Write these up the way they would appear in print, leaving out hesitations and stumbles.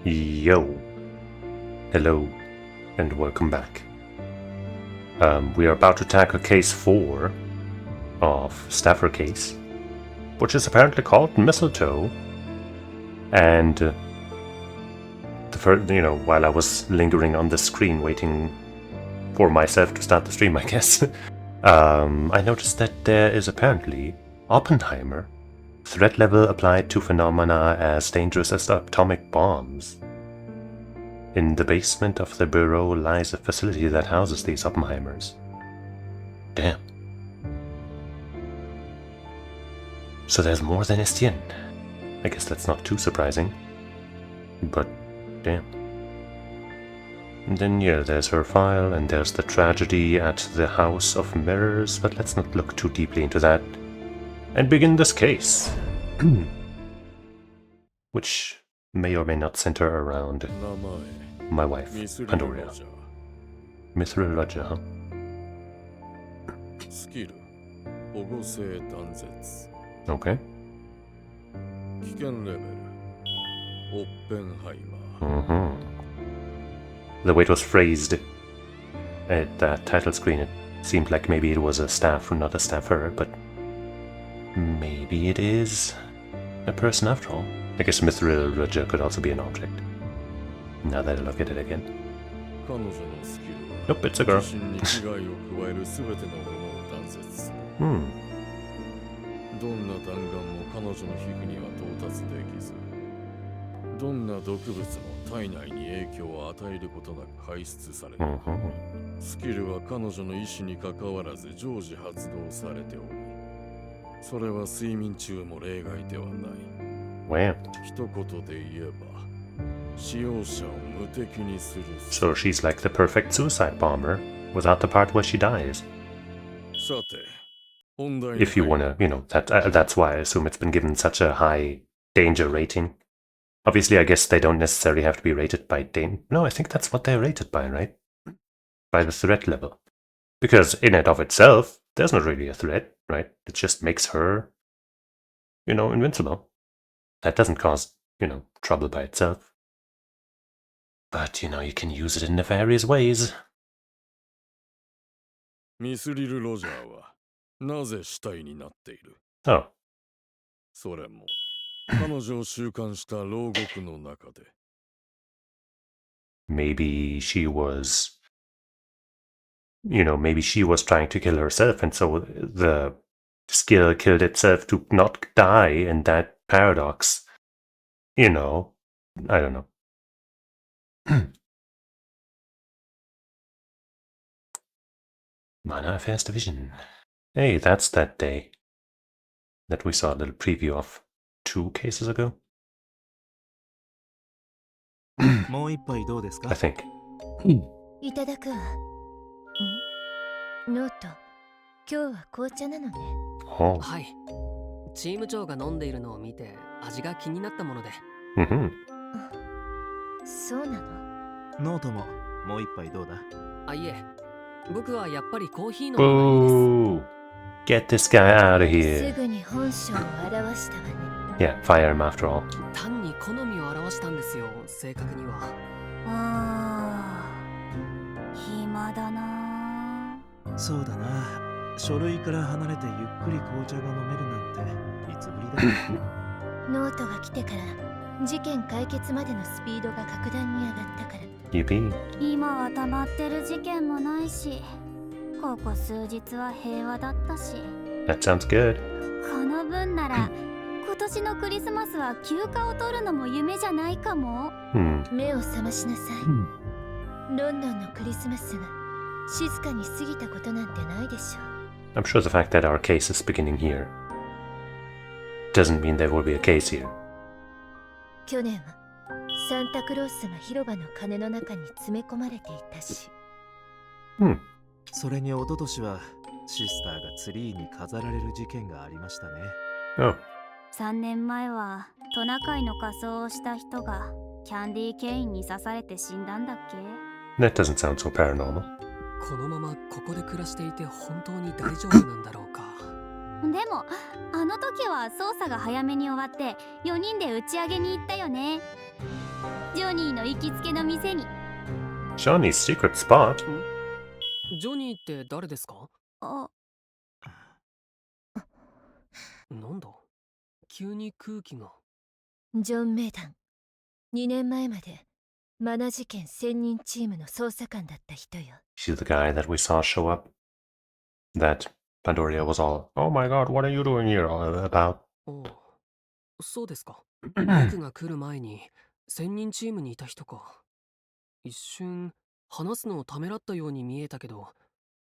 Yo. Hello, and welcome back. We are about to tackle case 4 of Staffer case, which is apparently called Mistletoe. And while I was lingering on the screen waiting for myself to start the stream, I guess, I noticed that there is apparently Oppenheimer, threat level applied to phenomena as dangerous as atomic bombs. In the basement of the Bureau lies a facility that houses these Oppenheimers. Damn. So there's more than Estienne. I guess that's not too surprising. But, damn. And then, yeah, there's her file, and there's the tragedy at the House of Mirrors, but let's not look too deeply into that. And begin this case. Which may or may not center around my wife, Pandoria. Mithril Roger, huh? Okay. The way it was phrased at that title screen, it seemed like maybe it was a staff, not a staffer, but maybe it is a person after all. I guess Mithril Roger could also be an object. Now that I look at it again. Nope, it's a girl. Wow. So she's like the perfect suicide bomber, without the part where she dies. If you wanna, that's why I assume it's been given such a high danger rating. Obviously, I guess they don't necessarily have to be rated by No, I think that's what they're rated by, right? By the threat level. Because in and of itself, there's not really a threat, right? It just makes her, invincible. That doesn't cause, trouble by itself. But, you can use it in nefarious ways. Oh. Maybe she was, maybe she was trying to kill herself, and so the skill killed itself to not die, and that paradox, I don't know. Mana Affairs Division. Hey, that's that day that we saw a little preview of 2 cases ago. I think. いただくわ。ノート、今日は紅茶なのね。Oh. はい。チーム長が飲んでいるのを見て味が気になったもので。そうなの。ノートももう一杯どうだ？あ、いえ。僕はやっぱりコーヒーの方がいいです。Get this guy out of here. すぐに本性を表したわね。Yeah, fire him after all. 単に好みを表したんですよ、正確には。暇だな。そうだな。書類から離れてゆっくり紅茶が飲めるなんていつぶりだ。ノートが来てから事件解決までのスピードが格段に上がったから。今は溜まってる事件もないし、ここ数日は平和だったし。That sounds good. この分なら今年のクリスマスは休暇を取るのも夢じゃないかも。目を覚ましなさい。ロンドンのクリスマスが静かに過ぎたことなんてないでしょう。I'm sure the fact that our case is beginning here doesn't mean there will be a case here. 去年はサンタクロースが広場の鐘の中に詰め込まれていたし。それに一昨年はシスターがツリーに飾られる事件がありましたね。Oh. 3年前はトナカイの仮装をした人がキャンディーケインに刺されて死んだんだっけ？ That doesn't sound so paranormal. このままここで暮らしていて本当に大丈夫なんだろうか。でもあの時は捜査が早めに終わって4人で打ち上げに行ったよね。ジョョニーの行きつけの店に。 Johnny's secret spot? ジョニーって誰ですか？あ、なんだ急に空気が。ジョン・メイダン。2年前までマナ事件専任チームの捜査官だった人よ。 She's the guy that we saw show up. That Pandoria was all, oh my god, what are you doing here about? おうそうですか。僕が来る前に専任チームにいた人か。一瞬話すのをためらったように見えたけど、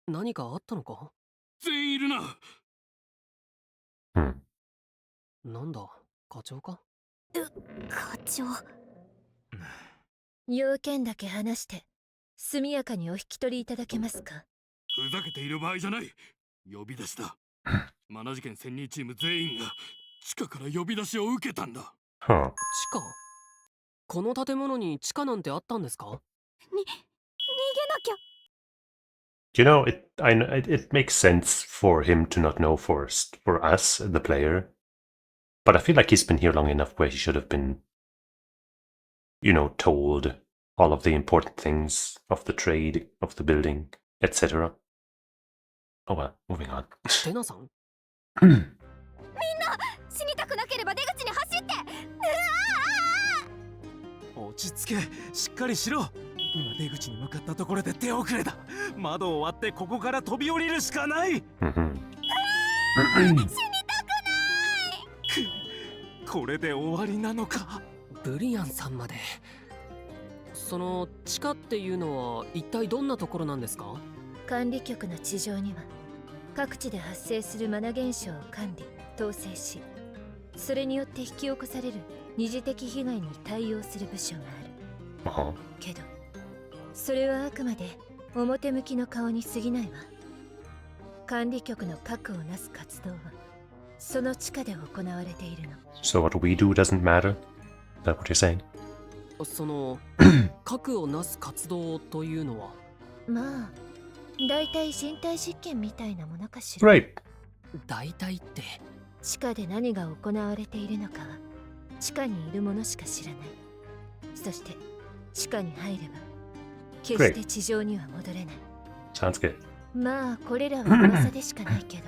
何かあったのか？全員いるな。Hmm. なんだ課長か？課長。要件だけ話して速やかにお引き取りいただけますか？ふざけている場合じゃない。呼び出しだ。マナ事件専任チーム全員が地下から呼び出しを受けたんだ。Huh. 地下？この建物に地下なんてあったんですか？逃げなきゃ。 You know, it makes sense for him to not know first, for us, the player. But I feel like he's been here long enough where he should have been, you know, told all of the important things of the trade, of the building, etc. Oh well, moving on. テナさん？死にたくなければ出口に走って。落ち着け、しっかりしろ。今出口に向かったところで手遅れだ。窓を割ってここから飛び降りるしかない。これで終わりなのか。ブリアンさんまで。その地下っていうのは一体どんなところなんですか？管理局の地上には各地で発生するマナ現象を管理統制し、それによって引き起こされる二次的被害に対応する部署がある。けどそれはあくまで表向きの顔に過ぎないわ。管理局の核をなす活動はその地下で行われているの。 So what we do doesn't matter? Is that what you're saying? その核をなす活動というのは？まあだいたい人体実験みたいなものかしら。 Right. 大体って。地下で何が行われているのかは地下にいる者しか知らない。そして地下に入れば決して地上には戻れない。 Sounds good. まあこれらは噂でしかないけど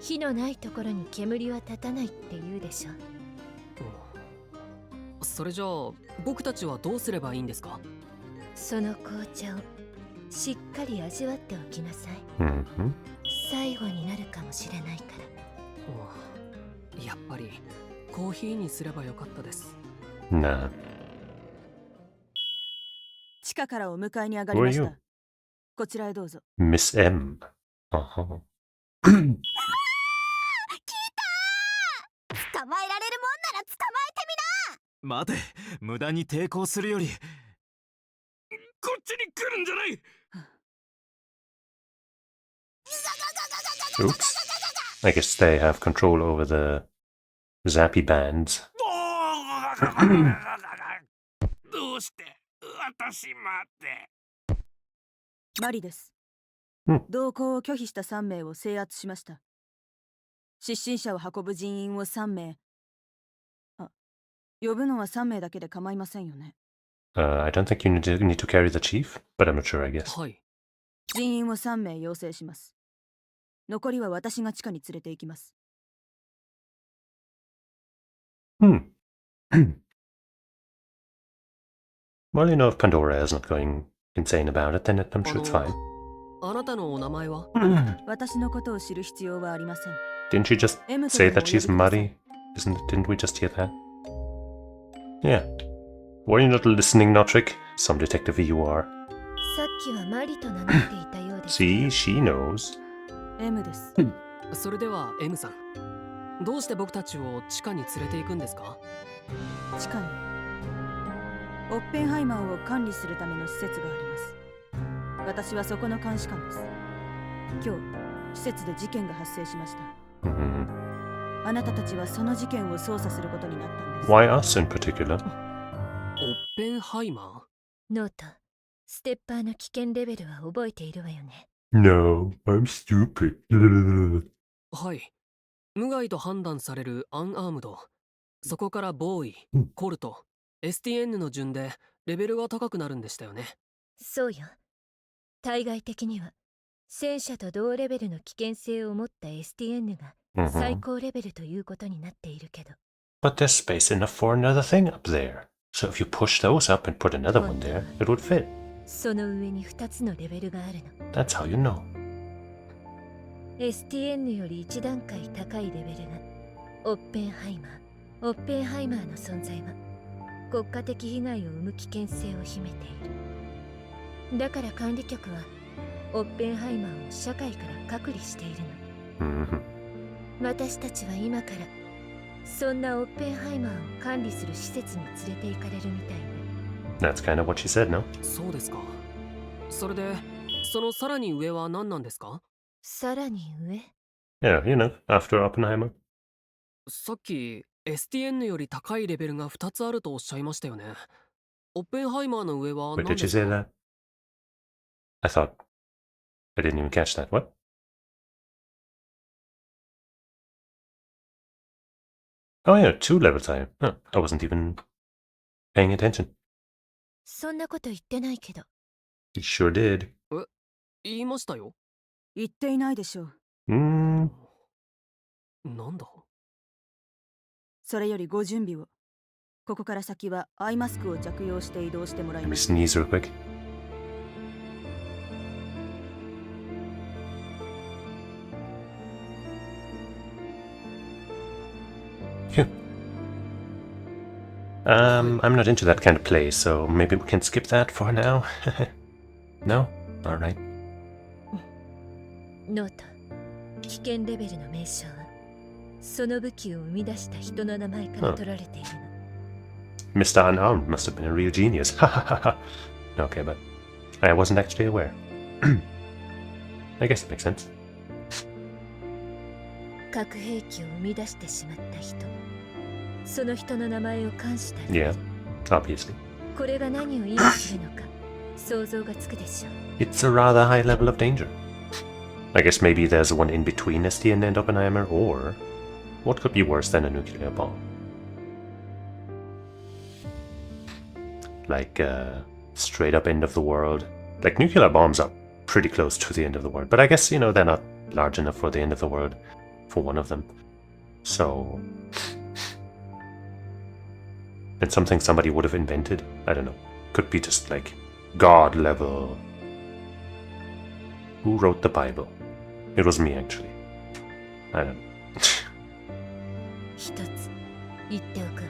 火のないところに煙は立たないって言うでしょ。それじゃあ僕たちはどうすればいいんですか？その紅茶をしっかり味わっておきなさい。 Mm-hmm. 最後になるかもしれないから。やっぱりコーヒーにすればよかったです。 Nah. 地下からお迎えに上がりまし Who are た。こちらへどうぞ。 Miss M. Uh-huh. 捕まえられるもんなら捕まえて待て、無駄に抵抗するより。こっちに来るんじゃない。 Oops. I guess they have control over the zappy bands. どうして私まで。マリです。うん同行を拒否した3名を制圧しました。失神者を運ぶ人員を3名。あ、呼ぶのは3名だけで構いませんよね。I don't think you need to carry the chief, but I'm not sure, I guess. はい。人員を3名要請します。残りは私が地下に連れて行きます。Hmm. Well, you know, if Pandora is not going insane about it, then I'm sure it's fine. あなたのお名前は？私のことを知る必要はありません。 Didn't you just M say と that でもお呼 she's びください。 muddy? Didn't we just hear that? Yeah. Were you not listening, Notrick? Some detective you are. さっきはマリと名乗っていたようです。 See, she knows. M です。それでは M さん、どうして僕たちを地下に連れて行くんですか？地下にオッペンハイマーを管理するための施設があります。私はそこの監視官です。今日施設で事件が発生しました。 Mhm. あなたたちはその事件を捜査することになったんです。 Why us in particular? オッペンハイマノート、ステッパーの危険レベルは覚えているわよね。No, I'm stupid. ー？はい。無害と判断されるアンアームド。そこからボーイ、コルト、STN の順でレベルが高くなるんでしたよね。そうよ。対外的には戦車と同レベルの危険性を持った STN が 最 Mm-hmm. 高レベルということになっているけど、 But there's space enough for another thing up there. So if you push those up and put another one there, it would fit. その上に2つのレベルがあるの。 That's how you know. STN より1段階高いレベルがオッペンハイマー。オッペンハイマーの存在は国家的被害を生む危険性を秘めている。だから管理局はオッペンハイマーを社会から隔離しているの。 Mm-hmm. 私たちは今からそんなオッペンハイマーを管理する施設に連れて行かれるみたいね。 That's kind of what she said, no? そうですか。それで、そのさらに上は何なんですか？さらに上？ Yeah, you know, after Oppenheimer. さっき STN より高いレベルが2つあるとおっしゃいましたよね。オッペンハイマーの上は Wait, 何 did で she す say か？ that? I thought. I didn't even catch that. What? Oh, yeah, 2 levels higher. Huh, I wasn't even paying attention. そんなこと言ってないけど。 You sure did. 言いましたよ。言っていないでしょう。 Mm. なんだ？それよりご準備を。ここから先はアイマスクを着用して移動してもらい Let me ます。 sneeze real quick. Phew. I'm not into that kind of play, so maybe we can skip that for now. No? Alright. ノート。危険レベルの名称はその武器を生み出した人の名前から取られているの。 Mr. Unarmed must have been a real genius. Okay, but I wasn't actually aware. I guess it makes sense. 核兵器を生み出してしまった人。その人の名前を冠したレベル。 Yeah, obviously. これが何を意味するのか想像がつくでしょう。 It's a rather high level of danger. I guess maybe there's one in between STN and Oppenheimer, or what could be worse than a nuclear bomb? Like, straight up end of the world. Like, nuclear bombs are pretty close to the end of the world, but I guess, you know, they're not large enough for the end of the world for one of them. So... And something somebody would have invented? I don't know. Could be just, like, God level. Who wrote the Bible? It was me, actually. I don't know. 一つ言っておくわ。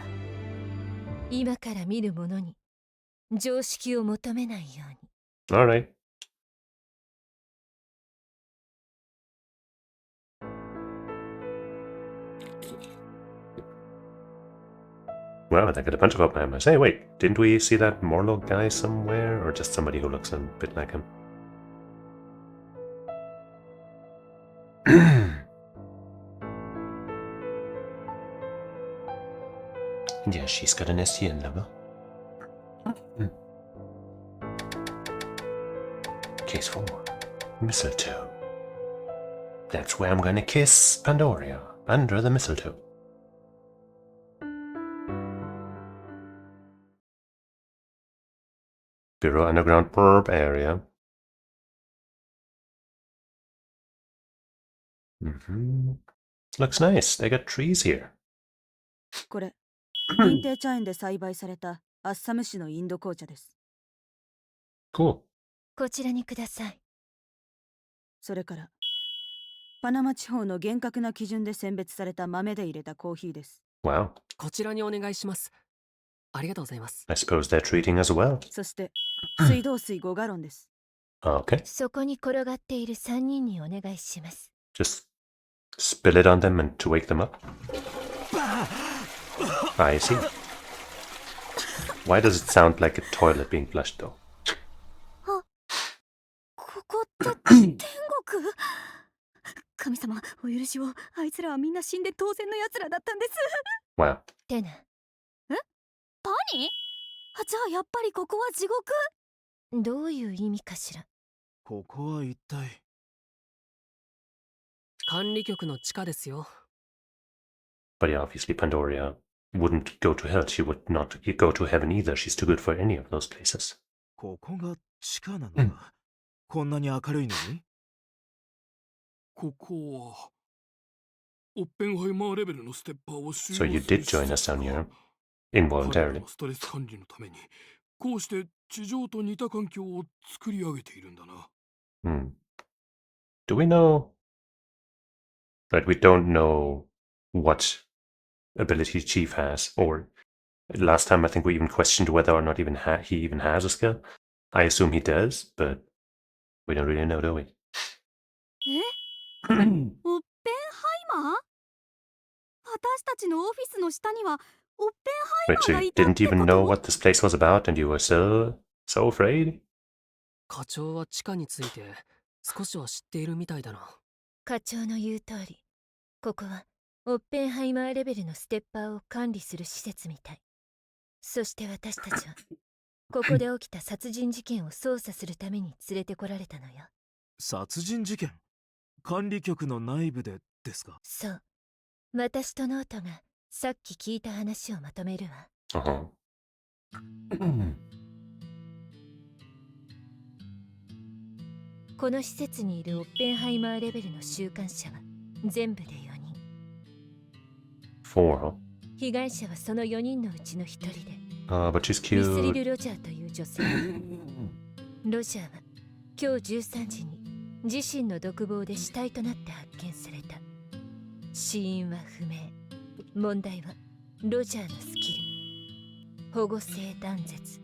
今から見るものに常識を求めないように。 Alright. Wow, they got a bunch of Oppenheimers. Hey, wait, didn't we see that Morlock guy somewhere? Or just somebody who looks a bit like him? Yeah, she's got an STN level. Case 4. Mistletoe. That's where I'm gonna kiss Pandoria. Under the mistletoe. Bureau Underground Burb area. Looks nice. They got trees here. これ、認定茶園で栽培されたアッサム種のインド紅茶です。 Cool. こちらにください。それから、パナマ地方の厳格な基準で選別された豆で入れたコーヒーです。 Wow. こちらにお願いします。ありがとうございます。 I suppose they're treating us well. そして、水道水5ガロンです。 Okay. そこに転がっている3人にお願いします。 Just spill it on them and to wake them up. I see. Why does it sound like a toilet being flushed though? ここって天国？神様、お許しを。あいつらはみんな死んで当然の奴らだったんです。 Wow. テナ。パニ？じゃあやっぱりここは地獄？どういう意味かしら。ここは一体。管理局の地下ですよ。 But yeah, obviously Pandoria wouldn't go to hell. She would not go to heaven either. She's too good for any of those places. ここが地下なのか。こんなに明るいのに。ここはオッペンハイマーレベルのステッパーを収容 So you する did 施 join 設 us down か。 here 彼ら involuntarily. のストレス管理のためにこうして地上と似た環境を作り上げているんだな。Hmm. Do we know? Right, we don't know what ability Chief has, or last time I think we even questioned whether or not he even has a skill. I assume he does, but we don't really know, do we? えオッペンハイマー私たちのオフィスの下にはオッペン Wait, ハ so イマーが you いたっ didn't て even こ know と what this place was about, and you were so afraid? 課長は地下について少しは知っているみたいだな。課長の言う通り、ここはオッペンハイマーレベルのステッパーを管理する施設みたい。そして私たちはここで起きた殺人事件を捜査するために連れてこられたのよ。殺人事件管理局の内部でですか。そう。私とノートがさっき聞いた話をまとめるわ。Uh-huh. この施設にいるオッペンハイマーレベルの収監者は全部で4人。 4. 被害者はその4人のうちの1人で、 But she's ミスリ cute. ル・ロジャーという女性。ロジャーは今日13時に自身の独房で死体となって発見された。死因は不明。問題はロジャーのスキル。保護性断絶。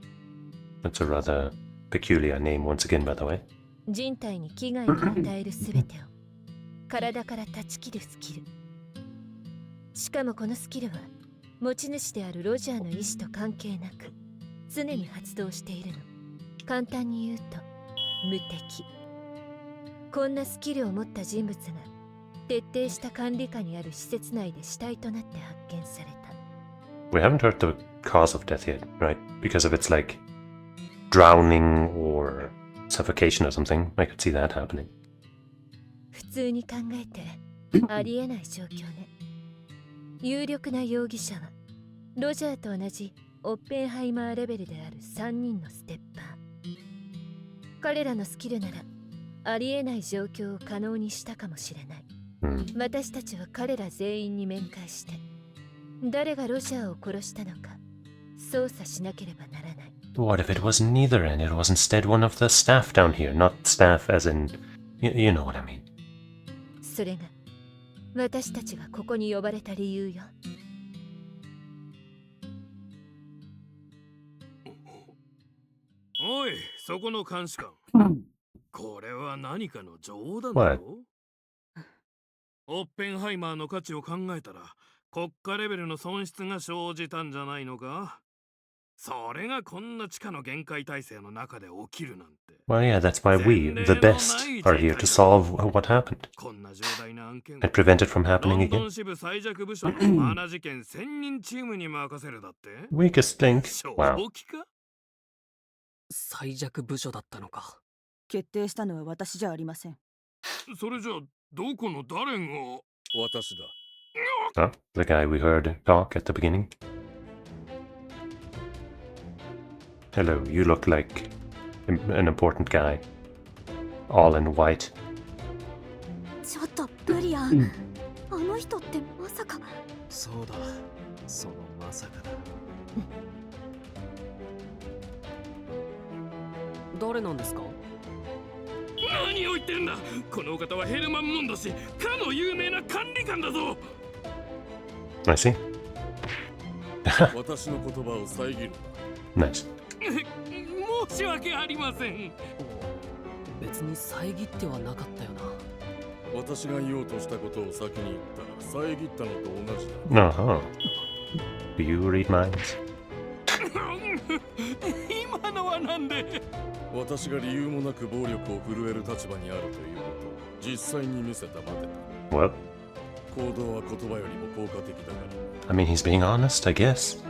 That's a rather peculiar name once again, by the way. 人体に危害を与えるすべてを体から断ち切るスキル。しかもこのスキルは持ち主であるロジャーの意志と関係なく常に発動しているの。簡単に言うと無敵。こんなスキルを持った人物が徹底した管理下にある施設内で死体となって発見された。 We haven't heard the cause of death yet, right? Because if it's like drowning or suffocation or something, I could see that happening. 普通に考えてありえない状況ね。有力な容疑者はロジャーと同じオッペンハイマーレベルである3人のステッパー。彼らのスキルならありえない状況を可能にしたかもしれない。 Hmm. 私たちは彼ら全員に面会して誰がロジャーを殺したのか捜査しなければならない。 What if it was neither and it was instead one of the staff down here? Not staff as in... You know what I mean. それが私たちがここに呼ばれた理由よ。おい、そこの監視官。これは何かの冗談だ What? ろ。オッペンハイマーの価値を考えたら国家レベルの損失が生じたんじゃないのか。それがこんな地下の限界体制の中で起きるなんて。 Well, yeah, that's why we, the best, are here to solve what happened こんな重大な案件を and prevent it from ロ happening ンド again. ン支部最弱部署のマナ事件1000人チームに任せるだって。 Weakest link. 正 Wow. 気か。最弱部署だったのか。決定したのは私じゃありません。それじゃあどこの誰が。私だ。 Oh, the guy we heard talk at the beginning. Hello, you look like an important guy. All in white. ちょっとブリアン、あの人ってまさか。そうだ、そのまさかだ。誰なんですか？何を言ってるんだ。このお方はヘルマン・モンド氏、かの有名な管理官だぞ。 I see. 私の言葉を遮る Nice. 申し訳ありません。別に遮ってはなかったよな。私が言おうとしたことを先に言ったら遮ったのと同じだ。 Uh-huh. Do you read minds? 今のはなんで。私が理由もなく暴力を振るえる立場にあるということを実際に見せたまでだ。 Well, 行動は言葉よりも効果的だから。 I mean, he's being honest, I guess.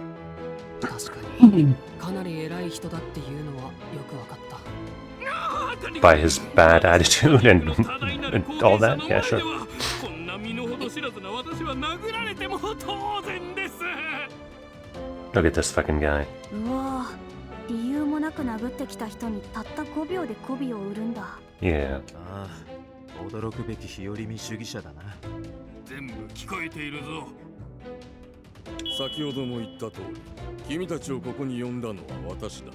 確かにかなり偉い人だっていうのはよくわかった。By his bad attitude and all that, yeah, sure. こんな身の程知らずな私は殴られても当然です。Look at this fucking guy. うわぁ、理由もなく殴ってきた人にたった5秒で媚びを売るんだ。 Yeah. ああ、驚くべき日和見主義者だな。全部聞こえているぞ。先ほども言った通り、君たちをここに呼んだのは私だ。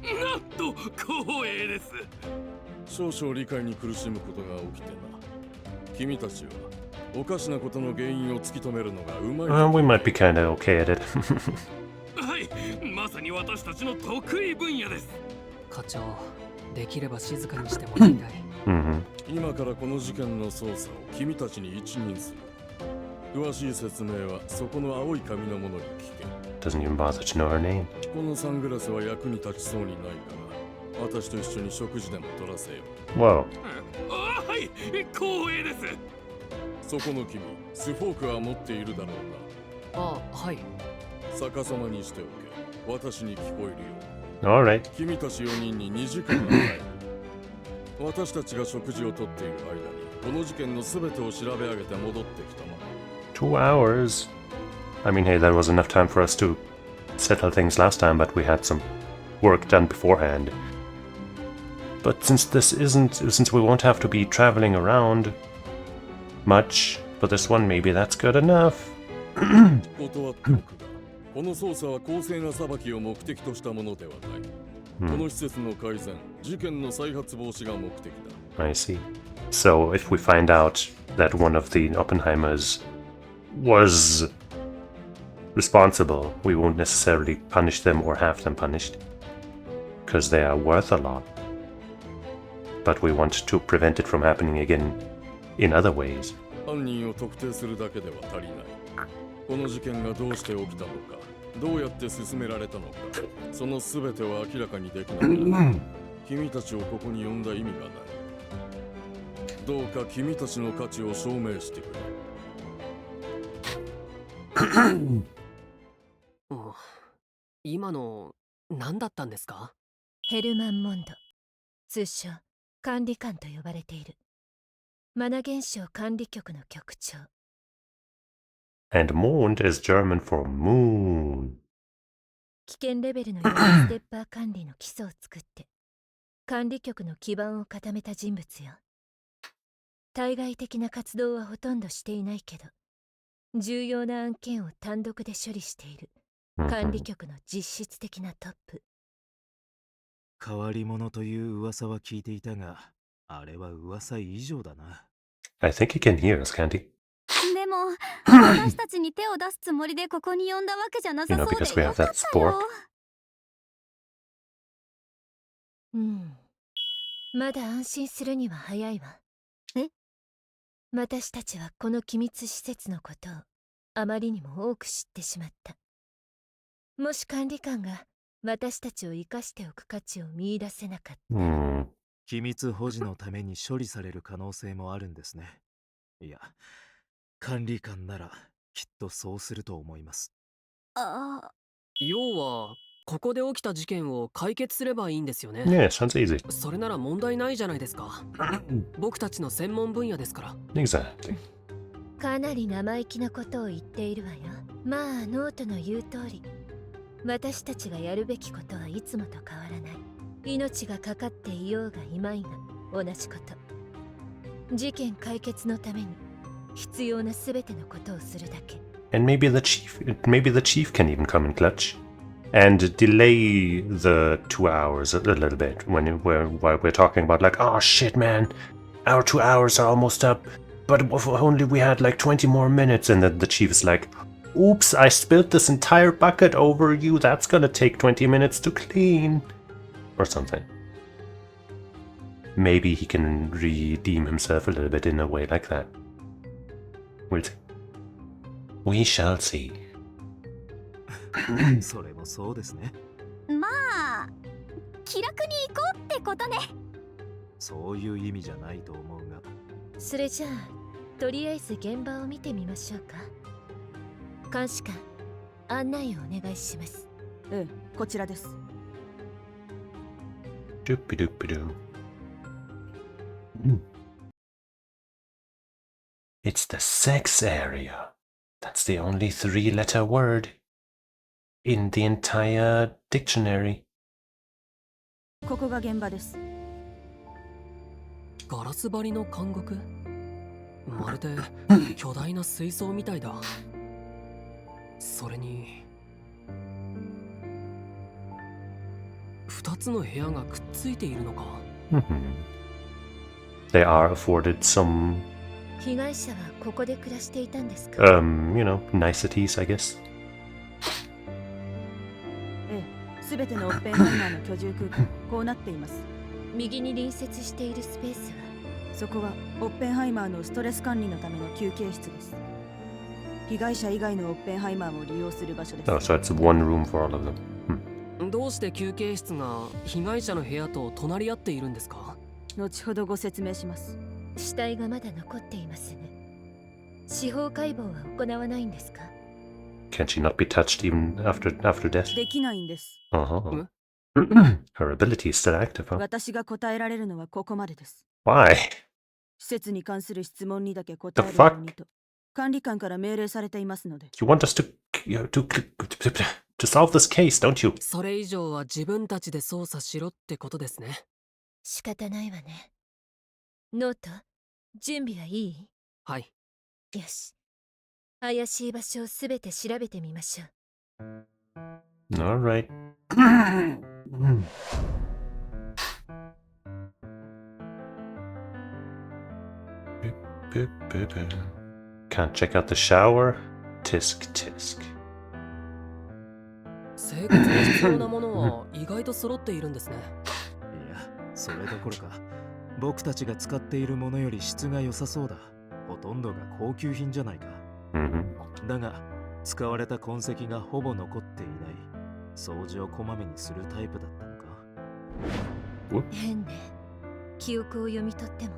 なんと光栄です。少々理解に苦しむことが起きてな。君たちはおかしなことの原因を突き止めるのがうまい。Well, we might be kinda okay at it. はい、まさに私たちの得意分野です。課長、できれば静かにしてもらいたい。Mm-hmm. 今からこの事件の捜査を君たちに一任する。詳しい説明はそこの青い髪の者に聞け。 Doesn't even bother to know her name. このサングラスは役に立ちそうにないから私と一緒に食事でも取らせよう。 Whoa. あ、はい、光栄です。そこの君、スフォークは持っているだろうあ、はい。な。逆さまにしておけ。私に聞こえるよ。 Alright. 君たち4人に2時間が入る。私たちが食事をとっている間にこの事件の全てを調べ上げて戻ってきたまで。 2 hours. I mean, hey, that was enough time for us to settle things last time, but we had some work done beforehand. But since we won't have to be traveling around much for this one, maybe that's good enough. 断っておくが、この捜査は公正な裁きを目的としたものではない。この施設の改善、事件の再発防止が目的だ。 I see. So if we find out that one of the Oppenheimers was responsible, we won't necessarily punish them or have them punished, because they are worth a lot. But we want to prevent it from happening again in other ways. 犯人を特定するだけでは足りない。この事件がどうして起きたのか、どうやって進められたのか、その全てを明らかにできない。君たちをここに呼んだ意味がない。どうか君たちの価値を証明してくれ。今の何だったんですか？ヘルマン・モンド、通称管理官と呼ばれているマナ現象管理局の局長。 And Mond is German for moon. 危険レベルの4ステッパー管理の基礎を作って管理局の基盤を固めた人物よ。対外的な活動はほとんどしていないけど、重要な案件を単独で処理している管理局の実質的なトップ。変わり者という噂は聞いていたが、あれは噂以上だな。 I think he can hear us, can't he? でも私たちに手を出すつもりでここに呼んだわけじゃなさ You そう know, で because we よ have かっ that たよ。 spork. まだ安心するには早いわ。え？私たちはこの機密施設のことをあまりにも多く知ってしまった。もし管理官が私たちを生かしておく価値を見出せなかったら、機密保持のために処理される可能性もあるんですね。いや、管理官ならきっとそうすると思います。ああ、要はここで起きた事件を解決すればいいんですよね。 Yeah, sounds easy. それなら問題ないじゃないですか。僕たちの専門分野ですから。 Exactly. かなり生意気なことを言っているわよ。まあノートの言う通り、私たちがやるべきことはいつもと変わらない。命がかかっていようがいまいが同じこと。事件解決のために必要なすべてのことをするだけ。 And maybe the chief can even come in clutch and delay the 2 hours a little bit while we're talking about like, oh shit man, our 2 hours are almost up, but if only we had like 20 more minutes. And then the chief is like, oops, I spilled this entire bucket over you, that's gonna take 20 minutes to clean, or something. Maybe he can redeem himself a little bit in a way like that. We'll see. We shall see. それもそうですね。まあ気楽に行こうってことね。そういう意味じゃないと思うが。それじゃあとりあえず現場を見てみましょうか。監視官、案内をお願いします。ええ、こちらです。 Doopy-doopy-doo. It's the sex area. That's the only 3-letter word. in the entire dictionary. ここが現場です。ガラス張りの監獄、まるで巨大な水槽みたいだ。それに2つの部屋がくっついているのか。They are afforded some, 被害者はここで暮らしていたんですか？ niceties, I guess. ええ、すべてのオッペンハイマーの居住空間、こうなっています。右に隣接しているスペースは？そこはオッペンハイマーのストレス管理のための休憩室です。被害者以外のオッペンハイマーも利用する場所です。Oh, so it's one room for all of them. どうして休憩室が被害者の部屋と隣り合っているんですか？後ほどご説明します。死体がまだ残っていますね。司法解剖は行わないんですか？ Can she not be touched even after death? できないんです。Uh-huh. Her ability is still active, huh? 私が答えられるのはここまでです。Why? 施設に関する質問にだけ答えるようにと管理官から命令されていますので。You want us to solve this case, don't you? それ以上は自分たちで捜査しろってことですね。仕方ないわね。ノート、準備はいい？はい。よし。怪しい場所をすべて調べてみましょう。All right. Can't check out the shower. Tisk tisk. 生活に必要なものは意外と揃っているんですね。いや、それどころか僕たちが使っているものより質が良さそうだ。ほとんどが高級品じゃないか。だが使われた痕跡がほぼ残っていない。掃除をこまめにするタイプだったのか。変ね。記憶を読み取っても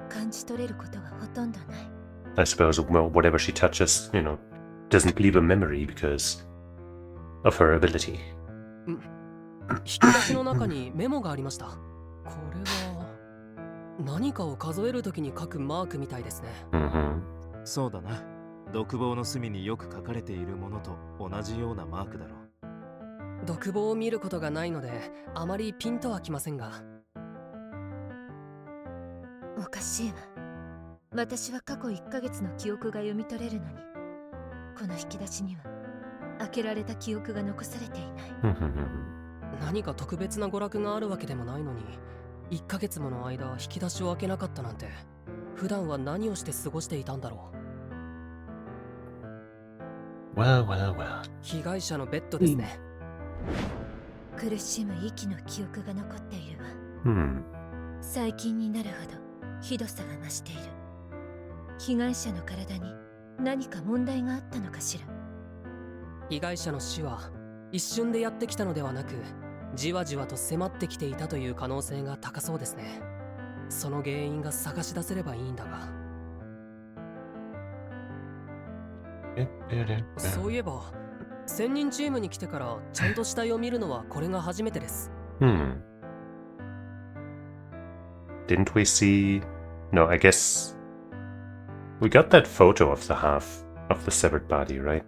感じ取れることはほとんどない。I suppose, well, whatever she touches, doesn't leave a memory because of her ability. 引き出しの中にメモがありました。これは何かを数えるときに書くマークみたいですね。そうだな。独房の隅によく書かれているものと同じようなマークだろう。独房を見ることがないのであまりピンとはきませんが。おかしいわ。私は過去1ヶ月の記憶が読み取れるのに、この引き出しには開けられた記憶が残されていない。何か特別な娯楽があるわけでもないのに、1ヶ月もの間引き出しを開けなかったなんて、普段は何をして過ごしていたんだろう。Well, well, well. 被害者のベッドですね。苦しむ息の記憶が残っているわ。最近になるほどひどさが増している。被害者の体に何か問題があったのかしら。被害者の死は一瞬でやってきたのではなく、じわじわと迫ってきていたという可能性が高そうですね。その原因が探し出せればいいんだが。そういえば専任チームに来てからちゃんと死体を見るのはこれが初めてです。Didn't we see... No, I guess... We got that photo of the half of the severed body, right?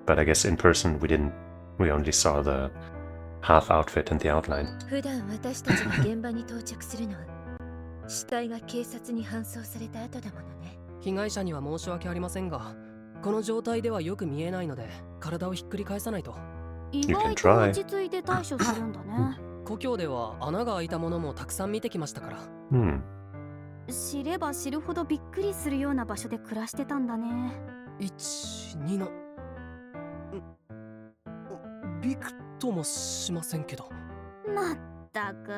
But I guess in person we didn't. We only saw the half outfit and the outline. 普段私たちが現場に到着するのは死体が警察に搬送された後だものね。被害者には申し訳ありませんが、この状態ではよく見えないので体をひっくり返さないと。意外と落ち着いて対処するんだね。故郷では穴が開いたものもたくさん見てきましたから。知れば知るほどびっくりするような場所で暮らしてたんだね。1、2のびくともしませんけど。まったく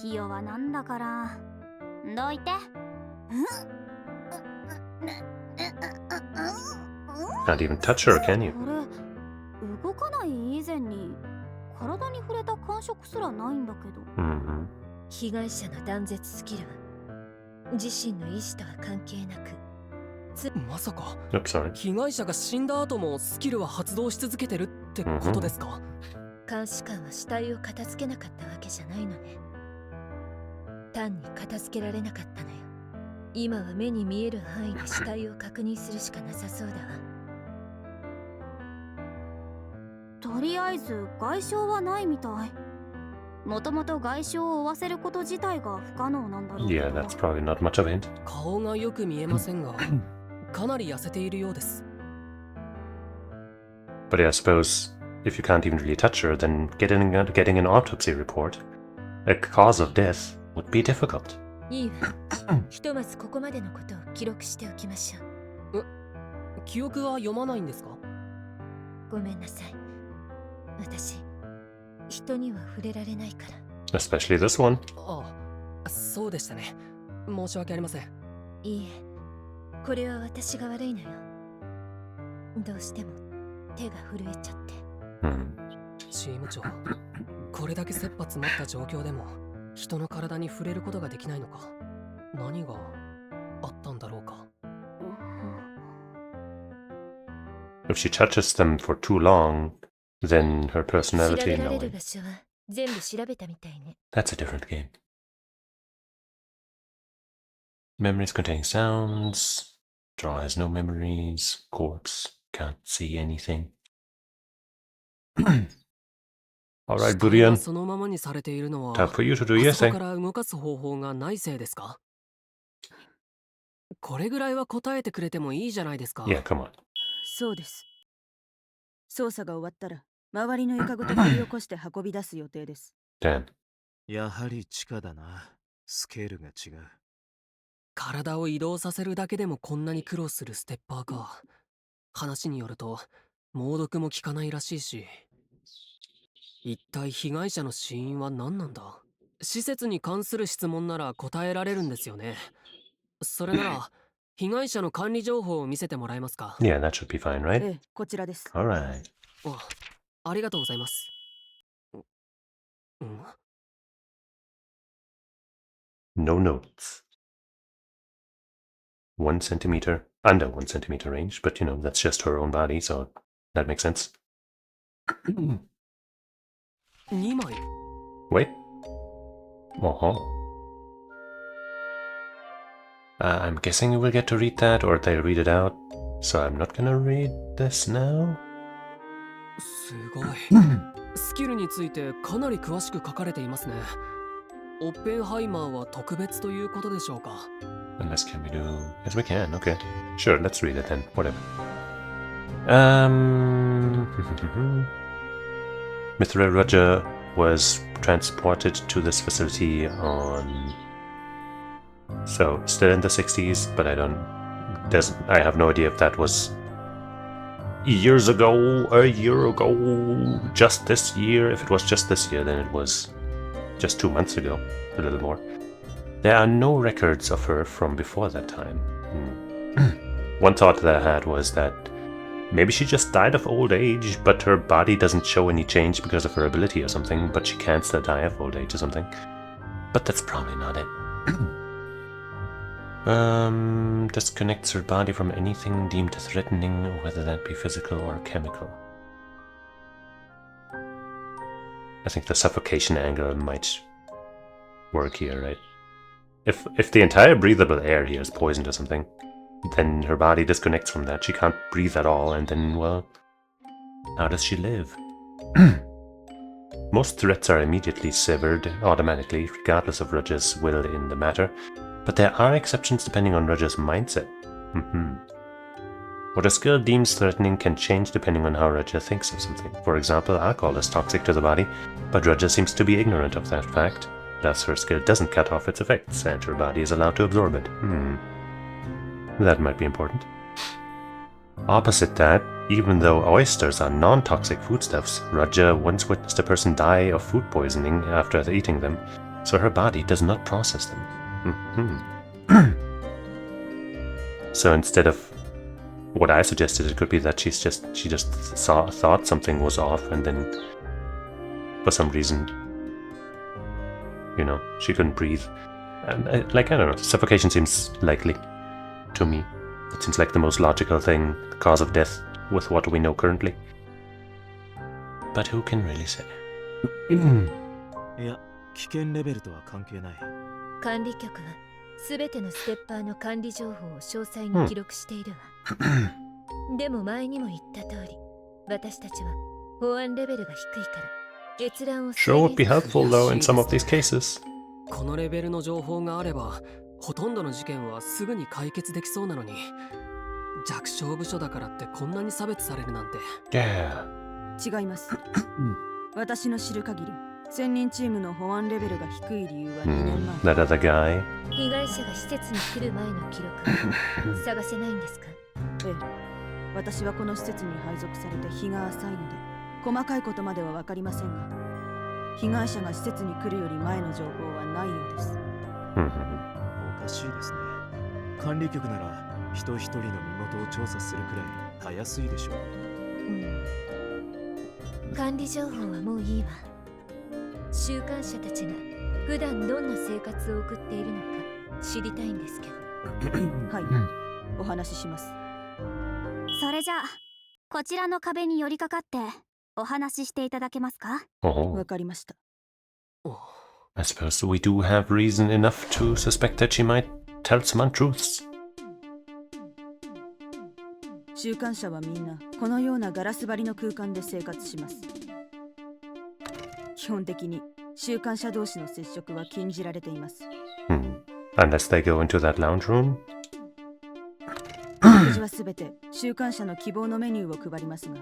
ひ弱なんだから。どいて。Can't even touch her, can you? これ動かない以前に体に触れた感触すらないんだけど。被害者の断絶スキルは自身の意思とは関係なく、まさか Oops, sorry. 被害者が死んだ後もスキルは発動し続けてるってことですか？監視官は死体を片付けなかったわけじゃないのね。単に片付けられなかったのよ。今は目に見える範囲で死体を確認するしかなさそうだわ。大りあえず外傷はないみたい。もともと外傷を負わせること自体が不可能なんだろうけど。 Yeah, that's probably not much of a hint. 顔がよく見えませんが、かなり痩せているようです。But yeah, I suppose if you can't even really touch her, then getting an autopsy report, a cause of death, would be difficult. いいわ。ひとまずここまでのことを記録しておきましょう。記憶は読まないんですか？ごめんなさい。私、人には触れられないから。 Especially this one. ああ、そうでしたね。申し訳ありません。いいえ、これは私が悪いのよ。どうしても手が震えちゃって。チーム長、これだけ切羽詰まった状況でも人の体に触れることができないのか。何があったんだろうか。If she touches them for too long, then her 調べ personality られる knowing. 場所は全部調べたみたいね。 That's a different game. Memories containing sounds. Draw has no memories. Corpse. Can't see anything. Alright, 死体 Burian. がそのままにされているのは、 Time for you to do あ your そこ thing. から動かす方法がないせいですか？これぐらいは答えてくれてもいいじゃないですか。 Yeah, come on. そうです。捜査が終わったら周りの床ごと掘り起こして運び出す予定です。Damn. やはり地下だな。スケールが違う。体を移動させるだけでもこんなに苦労するステッパーか。話によると猛毒も効かないらしいし、一体被害者の死因は何なんだ？施設に関する質問なら答えられるんですよね。それなら被害者の管理情報を見せてもらえますか？ Yeah, that should be fine, right? ええ、こちらです。Alright. ありがとうございます。No notes. 1 centimeter, under 1 centimeter range, but you know, that's just her own body, so that makes sense. 2枚。 Wait. Uh-huh. I'm guessing you will get to read that, or they'll read it out, so I'm not gonna read this now. すごい。スキルについてかなり詳しく書かれていますね。オッペンハイマーは特別ということでしょうか。 Unless can we do... Yes, we can. Okay. Sure, let's read it then. Whatever. Mithra Roger was transported to this facility on... So, still in the 60s, but I have no idea if that was years ago, a year ago, just this year. If it was just this year, then it was just 2 months ago, a little more. There are no records of her from before that time. One thought that I had was that maybe she just died of old age, but her body doesn't show any change because of her ability or something, but she can't still die of old age or something. But that's probably not it. Disconnects her body from anything deemed threatening, whether that be physical or chemical. I think the suffocation angle might work here, right? If the entire breathable air here is poisoned or something, then her body disconnects from that. She can't breathe at all, and then, well, how does she live? Most threats are immediately severed automatically, regardless of Roger's will in the matter, but there are exceptions depending on Roger's mindset. What a skill deems threatening can change depending on how Roger thinks of something. For example, alcohol is toxic to the body, but Roger seems to be ignorant of that fact. Thus, her skill doesn't cut off its effects, and her body is allowed to absorb it. That might be important. Opposite that, even though oysters are non-toxic foodstuffs, Roger once witnessed a person die of food poisoning after eating them, so her body does not process them. So instead of what I suggested, it could be that she just thought something was off, and then for some reason, you know, she couldn't breathe. And I don't know, suffocation seems likely to me. It seems like the most logical thing, the cause of death, with what we know currently. But who can really say? いや、危険レベルとは関係ない。管理局はすべてのステッパーの管理情報を詳細に記録しているわ。でも前にも言った通り、私たちは保安レベルが低いから閲覧を Sure would be 制限する helpful though in some of these cases. このレベルの情報があればほとんどの事件はすぐに解決できそうなのに、弱小部署だからってこんなに差別されるなんて。Yeah. 違います。私の知る限り専任チームの保安レベルが低い理由は2年前。 That other guy. 被害者が施設に来る前の記録は探せないんですか？ええ、私はこの施設に配属されて日が浅いので細かいことまでは分かりませんが、被害者が施設に来るより前の情報はないようです。おかしいですね。管理局なら人一人の身元を調査するくらいたやすいでしょう。管理情報はもういいわ。週刊者たちが普段どんな生活を送っているのか知りたいんですけど。はい、お話しします。それじゃあこちらの壁に寄りかかってお話ししていただけますか？Oh, わかりました。 I suppose we do have reason enough to suspect that she might tell some untruths. 週刊者はみんなこのようなガラス張りの空間で生活します。基本的に週刊者同士の接触は禁じられています。Unless they go into that lounge room. 食事はすべて週刊者の希望のメニューを配りますが、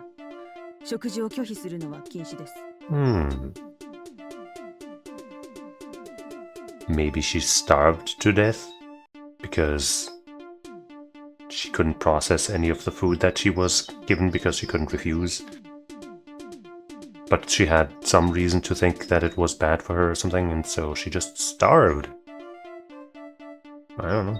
食事を拒否するのは禁止です。Maybe she starved to death because she couldn't process any of the food that she was given because she couldn't refuse. But she had some reason to think that it was bad for her or something, and so she just starved. I don't know.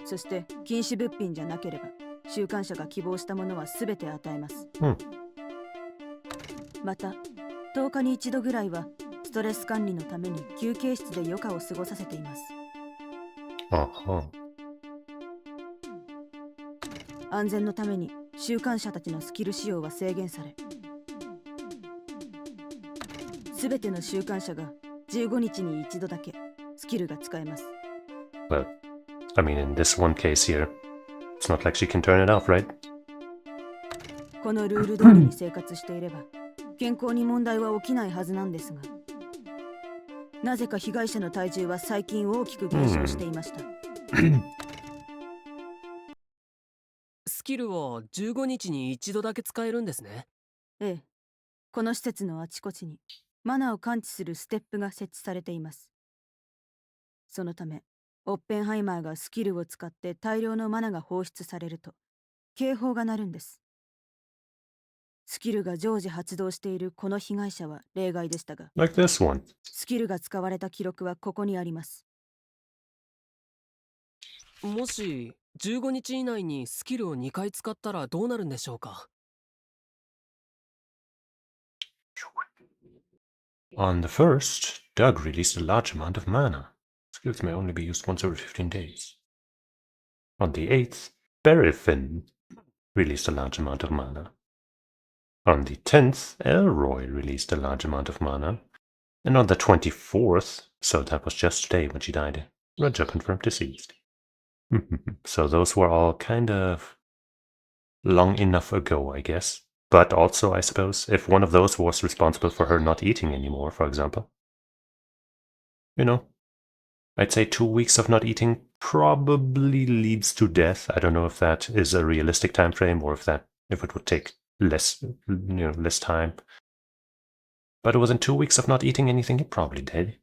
そして禁止物品じゃなければ週刊者が希望したものはすべて与えます。また10日に一度ぐらいはストレス管理のために休憩室で余暇を過ごさせています。安全のために週刊者たちのスキル使用は制限され、すべての週刊者が15日に一度だけスキルが使えます。Well, I mean, in this one case here, it's not like she can turn it off, right? このルール通りに生活していれば健康に問題は起きないはずなんですが、なぜか被害者の体重は最近大きく減少していました。スキルは15日に一度だけ使えるんですね。ええ、この施設のあちこちにマナーを感知するステップが設置されています。そのためオッペンハイマーがスキルを使って大量のマナが放出されると警報が鳴るんです。スキルが常時発動しているこの被害者は例外でしたが、 Like this one. スキルが使われた記録はここにあります。もし15日以内にスキルを2回使ったらどうなるんでしょうか？ On the first, Doug released a large amount of mana. Skills may only be used once every 15 days. On the 8th, Berryfin released a large amount of mana. On the 10th, Elroy released a large amount of mana. And on the 24th, so that was just today when she died, Roger confirmed deceased. So those were all kind of long enough ago, I guess. But also, I suppose, if one of those was responsible for her not eating anymore, for example, you know, I'd say 2 weeks of not eating probably leads to death. I don't know if that is a realistic time frame or if it would take less time. But within 2 weeks of not eating anything, it probably did.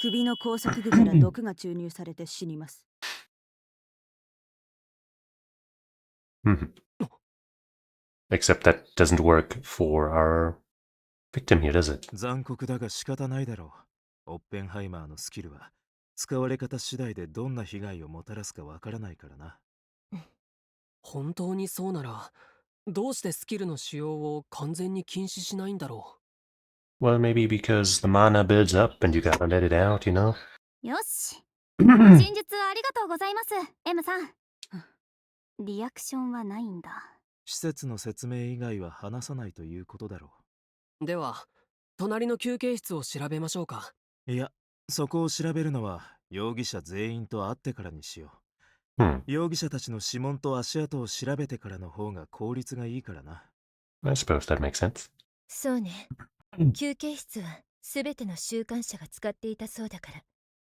首の拘束具から毒が注入されて死にます。Except that doesn't work for our victim here, does it? 残酷だが仕方ないだろう。オッペンハイマーのスキルは使われ方次第でどんな被害をもたらすかわからないからな。本当にそうならどうしてスキルの使用を完全に禁止しないんだろう。Well, maybe because the mana builds up and you gotta let it out, you know? よし。真実ありがとうございます、M さん。リアクションはないんだ。施設の説明以外は話さないということだろう。では、隣の休憩室を調べましょうか。いや、そこを調べるのは容疑者全員と会ってからにしよ容疑者たちの指紋と足跡を調べてからの方が効率がいいからな。I suppose that makes sense. そうね。休憩室は全ての週刊誌が使っていたそうだから。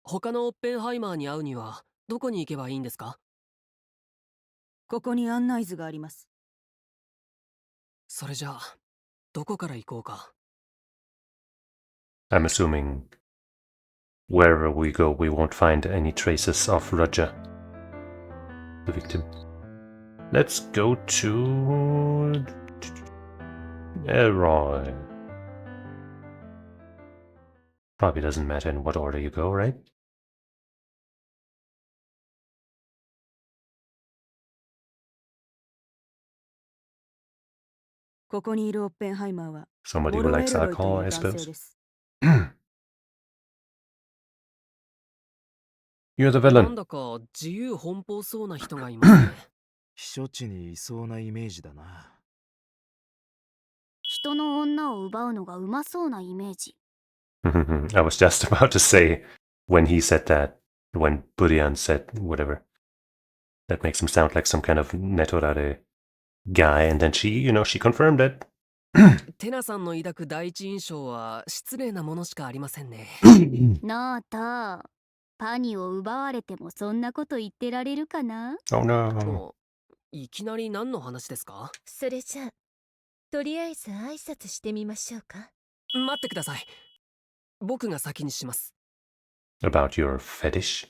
他のオッペンハイマーに会うにはどこに行けばいいんですか？ここに案内図があります。それじゃあどこから行こうか。I'm assuming wherever we go, we won't find any traces of Roger, the victim. Let's go to Elroy. Probably doesn't matter in what order you go, right? Somebody who likes alcohol, I suppose. You're the なん villain. だか自由奔放そうな人がいますね。避暑地にいそうなイメージだな。人の女を奪うのがうまそうなイメージ。I was just about to say, when he said that, when Burian said whatever, that makes him sound like some kind of netorare guy, and then she confirmed it. テナさんの抱く第一印象は失礼なものしかありませんね。ノート、パニを奪われてもそんなこと言ってられるかな？ Oh no. いきなり何の話ですか？それじゃあ、とりあえず挨拶してみましょうか。待ってください。僕が先にします。About your fetish?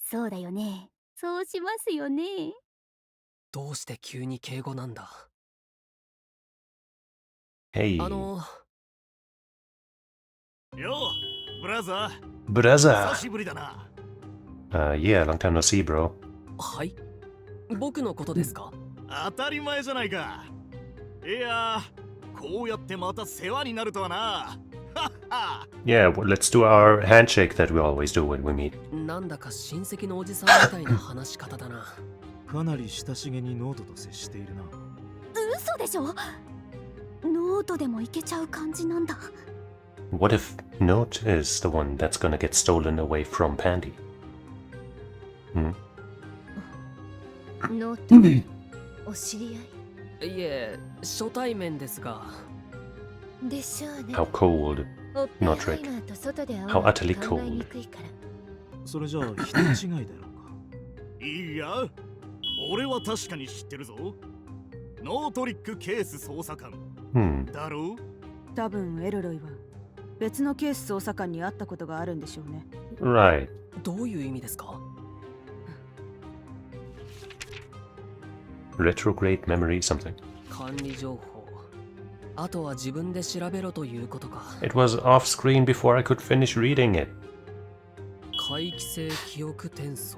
そうだよね。そうしますよね。どうして急に敬語なんだ？ Hey. よう、ブラザー。 Brother. 久しぶりだな。Yeah, long time no see, bro. はい。僕のことですか？当たり前じゃないか。いや、こうやってまた世話になるとはな。Yeah, well, let's do our handshake that we always do when we meet. なんだか親戚のおじさんみたいな話し方だな。かなり親しげにノートと接しているな。嘘でしょ？ノートでもいけちゃう感じなんだ。What if Note is the one that's gonna get stolen away from Pandy? ノート、お知り合い？いえ、初対面ですが。でしょうね。 How cold. オッペンハイマーと外で会う How のは utterly 考えにくいから。それじゃあ人違いだろうか。いや、俺は確かに知ってるぞ。ノートリックケース捜査官。だろう？多分エルロイは別のケース捜査官に会ったことがあるんでしょうね。Right. どういう意味ですか？ Retrograde memory something. 管理情報。あとは自分で調べろということか。It was off screen before I could finish reading it. 回帰性記憶転送。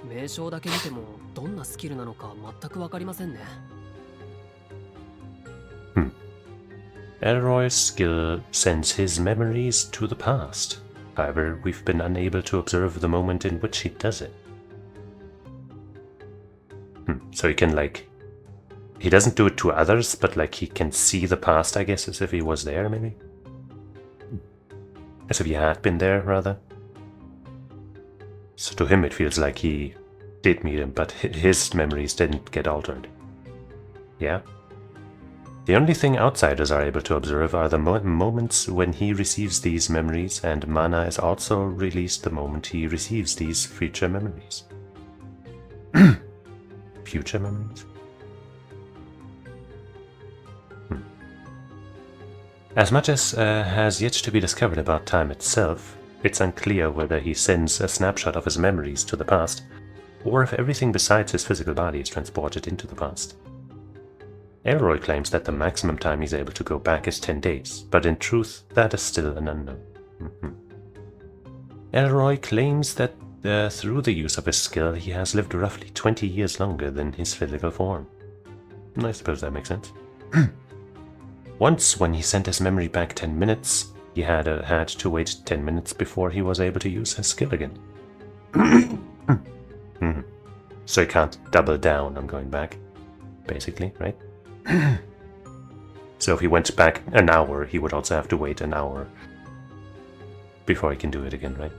名称だけ見てもどんなスキルなのか全くわかりませんね。Elroy's skill sends his memories to the past. However, we've been unable to observe the moment in which he does it. So he can, like... He doesn't do it to others, but, like, he can see the past, I guess, as if he was there, maybe? As if he had been there, rather. So to him it feels like he did meet him, but his memories didn't get altered. Yeah? The only thing outsiders are able to observe are the moments when he receives these memories, and mana is also released the moment he receives these future memories. Future memories? As much as has yet to be discovered about time itself, it's unclear whether he sends a snapshot of his memories to the past, or if everything besides his physical body is transported into the past. Elroy claims that the maximum time he's able to go back is 10 days, but in truth, that is still an unknown. Elroy claims that through the use of his skill, he has lived roughly 20 years longer than his physical form. I suppose that makes sense. Once, when he sent his memory back 10 minutes, he had to wait 10 minutes before he was able to use his skill again. So he can't double down on going back, basically, right? So if he went back an hour, he would also have to wait an hour before he can do it again, right?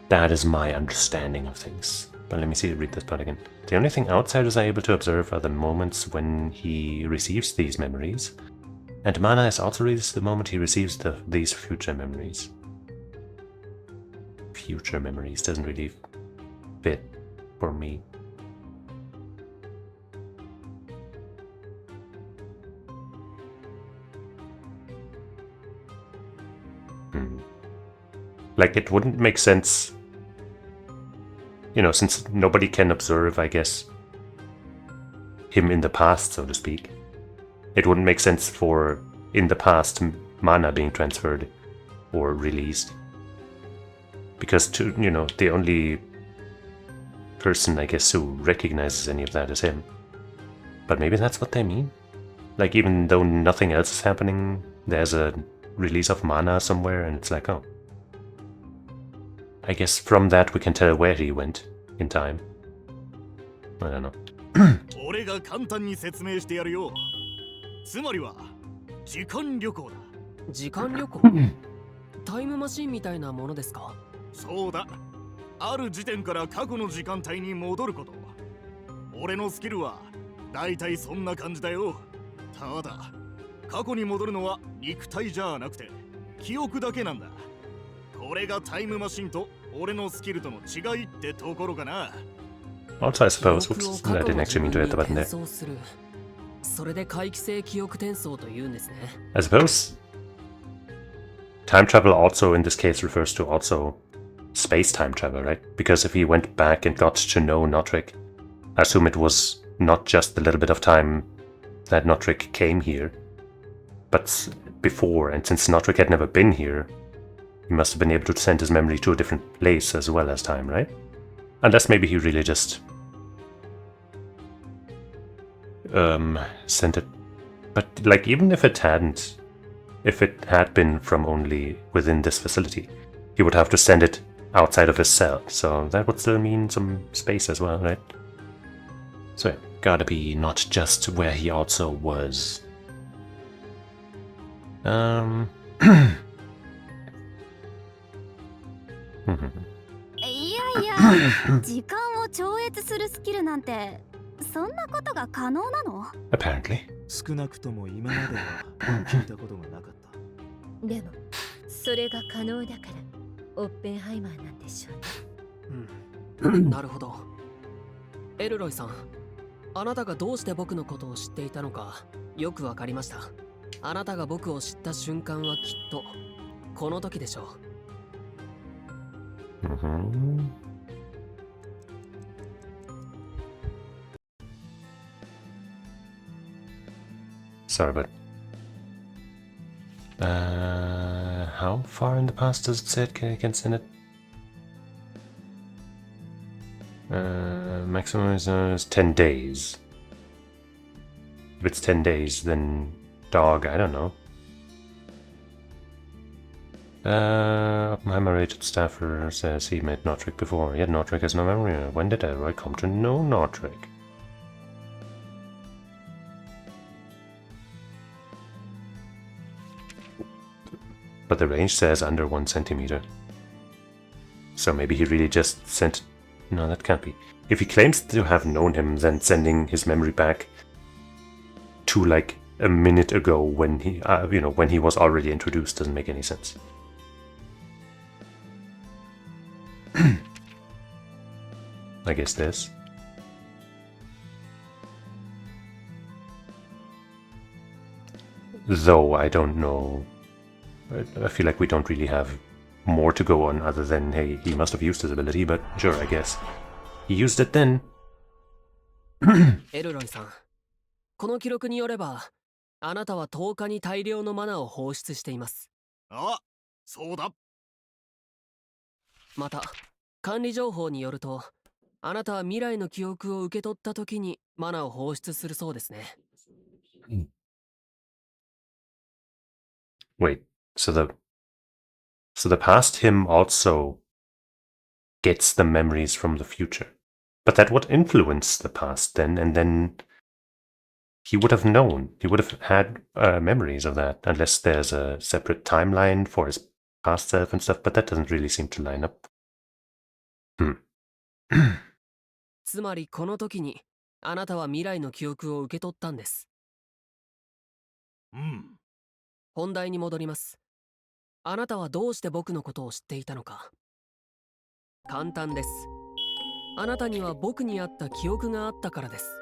That is my understanding of things. But let me read this part again. The only thing outsiders are able to observe are the moments when he receives these memories, and mana is also released the moment he receives these future memories. Future memories doesn't really fit for me. Like, it wouldn't make sense, you know, since nobody can observe, I guess, him in the past, so to speak. It wouldn't make sense for, in the past, mana being transferred or released. Because, the only person, I guess, who recognizes any of that is him. But maybe that's what they mean? Like, even though nothing else is happening, there's a release of mana somewhere, and it's like, oh. I guess from that we can tell where he went in time. I don't know. 俺が簡単に説明してやるよ。つまりは時間旅行だ。時間旅行タイムマシンみたいなものですか？そうだ。ある時点から過去の時間帯に戻ること。俺のスキルはだいたいそんな感じだよ。ただ、過去に戻るのは肉体じゃなくて記憶だけなんだ。これがタイムマシンと俺のスキルとの違いってところかな。 Also, I suppose, oops, I didn't actually mean to hit the button there. それで回帰性記憶転送と言うんですね。I suppose time travel also in this case refers to also space-time travel, right? Because if he went back and got to know Notrick, I assume it was not just the little bit of time that Notrick came here, but before, and since Notrick had never been here, he must have been able to send his memory to a different place as well as time, right? Unless maybe he really just sent it. But like, even if it hadn't, if it had been from only within this facility, he would have to send it outside of his cell, so that would still mean some space as well, right? So yeah, gotta be not just where he also was. いやいや、時間を超越するスキルなんてそんなことが可能なの？ Apparently. 少なくとも今までは聞いたことがなかった。でもそれが可能だからオッペンハイマーなんでしょうね。なるほど。エルロイさん、あなたがどうして僕のことを知っていたのかよくわかりました。あなたが僕を知った瞬間はきっとこの時でしょう。Sorry, but how far in the past does it say it can send it? Maximum is 10 days. If it's 10 days, then dog, I don't know. Oppenheimer rated staffer says he met Notrick before, yet Notrick has no memory. When did I come to know Notrick? But the range says under 1 centimeter. So maybe he really just sent... No, that can't be. If he claims to have known him, then sending his memory back to like a minute ago when he, when he was already introduced doesn't make any sense. I guess this. Though I don't know. I feel like we don't really have more to go on other than, hey, he must have used his ability, but sure, I guess. He used it then. エルロイさん、この記録によれば、あなたは10日に大量のマナを放出しています。あ、そうだ。また、管理情報によると、あなたは未来の記憶を受け取った時にマナを放出するそうですね。Wait, so the past him also gets the memories from the future. But that would influence the past then, and then he would have known. He would have had memories of that, unless there's a separate timeline for his past self and stuff, but that doesn't really seem to line up. つまりこの時にあなたは未来の記憶を受け取ったんです。うん。本題に戻ります。あなたはどうして僕のことを知っていたのか。簡単です。あなたには僕にあった記憶があったからです。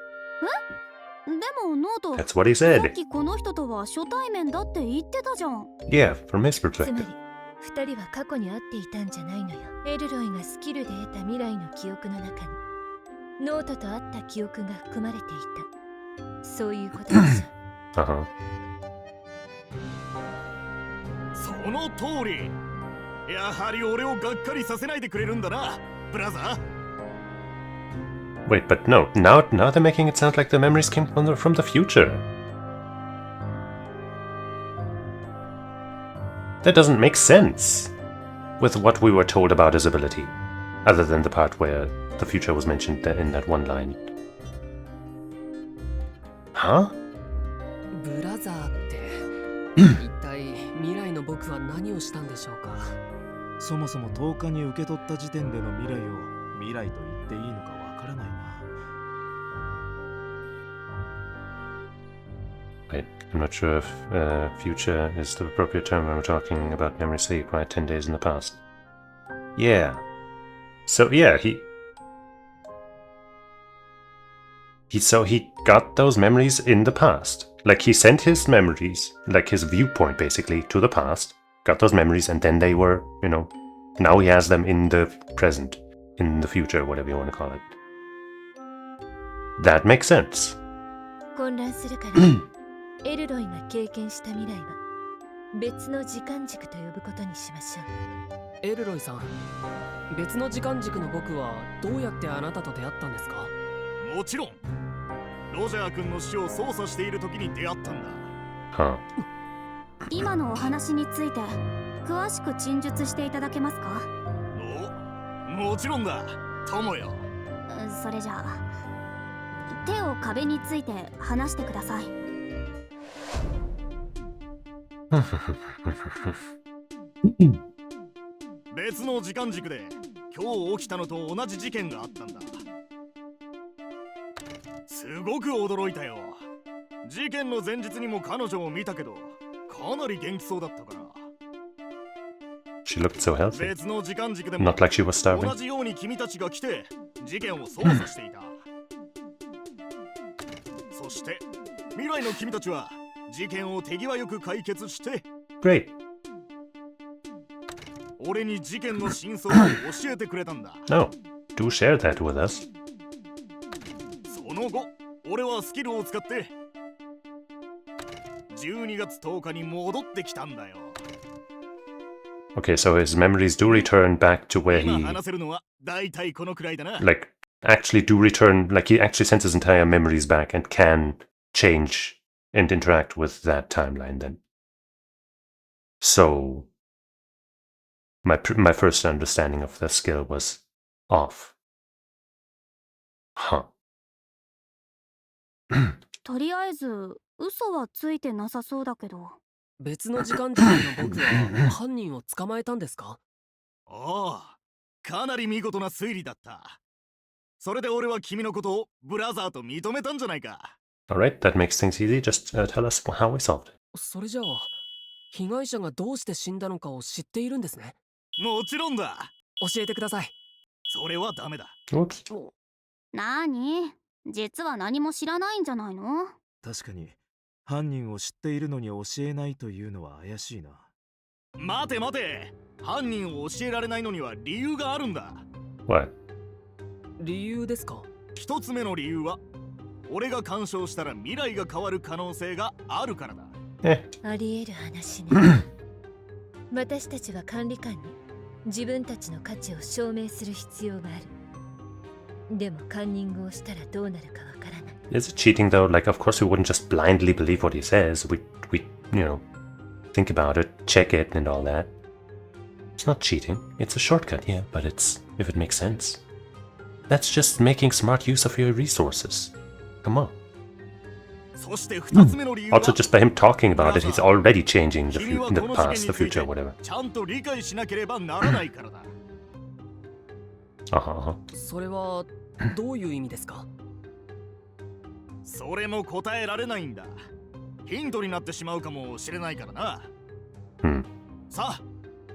でもノート、 That's what he さ said. っきこの人とは初対面だって言ってたじゃん。 Yeah, from his つまり perspective. 二人は過去に会っていたんじゃないのよ。エルロイがスキルで得た未来の記憶の中にノートと会った記憶が含まれていた。そういうことでしょ。Uh-huh. その通り。やはり俺をがっかりさせないでくれるんだな、ブラザー。 Wait, but no. Now they're making it sound like the memories came from the future. That doesn't make sense with what we were told about his ability, other than the part where the future was mentioned in that one line. Huh? ブラザーって一体未来の僕は何をしたんでしょうか。そもそも10日に受け取った時点での未来を未来と言っていいのかわからないな。Wait, I'm not sure if future is the appropriate term when we're talking about memory sleep, right? 10 days in the past. Yeah. So yeah, he got those memories in the past. Like he sent his memories, like his viewpoint basically, to the past, got those memories, and then they were, you know, now he has them in the present, in the future, whatever you want to call it. That makes sense. 混乱するからエルロイが経験した未来は別の時間軸と呼ぶことにしましょう。エルロイさん、別の時間軸の僕はどうやってあなたと出会ったんですか？もちろんロジャー君の死を操作している時に出会ったんだ。 Huh. 今のお話について詳しく陳述していただけますか？もちろんだ、友よ。それじゃあ手を壁について話してください。別の時間軸で今日起きたのと同じ事件があったんだ。すごく驚いたよ。事件の前日にも彼女を見たけどかなり元気そうだったから。 She looked so healthy. 別の時間軸でも Not like she was 同 starving. じように君たちが来て事件を操作していた。そして未来の君たちは事件を手際よく解決して Great. 俺に事件の真相を教えてくれたんだ。 No, do share that with us. その後俺はスキルを使って12月10日に戻ってきたんだよ。 Okay, so his memories do return back to where 今 he, 話せるのは大体このくらいだな。 like, actually do return, like he actually sends his entire memories back and can change and interact with that timeline then. So, my first understanding of the skill was off. Huh. とりあえず嘘はついてなさそうだけど。別の時間軸の僕は犯人を捕まえたんですか？ああ、かなり見事な推理だった。それで俺は君のことをブラザーと認めたんじゃないか。 Alright, that makes things easy. Just tell us how we solved it. それじゃあ被害者がどうして死んだのかを知っているんですね。もちろんだ。教えてください。それはダメだ。 Oops. なに？実は何も知らないんじゃないの？確かに犯人を知っているのに教えないというのは怪しいな。待て待て。犯人を教えられないのには理由があるんだ。 What? 理由ですか？一つ目の理由は俺が干渉したら未来が変わる可能性があるからだ。あり得る話ね。私たちは管理官に自分たちの価値を証明する必要がある。でもカンニングをしたらどうなるかわからない。 Is it cheating though? Like, of course we wouldn't just blindly believe what he says. We, you know, think about it, check it, and all that. It's not cheating. It's a shortcut, yeah, but it's if it makes sense. That's just making smart use of your resources. Come on. そして二つ目の理由は Also, just by him talking about it, he's already changing the, 君は the この事件 past, the につい future, て whatever. ちゃんと理解しなければならないからだ。それはどういう意味ですか？それも答えられないんだ。ヒントになってしまうかもしれないからな。さあ、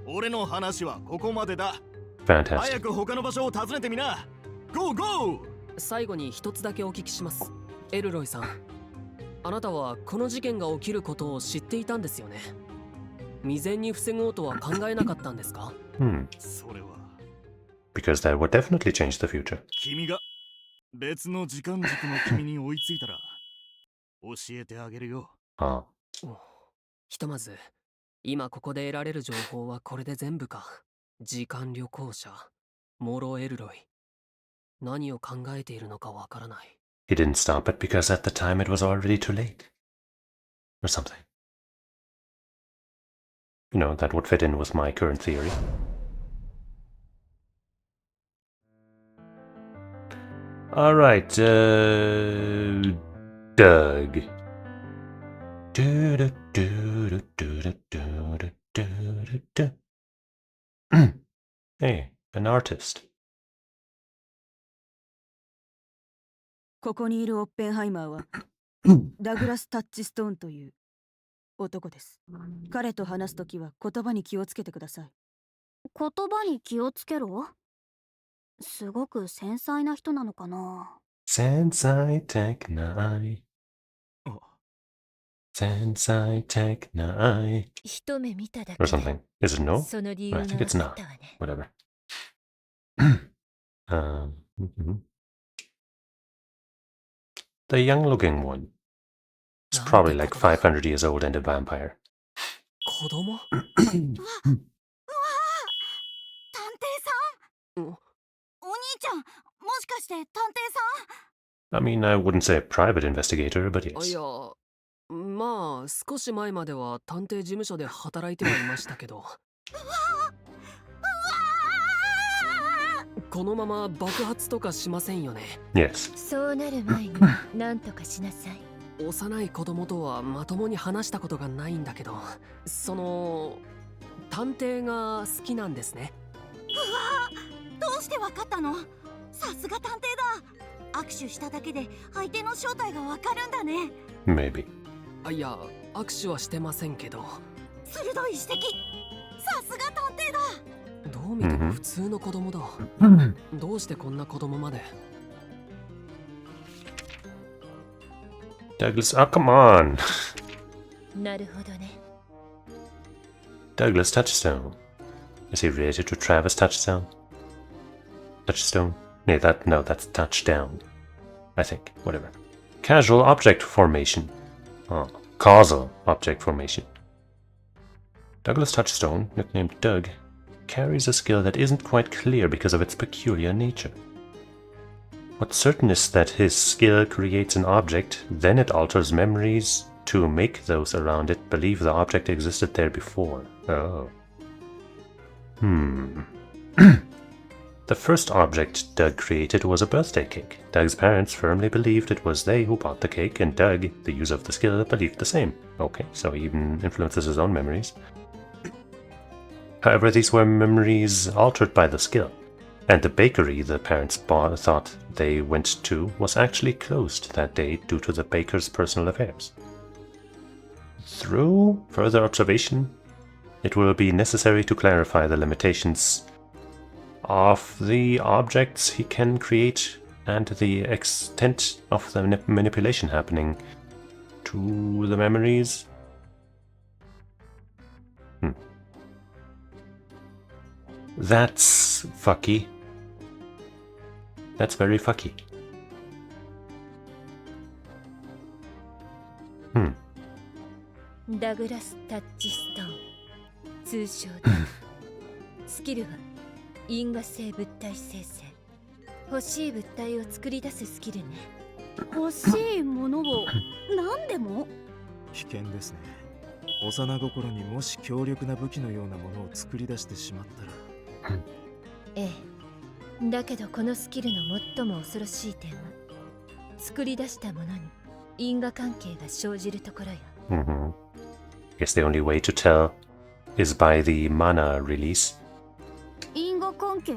俺の話はここまでだ。早く他の場所を訪ねてみな。ゴーゴー。最後に一つだけお聞きします。エルロイさん、あなたはこの事件が起きることを知っていたんですよね。未然に防ごうとは考えなかったんですか？それは Because that would definitely change the future. 君が別の時間軸の君に追いついたら教えてあげるよ。ひとまず今ここで得られる情報はこれで全部か。時間旅行者モロ・エルロイ、何を考えているのかわからない。 He didn't stop it because at the time it was already too late. Or something. You know, that would fit in with my current theory. Alright, Doug. Hey, an artist. ここにいるオッペンハイマーはダグラス・タッチストーンという男です。彼と話すときは言葉に気をつけてください。言葉に気をつけろ？すごく繊細な人なのかな。繊細的な愛。繊細的な愛。一目見ただ Or けで something. Is it no? その理由 I が think 分 it's か not. ったわね。 Whatever. The young looking one. It's probably like 500 years old and a vampire. 子供？探偵さん、お兄ちゃん、もしかして探偵さん？ I mean, I wouldn't say a private investigator, but い yes. や、まあ少し前までは探偵事務所で働いてはいましたけど。このまま爆発とかしませんよね。 Yes. そうなる前に何とかしなさい。幼い子供とはまともに話したことがないんだけど、探偵が好きなんですね。どうしてわかったの？さすが探偵だ。握手しただけで相手の正体がわかるんだね。 Maybe. いや、握手はしてませんけど。鋭い指摘。さすが探偵だ。どう見ても普通の子供だ。どうしてこんな子供まで。 Douglas, oh, come on. なるほどね。 Douglas Touchstone. Is he related to Travis Touchstone? Touchstone? No, that's Touchdown. I think. Whatever. Casual object formation. Oh, causal object formation. Douglas Touchstone, nicknamed Doug, carries a skill that isn't quite clear because of its peculiar nature. What's certain is that his skill creates an object, then it alters memories to make those around it believe the object existed there before. Oh. The first object Doug created was a birthday cake. Doug's parents firmly believed it was they who bought the cake, and Doug, the user of the skill, believed the same. Okay, so he even influences his own memories. However, these were memories altered by the skill, and the bakery the parents thought they went to was actually closed that day due to the baker's personal affairs. Through further observation, it will be necessary to clarify the limitations of the objects he can create and the extent of the manipulation happening to the memories. That's fucky. That's very fucky. ダグラス・タッチストーン、通称でスキルは因果性物体生成。欲しい物体を作り出すスキルね。欲しいものを何でも？危険ですね。幼心にもし強力な武器のようなものを作り出してしまったら。ええ。だけどこのスキルの最も恐ろしい点は、作り出したものに因果関係が生じるところよ。Guess the only way to tell is by the mana release. 因果根拠？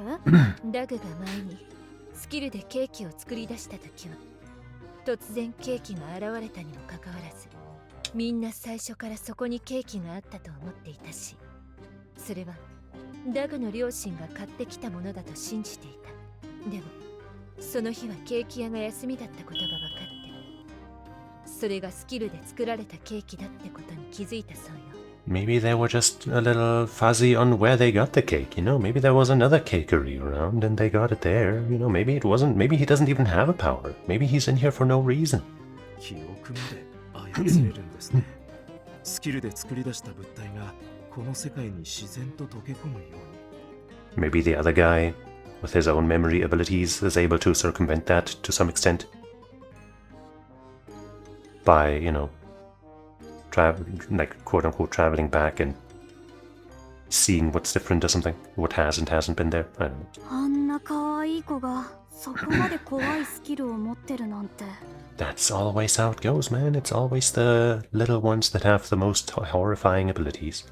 ダグが前にスキルでケーキを作り出した時は突然ケーキが現れたにもかかわらず、みんな最初からそこにケーキがあったと思っていたし、それはダグの両親が買ってきたものだと信じていた。でもその日はケーキ屋が休みだったことが分かって、それがスキルで作られたケーキだってことに気づいたそうよ。Maybe they were just a little fuzzy on where they got the cake, you know? Maybe there was another cakery around and they got it there. You know, maybe it wasn't, maybe he doesn't even have a power. Maybe he's in here for no reason. 記憶まで操れるんですね。スキルで作り出した物体がこの世界に自然と溶け込むように。 Maybe the other guy, with his own memory abilities, is able to circumvent that to some extent. By, you know, like quote-unquote traveling back and seeing what's different or something, what has and hasn't been there. I don't know. あんな可愛い子がそこまで怖いスキルを持ってるなんて。That's always how it goes, man. It's always the little ones that have the most horrifying abilities.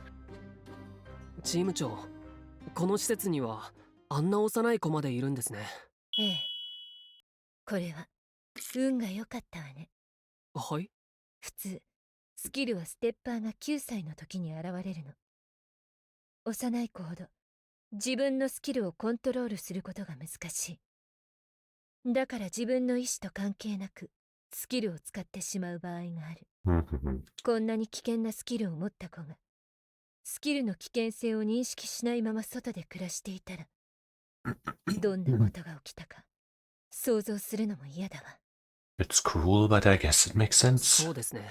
チーム長、この施設にはあんな幼い子までいるんですね。ええ、これは運が良かったわね。はい。普通スキルはステッパーが9歳の時に現れるの。幼い子ほど自分のスキルをコントロールすることが難しい。だから自分の意志と関係なくスキルを使ってしまう場合がある。こんなに危険なスキルを持った子がスキルの危険性を認識しないまま外で暮らしていたら、どんなことが起きたか想像するのも嫌だわ。It's cruel, but I guess it makes sense. そうですね。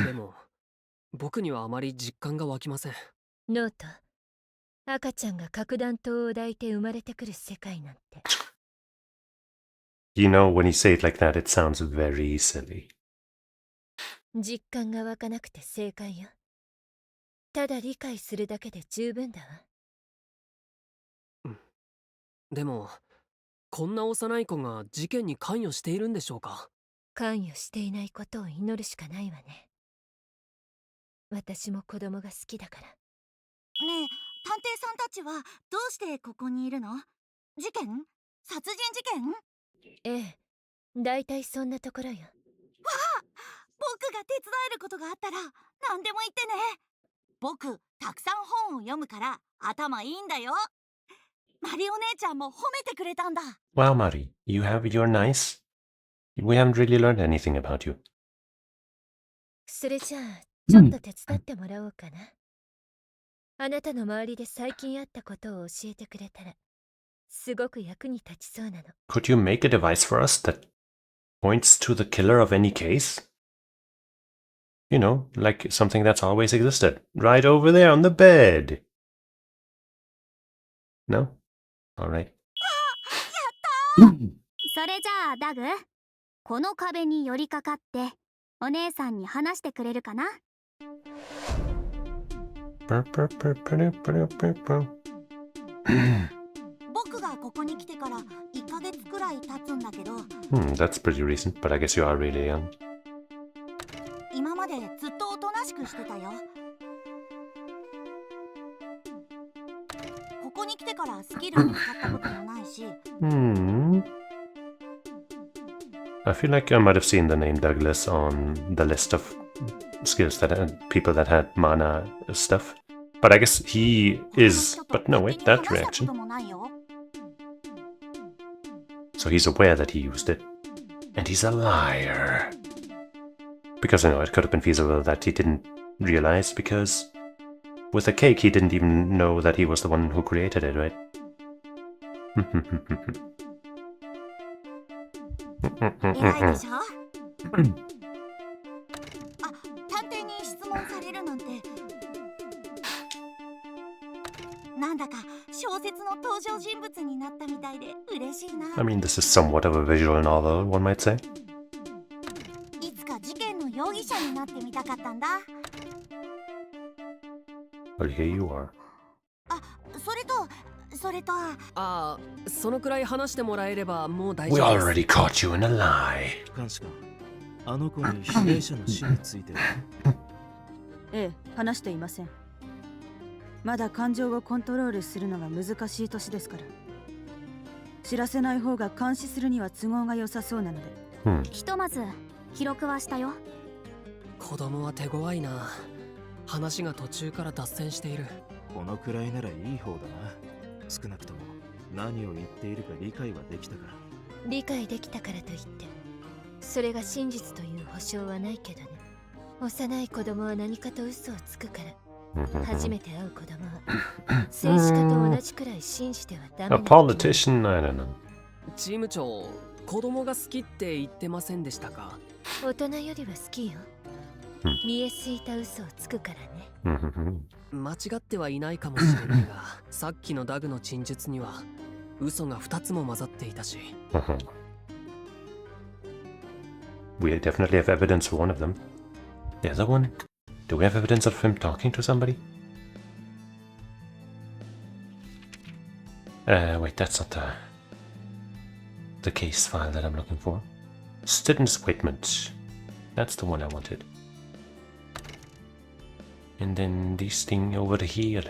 でも僕にはあまり実感が湧きません。ノート、赤ちゃんが核弾頭を抱いて生まれてくる世界なんて。You know, when you say it like that, it sounds very silly. 実感が湧かなくて正解よ。ただ理解するだけで十分だわ。でもこんな幼い子が事件に関与しているんでしょうか？関与していないことを祈るしかないわね。私も子供が好きだから。ねえ、探偵さんたちはどうしてここにいるの？事件？殺人事件？ええ、だいたいそんなところよ。わあ、僕が手伝えることがあったら何でも言ってね。僕たくさん本を読むから頭いいんだよ。マリお姉ちゃんも褒めてくれたんだ。Wow, Mari, you're nice. We haven't really learned anything about you. それじゃあちょっと手伝ってもらおうかな。あなたの周りで最近あったことを教えてくれたらすごく役に立ちそうなの。Could you make a device for us that points to the killer of any case? You know, like something that's always existed. Right over there on the bed. No? Alright. それじゃあダグ、この壁に寄りかかってお姉さんに話してくれるかな？僕がここに来てから1ヶ月くらい経つんだけど。That's pretty recent, but I guess you are really young. 今までずっとおとなしくしてたよ。ここに来てからスキルを使ったこともないし。I feel like I might have seen the name Douglas on the list of skills that had people that had mana stuff. But I guess he is. But no, wait, that reaction. So he's aware that he used it. And he's a liar. Because I know it could have been feasible that he didn't realize, because with the cake he didn't even know that he was the one who created it, right? 偉いでしょ？あ、探偵に質問されるなんて。なんだか小説の登場人物になったみたいで嬉しいな。I mean, this is somewhat of a visual novel, one might say. いつか事件の容疑者になってみたかったんだ。Well, here you are. あ、それとそのくらい話してもらえればもう大丈 We 夫です。 already caught you in a lie. 監視官、あの子に被害者の死については。ええ、話していません。まだ感情をコントロールするのが難しい年ですから。知らせない方が監視するには都合が良さそうなので。ひとまず記録はしたよ。子供は手強いな。話が途中から脱線している。このくらいならいい方だな。少なくとも何を言っているか理解はできたから。理解できたからといってそれが真実という保証はないけどね。幼い子供は何かと嘘をつくから。初めて会う子供は政治家と同じくらい信じてはダメ A politician? I don't know. チーム長、子供が好きって言ってませんでしたか？大人よりは好きよ。見えすいた嘘をつくからね。間違ってはいないかもしれないが、さっきのダグの陳述には嘘が2つも混ざっていたし。We definitely have evidence for one of them. The other one? Do we have evidence of him talking to somebody? Wait, that's not the case file that I'm looking for. Student statement. That's the one I wanted. And then this thing over here.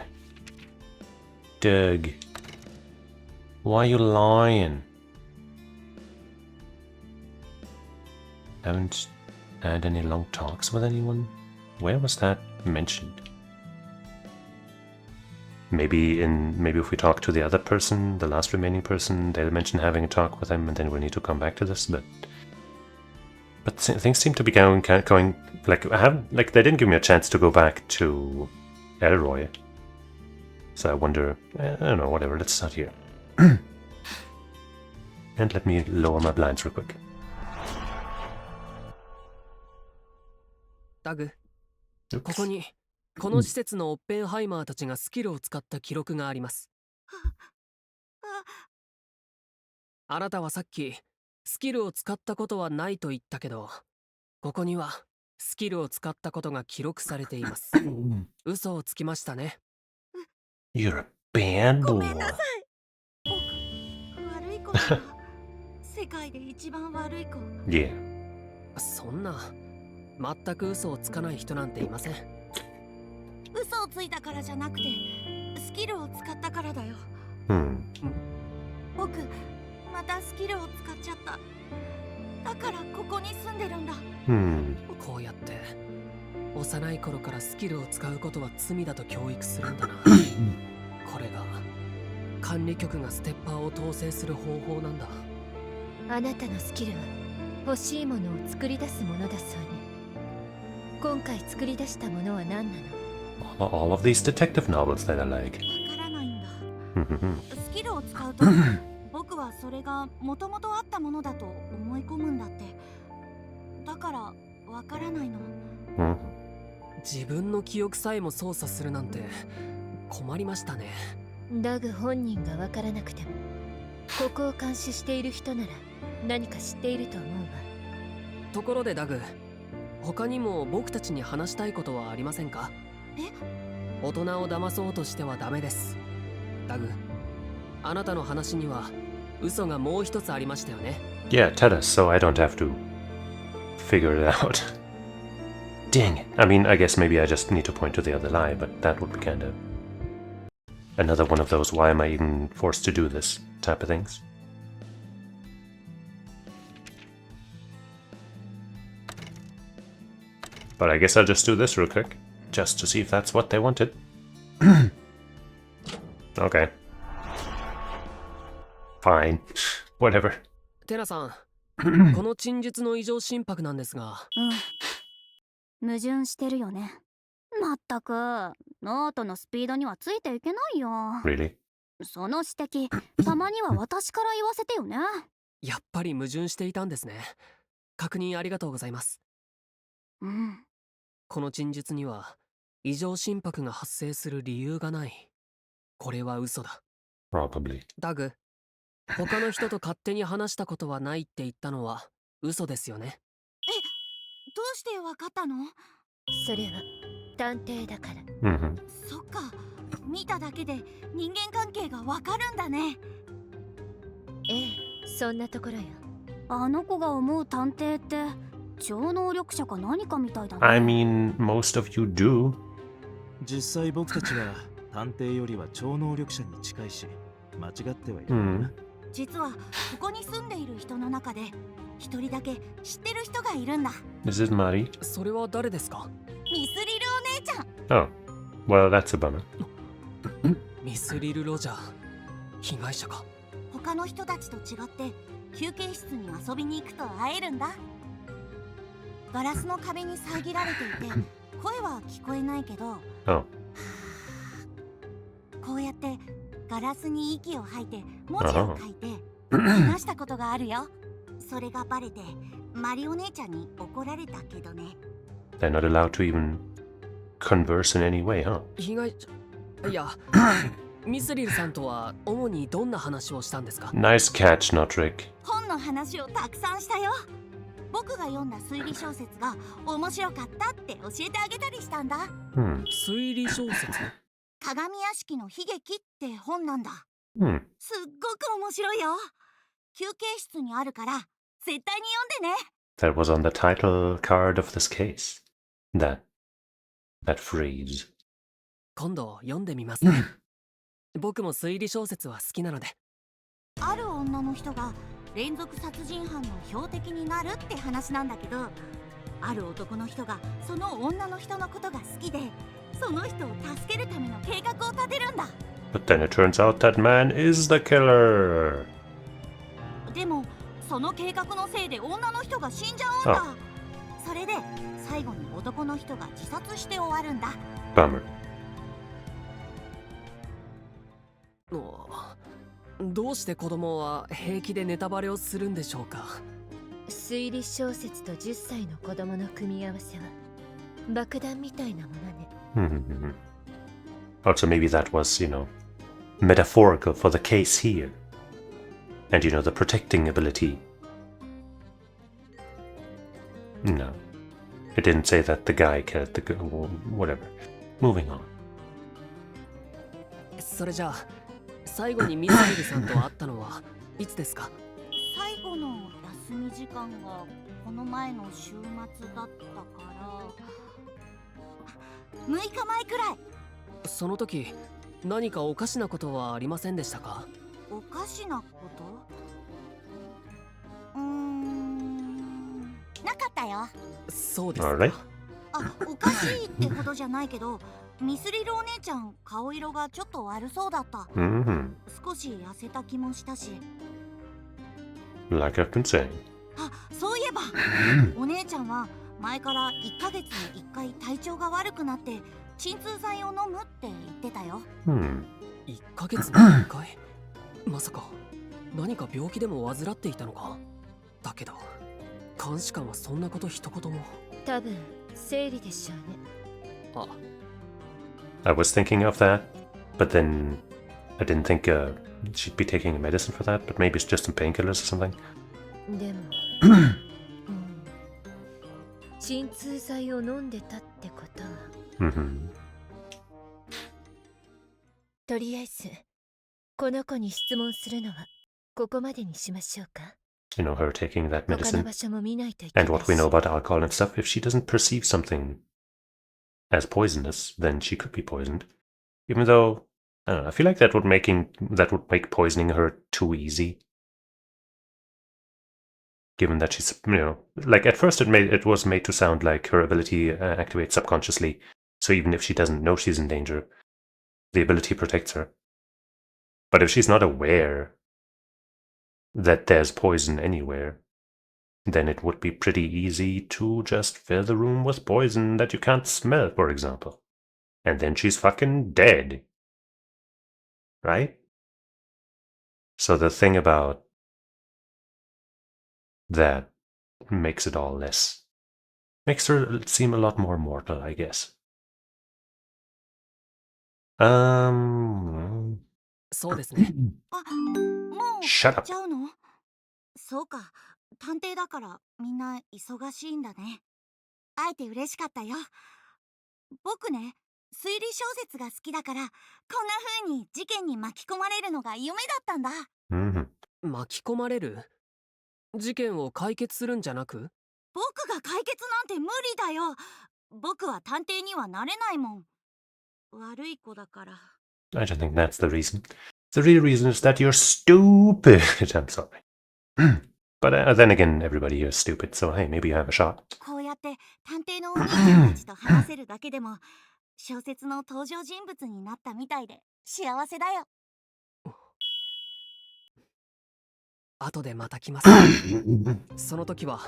Doug. Why are you lying? Haven't had any long talks with anyone? Where was that mentioned? Maybe if we talk to the other person, the last remaining person, they'll mention having a talk with him, and then we'll need to come back to this. But things seem to be going like they didn't give me a chance to go back to Elroy. So I wonder. I don't know. Whatever. Let's start here. And let me lower my blinds real quick. ダグ、ここにこの施設のオッペンハイマーたちがスキルを使った記録があります。あなたはさっきスキルを使ったことはないと言ったけど、ここにはスキルを使ったことが記録されています。嘘をつきましたね。You're a bad boy. ごめんなさい。僕、悪い子だな。世界で一番悪い子。Yeah. そんな、全く嘘をつかない人なんていません。嘘をついたからじゃなくて、スキルを使ったからだよ。僕、またスキルを使っちゃった。だからここに住んでるんだ。こうやって幼い頃からスキルを使うことは罪だと教育するんだな。これが管理局がステッパーを統制する方法なんだ。あなたのスキルは欲しいものを作り出すものだそうね。今回作り出したものは何なの？ All of these detective novels that I like. わからないんだ。スキルを使うと僕はそれがもともとあったものだと思い込むんだって。だからわからないの。自分の記憶さえも操作するなんて困りましたね。ダグ本人がわからなくても、ここを監視している人なら何か知っていると思うわ。ところでダグ、他にも僕たちに話したいことはありませんか？大人を騙そうとしてはダメです。ダグ、あなたの話には嘘がもう一つありましたよね。Yeah, tell us so I don't have to figure it out. Dang it. I mean, I guess maybe I just need to point to the other lie, but that would be kind of another one of those why am I even forced to do this type of things. But I guess I'll just do this real quick, just to see if that's what they wanted. Okay. Fine. Whatever. テラさん、この陳述の異常心拍なんですが。矛盾してるよね。まったく、ノートのスピードにはついていけないよ。Really? その指摘、たまには私から言わせてよね。やっぱり矛盾していたんですね。確認ありがとうございます。この陳述には異常心拍が発生する理由がない。これは嘘だ。Probably. ダグ、他の人と勝手に話したことはないって言ったのは嘘ですよね。どうしてわかったの？それは探偵だから。そっか、見ただけで人間関係がわかるんだね。ええ、そんなところよ。あの子が思う探偵って超能力者か何かみたいだね。I mean, most of you do. 実際僕たちは探偵よりは超能力者に近いし、間違ってはいる。実はここに住んでいる人の中で一人だけ知ってる人がいるんだ。 Is it Mari? それは誰ですか？ミスリルお姉ちゃん。 Oh, well, that's a bummer. ミスリル・ロジャー、被害者か。他の人たちと違って休憩室に遊びに行くと会えるんだ。ガラスの壁に遮られていて声は聞こえないけど、 Oh, こうやってガラスに息を吐いて文字を書いて話したことがあるよ。それがバレてマリお姉ちゃんに怒られたけどね。 they're not allowed to even converse in any way, huh? 被害者、いや、ミスリルさんとは主にどんな話をしたんですか？ Nice catch, Notrick. 本の話をたくさんしたよ。僕が読んだ推理小説が面白かったって教えてあげたりしたんだ。推理小説？鏡屋敷の悲劇って本なんだ。 すっごく面白いよ。休憩室にあるから絶対に読んでね。 That was on the title card of this case. That phrase. 今度読んでみますね。僕も推理小説は好きなので。ある女の人が連続殺人犯の標的になるって話なんだけど、ある男の人がその女の人のことが好きで、その人を助けるための計画を立てるんだ。 But then it turns out that man is the killer. でもその計画のせいで女の人が死んじゃうんだ。それで最後に男の人が自殺して終わるんだ。 Bummer. どうして子供は平気でネタバレをするんでしょうか？推理小説と10歳の子供の組み合わせは爆弾みたいなものね。Also, maybe that was, metaphorical for the case here. And, the protecting ability. No. It didn't say that the guy killed the girl. Whatever. Moving on. それじゃあ、最後にミスリルさんと会ったのはいつですか？最後の休み時間がこの前の週末だったから6日前くらい。その時、何かおかしなことはありませんでしたか？おかしなこと？なかったよ。そうですか。Alright. あ、おかしいってほどじゃないけど、ミスリルお姉ちゃん顔色がちょっと悪そうだった。少し痩せた気もしたし。 Like I've been saying. あ、そういえばお姉ちゃんは前から1ヶ月に1回体調が悪くなって鎮痛剤を飲むって言ってたよ。1ヶ月に1回？まさか何か病気でも患っていたのか？だけど監視官はそんなこと一言も。多分生理でしょうね。I was thinking of that, but then I didn't think she'd be taking a medicine for that, but maybe it's just some painkillers or something. でも鎮痛剤を飲んでたってことは、とりあえずこの子に質問するのはここまでにしましょうか。Her taking that 他の medicine 場所も見ないといけない and what we know about alcohol and stuff. If she doesn't perceive something as poisonous, then she could be poisoned. Even though, I don't know, I feel like that would make poisoning her too easy. Given that she's, like at first it was made to sound like her ability activates subconsciously. So even if she doesn't know she's in danger, the ability protects her. But if she's not aware that there's poison anywhere, then it would be pretty easy to just fill the room with poison that you can't smell, for example. And then she's fucking dead. Right? So the thing about that makes it all less. Makes her seem a lot more mortal, I guess. そうですね。あ、もう Shut 行っ up. ちゃうの？そうか、探偵だからみんな忙しいんだね。会えて嬉しかったよ。僕ね、推理小説が好きだから、こんな風に事件に巻き込まれるのが夢だったんだ。巻き込まれる？事件を解決するんじゃなく？僕が解決なんて無理だよ。僕は探偵にはなれないもん。悪い子だから。I don't think that's the reason. The real reason is that you're stupid. I'm sorry. But then again, everybody here is stupid, so hey, maybe you have a shot. こうやって探偵のお兄ちゃんたちと話せるだけでも小説の登場人物になったみたいで幸せだよ。後でまた来ます。その時は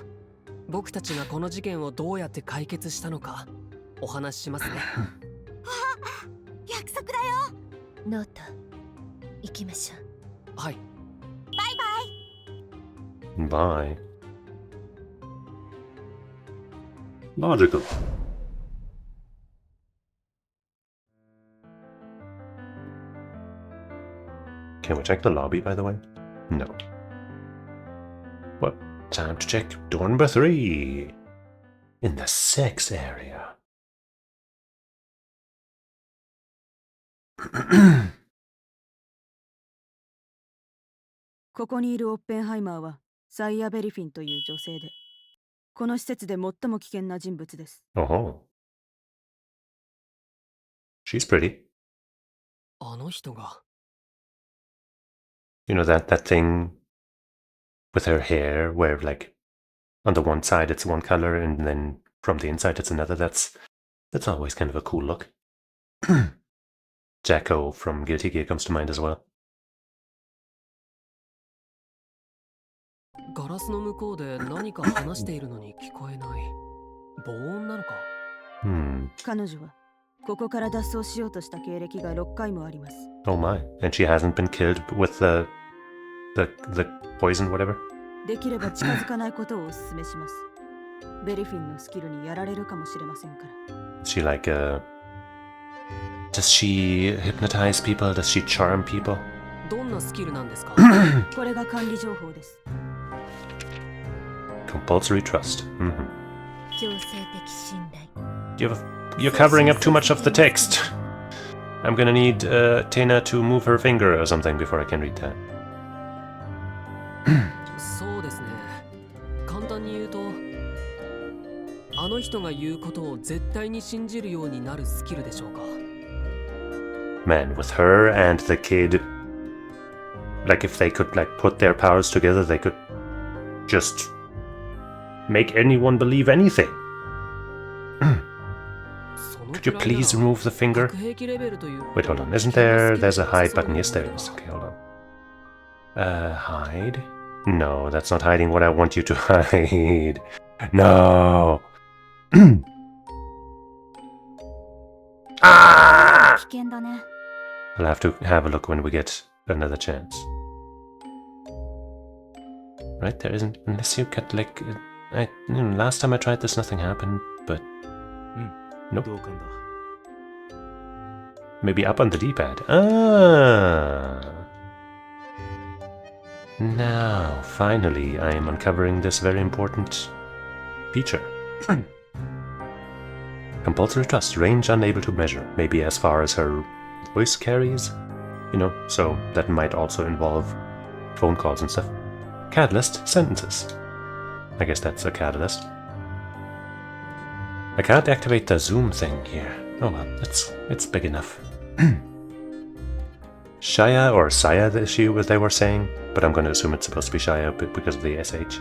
僕たちがこの事件をどうやって解決したのかお話ししますね。約束だよ。ノート行きましょう。はい。バイバイ。 Bye. Logical. Can we check the lobby, by the way? No. Well, time to check door number 3. In the sex area. ここにいるオッペンハイマーはサイヤ・ベリフィンという女性で、この施設で最も危険な人物です。Oh. She's pretty. あの人が。You know that thing with her hair where like on the one side it's one color and then from the inside it's another. That's always kind of a cool look. Jacko from Guilty Gear comes to mind as well. ガラスの向こうで何か話しているのに聞こえない。防音なのか。彼女はここから脱走しようとした経歴が6回もあります。Oh my. And she hasn't been killed with the poison, whatever? できれば近づかないことをお勧めします。ベリフィンのスキルにやられるかもしれませんから。Is she like does she hypnotize people? Does she charm people? どんなスキルなんですか？これが管理情報です。Compulsory trust. 強制的信頼。 You're covering up too much of the text. I'm gonna need Tena to move her finger or something before I can read that. そうですね。簡単に言うと、あの人が言うことを絶対に信じるようになるスキルでしょうか。Man, with her and the kid, like if they could like put their powers together, they could just make anyone believe anything. Could you please remove the finger? Wait, hold on. There's a hide button? Yes, there is. Okay, hold on. Hide? No, that's not hiding what I want you to hide. No. Ah! 危険だね。 I'll have to have a look when we get another chance. Right, there isn't, unless you cut like, last time I tried this nothing happened, but nope. 同感だ。 Maybe up on the D-pad. Ah! Now, finally, I am uncovering this very important feature. Compulsory trust, range unable to measure, maybe as far as her voice carries, so that might also involve phone calls and stuff. Catalyst, sentences. I guess that's a catalyst. I can't activate the zoom thing here. Oh well, it's big enough. Shia or Saya they were saying, but I'm going to assume it's supposed to be Shia because of the SH.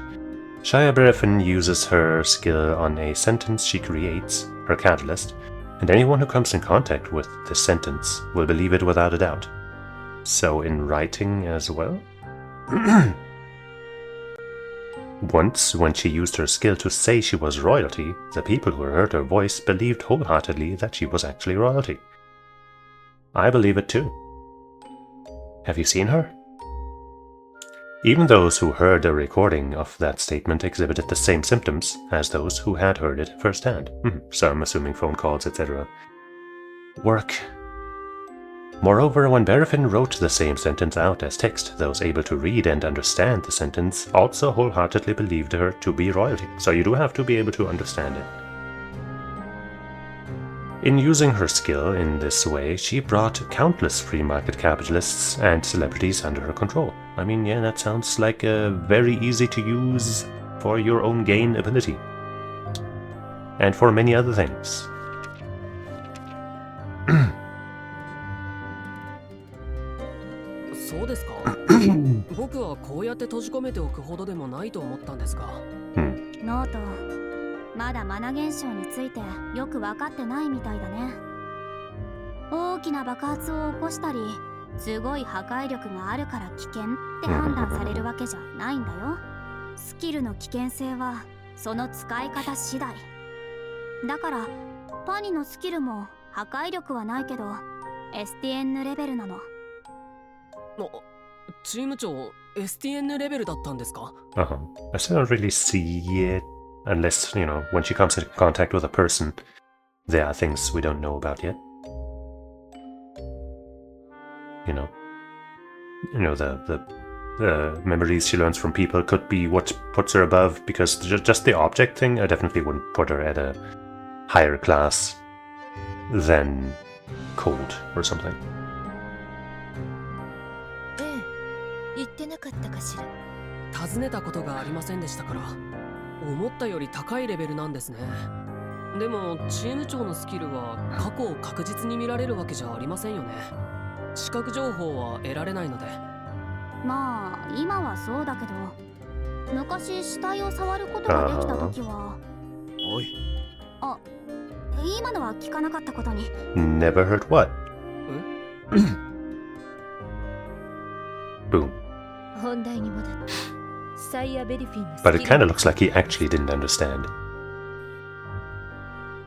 Shia Berefin uses her skill on a sentence she creates, her catalyst, and anyone who comes in contact with this sentence will believe it without a doubt. So in writing as well? Once, when she used her skill to say she was royalty, the people who heard her voice believed wholeheartedly that she was actually royalty. I believe it too. Have you seen her? Even those who heard a recording of that statement exhibited the same symptoms as those who had heard it firsthand. So I'm assuming phone calls, etc. Work. Moreover, when Berefin wrote the same sentence out as text, those able to read and understand the sentence also wholeheartedly believed her to be royalty. So you do have to be able to understand it. In using her skill in this way, she brought countless free market capitalists and celebrities under her control. I mean, yeah, that sounds like a very easy to use for your own gain ability. And for many other things. ですか。僕はこうやって閉じ込めておくほどでもないと思ったんですが。ノート、まだマナ現象についてよく分かってないみたいだね。大きな爆発を起こしたり、すごい破壊力があるから危険って判断されるわけじゃないんだよ。スキルの危険性はその使い方次第だから、パニのスキルも破壊力はないけど STN レベルなの。チーム長 STN レベルだったんですか。I still don't really see it unless, you know, when she comes into contact with a person, there are things we don't know about yet. You know, the memories she learns from people could be what puts her above, because just the object thing, I definitely wouldn't put her at a higher class than cold or something. 言ってなかったかしら。尋ねたことがありませんでしたから、思ったより高いレベルなんですね。でもチーム長のスキルは過去を確実に見られるわけじゃありませんよね。視覚情報は得られないので。まあ今はそうだけど、昔死体を触ることができた時は。おい。あ、今のは聞かなかったことに。 Never heard what? Boom. 本題に戻って、サイヤ・ベリフィンのスキ But ル it kind of looks like he actually didn't understand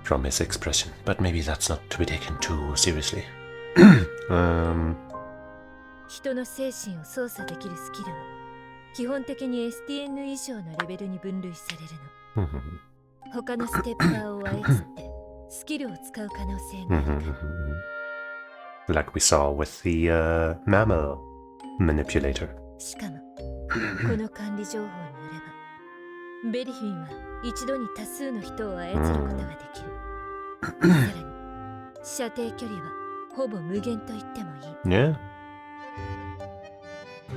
from his expression. But maybe that's not to be taken too seriously. 人の精神を操作できるスキルは基本的に STN 以上のレベルに分類されるの。他のステッパーを操ってスキルを使う可能性があるから。 Like we saw with the mammal manipulator. しかもこの管理情報によれば、ベリフィンは一度に多数の人を操ることができる。さらに射程距離はほぼ無限と言ってもいい。 Yeah.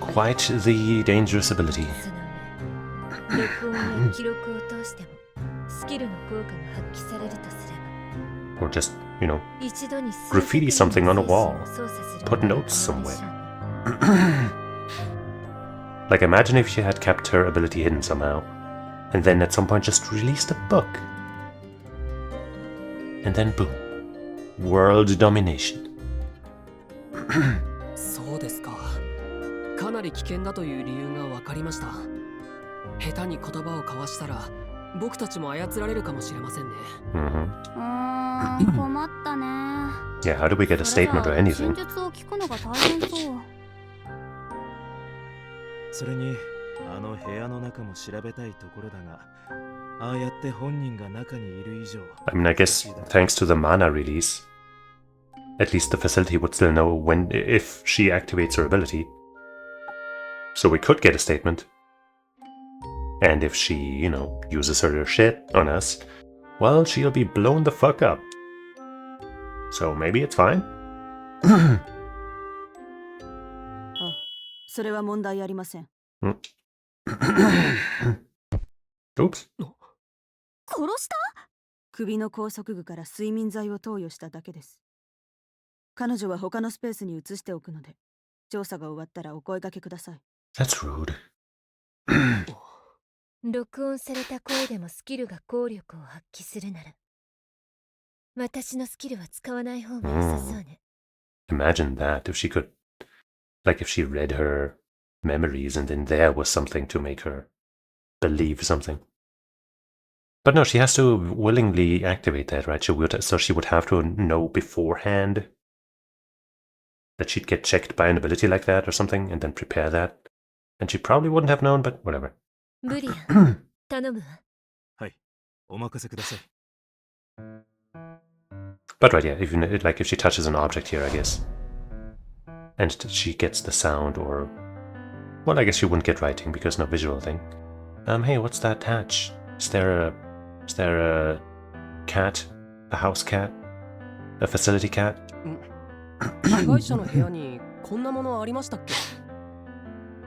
Quite the dangerous ability. その上、録音や記録を通してもスキルの効果が発揮されるとすれば、 Or just, you know, 一度に graffiti something on a wall. Put notes somewhere. Like, imagine if she had kept her ability hidden somehow, and then at some point just released a book. And then boom. World domination. そうですか。かなり危険だという理由が分かりました。下手に言葉を交わしたら僕たちも操られるかもしれませんね。困ったね。 Yeah, how do we get a statement or anything? 戦術を聞くのが大変そう。それにあの部屋の中も調べたいところだが、ああやって本人が中にいる以上。 I mean, I guess thanks to the mana release, at least the facility would still know when, if she activates her ability. So we could get a statement. And if she, you know, uses her shit on us, well, she'll be blown the fuck up. So maybe it's fine. それは問題ありません。Oops. 殺した？首の拘束具から睡眠剤を投与しただけです。彼女は他のスペースに移しておくので、調査が終わったらお声掛けください。That's rude. 録音された声でもスキルが効力を発揮するなら、私のスキルは使わない方が良さそうね。Imagine that if she could, like if she read her memories and then there was something to make her believe something. But no, she has to willingly activate that, right? So she would have to know beforehand that she'd get checked by an ability like that or something and then prepare that. And she probably wouldn't have known, but whatever. ブリアン、頼むわ。はい、お任せください。 But right, yeah, even like if she touches an object here, I guess, and she gets the sound, or well, I guess she wouldn't get writing because no visual thing. Hey, what's that hatch? Is there a cat, a house cat, a facility cat? 被害者の部屋にこんなものありましたっけ？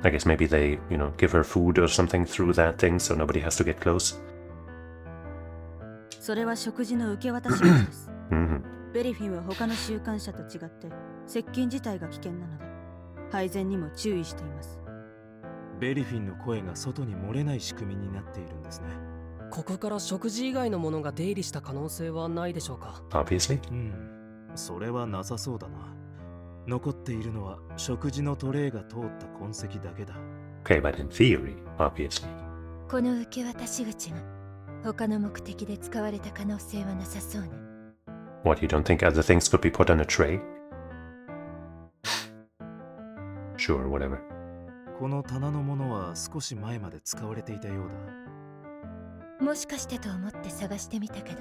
I guess maybe they, you know, give her food or something through that thing, so nobody has to get close. それは食事の受け渡し口です。 Mm-hmm. ベリフィンは他の習慣者と違って接近自体が危険なので、配膳にも注意しています。ベリフィンの声が外に漏れない仕組みになっているんですね。ここから食事以外のものが出入りした可能性はないでしょうか。 Obviously. それはなさそうだな。残っているのは食事のトレイが通った痕跡だけだ。 Okay, but in theory, obviously. この受け渡し口が他の目的で使われた可能性はなさそうね。 What, you don't think other things could be put on a tray? Sure, whatever. この棚のものは少し前まで使われていたようだ。もしかしてと思って探してみたけど、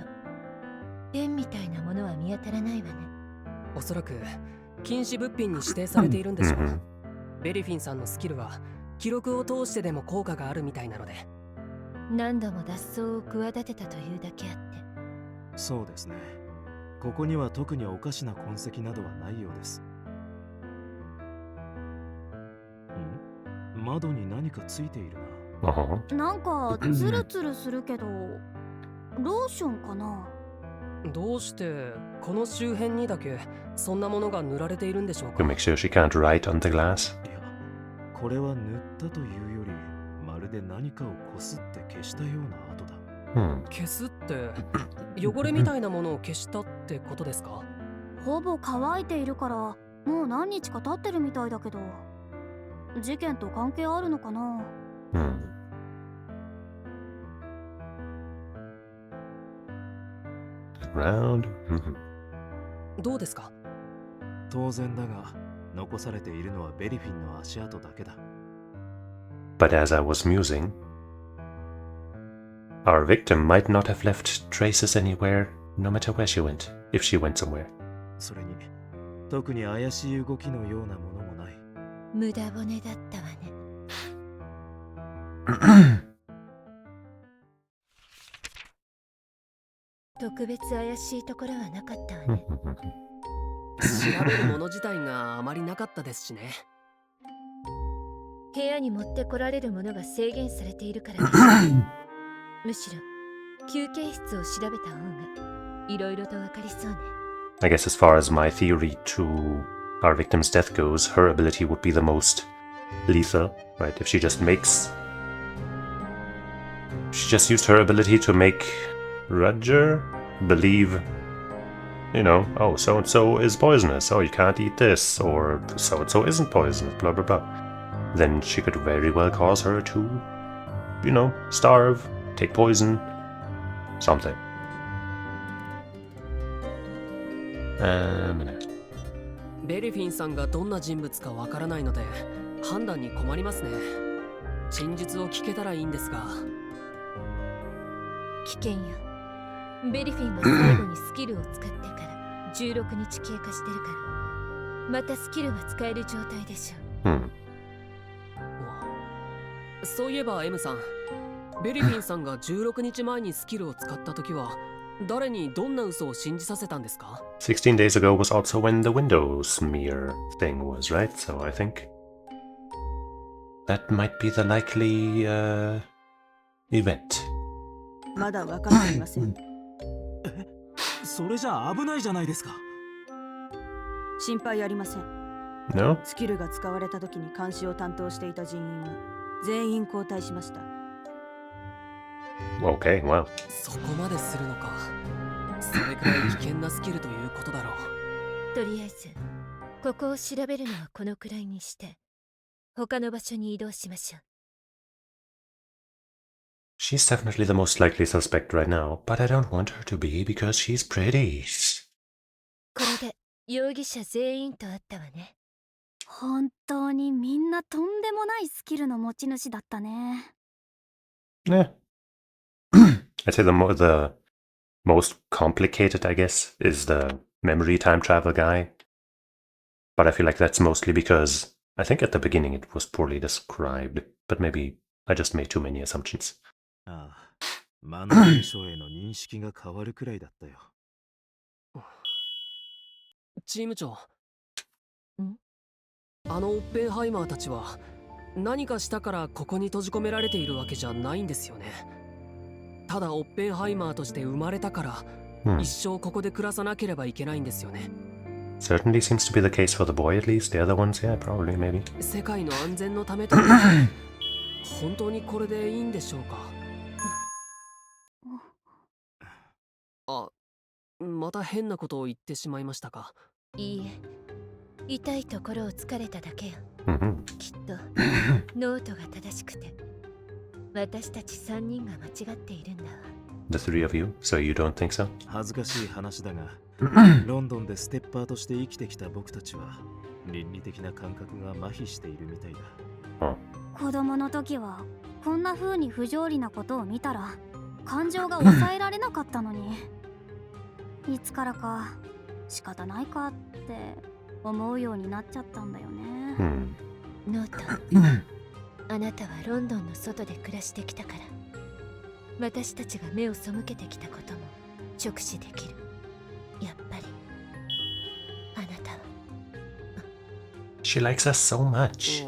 ペンみたいなものは見当たらないわね。おそらく禁止物品に指定されているんでしょう。Mhm. ベリフィンさんのスキルは記録を通してでも効果があるみたいなので。何度も脱走を企てたというだけあって。そうですね。ここには特におかしな痕跡などはないようです。窓に何かついているな。Uh-huh. なんかツルツルするけどローションかな。どうしてこの周辺にだけそんなものが塗られているんでしょう To か。 make sure she can't write on the glass. いや、これは塗ったというよりまるで何かをこすって消したような跡だ。消すって汚れみたいなものを消したってことですか。ほぼ乾いているからもう何日か経ってるみたいだけど、事件と関係あるのかな。Round. どうですか。当然だが、残されているのはベリフィンの足跡だけだ。But as I was musing, our victim might not have left traces anywhere, no matter where she went, if she went somewhere. それに、特に怪しい動きのようなものもない。無駄骨だったわね。特別怪しいところはなかったわね。調べるもの自体があまりなかったですしね。部屋に持ってこられるものが制限されているからです。むしろ休憩室を調べた方がいろいろとわかりそうね。I guess as far as my theory to our victim's death goes, her ability would be the most lethal, right? If she just makes... She just used her ability to make Roger believe, you know, oh, so-and-so is poisonous, oh, you can't eat this, or so-and-so isn't poisonous, blah, blah, blah. Then she could very well cause her to, you know, starve, take poison, something.ベリフィンさんがどんな人物かわからないので判断に困りますね。真実を聞けたらいいんですが。危険よ。ベリフィンが最後にスキルを使ってから16日経過してるから、またスキルが使える状態でしょう。そういえば M さん、ベリフィンさんが16日前にスキルを使った時は誰にどんな嘘を信じさせたんですか？ 16 days ago was also when the window smear thing was, right? So I think that might be the likely event. まだ分かっていません。それじゃ危ないじゃないですか。心配ありません。No? スキルが使われた時に監視を担当していた人員は全員交代しました。Okay, well. そこまでするのか。それくらい危険なスキルということだろう。とりあえずここを調べるのはこのくらいにして他の場所に移動しましょう。She's definitely the most likely suspect right now, but I don't want her to be because she's pretty. これで容疑者全員と会ったわね。本当にみんなとんでもないスキルの持ち主だったね。Yeah. I'd say the most complicated, I guess, is the memory time travel guy. But I feel like that's mostly because I think at the beginning it was poorly described, but maybe I just made too many assumptions. ああ、マナー現象への認識が変わるくらいだったよ。チーム長。あのオッペンハイマーたちは何かしたからここに閉じ込められているわけじゃないんですよね。ただオッペンハイマーとして生まれたから、一生ここで暮らさなければいけないんですよね。Certainly seems to be the case for the boy, at least. The other ones, yeah, probably, maybe. 世界の安全のためと本当にこれでいいんでしょうか。あ、また変なことを言ってしまいましたか。いいえ、痛いところを突かれただけよ。きっとノートが正しくて、私たち3人が間違っているんだわ。The three of you? So you don't think so? 恥ずかしい話だが、ロンドンでステッパーとして生きてきた僕たちは倫理的な感覚が麻痺しているみたいだ。子供の時はこんな風に不条理なことを見たら感情が抑えられなかったのにいつからか仕方ないかって思うようになっちゃったんだよね。ノート、あなたはロンドンの外で暮らしてきたから、私たちが目を背けてきたことも直視できる。やっぱりあなたは She likes us so much.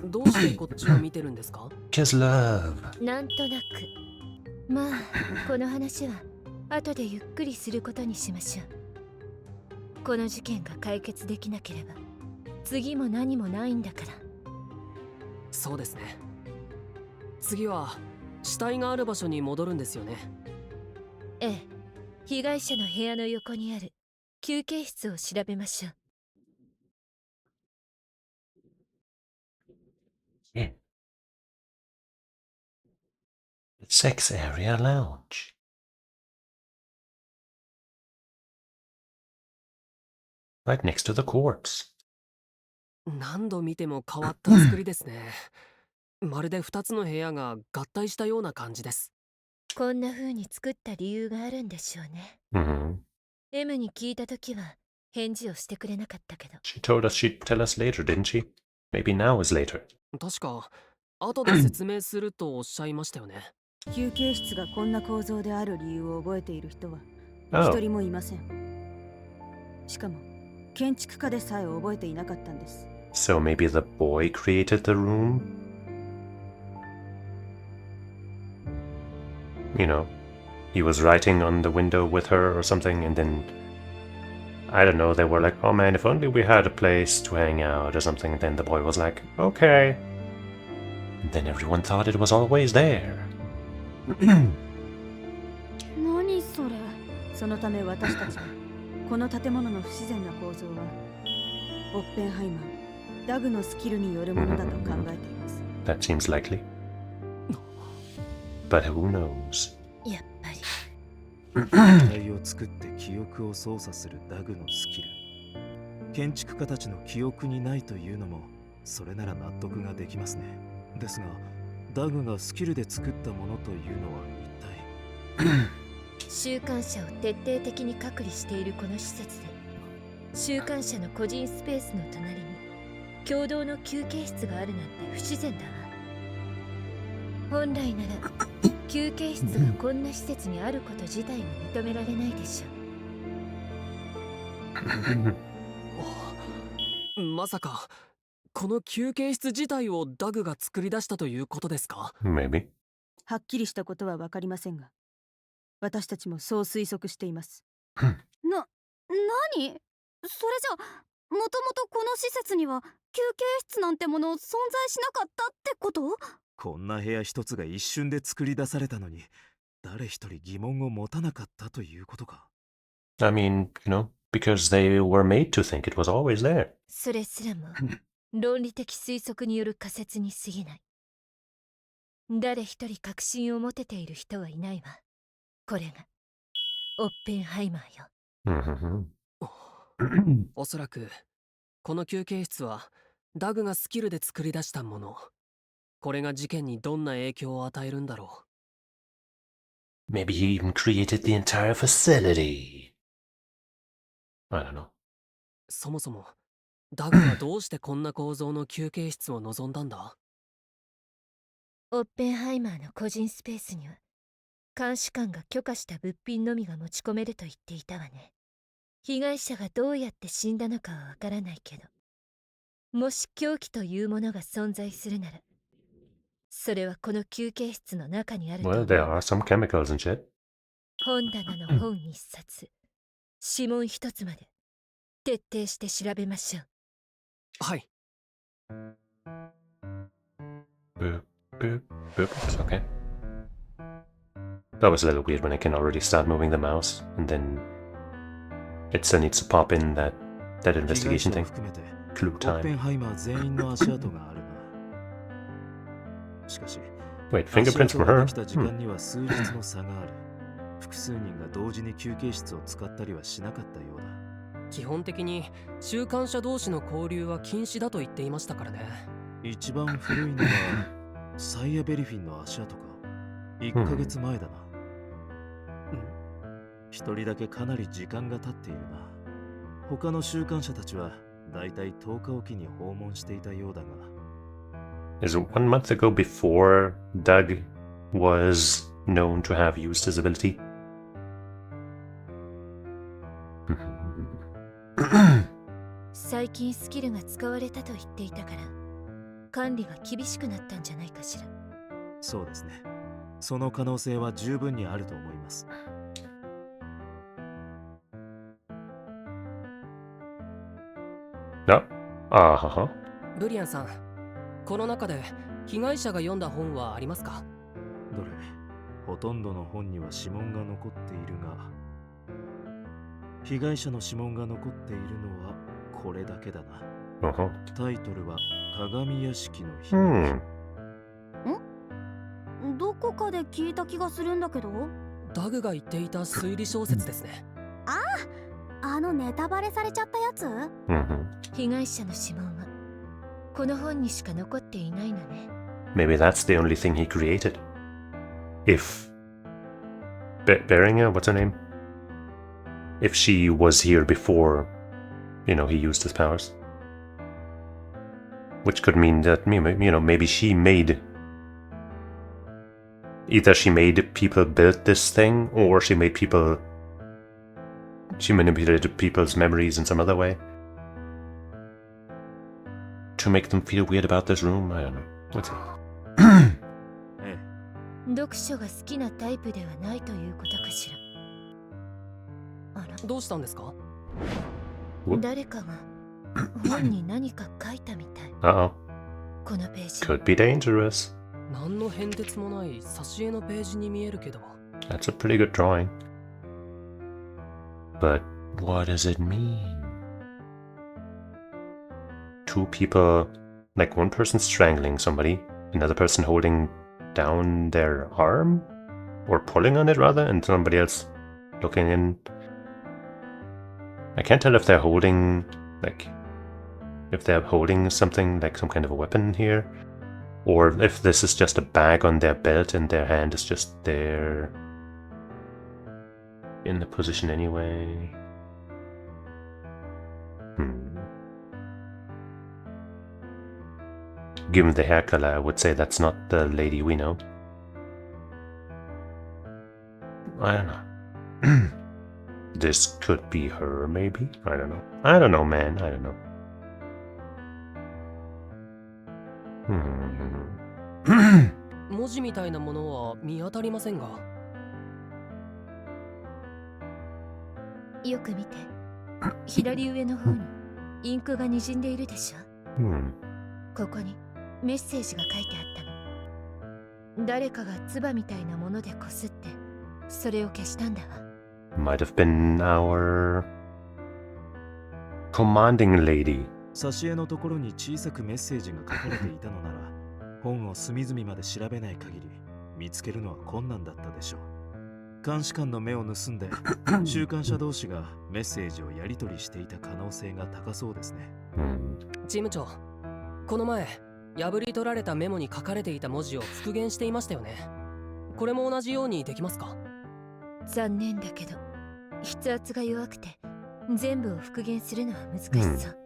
どうしてこっちを見てるんですか？ Just love. なんとなく。まあこの話は後でゆっくりすることにしましょう。この事件が解決できなければ次も何もないんだから。そうですね。次は死体がある場所に戻るんですよね。ええ、被害者の部屋の横にある休憩室を調べましょう。Yeah. Sex area lounge. Right next to the corpse. 何度見ても変わった作りですね。まるで2つの部屋が合体したような感じです。こんな風に作った理由があるんでしょうね。M に聞いたときは返事をしてくれなかったけど。She told us she'd tell us later, didn't she? Maybe now is later. 確か後で説明するとおっしゃいましたよね。休憩室がこんな構造である理由を覚えている人は一人もいません。しかも建築家でさえ覚えていなかったんです。So maybe the boy created the room? You know, he was writing on the window with her or something, and then I don't know, they were like, oh man, if only we had a place to hang out or something. And then the boy was like, okay. And then everyone thought it was always there. 何それ。そのため私たちはこの建物の不自然な構造はオッペンハイマー、ダグのスキルによるものだと考えています。That seems likely. But who knows? やっぱり機体を作って記憶を操作するダグのスキル。建築家たちの記憶にないというのもそれなら納得ができますね。ですがダグがスキルで作ったものというのは一体週刊誌を徹底的に隔離しているこの施設で、週刊誌の個人スペースの隣に共同の休憩室があるなんて不自然だわ。本来なら休憩室がこんな施設にあること自体が認められないでしょう。まさかこの休憩室自体をダグが作り出したということですか？ Maybe. はっきりしたことは分かりませんが、私たちもそう推測しています。何？それじゃもともとこの施設には休憩室なんてもの存在しなかったってこと？こんな部屋一つが一瞬で作り出されたのに誰一人疑問を持たなかったということか。I mean, you know, because they were made to think it was always there. それすらも論理的推測による仮説に過ぎない。誰一人確信を持てている人はいないわ。これがオッペンハイマーよ。おそらくこの休憩室はダグがスキルで作り出したもの。これが事件にどんな影響を与えるんだろう。Maybe he even created the entire facility. I don't know. そもそもダグはどうしてこんな構造の休憩室を望んだんだ？オッペンハイマーの個人スペースには監視官が許可した物品のみが持ち込めると言っていたわね。被害者がどうやって死んだのかはわからないけど、もし凶器というものが存在するなら、それはこの休憩室の中にあると思う。Well, there are some chemicals and shit. 本棚の本一冊、指紋一つまで徹底して調べましょう。はい。Boop, boop, boop. Okay. That was a little weird when I can already start moving the mouse, and then it still needs to pop in that investigation thing. Clue オッペン time. ハイマー全員の足跡があるな。しかし、 Wait, 足 fingerprints 跡 from が her? できた時間には数日の差がある。複数人が同時に休憩室を使ったりはしなかったようだ。基本的に週刊者同士の交流は禁止だと言っていましたからね。一番古いのはサイヤ・ベリフィンの足跡か。1ヶ月前だな。一人だけかなり時間が経っているな。他の週刊者たちはだいたい10日おきに訪問していたようだが。Is it 1 month ago before Doug was known to have used his ability? 最近スキルが使われたと言っていたから管理が厳しくなったんじゃないかしら。そうですね。その可能性は十分にあると思います。ブリアンさん、この中で被害者が読んだ本はありますか？どれ？ほとんどの本には指紋が残っているが、被害者の指紋が残っているのはこれだけだな。タイトルは鏡屋敷の秘密。どこかで聞いた気がするんだけど。ダグが言っていた推理小説ですね。あのネタバレされちゃったやつ？被害者の指紋はこの本にしか残っていないのね。Maybe that's the only thing he created. If Beringer, what's her name? If she was here before, he used his powers. Which could mean that, maybe she made... Either she made people build this thing, or she manipulated people's memories in some other way. To make them feel weird about this room? I don't know. What's it? 読書が好きなタイプではないということかしら。あら、どうしたんですか？誰かが本に何か書いたみたい。Uh-oh. このページ。Could be dangerous. 何の変哲もない挿絵のページに見えるけど。That's a pretty good drawing. But what does it mean? Two people, like one person strangling somebody, another person holding down their arm? Or pulling on it rather, and somebody else looking in. I can't tell if they're holding, something, like some kind of a weapon here, or if this is just a bag on their belt and their hand is just there in the position anyway. Given the hair color, I would say that's not the lady we know. I don't know. This could be her, maybe? I don't know. I don't know, man. I don't know. 文字みたいなものは見当たりませんが。よく見て。左上の方にインクがにじんでいるでしょ。ここにメッセージが書いてあったの。誰かが唾みたいなものでこすってそれを消したんだわ。Might have been our commanding lady. 挿絵のところに小さくメッセージが書かれていたのなら、本を隅々まで調べない限り見つけるのは困難だったでしょう。監視官の目を盗んで週刊誌同士がメッセージをやり取りしていた可能性が高そうですね。事務長、この前破り取られたメモに書かれていた文字を復元していましたよね。これも同じようにできますか？残念だけど筆圧が弱くて全部を復元するのは難しそう。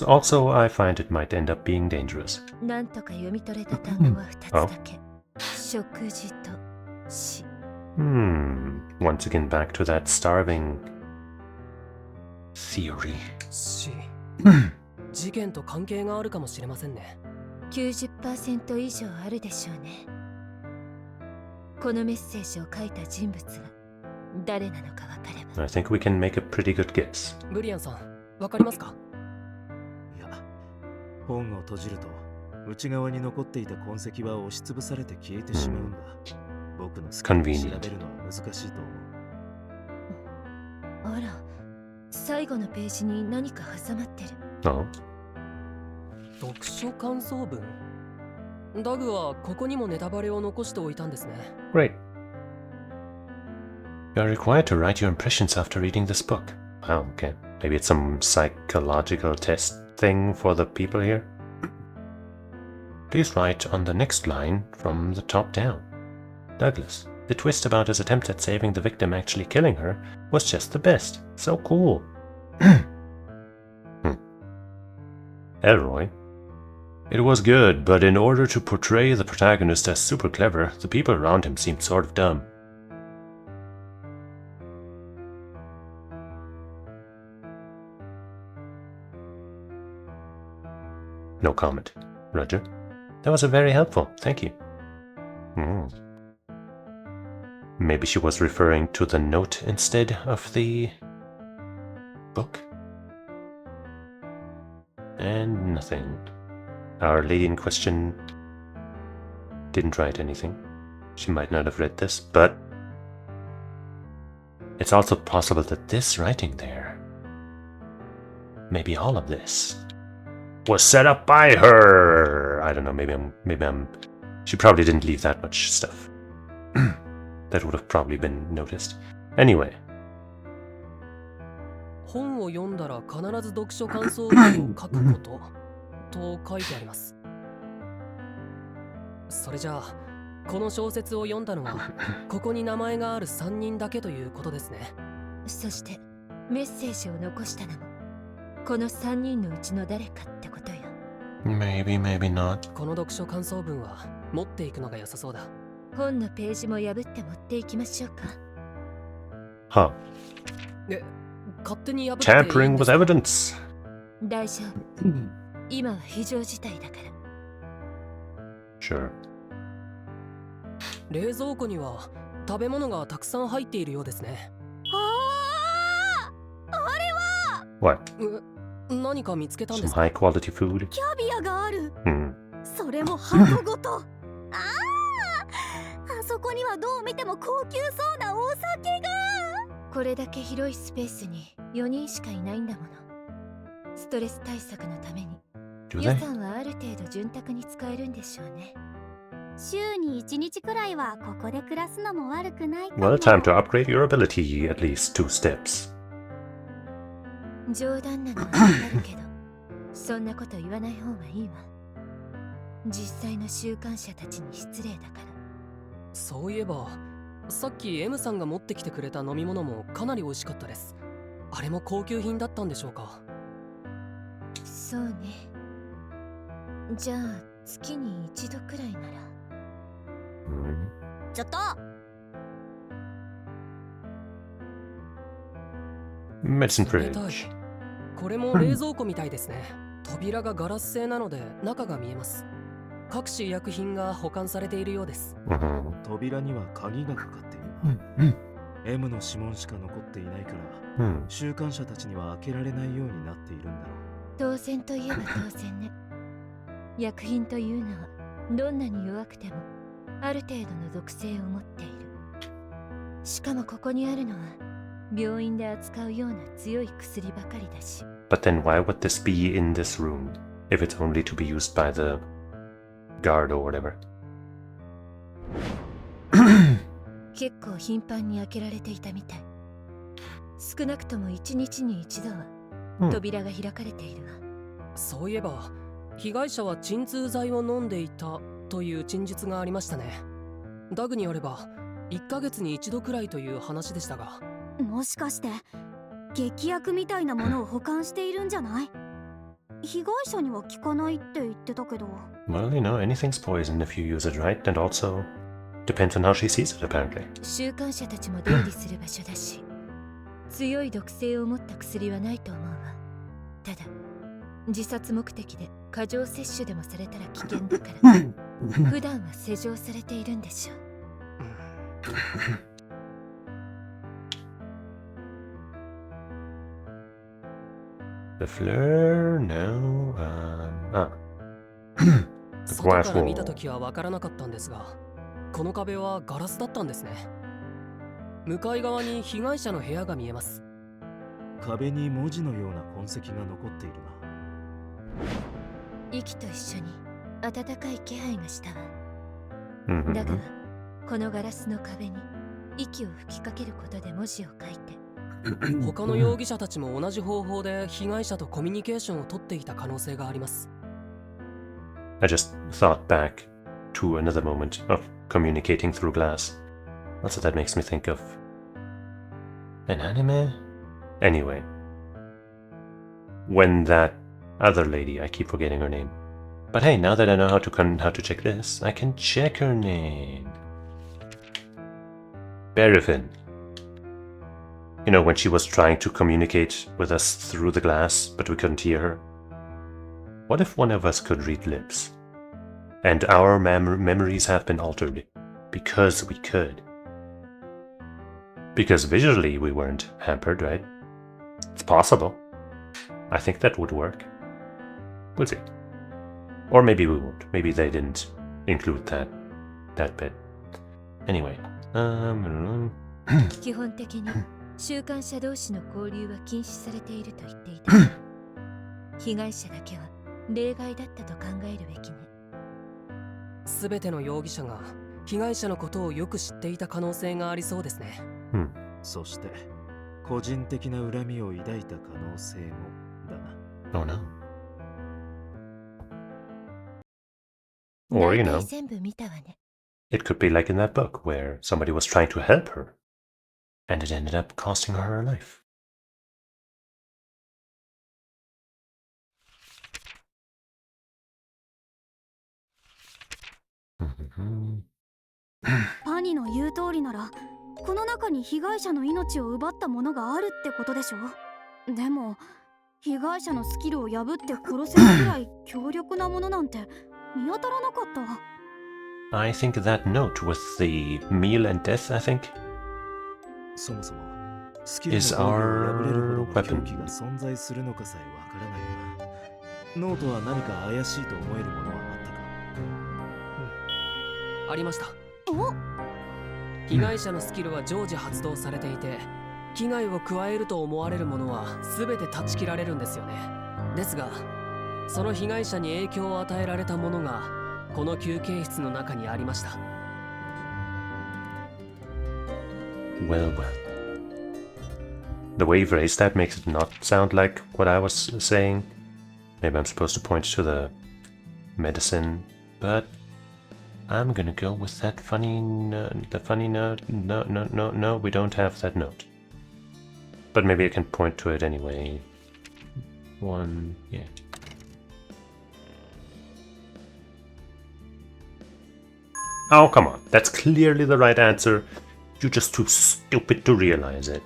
Also, I find it might end up being dangerous. なんとか読み取れた単語は2つだけ。食事と死。Once again back to that starving theory. 死。事件と関係があるかもしれませんね。90% 以上あるでしょうね。このメッセージを書いた人物が誰なのかわかれば。I think we can make a pretty good guess. ブリアンさん、わかりますか？いや、本を閉じると内側に残っていた痕跡は押しつぶされて消えてしまうんだ。僕のスキルで調べるのは難しいと思う。あら、最後のページに何か挟まってる。Oh. 読書感想文。ダグはここにもネタバレを残しておいたんですね。Great. You are required to write your impressions after reading this book. Wow, okay. Maybe it's some psychological test thing for the people here. Please write on the next line from the top down. Douglas, the twist about his attempt at saving the victim actually killing her was just the best. So cool. Elroy. It was good, but in order to portray the protagonist as super clever, the people around him seemed sort of dumb. No comment. Roger. That was very helpful. Thank you. Maybe she was referring to the note instead of the book? And nothing. Our lady in question didn't write anything. She might not have read this, but it's also possible that this writing there, maybe all of this, was set up by her. I don't know, maybe I'm she probably didn't leave that much stuff. That would have probably been noticed. Anyway. 本を読んだら必ず読書感想文を書くことと書いてあります。それじゃあこの小説を読んだのはここに名前がある3人だけということですね。そしてメッセージを残したのもこの3人のうちの誰かってことよ。Maybe, maybe not. この読書感想文は持っていくのが良さそうだ。本のページも破って持っていきましょうか。Huh. 勝手に破っていいんですか？ Tampering with evidence. 大丈夫。今は非常事態だから。Sure. 冷蔵庫には食べ物がたくさん入っているようですね。What? 何か見つけたんで Some すか？ high quality food? キャビアがある。 それも箱ごと。あそこにはどう見ても高級そうなお酒が。これだけ広いスペースに4人しかいないんだもの。ストレス対策のために Do 予 they? 算はある程度潤沢に使えるんでしょうね。週に1日くらいはここで暮らすのも悪くないかも。 Well, time to upgrade your ability at least 2 steps. 冗談なのはわかるけどそんなこと言わない方がいいわ。実際の習慣者たちに失礼だから。そういえばさっき M さんが持ってきてくれた飲み物もかなり美味しかったです。あれも高級品だったんでしょうか？そうね。じゃあ月に一度くらいなら。ちょっと。Medicine 冷たい。 fridge. これも冷蔵庫みたいですね。扉がガラス製なので中が見えます。各種医薬品が保管されているようです。扉には鍵がかかっているな。M の指紋しか残っていないから、習慣者たちには開けられないようになっているんだろう。当然といえば当然ね。薬品というのはどんなに弱くてもある程度の毒性を持っている。しかもここにあるのは病院で扱うような強い薬ばかりだし。 But then why would this be in this room if it's only to be used by the guard or whatever? 結構頻繁に開けられていたみたい。少なくとも1日に1度は扉が開かれているわ。そういえば被害者は鎮痛剤を飲んでいたという陳述がありましたね。ダグによれば1ヶ月に1度くらいという話でしたが。もしかして劇薬みたいなものを保管しているんじゃない？被害者には効かないって言ってたけど。 Well, you know, anything's poison if you use it right, and also depends on how she sees it, apparently. 習慣者たちも出入りする場所だし、強い毒性を持った薬はないと思うわ。ただ、自殺目的で過剰摂取でもされたら危険だから、普段は施錠されているんでしょう。The fleur? No. Ah. The 外か glass ら見た wall. 時は分からなかったんですが、この壁はガラスだったんですね。向かい側に被害者の部屋が見えます。壁に文字のような痕跡が残っているな。息と一緒に暖かい気配がしたわ。 Mhm. だがこのガラスの壁に息を吹きかけることで文字を書いて、他の容疑者たちも同じ方法で被害者とコミュニケーションを取っていた可能性があります。 I just thought back to another moment of communicating through glass. Also, that makes me think of an anime? Anyway. When that other lady, I keep forgetting her name. But hey, now that I know how to check this, I can check her name. Berefin. You know, when she was trying to communicate with us through the glass, but we couldn't hear her. What if one of us could read lips? And our memories have been altered because we could. Because visually we weren't hampered, right? It's possible. I think that would work. We'll see. Or maybe we won't. Maybe they didn't include that bit. Anyway, 基本的に週刊誌同士の交流は禁止されていると言っていた。被害者だけは例外だったと考えるべきね。すべての容疑者が被害者のことをよく知っていた可能性がありそうですね。そして個人的な恨みを抱いた可能性もだな。Oh no. Or, you 大 know, 体全部見たわね。 it could be like in that book where somebody was trying to help her and it ended up costing her her life. パニの言う通りなら、この中に被害者の命を奪ったものがあるってことでしょ。でも被害者のスキルを破って殺せるくらい強力なものなんて見当たらなかった。 I think that note with the meal and death, I think, そもそもスキル is の防御を破れる our ほどの狂 weapon. 気が存在するのかさえわからないが、ノートは何か怪しいと思えるものはあったか。ありました。お、被害者のスキルは常時発動されていて、危害を加えると思われるものは全て断ち切られるんですよね。ですが、その被害者に影響を与えられたものがこの休憩室の中にありました。 Well, well. The way you phrased that makes it not sound like what I was saying. Maybe I'm supposed to point to the medicine, but I'm gonna go with that funny note. The funny note. No, we don't have that note. But maybe I can point to it anyway. One, yeah. Oh, come on. That's clearly the right answer. You're just too stupid to realize it.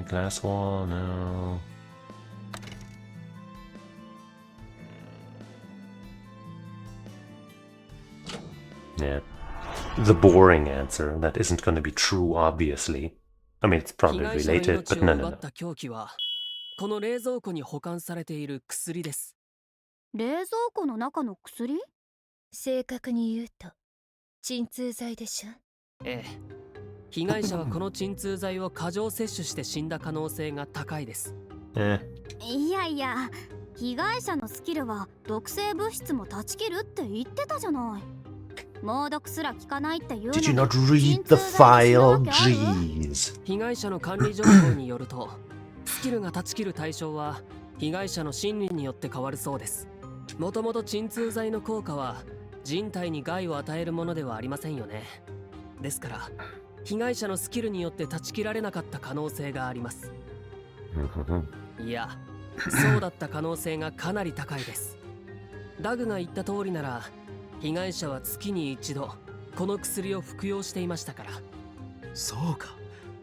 Glass wall, no. Yeah. The boring answer. That isn't going to be true, obviously. I mean, it's 被 probably 害者の related, 命 but を no, 奪 no, っ no. た凶器はこの冷蔵庫に保管されている薬です。冷蔵庫の中の薬？正確に言うと鎮痛剤でしょ。ええ。被害者はこの鎮痛剤を過剰摂取して死んだ可能性が高いです。いやいや、被害者のスキルは毒性物質も断ち切るって言ってたじゃない。猛毒すら効かないって言うのに。 Did you not read the file? Jeez. 被害者の管理情報によると、スキルが断ち切る対象は被害者の心理によって変わるそうです。もともと鎮痛剤の効果は人体に害を与えるものではありませんよね。ですから被害者のスキルによって断ち切られなかった可能性があります。いや、そうだった可能性がかなり高いです。ダグが言った通りなら、被害者は月に一度この薬を服用していましたから。そうか、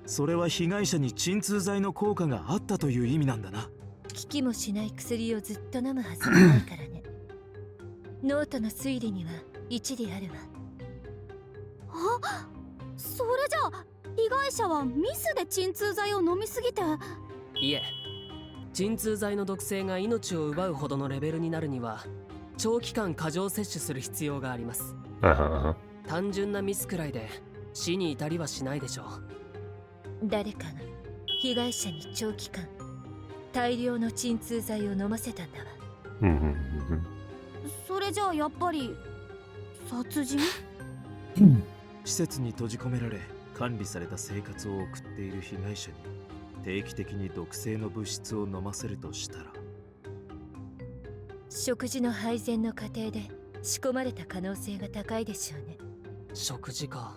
それは被害者に鎮痛剤の効果があったという意味なんだな。効きもしない薬をずっと飲むはずがないからね。ノートの推理には一理あるわ。あ、それじゃあ被害者はミスで鎮痛剤を飲みすぎて。いえ、鎮痛剤の毒性が命を奪うほどのレベルになるには長期間過剰摂取する必要があります。単純なミスくらいで死に至りはしないでしょう。誰かが被害者に長期間大量の鎮痛剤を飲ませたんだわ。それじゃあやっぱり殺人？施設に閉じ込められ管理された生活を送っている被害者に定期的に毒性の物質を飲ませるとしたら、食事の配膳の過程で仕込まれた可能性が高いでしょうね。食事か。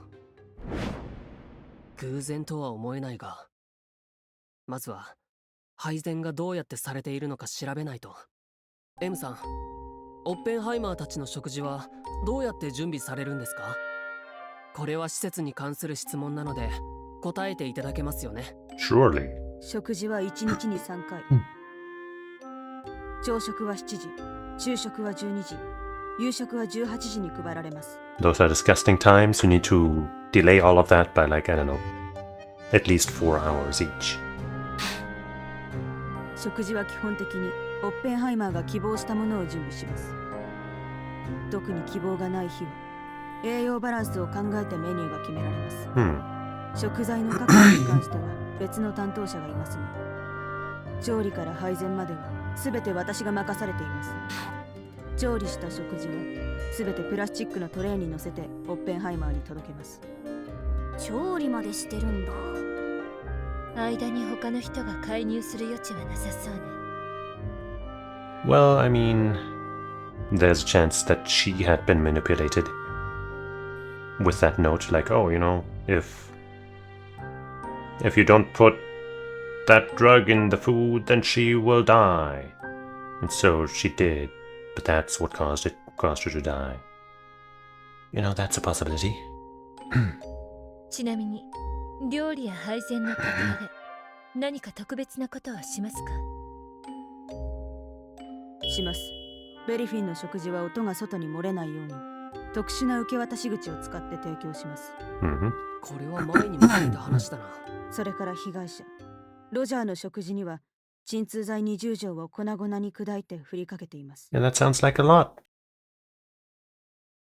偶然とは思えないが、まずは配膳がどうやってされているのか調べないと。M さん、オッペンハイマーたちの食事はどうやって準備されるんですか？これは施設に関する質問なので答えていただけますよね。 Surely. 食事は1日に3回。朝食は7時、昼食は12時、夕食は18時に配られます。Those are disgusting times. You need to delay all of that by like, I don't know, at least 4 hours each. 食事は基本的にオッペンハイマーが希望したものを準備します。特に希望がない日は栄養バランスを考えてメニューが決められます。食材の確保に関しては別の担当者がいますが、調理から配膳までは全て私が任されています。調理した食事は全てプラスチックのトレーに乗せてオッペンハイマーに届けます。調理までしてるんだ。間に他の人が介入する余地はなさそうね。Well, I mean, there's a chance that she had been manipulated with that note, like, oh, you know, if you don't put that drug in the food, then she will die. And so she did, but that's what caused her to die. You know, that's a possibility. ちなみに料理や配膳の過程で何か特別なことはしますか？します。ベリフィンの食事は音が外に漏れないように特殊な受け渡し口を使って提供します。これは前にも聞いた話だな。それから被害者ロジャーの食事には鎮痛剤20錠を粉々に砕いて振りかけています。Yeah, that sounds like a lot.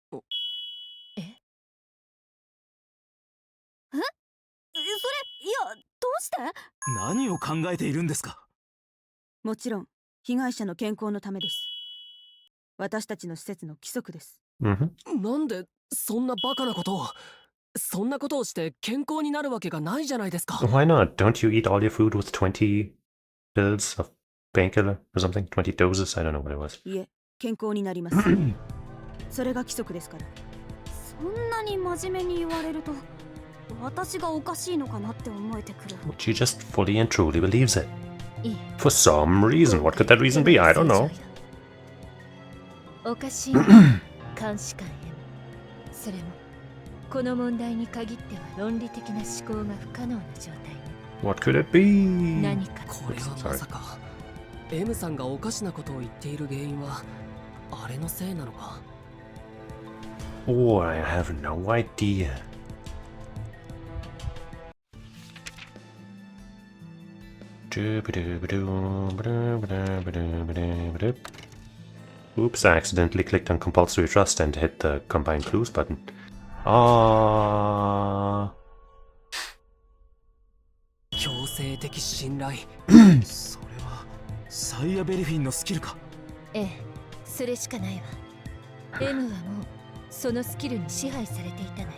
それ、いや、どうして？何を考えているんですか？もちろん被害者の健康のためです。私たちの施設の規則です。なんでそんなバカなことを。そんなことをして健康になるわけがないじゃないですか。Why not? Don't you eat all your food with 20 pills of painkiller or something? 20 doses? I don't know what it was. いえ、健康になります。それが規則ですから。そんなに真面目に言われると私がおかしいのかなって思えてくる。 She just fully and truly believes it. いい。 For some reason. What could that reason be? I don't know. おかしいのは監視官へ。それもこの問題に限っては論理的な思考が不可能な状態ね。 What could it be? 何かこれはまさか M さんがおかしなことを言っている原因はあれのせいなのか。 Oh, I have no idea. Oops, I accidentally clicked on compulsory trust and hit the combine clues button. 強制的信頼。それはサイヤ・ベリフィンのスキルか？ええ、それしかないわ。M はもうそのスキルに支配されていたのよ。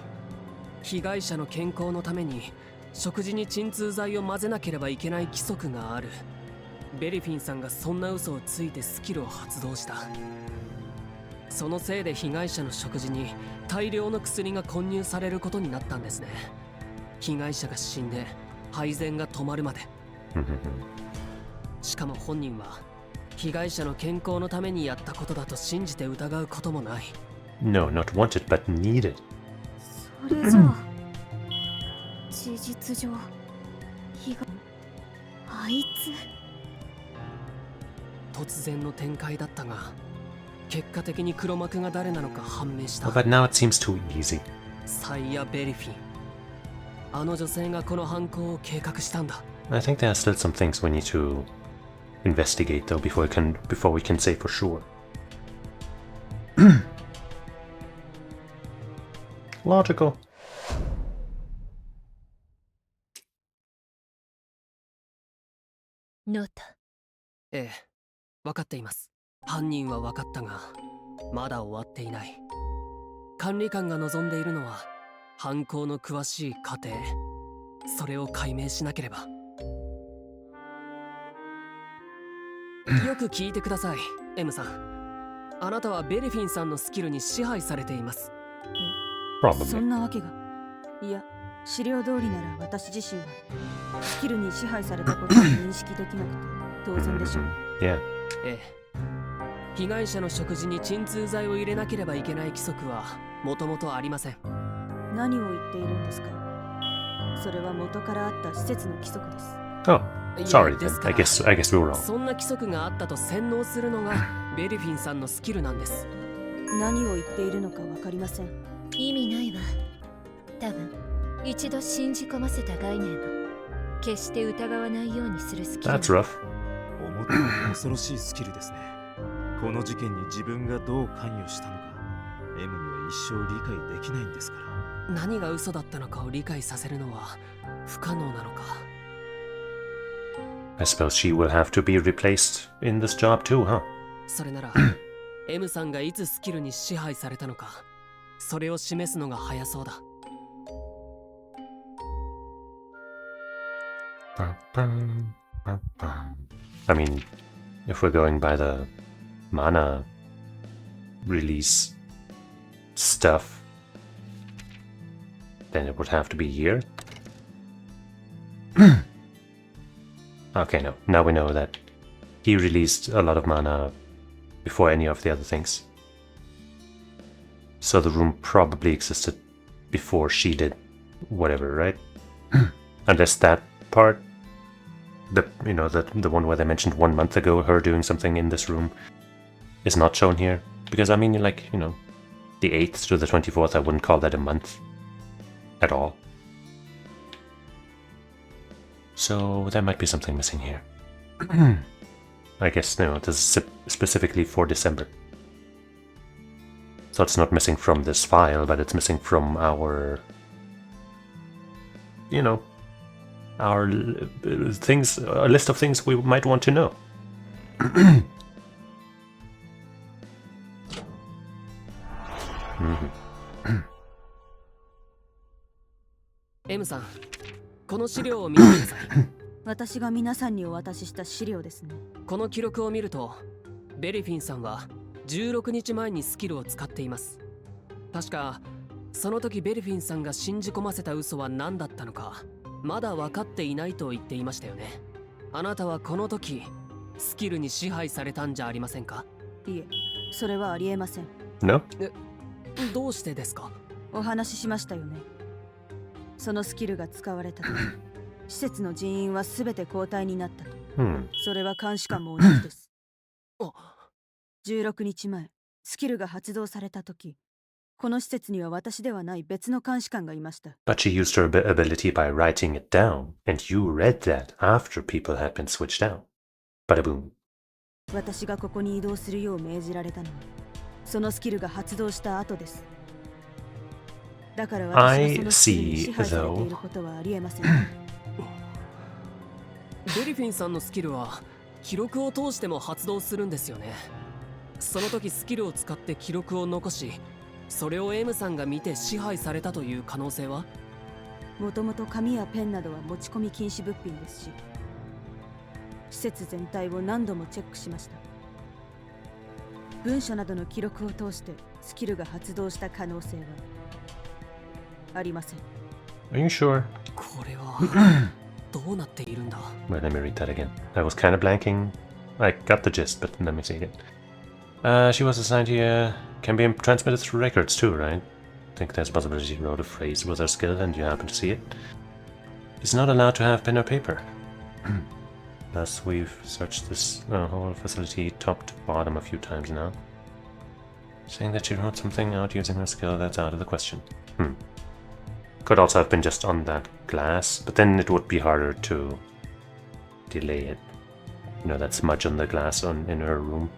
被害者の健康のために食事に鎮痛剤を混ぜなければいけない規則がある。ベリフィンさんがそんな嘘をついてスキルを発動した。そのせいで被害者の食事に大量の薬が混入されることになったんですね。被害者が死んで配膳が止まるまで。しかも本人は被害者の健康のためにやったことだと信じて疑うこともない。 No, not wanted, but needed. それじゃあ事実上被害あいつ。突然の展開だったが結果的に黒幕が誰なのか判明した。 But now it seems too easy. サイヤ・ベリフィン。あの女性がこの犯行を計画したんだ。 I think there are still some things we need to investigate though before we can say for sure. Logical. ノータ。ええ、分かっています。犯人は分かったが、まだ終わっていない。管理官が望んでいるのは犯行の詳しい過程、それを解明しなければ。よく聞いてください、M さん。あなたはベルフィンさんのスキルに支配されています。そ Probably. んなわけが。いや、資料通りなら私自身はスキルに支配されたことを認識できなくて当然でしょう。Yeah. ええ。被害者の食事に鎮痛剤を入れなければいけない規則はもともとありません。何を言っているんですか。それは元からあった施設の規則です。Oh, いや sorry で then. すか I ら guess we were wrong. そんな規則があったと洗脳するのがベルフィンさんのスキルなんです。何を言っているのかわかりません。意味ないわ。多分一度信じ込ませた概念を決して疑わないようにするスキル。 That's rough. 思ったより恐ろしいスキルですね。この事件に自分がどう関与したのか M には一生理解できないんですから。何が嘘だったのかを理解させるのは不可能なのか。 I suppose she will have to be replaced in this job too, huh? それなら M さんがいつスキルに支配されたのか、それを示すのが早そうだ。I mean, if we're going by the mana release stuff, then it would have to be here. Okay, no. Now we know that he released a lot of mana before any of the other things. So the room probably existed before she did whatever, right? Unless that part, the one where they mentioned 1 month ago her doing something in this room, is not shown here. Because I mean, like, the 8th to the 24th, I wouldn't call that a month at all. So there might be something missing here. I guess no, this is specifically for December. So it's not missing from this file, but it's missing from our, our things, a list of things we might want to know. M さん、この資料を見てください。私が皆さんにお渡しした資料ですね。この記録を見ると、ベリフィンさんは16日前にスキルを使っています。確かその時ベルフィンさんが信じ込ませた嘘は何だったのかまだ分かっていないと言っていましたよね。あなたはこの時スキルに支配されたんじゃありませんか？いえ、それはありえません。 No? どうしてですか？お話ししましたよね。そのスキルが使われた時、施設の人員は全て交代になったと。それは監視官も同じです。16日前、スキルが発動された時、この施設には私ではない別の監視官がいました。But she used her ability by writing it down, and you read that after people had been switched out. Bada boom. 私がここに移動するよう命じられたのは、そのスキルが発動した後です。だから私がそのスキルに支配されていることはありえません。ベリフィンさんのスキルは記録を通しても発動するんですよね。その時スキルを使って記録を残し、それを M さんが見て支配されたという可能性は？もともと紙やペンなどは持ち込み禁止物品ですし、施設全体を何度もチェックしました。文書などの記録を通してスキルが発動した可能性はありません。 Are you sure? これはどうなっているんだ？ Wait, let me read that again. I was kind of blanking. I got the gist, but let me see again. She was assigned here. Can be transmitted through records too, right? I think there's a possibility she wrote a phrase with her skill and you happen to see it. Is not allowed to have pen or paper. Thus, we've searched this whole facility top to bottom a few times now. Saying that she wrote something out using her skill, that's out of the question. Could also have been just on that glass, but then it would be harder to delay it. You know, that smudge on the glass in her room.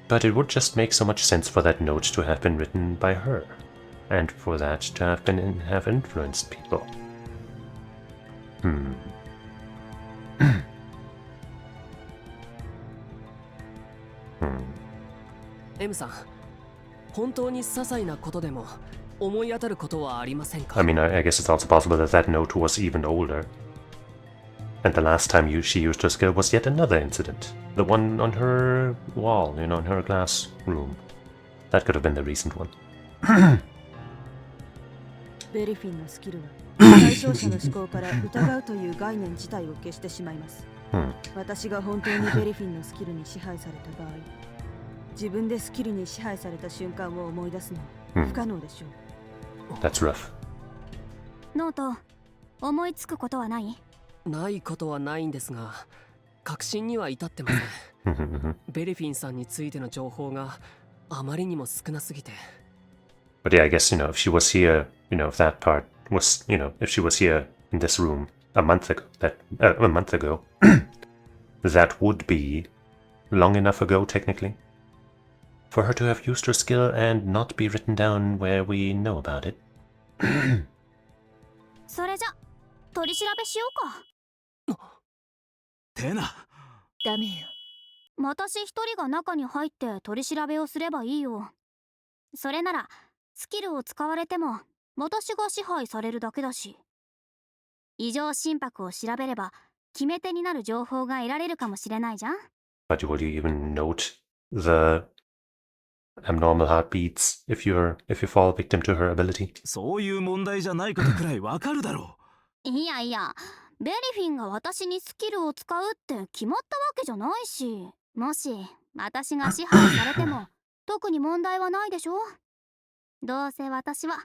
But it would just make so much sense for that note to have been written by her, and for that to have influenced people. M さん、本当に些細なことでも思い当たることはありませんか？ I mean, I guess it's also possible that that note was even older. And the last time she used her skill was yet another incident. The one on her wall, you know, in her glass room. That could have been the recent one. ベリフィンのスキルは対象者の思考から疑うという概念自体を消してしまいます。私が本当にベリフィンのスキルに支配された場合、自分でスキルに支配された瞬間を思い出すのは不可能でしょう。That's rough. ノート、思いつくことはない？ないことはないんですが、確信には至ってません。ベリフィンさんについての情報があまりにも少なすぎて。But yeah, I guess, you know, if she was here, you know, if that part was, you know, if she was here in this room a month ago, that would be long enough ago, technically, for her to have used her skill and not be written down where we know about it. それじゃ、取り調べしようか。テナ。ダメよ。私一人が中に入って取り調べをすればいいよ。それならスキルを使われても私が支配されるだけだし、異常心拍を調べれば決め手になる情報が得られるかもしれないじゃん。But will you even note the abnormal heartbeats if you fall victim to her ability? そういう問題じゃないことくらいわかるだろう。いやいや、ベリフィンが私にスキルを使うって決まったわけじゃないし、もし私が支配されても特に問題はないでしょ。どうせ私は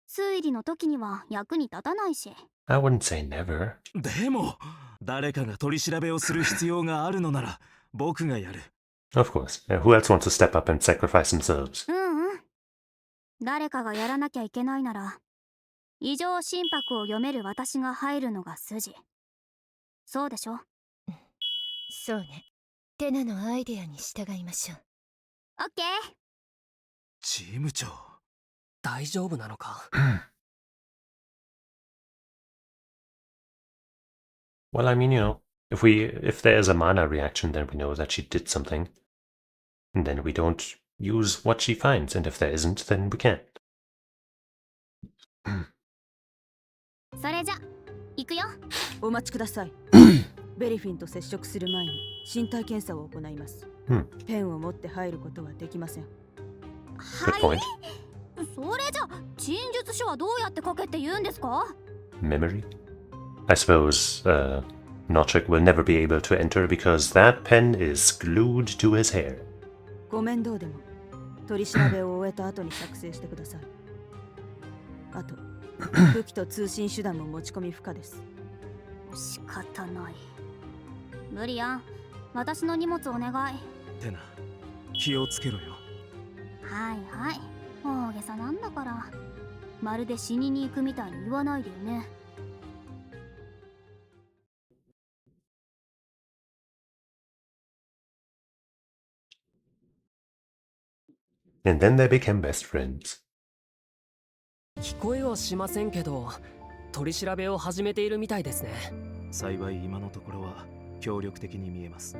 推理の時には役に立たないし。I wouldn't say never. でも、誰かが取り調べをする必要があるのなら僕がやる。Of course. Who else wants to step up and sacrifice themselves? 誰かがやらなきゃいけないなら、異常心拍を読める私が入るのが筋。そうでしょ？そうね。テナのアイデアに従いましょう。オッケー。チーム長。大丈夫なのか？ Well, I mean, you know, if there's a mana reaction, then we know that she did something. And then we don't use what she finds, and if there isn't, then we can't. それじゃ、行くよ。お待ちください。ベリフィンと接触する前に身体検査を行います。ペンを持って入ることはできません。はい。それじゃ、陳述書はどうやって書けって言うんですか？ Memory? I suppose, Notrick will never be able to enter because that pen is glued to his hair. ご面倒でも、取り調べを終えた後に作成してください。あと、武器と通信手段も持ち込み不可です。仕方ない。ブリアン、私の荷物お願い。テナ、気をつけろよ。はいはい。大げさなんだから。まるで死にに行くみたいに言わないでよね。And then they became best friends. 聞こえはしませんけど、取り調べを始めているみたいですね。幸い今のところは協力的に見えます。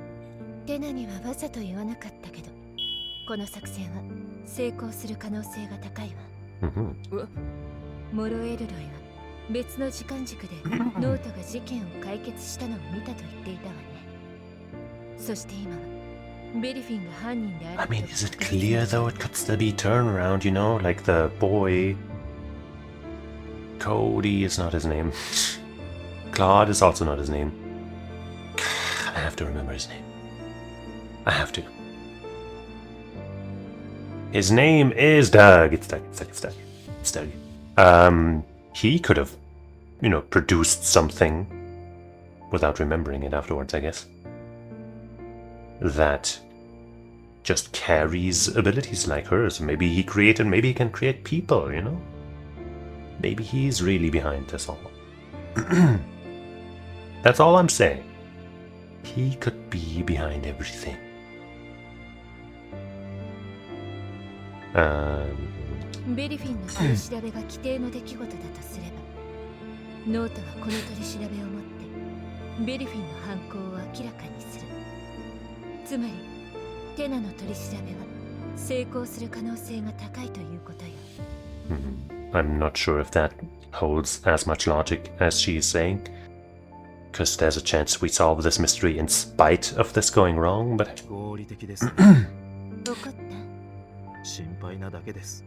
テナにはわざと言わなかったけど、この作戦は成功する可能性が高いわ。モロエルロイは別の時間軸でノートが事件を解決したのを見たと言っていたわね。そして今はベリフィンが犯人である。I mean, is it clear though? It could still be turnaround, you know? Like the boy... Cody is not his name. Claude is also not his name. I have to remember his name. I have to. His name is Doug. It's Doug. It's Doug. He could have, you know, produced something without remembering it afterwards, I guess. That just carries abilities like hers. Maybe he can create people, you know? Maybe he's really behind this all. That's all I'm saying. He could be behind everything. Um, ベリフィンの取り調べが規定の出来事だとすれば、ノートはこの取り調べをもってベリフィンの犯行を明らかにする。つまりテナの取り調べは成功する可能性が高いということよ。I'm not sure if that holds as much logic as she's saying, because there's a chance we solve this mystery in spite of this going wrong, but 合理的ですね。怒った？心配なだけです。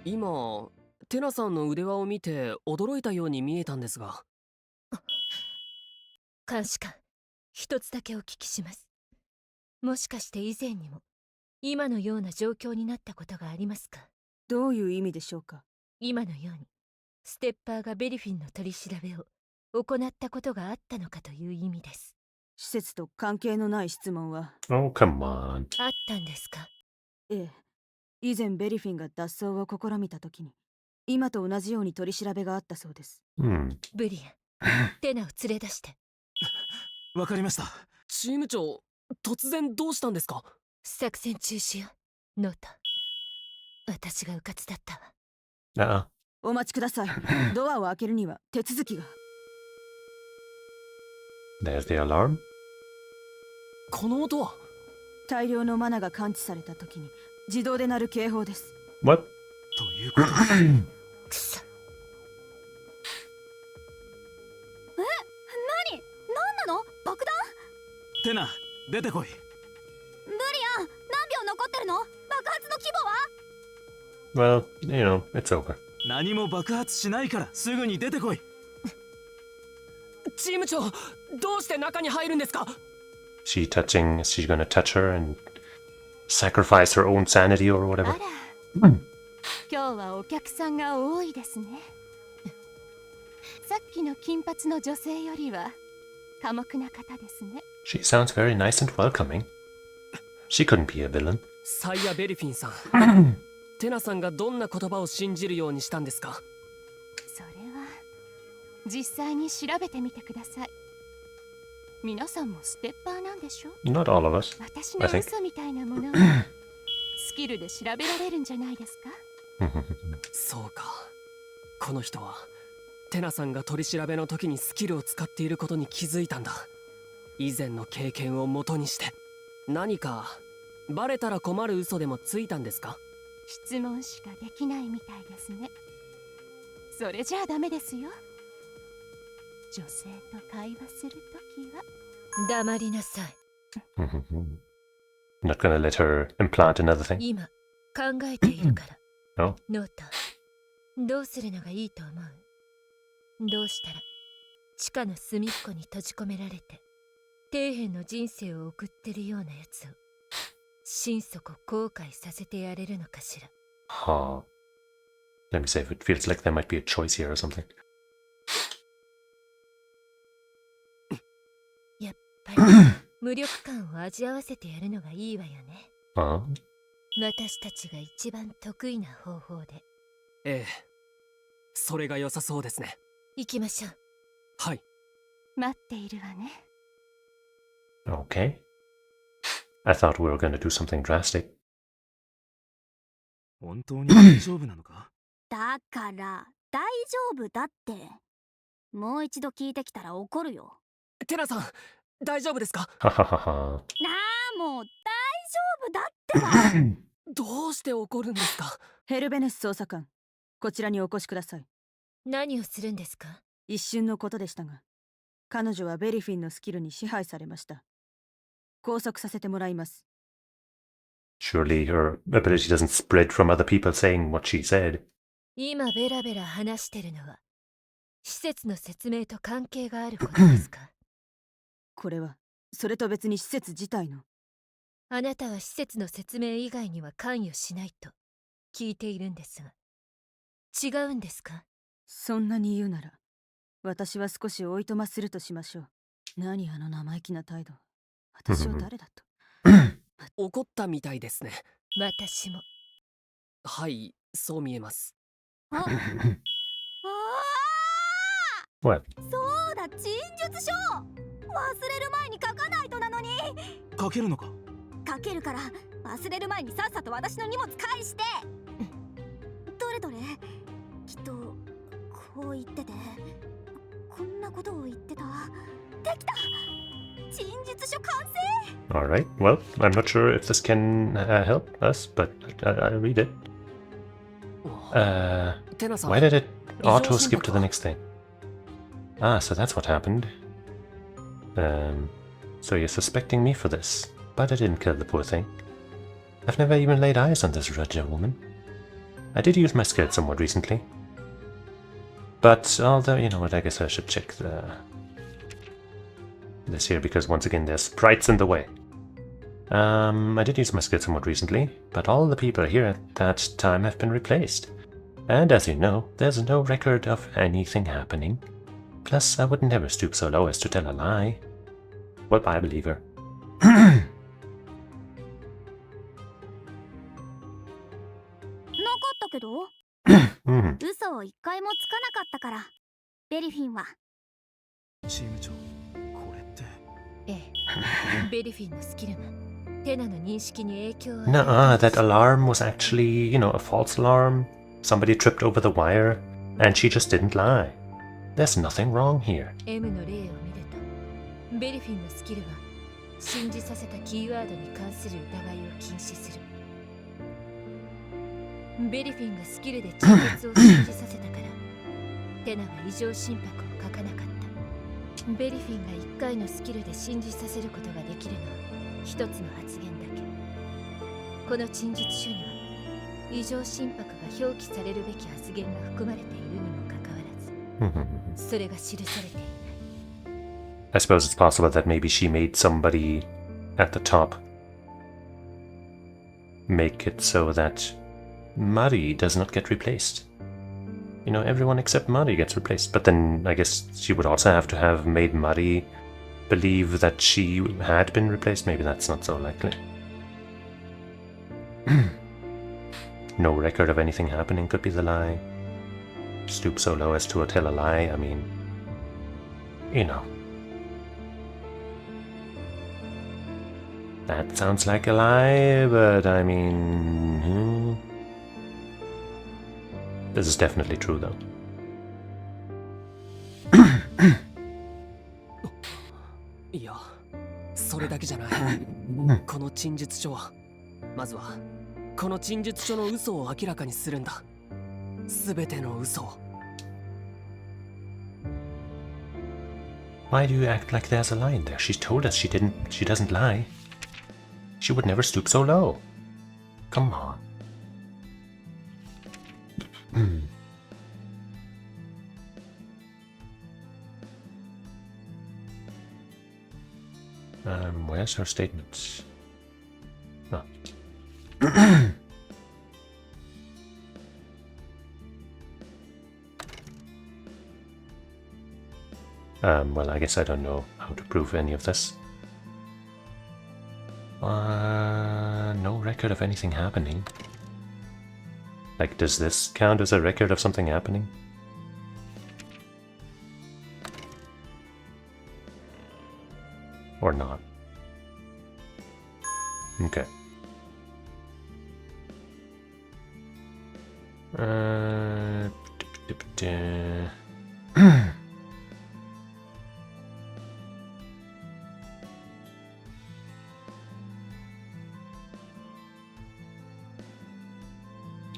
今テナさんの腕輪を見て驚いたように見えたんですが。監視官、一つだけお聞きします。もしかして以前にも今のような状況になったことがありますか？どういう意味でしょうか？今のようにステッパーがベリフィンの取り調べを行ったことがあったのかという意味です。施設と関係のない質問は。 oh, come on. あったんですか？ええ。以前ベリフィンが脱走を試みた時に今と同じように取り調べがあったそうです。ブリアン、テナを連れ出して。わかりました。チーム長、突然どうしたんですか？作戦中止よ、ノート。私が迂闊だったわ。お待ちください。ドアを開けるには手続きが。There's the alarm. この音は大量のマナが感知された時に自動で鳴る警報です。 What? ということはくそ。何なの？爆弾？テナ、出てこい。ブリアン、何秒残ってるの？爆発の規模は？ Well, you know, it's over. 何も爆発しないからすぐに出てこい。チーム長、どうして中に入るんですか？ She's gonna touch her and sacrifice her own sanity or whatever. 今日はお客さんが多いですね。さっきの金髪の女性よりは寡黙な方ですね。She sounds very nice and welcoming. She couldn't be a villain. サイヤ・ベリフィンさん、テナさんがどんな言葉を信じるようにしたんですか？それは実際に調べてみてください。皆さんもステッパーなんでしょ？ Not all of us, 私の I think. 嘘みたいなものはスキルで調べられるんじゃないですか？そうか。この人はテナさんが取り調べの時にスキルを使っていることに気づいたんだ。以前の経験を元にして。何かバレたら困る嘘でもついたんですか？質問しかできないみたいですね。それじゃあダメですよ。女性と会話するときは黙りなさい。Not gonna let her implant another thing. 今考えているから。No? ノート、どうするのがいいと思う？どうしたら地下の隅っこに閉じ込められて底辺の人生を送ってるようなやつを心底後悔させてやれるのかしら。Huh. Let me say if it feels like there might be a choice here or something. やっぱり無力感を味わわせてやるのがいいわよね。私たちが一番得意な方法で。ええ、それが良さそうですね。行きましょう。はい。待っているわね。Okay. I thought we were gonna do something drastic. 本当に大丈夫なのか？だから大丈夫だって。もう一度聞いてきたら怒るよ。テナさん、大丈夫ですか？Ha ha ha ha. なあ、もう大丈夫だってば。どうして怒るんですか？ヘルベネス捜査官、こちらにお越しください。何をするんですか？一瞬のことでしたが、彼女はベリフィンのスキルに支配されました。拘束させてもらいます。Surely her ability doesn't spread from other people saying what she said. 今ベラベラ話してるのは施設の説明と関係があることですか？これはそれと別に施設自体の。あなたは施設の説明以外には関与しないと聞いているんですが、違うんですか？そんなに言うなら私は少しおいとまするとしましょう。何あの生意気な態度。私を誰だと怒ったみたいですね。私も。はい、そう見えます。ああ What? そうだ、陳述書忘れる前に書かないとなのに。書けるのか？書けるから忘れる前にさっさと私の荷物返して。どれどれ、きっとこう言ってて、こんなことを言ってた。できた、陳述書完成。 Alright, well, I'm not sure if this can help us, but I'll read it. テナさん、 Why did it 異常 auto 心 skip 拍 to the next thing? Ah, so that's what happened. So you're suspecting me for this, but I didn't kill the poor thing. I've never even laid eyes on this Raja woman. I did use my skirt somewhat recently. But although, you know what, I guess I should check this here, because once again there's sprites in the way. I did use my skirt somewhat recently, but all the people here at that time have been replaced. And as you know, there's no record of anything happening. Plus, I would never stoop so low as to tell a lie. Well, I believe her. なかったけど、 Mhm. 嘘を一回もつかなかったから。ベリフィンはチーム長、これって。ええ、ベリフィンのスキルがテナの認識に影響を与え Nuh-uh, た that alarm was actually, you know, a false alarm. Somebody tripped over the wire, and she just didn't lie. There's nothing wrong here. M の例を見ると、ベリフィンのスキルは信じさせたキーワードに関する疑いを禁止する。ベリフィンがスキルで陳述を信じさせたから、テナは異常心拍を書かなかった。ベリフィンが1回のスキルで信じさせることができるのは一つの発言だけ。この陳述書には異常心拍が表記されるべき発言が含まれているにもかかわらず、それが記されていない。 I suppose it's possible that maybe she made somebody at the top make it so that Mari does not get replaced. You know, everyone except Mari gets replaced. But then I guess she would also have to have made Mari believe that she had been replaced. Maybe that's not so likely. No record of anything happening could be the lie. Stoop so low as to tell a lie, I mean, you know. That sounds like a lie, but I mean... This is definitely true, though. いや、それだけじゃない。この陳述書は、まずはこの陳述書の嘘を明らかにするんだ。すべての嘘を。Why do you act like there's a lie in there? She's told us she doesn't lie. She would never stoop so low. Come on. Where's her statement? Oh. Well, I guess I don't know how to prove any of this. No record of anything happening. Like, does this count as a record of something happening? Or not? Okay.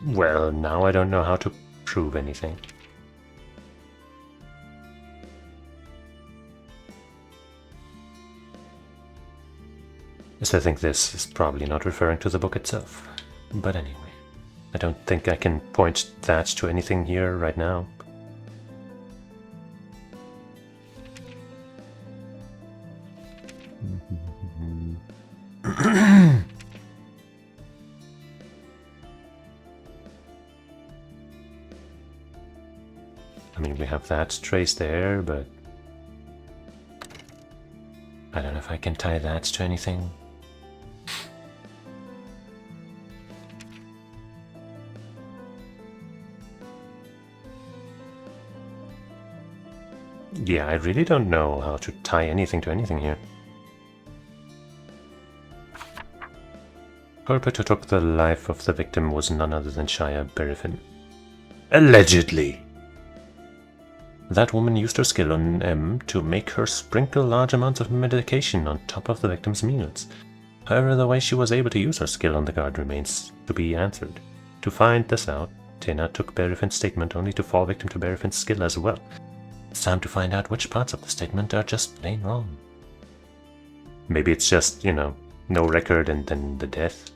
Well, now I don't know how to prove anything. Yes, I think this is probably not referring to the book itself. But anyway, I don't think I can point that to anything here right now. I mean, we have that trace there, but I don't know if I can tie that to anything. Yeah, I really don't know how to tie anything to anything here. Culprit who took the life of the victim was none other than Shia Berifin. Allegedly! That woman used her skill on M to make her sprinkle large amounts of medication on top of the victim's meals. However, the way she was able to use her skill on the guard remains to be answered. To find this out, Tina took Berifin's statement only to fall victim to Berifin's skill as well. It's time to find out which parts of the statement are just plain wrong. Maybe it's just, you know, no record and then the death.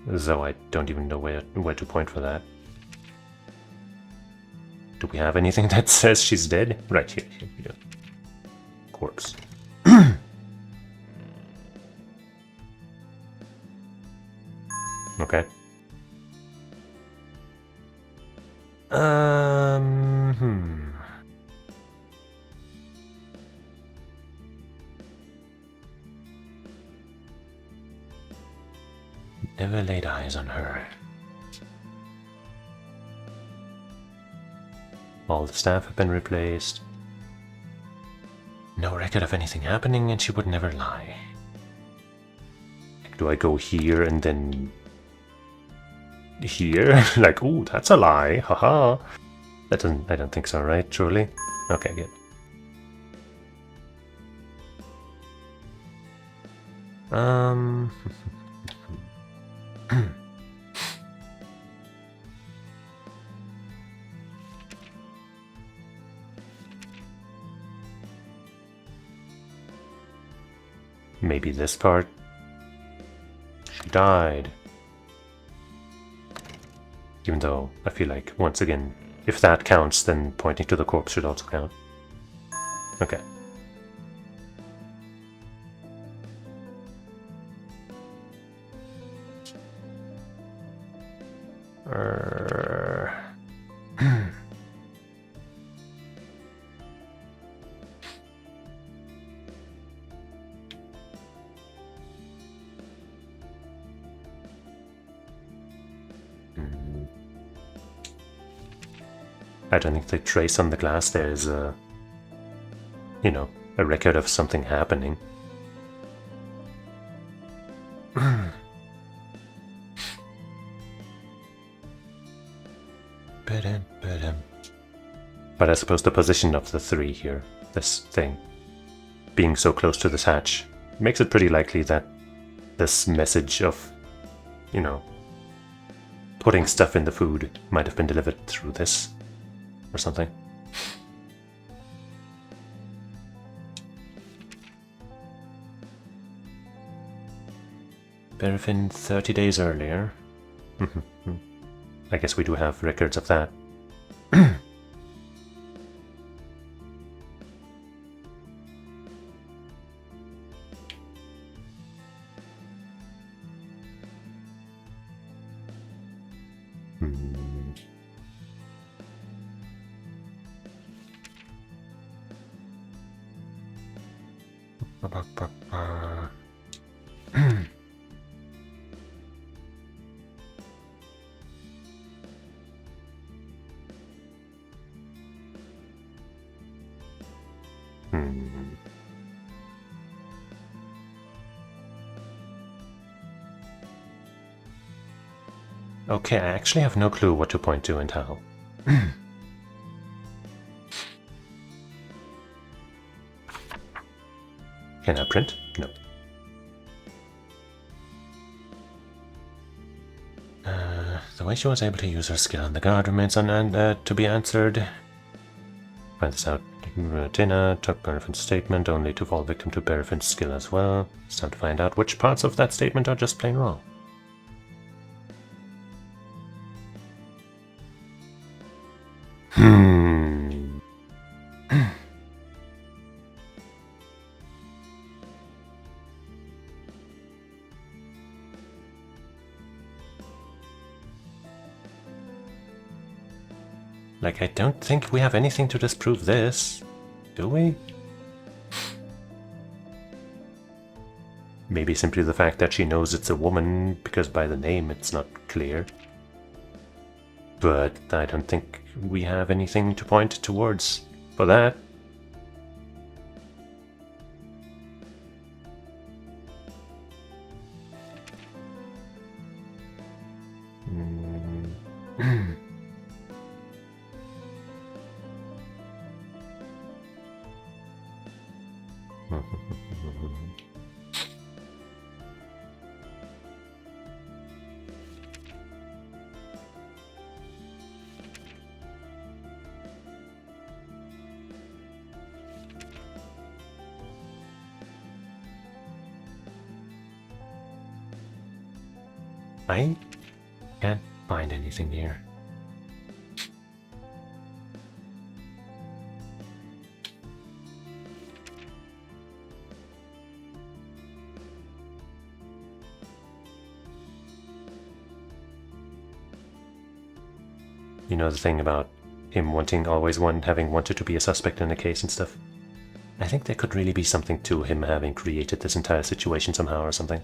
Though I don't even know where to point for that. Do we have anything that says she's dead? Right here we go. Corpse. Okay. Never laid eyes on her. All the staff have been replaced. No record of anything happening, and she would never lie. Do I go here and then here? Like, ooh, that's a lie, haha. That doesn't, I don't think so, right? Surely? Okay, good. Maybe this part? She died. Even though I feel like, once again, if that counts, then pointing to the corpse should also count. Okay. I don't think the trace on the glass there is a, you know, a record of something happening. But I suppose the position of the three here, this thing, being so close to this hatch, makes it pretty likely that this message of, you know, putting stuff in the food might have been delivered through this or something. Berifin 30 days earlier. I guess we do have records of that. Okay, I actually have no clue what to point to and how. Can I print? No. The way she was able to use her skill on the guard remains to be answered. Find this out. Tina took Berifin's statement only to fall victim to Berifin's skill as well. It's time to find out which parts of that statement are just plain wrong. Like, I don't think we have anything to disprove this, do we? Maybe simply the fact that she knows it's a woman, because by the name it's not clear. But I don't think we have anything to point towards for that. I can't find anything here. You know the thing about him having wanted to be a suspect in a case and stuff? I think there could really be something to him having created this entire situation somehow or something.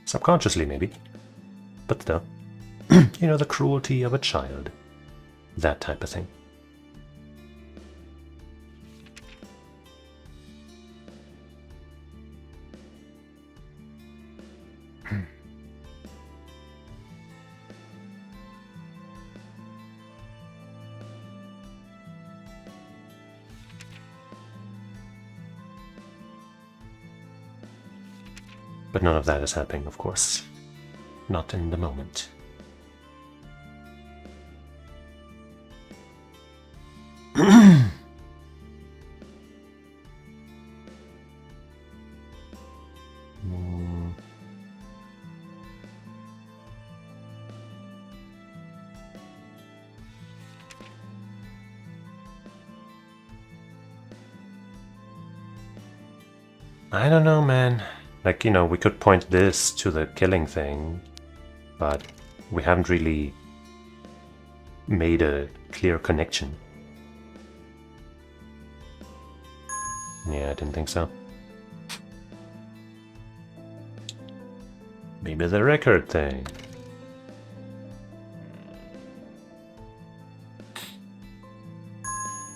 Subconsciously, maybe. But still. You know, the cruelty of a child. That type of thing. But none of that is happening, of course. Not in the moment. I don't know, man. Like, you know, we could point this to the killing thing, but we haven't really made a clear connection. Yeah, I didn't think so. Maybe the record thing.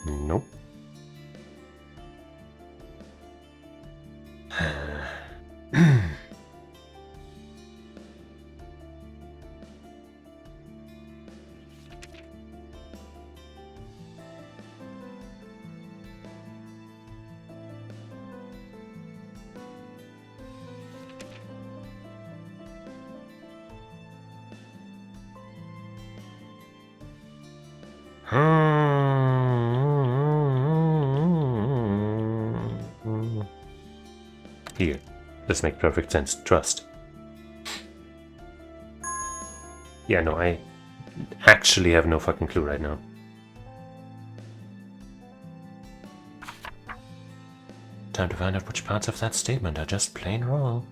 Nope. Here. This makes perfect sense. Trust. Yeah, no, I actually have no fucking clue right now. Time to find out which parts of that statement are just plain wrong.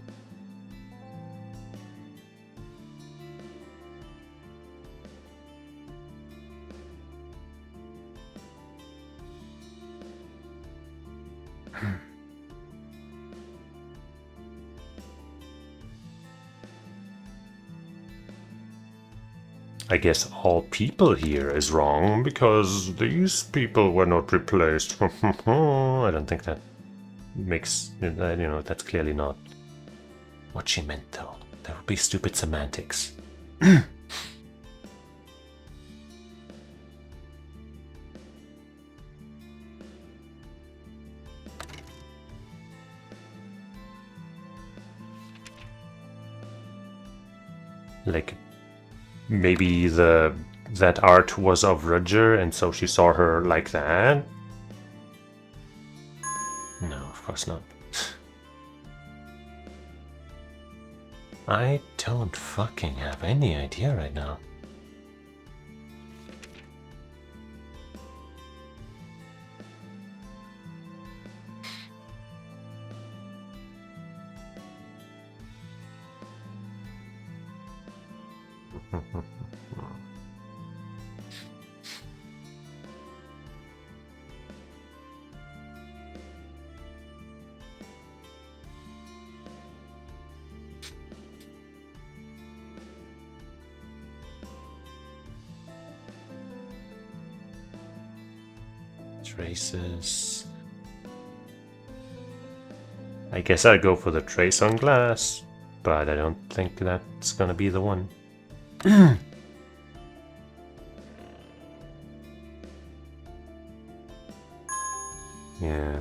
I guess all people here is wrong because these people were not replaced. I don't think that makes, you know, that's clearly not what she meant though. That would be stupid semantics. Like, maybe that art was of Roger and so she saw her like that? No, of course not. I don't fucking have any idea right now. Traces. I guess I'll go for the trace on glass, but I don't think that's gonna be the one. Yeah.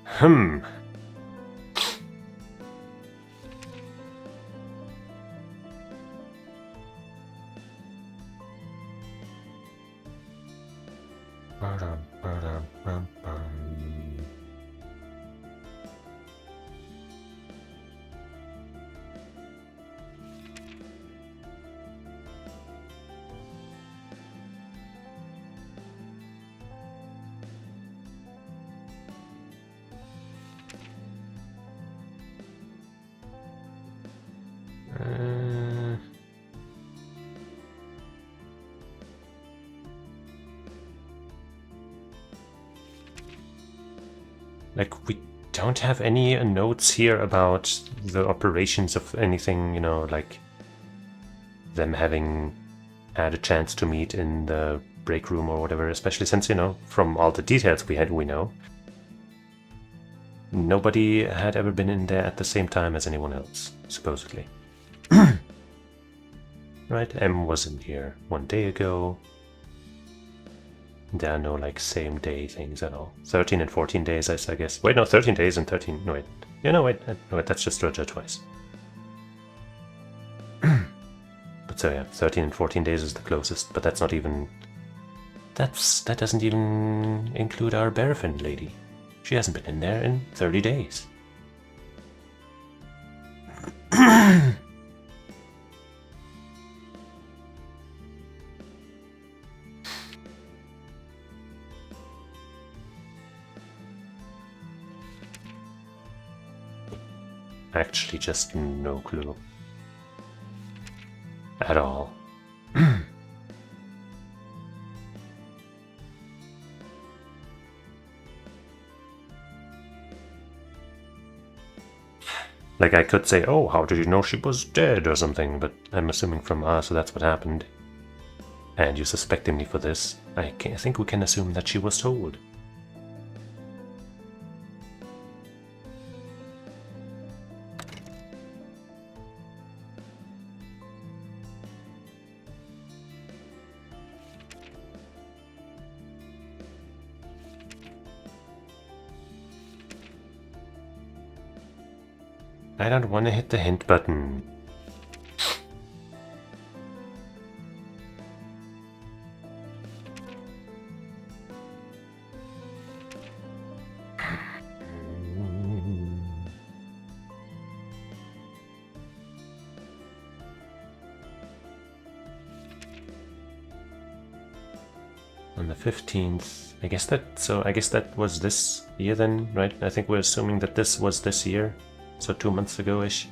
Hmm. Like, we don't have any notes here about the operations of anything, you know, like them having had a chance to meet in the break room or whatever, especially since, you know, from all the details we know, nobody had ever been in there at the same time as anyone else, supposedly. Right, M was in here 1 day ago. There are no, like, same day things at all. 13 and 14 days, I guess. Wait, no, 13 days and 13... No, wait. Yeah, no, wait, that's just Roger twice. But so, yeah, 13 and 14 days is the closest, but that's not even... That doesn't even include our Barafin lady. She hasn't been in there in 30 days. Actually, just no clue. At all. Like, I could say, oh, how did you know she was dead or something, but I'm assuming from so that's what happened. And you suspecting me for this, I think we can assume that she was told. I don't want to hit the hint button. On the 15th, I guess that was this year then, right? I think we're assuming that this was this year. So 2 months ago-ish.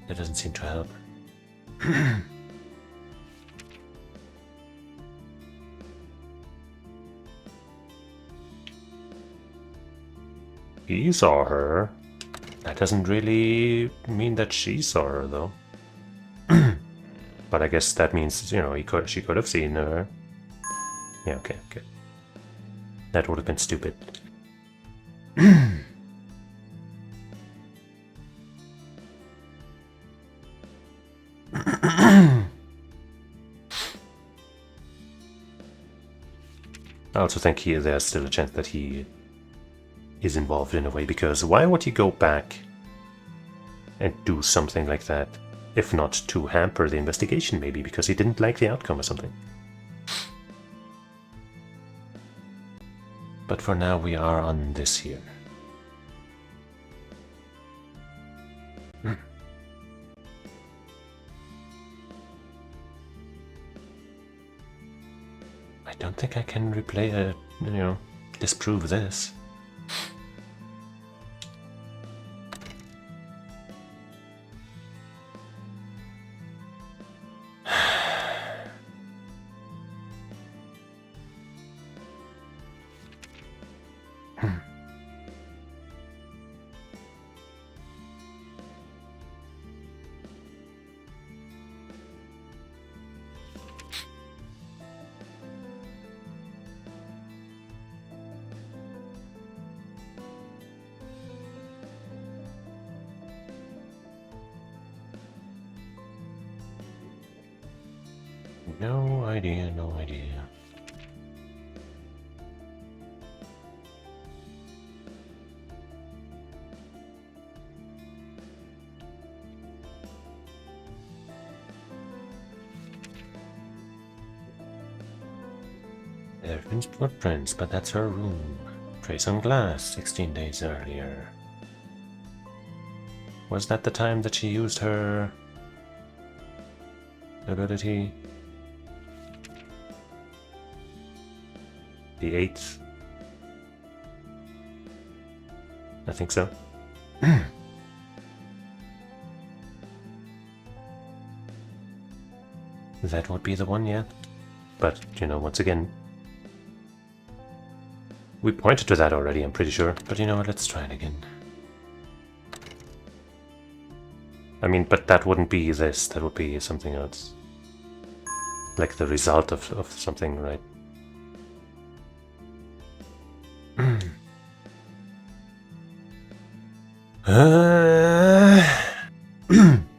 That doesn't seem to help. He saw her. That doesn't really mean that she saw her, though. But I guess that means, you know, she could have seen her. Yeah, okay, good. That would have been stupid. I also think there's still a chance that he is involved in a way, because why would he go back and do something like that? If not to hamper the investigation, maybe because he didn't like the outcome or something. But for now, we are on this here. I don't think I can disprove this. No idea, no idea. There have been footprints, but that's her room. Trace on glass 16 days earlier. Was that the time that she used her ability? The 8th? I think so. That would be the one, yeah. But, you know, once again, we pointed to that already, I'm pretty sure. But you know what, let's try it again. I mean, but that wouldn't be this, that would be something else. Like the result of something, right?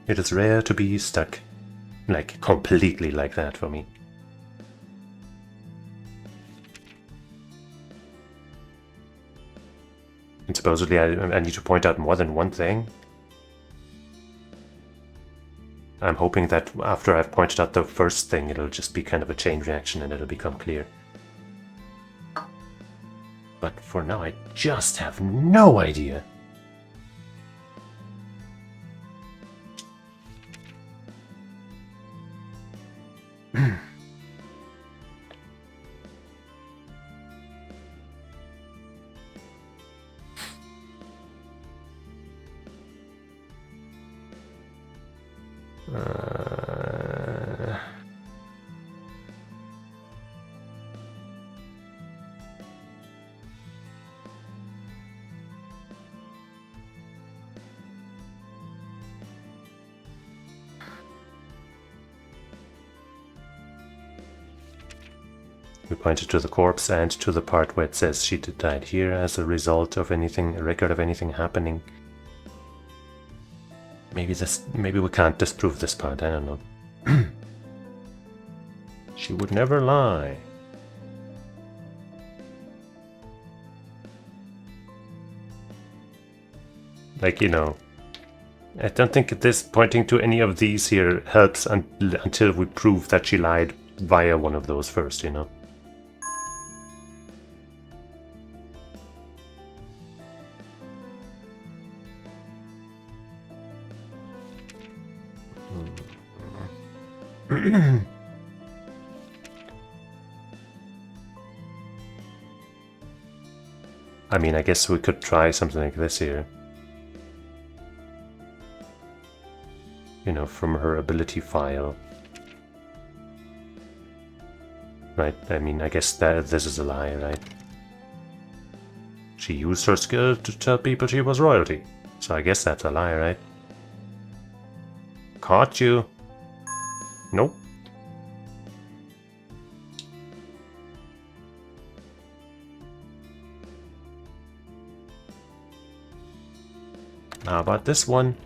It is rare to be stuck, like, completely like that for me. And supposedly I need to point out more than one thing. I'm hoping that after I've pointed out the first thing, it'll just be kind of a chain reaction and it'll become clear. But for now, I just have no idea. We pointed to the corpse and to the part where it says she died here as a result of anything, a record of anything happening. Maybe we can't disprove this part, I don't know. She would never lie. Like, you know, I don't think this pointing to any of these here helps until we prove that she lied via one of those first, you know. I mean, I guess we could try something like this here. You know, from her ability file. Right, I mean, I guess that this is a lie, right? She used her skill to tell people she was royalty. So I guess that's a lie, right? Caught you. Nope. How about this one?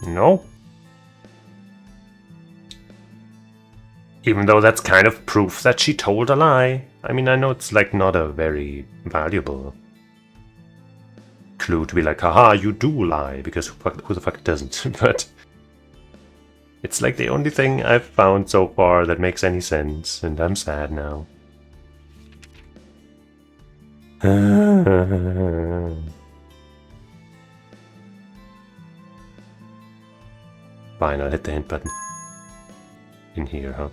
No. Even though that's kind of proof that she told a lie. I mean, I know it's like not a very valuable clue to be like, haha, you do lie, because who the fuck doesn't? But it's like the only thing I've found so far that makes any sense, and I'm sad now. Fine, I'll hit the hint button. In here, huh?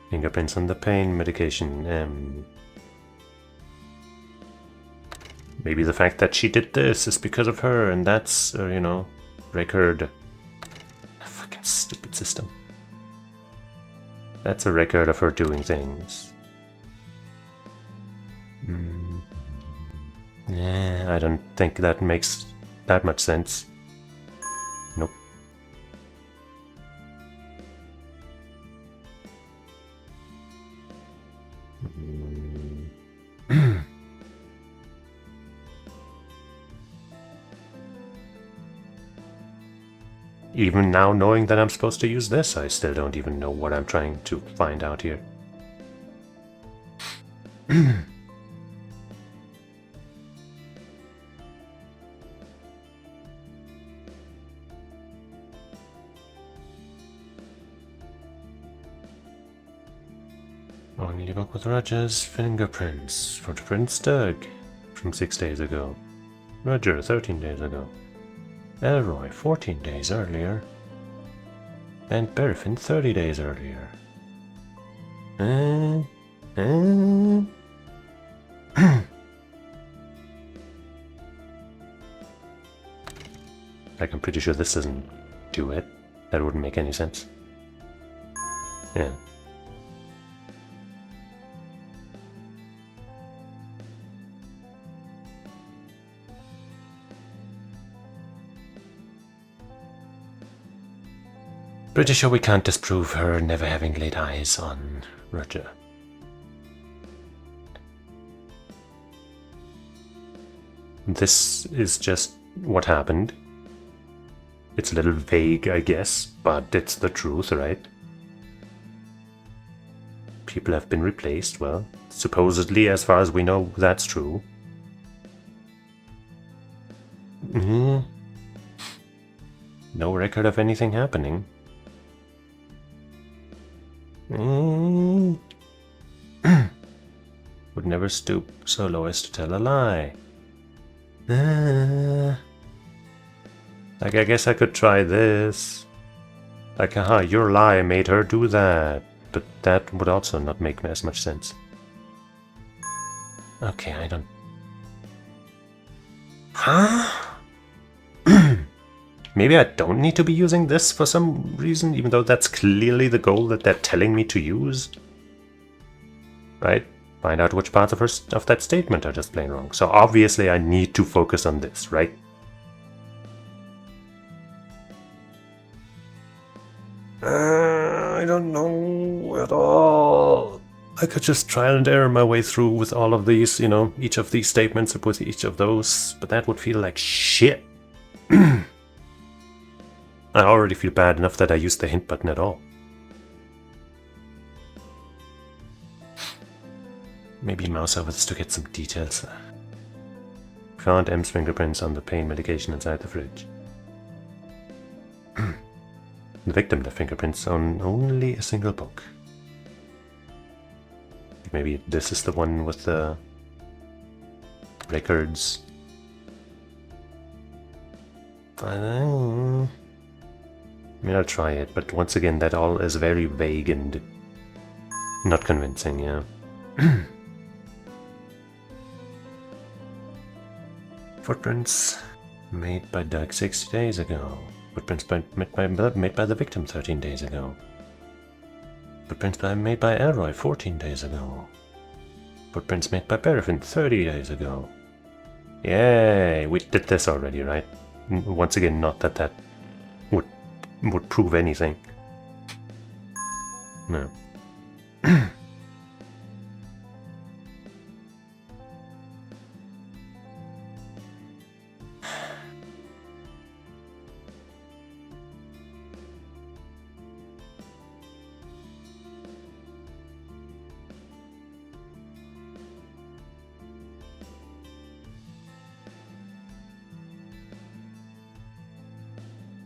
Fingerprints on the pain medication. Maybe the fact that she did this is because of her, and that's, you know, record. Fucking stupid system. That's a record of her doing things. Yeah, I don't think that makes that much sense. Nope. Even now, knowing that I'm supposed to use this, I still don't even know what I'm trying to find out here. Only book with Roger's fingerprints. Footprints dug from 6 days ago. Roger, 13 days ago. Elroy, 14 days earlier. And Berfin, 30 days earlier. Like, I'm pretty sure this doesn't do it. That wouldn't make any sense. Yeah. Pretty sure we can't disprove her never having laid eyes on Roger. This is just what happened. It's a little vague, I guess, but it's the truth, right? People have been replaced, well, supposedly, as far as we know, that's true. No record of anything happening. Would never stoop so low as to tell a lie. Like, I guess I could try this. Like, aha, your lie made her do that. But that would also not make as much sense. Okay, I don't... Huh? Maybe I don't need to be using this for some reason, even though that's clearly the goal that they're telling me to use. Right? Find out which parts of that statement are just plain wrong. So obviously I need to focus on this, right? I don't know at all. I could just trial and error my way through with all of these, you know, each of these statements with each of those, but that would feel like shit. I already feel bad enough that I used the hint button at all. Maybe mouse overs to get some details. Found M's fingerprints on the pain medication inside the fridge. The victim left fingerprints on only a single book. Maybe this is the one with the records. I mean, I'll try it, but once again, that all is very vague and not convincing, yeah. Footprints made by Doug 60 days ago. Footprints made by the victim 13 days ago. Footprints made by Elroy 14 days ago. Footprints made by Berefin 30 days ago. Yay! We did this already, right? Once again, not that that would prove anything. No.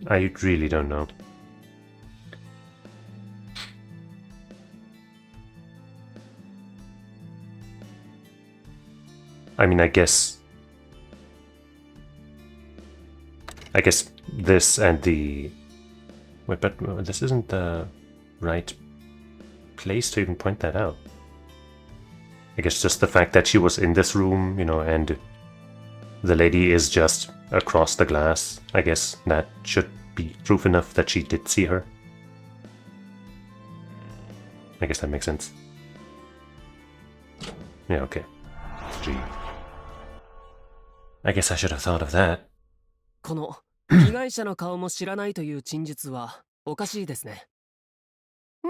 I really don't know. I mean, I guess this and the... Wait, but this isn't the right place to even point that out. I guess just the fact that she was in this room, you know, and the lady is just across the glass. I guess that should be proof enough that she did see her. I guess that makes sense. Yeah, okay. Gee. I guess I should have thought of that. この被害者の顔も知らないという陳述はおかしいですね。ん？ど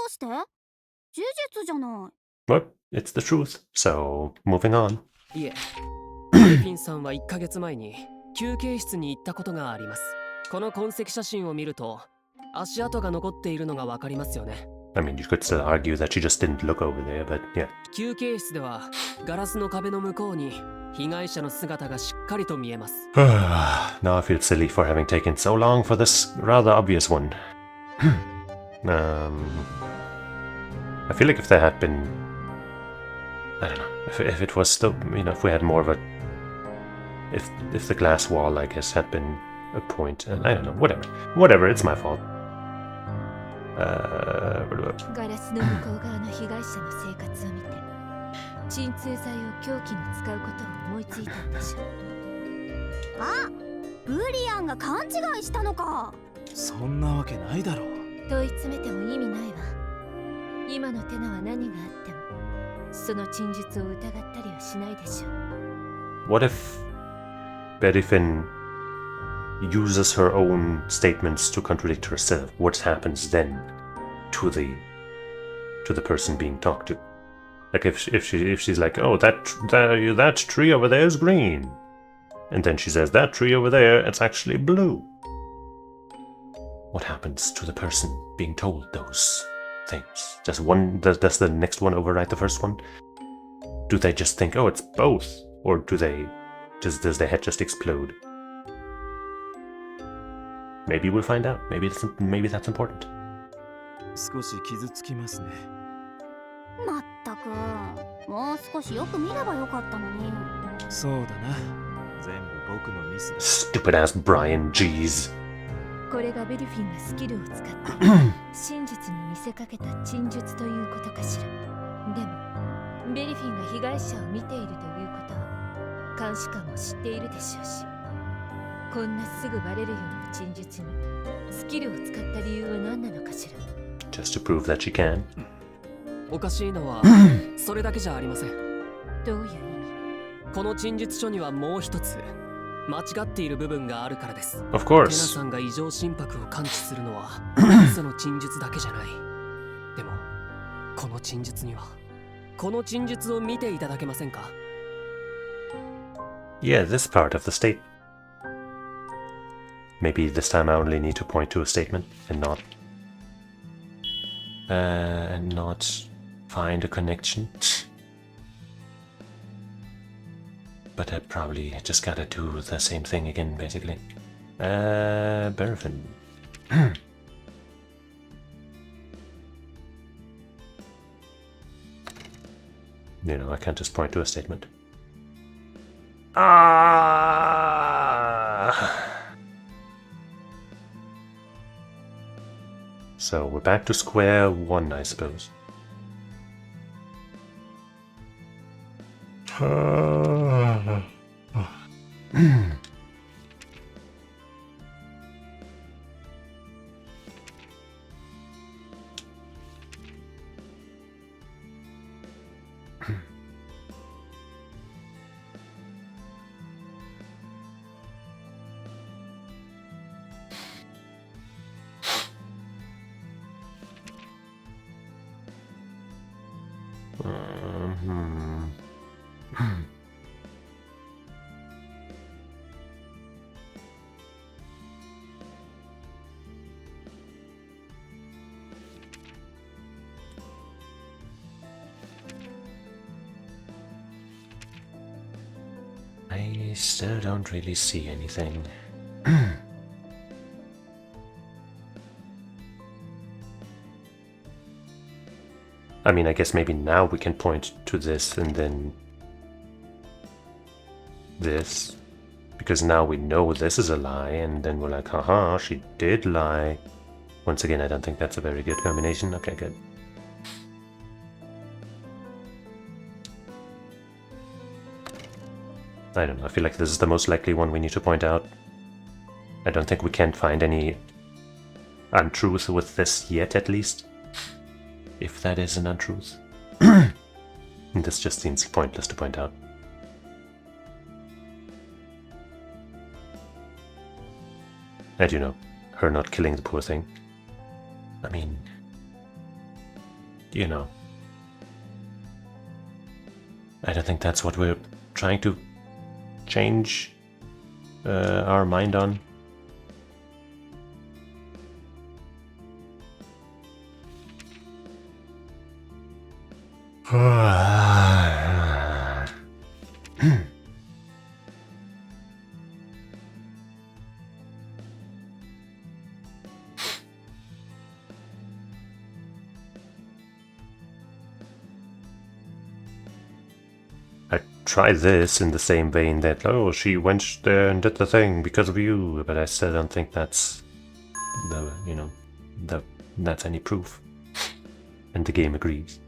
うして？事実じゃない。Well, it's the truth, so moving on. いえ、ベフィンさんは1ヶ月前に休憩室に行ったことがあります。この痕跡写真を見ると、足跡が残っているのがわかりますよね。I mean, you could still argue that she just didn't look over there, but yeah. 休憩室ではガラスの壁の向こうに被害者の姿がしっかりと見えます。Now I feel silly for having taken so long for this rather obvious one. I feel like if there had been, I don't know, if it was still, you know, if we had more of a, if the glass wall, I guess, had been a point, and I don't know, whatever, it's my fault. ガラスの向こう側の被害者の生活を見て鎮痛剤を凶器に使うことを思いついたんでしょ。あ、ブリアンが勘違いしたのか。そんなわけないだろう。問い詰めても意味ないわ。今のテナは何があってもその陳述を疑ったりはしないでしょう。 What if Betty Finn uses her own statements to contradict herself? What happens then to the person being talked to? Like if she's like, oh, that tree over there is green, and then she says that tree over there, it's actually blue. What happens to the person being told those things? Does the next one override the first one? Do they just think, oh, it's both, or does their head just explode? Maybe we'll find out. Maybe that's important. 少し傷つきますね。まったく、もう少しよく見ればよかったのに。そうだな。全部僕のミスだ。 Stupid ass Brian, jeez. これがベルフィンがスキルを使って真実に見せかけた陳述ということかしら。でもベルフィンが被害者を見ているということは監視官も知っているでしょうし、こんなすぐバレるような陳述にスキルを使った理由は何なのかしら。 Just to prove that she can. おかしいのはそれだけじゃありません。どういう意味？この陳述書にはもう一つ間違っている部分があるからです。 Of テナ course. さんが異常心拍を感知するのはその陳述だけじゃない。でもこの陳述にはこの陳述を見ていただけませんか？ Yeah, this part of the state. Maybe this time I only need to point to a statement and not find a connection. But I probably just gotta do the same thing again, basically. Berfin. You know, I can't just point to a statement. So we're back to square one, I suppose. I still don't really see anything. I mean, I guess maybe now we can point to this and then this, because now we know this is a lie, and then we're like, haha, she did lie. Once again, I don't think that's a very good combination. Okay, good. I don't know, I feel like this is the most likely one we need to point out. I don't think we can find any untruth with this yet, at least. If that is an untruth. This just seems pointless to point out. And you know, her not killing the poor thing. I mean, you know, I don't think that's what we're trying to change our mind on. I try this in the same vein that, oh, she went there and did the thing because of you, but I still don't think that's that's any proof. And the game agrees.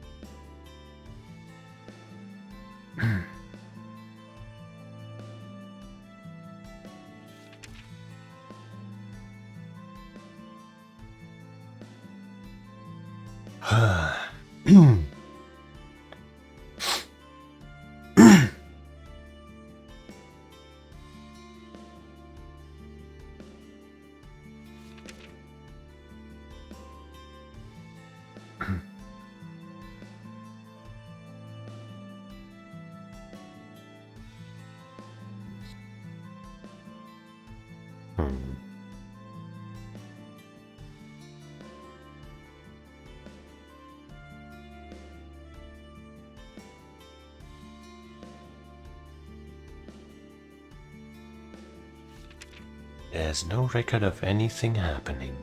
There's no record of anything happening.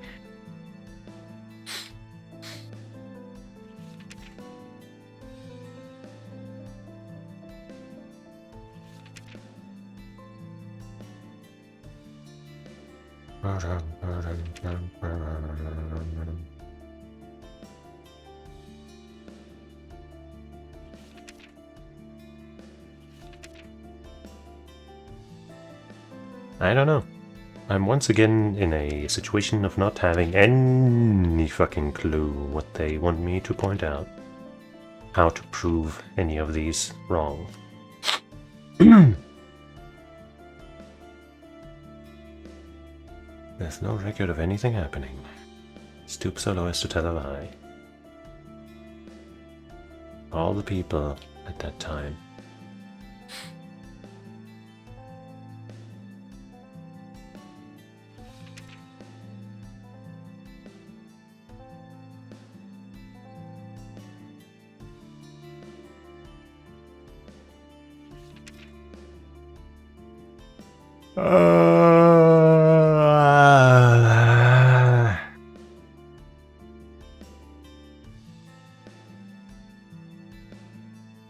I don't know. I'm once again in a situation of not having any fucking clue what they want me to point out. How to prove any of these wrong. There's no record of anything happening. Stoop so low as to tell a lie. All the people at that time.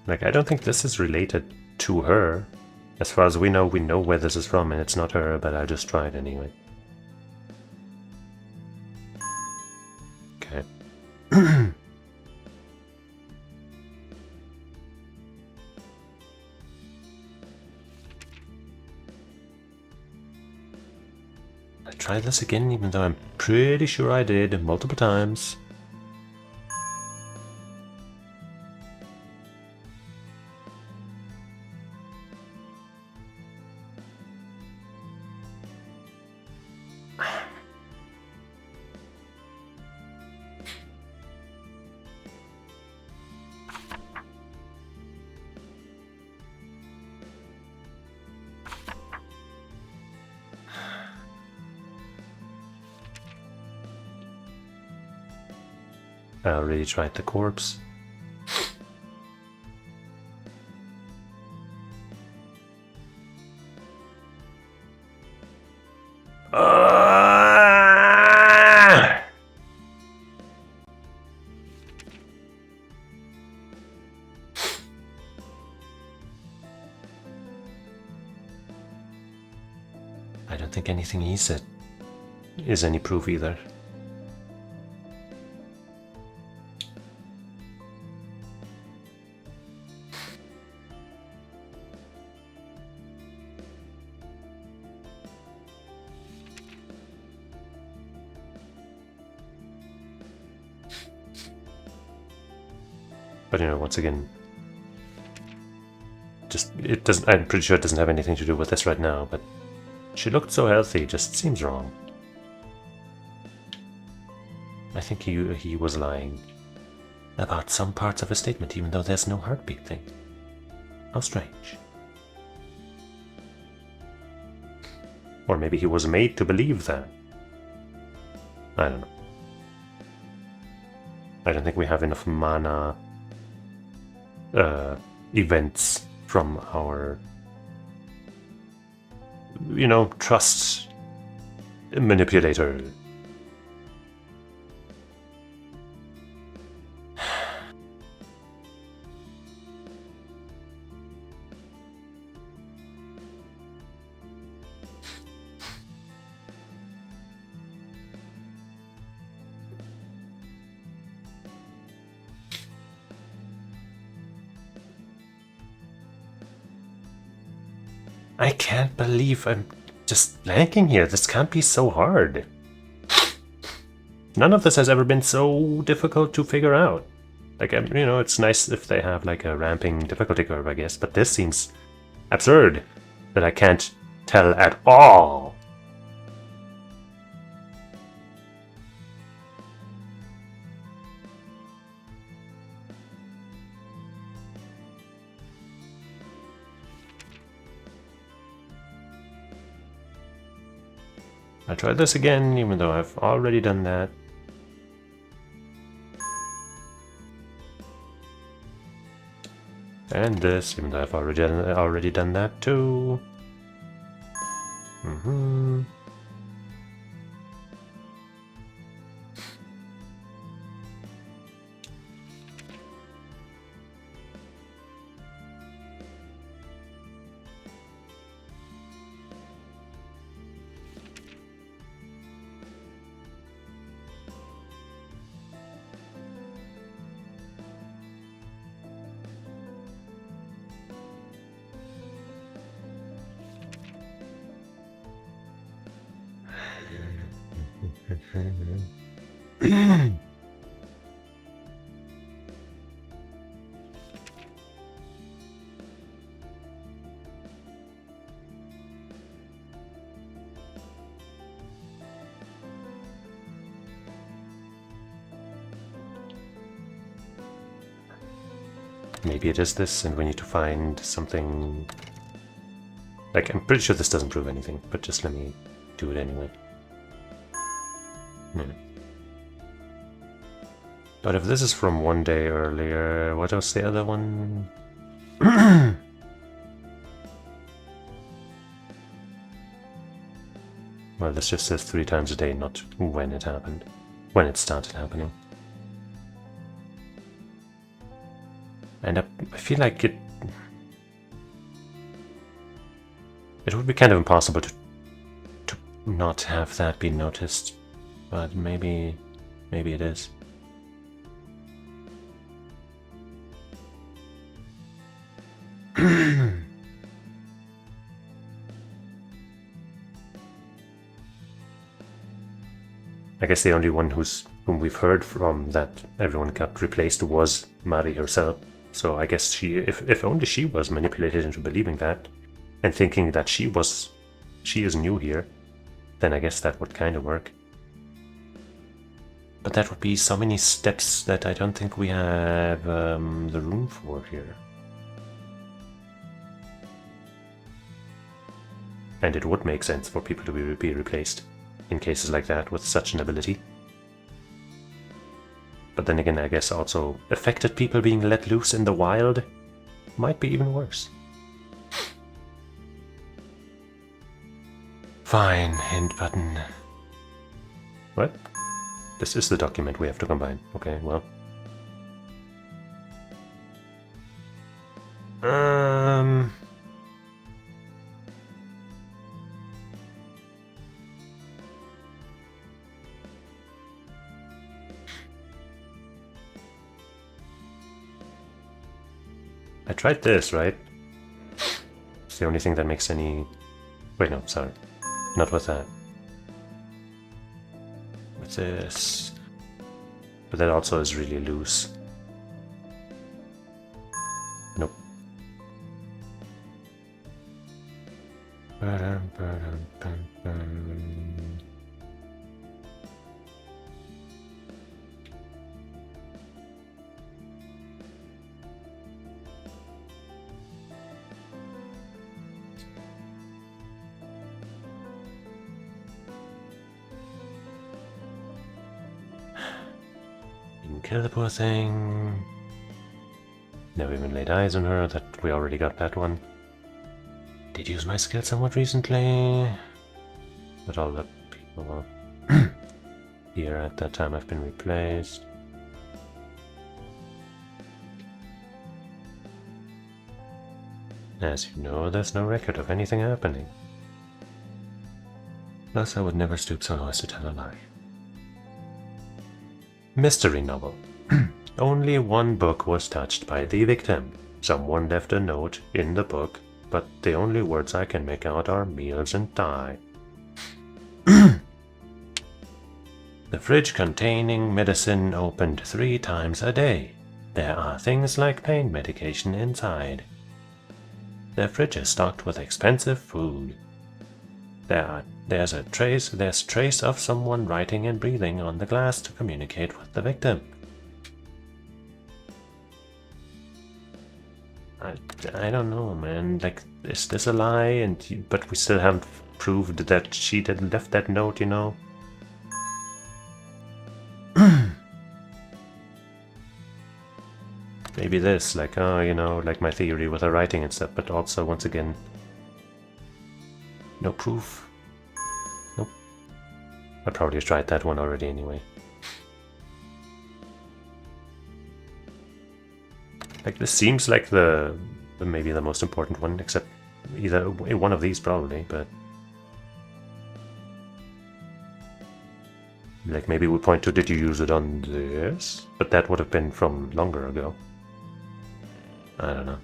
Like, I don't think this is related to her. As far as we know where this is from, and it's not her, but I'll just try it anyway. Okay. I try this again, even though I'm pretty sure I did multiple times. I already tried the corpse. I don't think anything he said is any proof either. But you know, once again, it doesn't. I'm pretty sure it doesn't have anything to do with this right now. But she looked so healthy, just seems wrong. I think he was lying about some parts of a statement, even though there's no heartbeat thing. How strange. Or maybe he was made to believe that. I don't know. I don't think we have enough mana events from our, trust manipulator. I can't believe I'm just blanking here. This can't be so hard. None of this has ever been so difficult to figure out. Like, it's nice if they have like a ramping difficulty curve, I guess, but this seems absurd that I can't tell at all. I'll try this again, even though I've already done that. And this, even though I've already done that too. Maybe it is this, and we need to find something. Like, I'm pretty sure this doesn't prove anything, but just let me do it anyway. But if this is from one day earlier, what was the other one? Well, this just says 3 times a day, not when it happened. When it started happening. And I feel like it would be kind of impossible to not have that be noticed, but maybe it is. I guess the only one whom we've heard from that everyone got replaced was Mari herself. So I guess if only she was manipulated into believing that, and thinking that she is new here, then I guess that would kind of work. But that would be so many steps that I don't think we have the room for here. And it would make sense for people to be replaced in cases like that with such an ability. But then again, I guess also affected people being let loose in the wild might be even worse. Fine, hint button. What? This is the document we have to combine. Okay, well. I tried this, right? It's the only thing that makes any... Wait, no, sorry. Not with that. With this. But that also is really loose. Nope. Kill the poor thing. Never even laid eyes on her, that we already got that one. Did use my skill somewhat recently, but all the people here at that time have been replaced. As you know, there's no record of anything happening. Thus I would never stoop so low as to tell a lie. Mystery novel. Only one book was touched by the victim. Someone left a note in the book, but the only words I can make out are meals and die. The fridge containing medicine opened 3 times a day. There are things like pain medication inside. The fridge is stocked with expensive food. There's trace of someone writing and breathing on the glass to communicate with the victim. I don't know, man. Like, is this a lie? But we still haven't proved that she didn't left that note, you know? Maybe this, like, oh, you know, like my theory with her writing and stuff, but also, once again, no proof. Nope. I probably tried that one already anyway. Like, this seems like maybe the most important one, except either one of these probably, but... Like, maybe we point to, did you use it on this? But that would have been from longer ago. I don't know.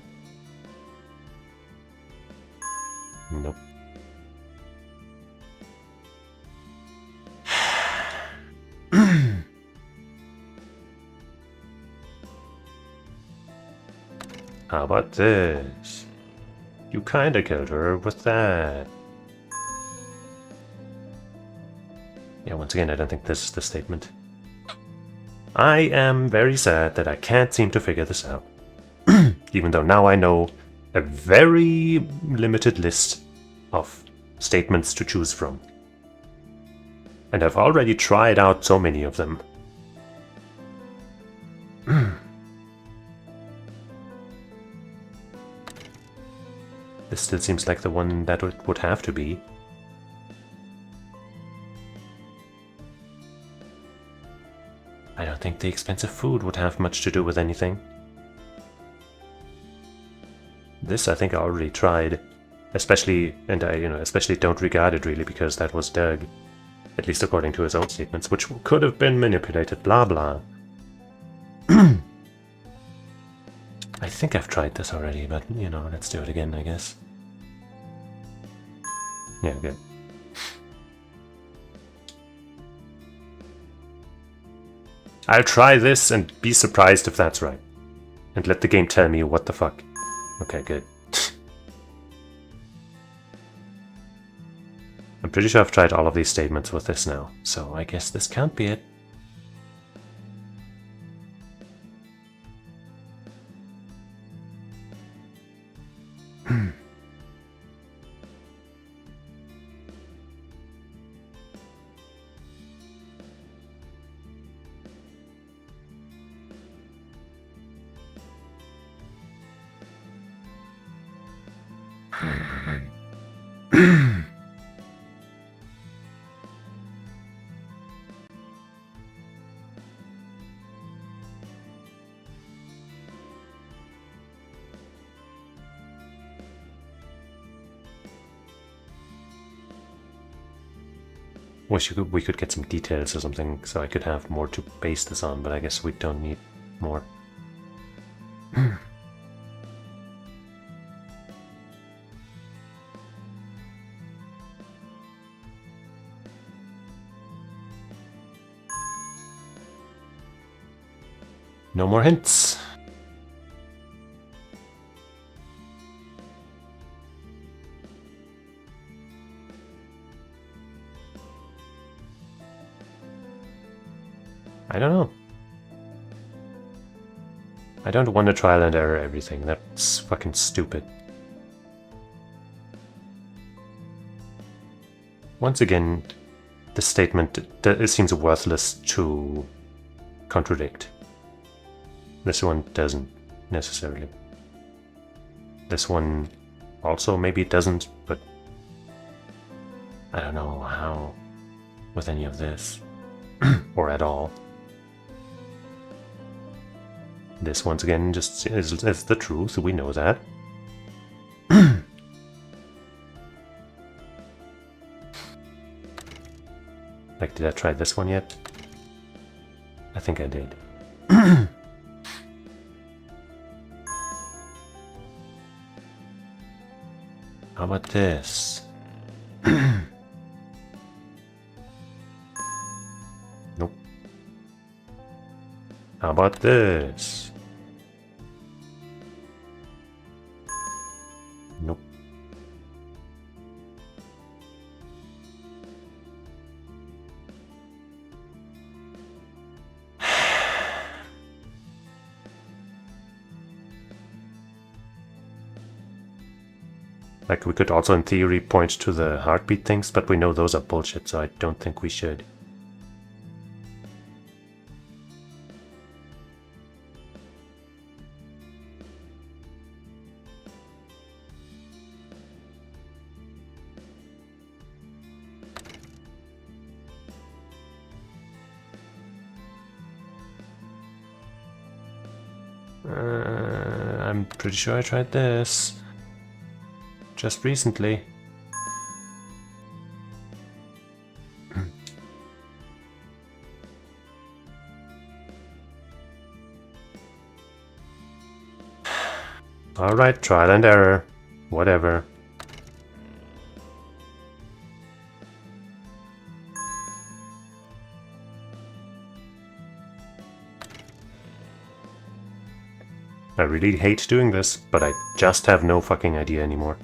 Nope. How about this? You kinda killed her with that. Yeah, once again, I don't think this is the statement. I am very sad that I can't seem to figure this out. Even though now I know a very limited list of statements to choose from. And I've already tried out so many of them. This still seems like the one that would have to be. I don't think the expensive food would have much to do with anything. This I think I already tried, especially, and I, especially don't regard it really because that was Doug, at least according to his own statements, which could have been manipulated, blah blah. I think I've tried this already, but, let's do it again, I guess. Yeah, good. I'll try this and be surprised if that's right. And let the game tell me what the fuck. Okay, good. I'm pretty sure I've tried all of these statements with this now, so I guess this can't be it. Wish we could get some details or something so I could have more to base this on, but I guess we don't need more. No more hints. I don't know. I don't want to trial and error everything. That's fucking stupid. Once again, the statement it seems worthless to contradict. This one doesn't. necessarily. This one also maybe it doesn't, but I don't know how with any of this, or at all. This once again just is the truth, we know that. Like, did I try this one yet? I think I did. How about this? Nope. How about this? Nope. Like, we could also in theory point to the heartbeat things, but we know those are bullshit, so I don't think we should. I'm pretty sure I tried this just recently. Alright, trial and error. Whatever. I really hate doing this, but I just have no fucking idea anymore.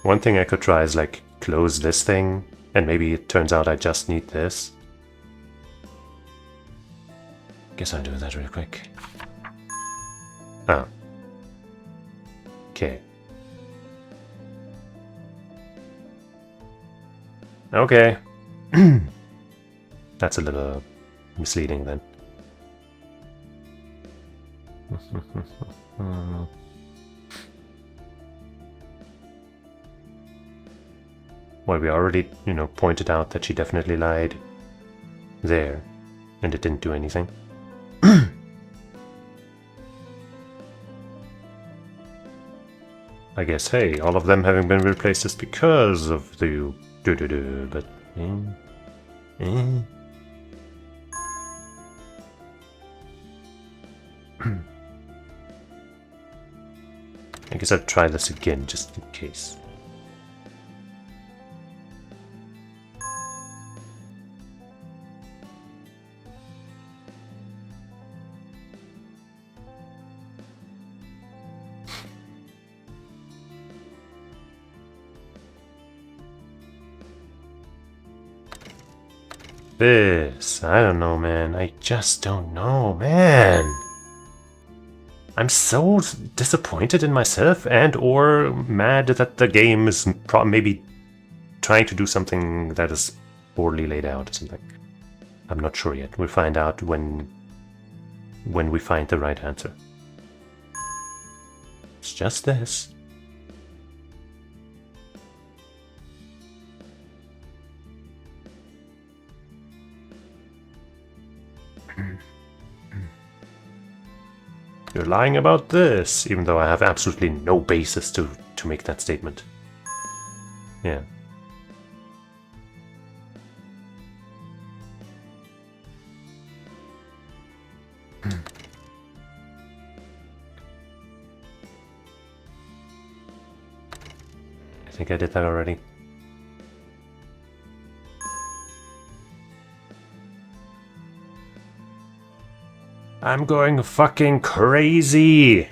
One thing I could try is like close this thing, and maybe it turns out I just need this. Guess I'll do that real quick. Oh. Okay. Okay. That's a little misleading then. Well, we already, pointed out that she definitely lied there, and it didn't do anything. I guess, hey, all of them having been replaced is because of the but I guess I'll try this again just in case. This, I don't know, man. I just don't know, man. I'm so disappointed in myself and or mad that the game is maybe trying to do something that is poorly laid out or something. I'm not sure yet. We'll find out when we find the right answer. It's just this. You're lying about this, even though I have absolutely no basis to make that statement. Yeah. I think I did that already. I'm going fucking crazy!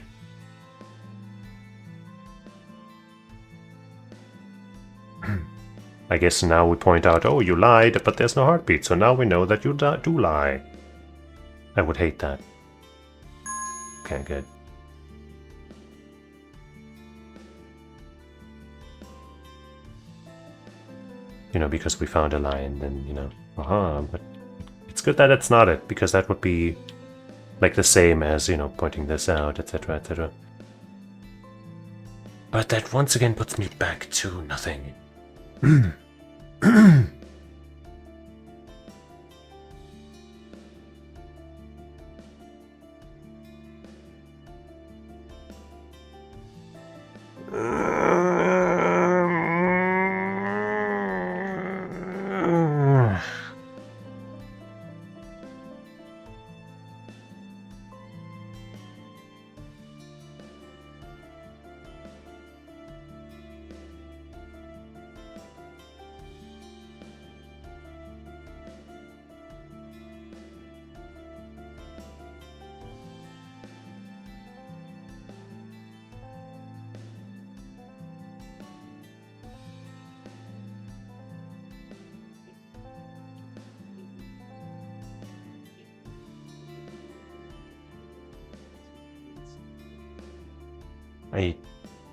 I guess now we point out, oh, you lied, but there's no heartbeat, so now we know that you do lie. I would hate that. Okay, good. you know, because we found a line, then, you know, but it's good that it's not it, because that would be like the same as, you know, pointing this out, etc., etc. But that once again puts me back to nothing.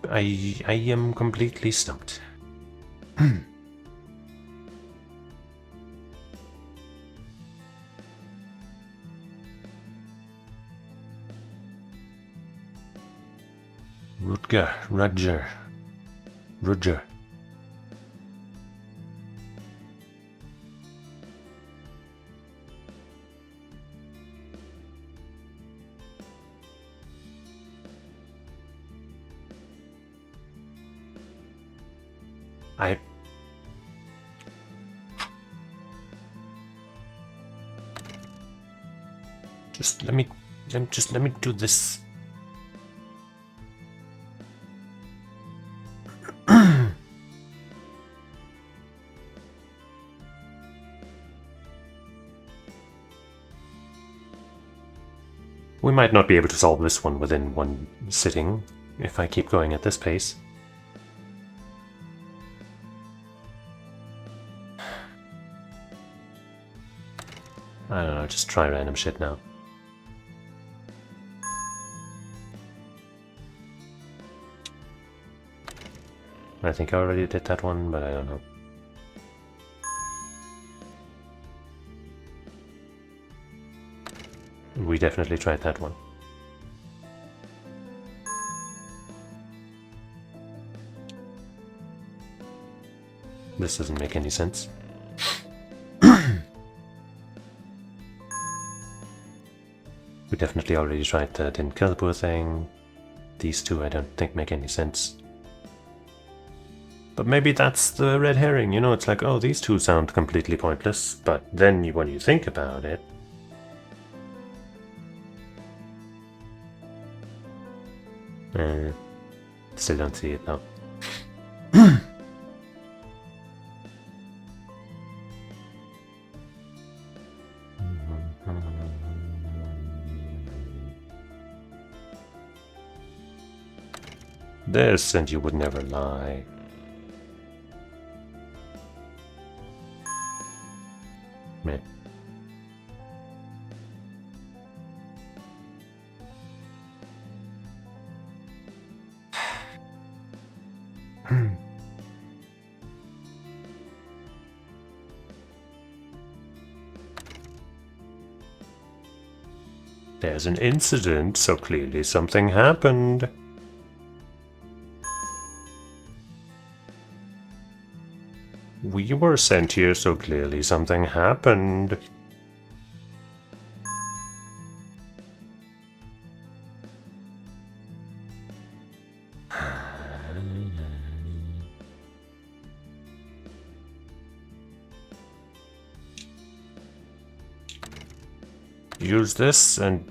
I am completely stumped. Roger. Just let me do this. We might not be able to solve this one within one sitting if I keep going at this pace. I don't know, just try random shit now. I think I already did that one, but I don't know. We definitely tried that one. This doesn't make any sense. We definitely already tried the didn't kill the poor thing. These two I don't think make any sense. But maybe that's the red herring, you know, it's like, oh, these two sound completely pointless, but then when you think about it... still don't see it though. This, and you would never lie. Meh. There's an incident, so clearly something happened. We were sent here, so clearly something happened. Use this and...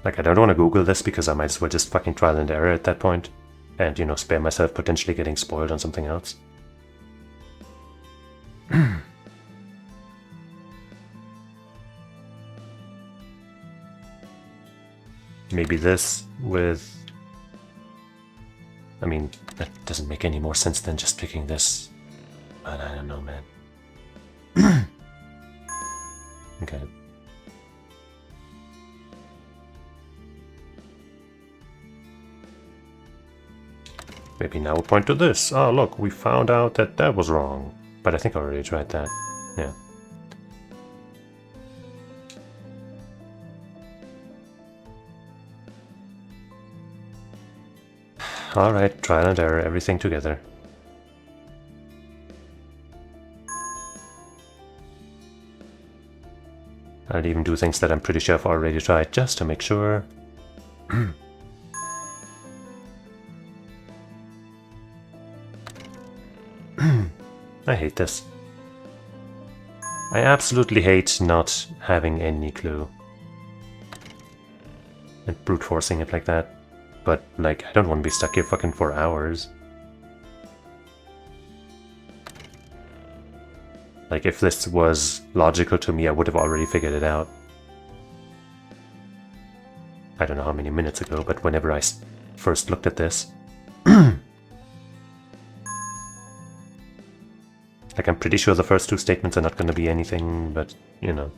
Like, I don't want to Google this because I might as well just fucking trial and error at that point. And, you know, spare myself potentially getting spoiled on something else. Maybe this with... I mean, that doesn't make any more sense than just picking this. But I don't know, man. Okay. Maybe now we'll point to this. Oh, look, we found out that that was wrong. But I think I already tried that. Yeah. Alright, trial and error, everything together. I'll even do things that I'm pretty sure I've already tried, just to make sure. I hate this. I absolutely hate not having any clue. And brute forcing it like that. But, like, I don't want to be stuck here fucking for hours. Like, if this was logical to me, I would have already figured it out. I don't know how many minutes ago, but whenever I first looked at this. Like, I'm pretty sure the first two statements are not going to be anything, but, you know.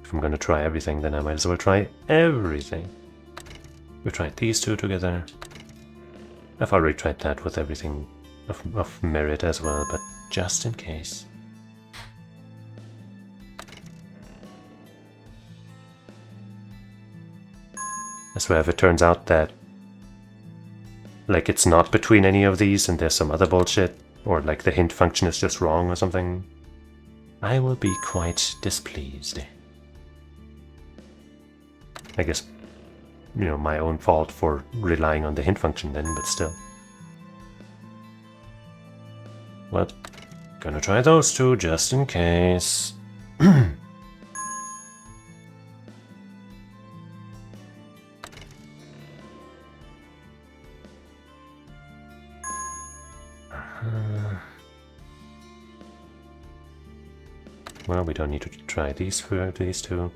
If I'm going to try everything, then I might as well try everything. We tried these two together. I've already tried that with everything of merit as well, but just in case. I swear, if it turns out that like it's not between any of these and there's some other bullshit, or like the hint function is just wrong or something, I will be quite displeased. I guess, you know, my own fault for relying on the hint function then, but still. Well, gonna try those two just in case. Well, we don't need to try these for these two.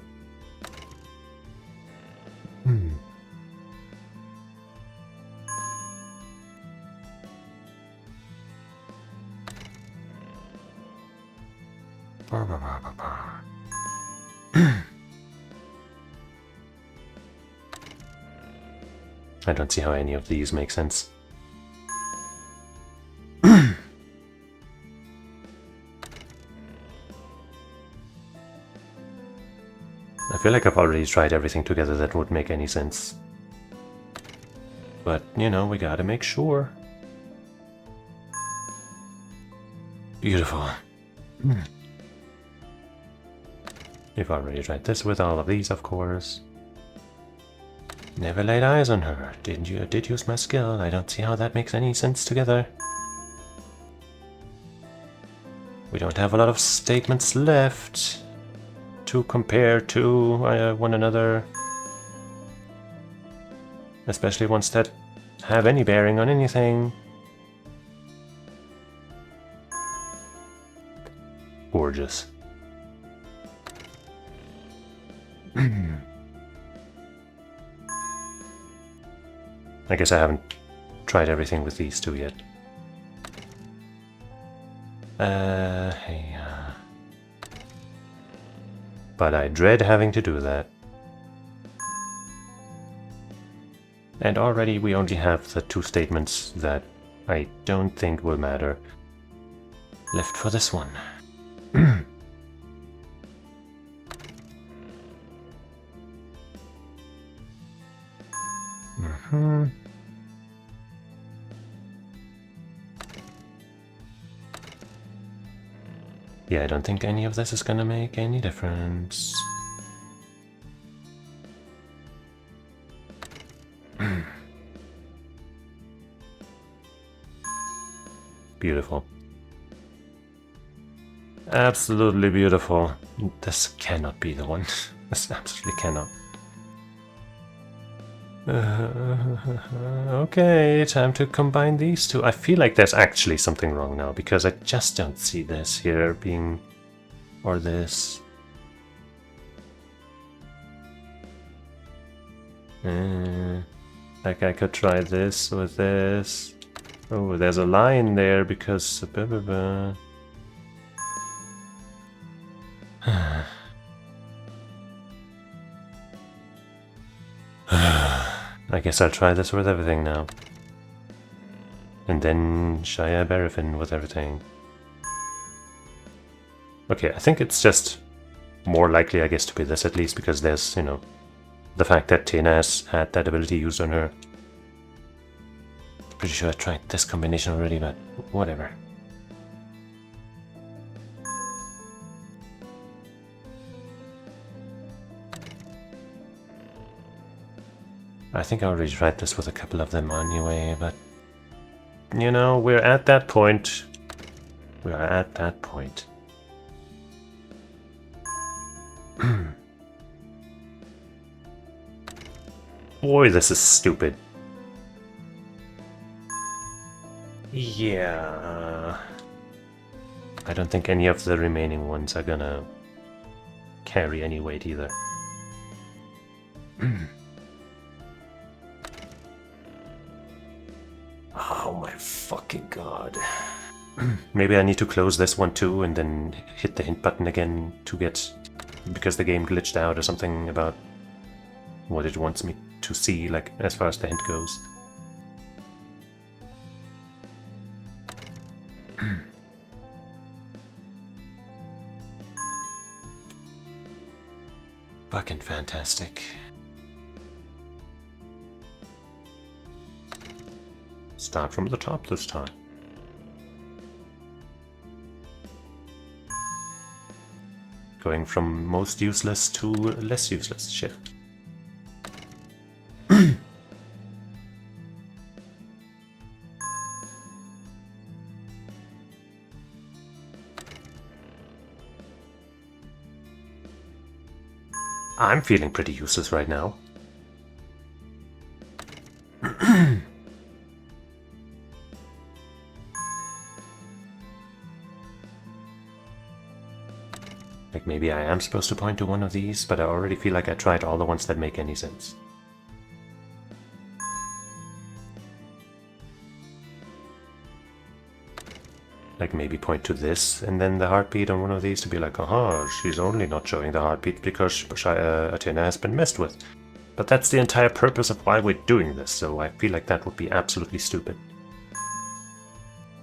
I don't see how any of these make sense. I feel like I've already tried everything together that would make any sense. But, you know, we gotta make sure. Beautiful. You've already tried this with all of these, of course. Never laid eyes on her. Did use my skill. I don't see how that makes any sense together. We don't have a lot of statements left to compare to one another. Especially ones that have any bearing on anything. Gorgeous. I guess I haven't tried everything with these two yet. Hey, but I dread having to do that. And already we only have the two statements that I don't think will matter left for this one. Yeah, I don't think any of this is gonna make any difference. Beautiful. Absolutely beautiful. This cannot be the one. This absolutely cannot. Okay, time to combine these two. I feel like there's actually something wrong now, because I just don't see this here being... or this. Like I could try this with this. Oh, there's a line there because... I guess I'll try this with everything now. And then Shia Barafin with everything. Okay, I think it's just more likely, I guess, to be this at least, because there's, you know, the fact that Tina has had that ability used on her. Pretty sure I tried this combination already, but whatever. I think I already tried this with a couple of them anyway, but... You know, we're at that point. We are at that point. Boy, this is stupid. Yeah. I don't think any of the remaining ones are gonna carry any weight either. Oh my fucking god. Maybe I need to close this one too and then hit the hint button again to get... because the game glitched out or something about what it wants me to see, like, as far as the hint goes. Fucking fantastic. Start from the top this time. Going from most useless to less useless. Shit. I'm feeling pretty useless right now. Like maybe I am supposed to point to one of these, but I already feel like I tried all the ones that make any sense. Like maybe point to this and then the heartbeat on one of these to be like, aha, she's only not showing the heartbeat because Athena has been messed with. But that's the entire purpose of why we're doing this, so I feel like that would be absolutely stupid.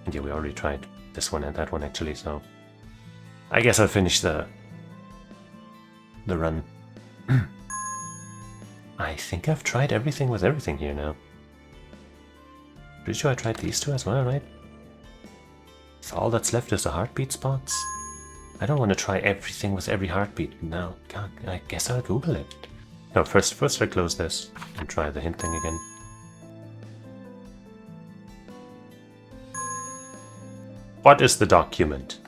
And yeah, we already tried this one and that one actually, so... I guess I'll finish the run. I think I've tried everything with everything here now. Pretty sure I tried these two as well, right? So all that's left is the heartbeat spots. I don't want to try everything with every heartbeat now. God, I guess I'll Google it. No, first I close this and try the hint thing again. What is the document?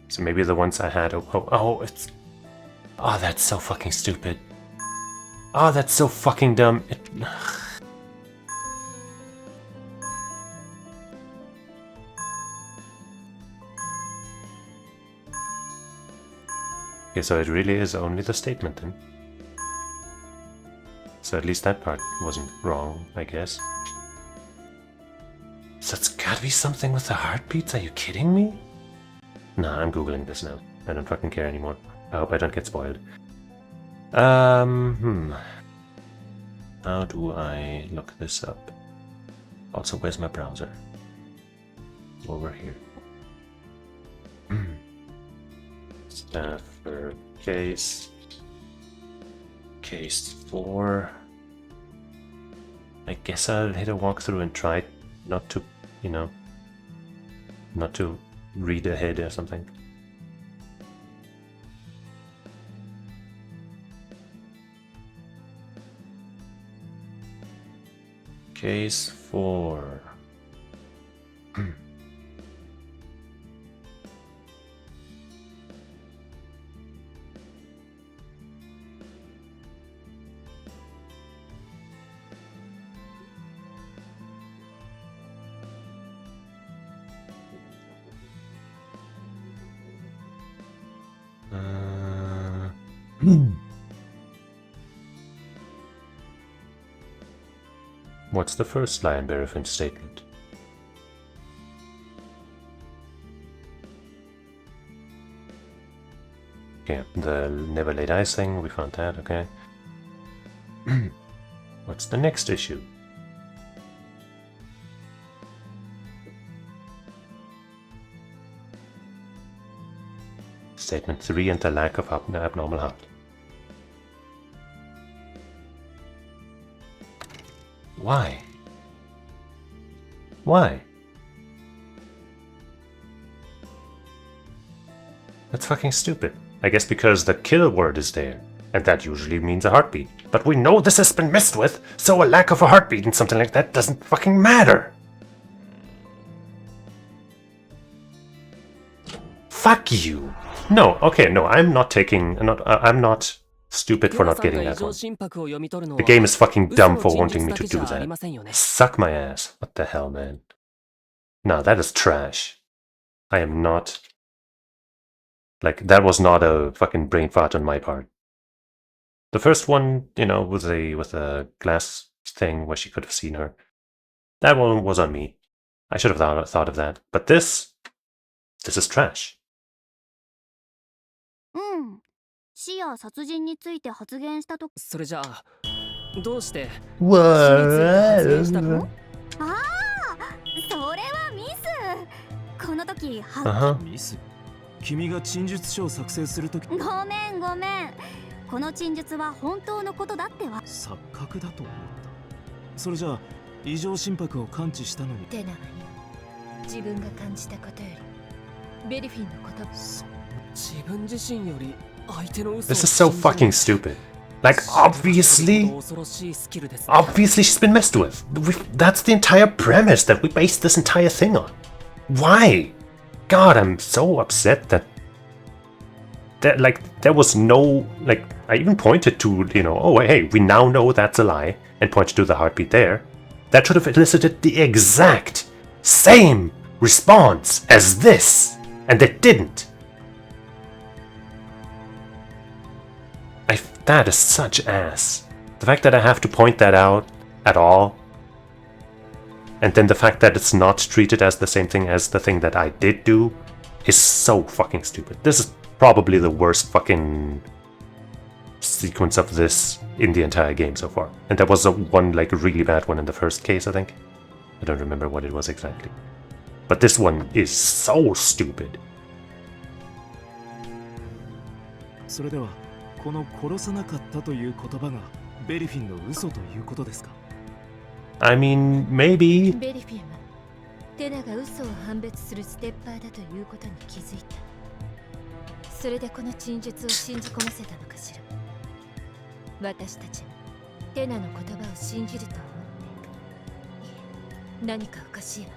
So maybe the ones I had... Oh, it's... Oh, that's so fucking stupid. Oh, that's so fucking dumb. Okay, so it really is only the statement then. So at least that part wasn't wrong, I guess. So it's gotta be something with the heartbeats? Are you kidding me? Nah, I'm googling this now. I don't fucking care anymore. I hope I don't get spoiled. How do I look this up? Also, where's my browser? Over here. Stafford case. Case 4. I guess I'll hit a walkthrough and try not to, you know, not to read ahead or something. Case 4. What's the first lie in Berefint's statement? Okay, the never laid eyes thing, we found that, okay. What's the next issue? Statement 3 and the lack of abnormal heart. Why? Why? That's fucking stupid. I guess because the kill word is there, and that usually means a heartbeat. But we know this has been messed with, so a lack of a heartbeat and something like that doesn't fucking matter. Fuck you. No, okay, no, I'm not stupid for not getting that one. The game is fucking dumb for wanting me to do that. Suck my ass. What the hell, man? No, that is trash. I am not... Like, that was not a fucking brain fart on my part. The first one, you know, with a glass thing where she could have seen her. That one was on me. I should have thought of that. But this is trash. 死や殺人について発言したと。それじゃあどうして死について発言したの？ああ、それはミス。この時ミス？君が陳述書を作成するとき。ごめん。この陳述は本当のことだっては。錯覚だと思った。それじゃあ異常心拍を感知したのに。テナは自分が感じたことよりベリフィンのこと。自分自身より。This is so fucking stupid. Like, obviously she's been messed with. That's the entire premise that we based this entire thing on. Why? God, I'm so upset that there was no, like, I even pointed to, you know, oh, hey, we now know that's a lie, and pointed to the heartbeat there. That should have elicited the exact same response as this, and it didn't. That is such ass. The fact that I have to point that out at all, and then the fact that it's not treated as the same thing as the thing that I did do, is so fucking stupid. This is probably the worst fucking sequence of this in the entire game so far. And there was one like really bad one in the first case, I think. I don't remember what it was exactly. But this one is so stupid. それではこの殺さなかったという言葉がベリフィンの嘘ということですか？ I mean, maybe. ベリフィンはテナが嘘を判別するステッパーだということに気づいた。それでこの陳述を信じ込ませたのかしら。私たちはテナの言葉を信じると思っている。何かおかしいわ。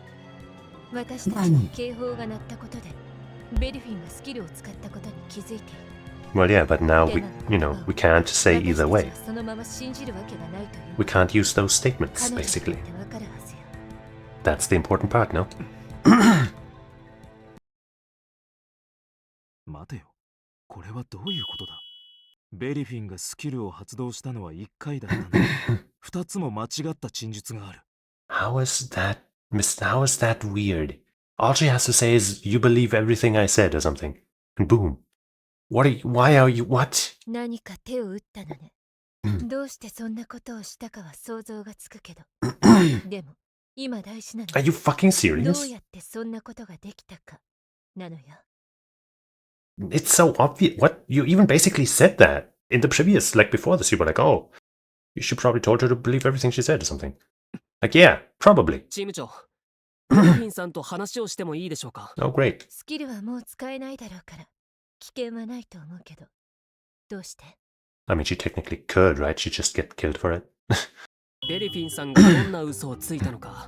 私たちに警報が鳴ったことでベリフィンがスキルを使ったことに気づいている。Well, yeah, but now we can't say either way. We can't use those statements, basically. That's the important part, no? 待てよ。これはどういうことだ？ベリフィンがスキルを発動したのは1回だったのに、2つも間違った陳述がある。How is that weird? All she has to say is, you believe everything I said or something. And boom. Why are you, what? 何か手を打ったのね。どうしてそんなことをしたかは想像がつくけど。でも、今大事なの。Are you fucking serious? どうやってそんなことができたか、なのよ。It's so obvious. What? You even basically said that in the previous, like before this, you were like, oh, you should probably told her to believe everything she said or something. Like, yeah, probably. チーム長、ベリフィンさんと話をしてもいいでしょうか？ Oh, great. スキルはもう使えないだろうから。危険はないと思うけど、どうして？ I mean, she technically could, right? She'd just get killed for it. ベリフィンさんがどんな嘘をついたのか、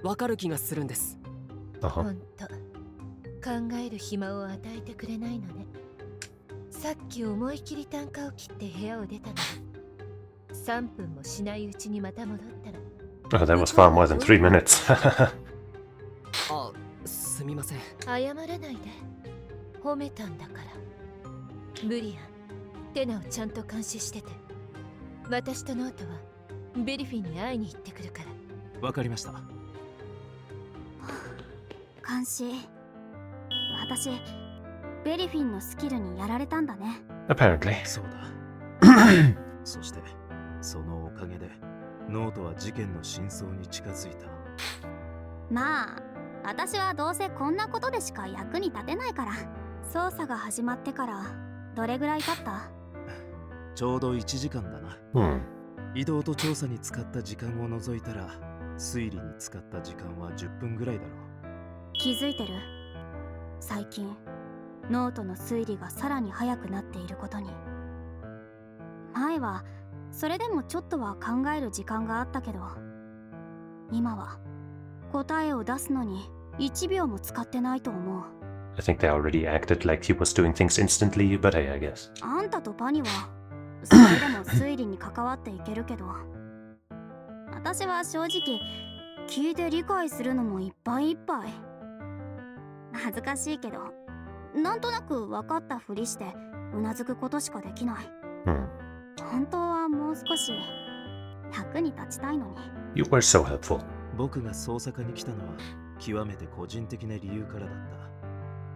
わかる気がするんです。ほんと、考える暇を与えてくれないのね。さっき思い切り単価を切って部屋を出たのに、3分もしないうちにまた戻ったら。Oh, that was far more than 3 minutes. あ、すみません。謝らないで。褒めたんだから。ブリアン、テナをちゃんと監視してて、私とノートはベリフィンに会いに行ってくるから。わかりました。監視、私ベリフィンのスキルにやられたんだね。Apparently. そうだ。そしてそのおかげでノートは事件の真相に近づいた。まあ私はどうせこんなことでしか役に立てないから。捜査が始まってからどれぐらい経った？ちょうど1時間だな。移動と調査に使った時間を除いたら推理に使った時間は10分ぐらいだろう。気づいてる？最近ノートの推理がさらに早くなっていることに。前はそれでもちょっとは考える時間があったけど、今は答えを出すのに1秒も使ってないと思う。I think they already acted like he was doing things instantly, but hey, I guess. あんたとパニはそれでも推理に関わっていけるけど、私は正直聞いて理解するのもいっぱいいっぱい。恥ずかしいけど、なんとなく分かったふりしてうなずくことしかできない。本当はもう少し役に立ちたいのに。You were so helpful. 僕が捜査課に来たのは極めて個人的な理由からだった。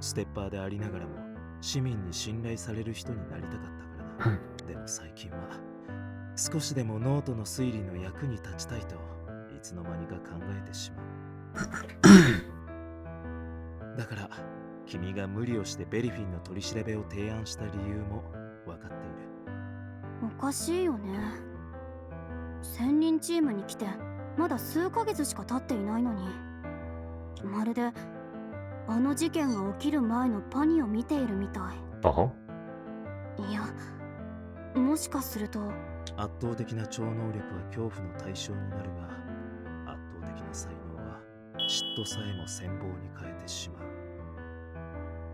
ステッパーでありながらも市民に信頼される人になりたかったからな。でも最近は少しでもノートの推理の役に立ちたいといつの間にか考えてしまう。だから君が無理をしてベリフィンの取り調べを提案した理由も分かっている。おかしいよね。1000人チームに来てまだ数ヶ月しか経っていないのに、まるであの事件が起きる前のパニを見ているみたい。いや、もしかすると圧倒的な超能力は恐怖の対象になるが、圧倒的な才能は嫉妬さえも羨望に変えてしまう。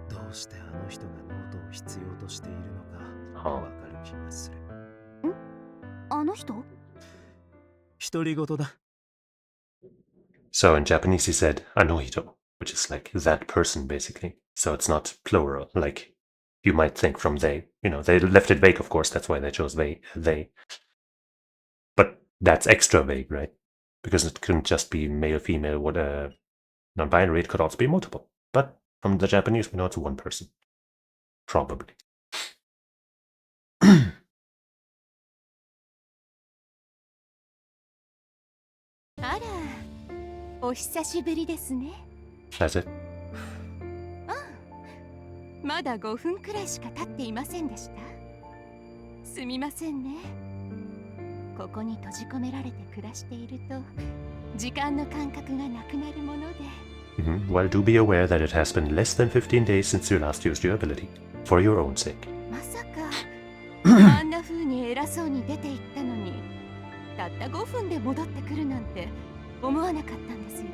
どうしてあの人がノートを必要としているのかわかる気がする。あの人？独り言だ。So in Japanese he said anohito, which is like that person basically. So it's not plural, like you might think from they. You know, they left it vague, of course, that's why they chose they. But that's extra vague, right? Because it couldn't just be male, female, what non-binary, it could also be multiple. But from the Japanese, we know it's one person. Probably. あら、お久しぶりですね。That's it. まだ5分くらいしか経っていませんでした。すみませんね。ここに閉じ込められて暮らしていると時間の感覚がなくなるもので。Well, do be aware that it has been less than 15 days since you last used your ability, for your own sake. まさかあんな風に偉そうに出て行ったのに、たった5分で戻ってくるなんて思わなかったんですよ。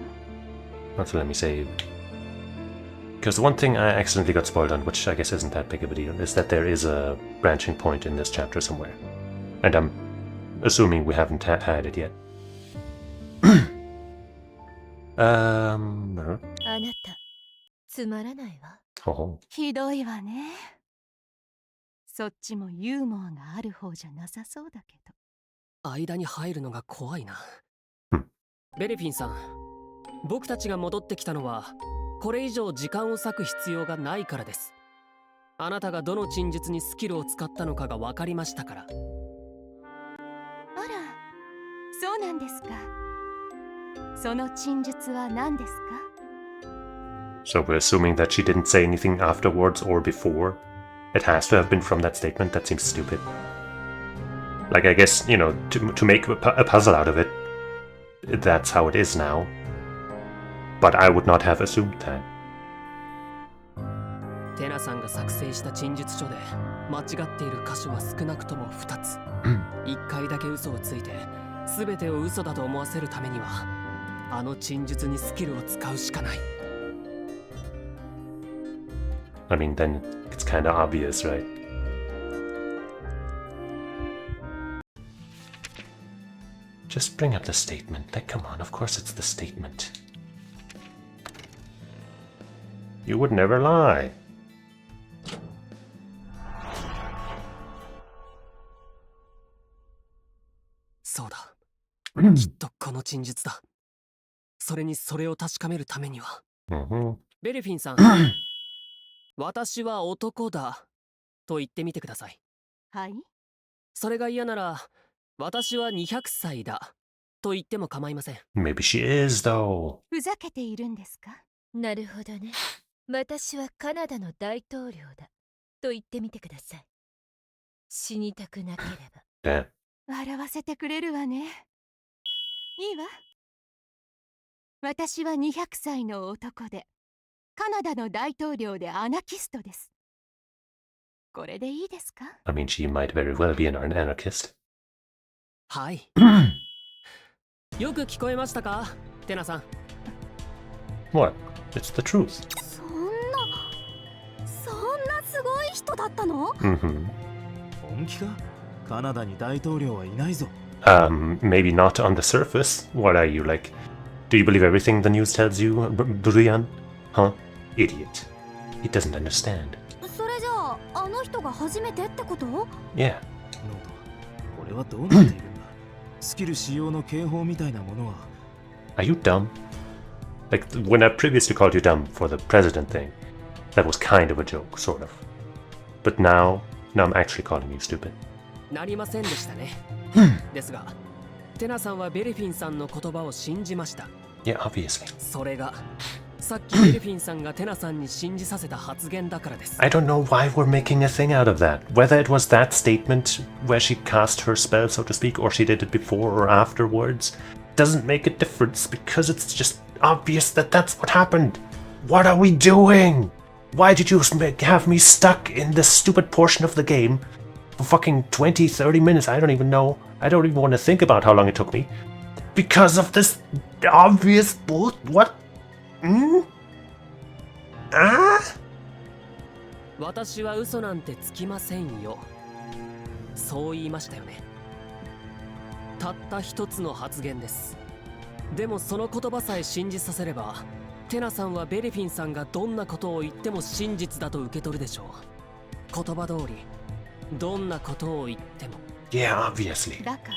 So let me say, because the one thing I accidentally got spoiled on, which I guess isn't that big of a deal, is that there is a branching point in this chapter somewhere. And I'm assuming we haven't had it yet. あなた、つまらないわ。ひどいわね。そっちもユーモアがある方じゃなさそうだけど。間に入るのが怖いな。ベレフィンさん、僕たちが戻ってきたのはこれ以上時間を割く必要がないからです。あなたがどの陳述にスキルを使ったのかが分かりましたから。あら、そうなんですか。その陳述は何ですか？ So we're assuming that she didn't say anything afterwards or before. It has to have been from that statement. That seems stupid. Like, I guess, you know, to make a puzzle out of it, that's how it is now. But I would not have assumed that. テナさんが作成した陳述書で間違っている箇所は少なくとも2つ。1回だけ嘘をついて全てを嘘だと思わせるためにはあの陳述にスキルを使うしかない。I mean, then it's kind of obvious, right? Just bring up the statement. Like, come on, of course it's the statement. You would never lie. そうだ。きっとこの陳述だ。それにそれを確かめるためには。ベルフィンさん、私は男だと言ってみてください。はい。それが嫌なら、私は200歳だと言っても構いません。Maybe she is, though. ふざけているんですか？なるほどね。私はカナダの大統領だと言ってみてください。死にたくなければ。Yeah. 笑わせてくれるわね。いいわ。私は200歳の男で、カナダの大統領でアナキストです。これでいいですか？ I mean, she might very well be an anarchist. はい。よく聞こえましたか、テナさん。What? It's the truth. そんなすごい人だったの？本気か？カナダに大統領はいないぞ。Maybe not on the surface. What are you, like? Do you believe everything the news tells you, Brian? Huh? Idiot. He doesn't understand. それじゃあ、あの人が初めてってこと？ Yeah. ノート、これはどうなっているんだ？スキル使用の警報みたいなものは。Are you dumb? Like, when I previously called you dumb for the president thing, that was kind of a joke, sort of. But now I'm actually calling you stupid. なりませんでしたね。ですが、テナさんはベルフィンさんの言葉を信じました。Yeah, obviously. それが、さっきベルフィンさんがテナさんに信じさせた発言だからです。I don't know why we're making a thing out of that. Whether it was that statement where she cast her spell, so to speak, or she did it before or afterwards, doesn't make a difference because it's just obvious that that's what happened. What are we doing? Why did you have me stuck in this stupid portion of the game for fucking 20, 30 minutes? I don't even know. I don't even want to think about how long it took me. Because of this obvious bull. What? Ah? 私は嘘なんてつきませんよ。そう言いましたよね。たった一つの発言です。でもその言葉さえ信じさせれば、テナさんはベルフィンさんがどんなことを言っても真実だと受け取るでしょう。言葉通り、どんなことを言っても。Yeah, obviously. だか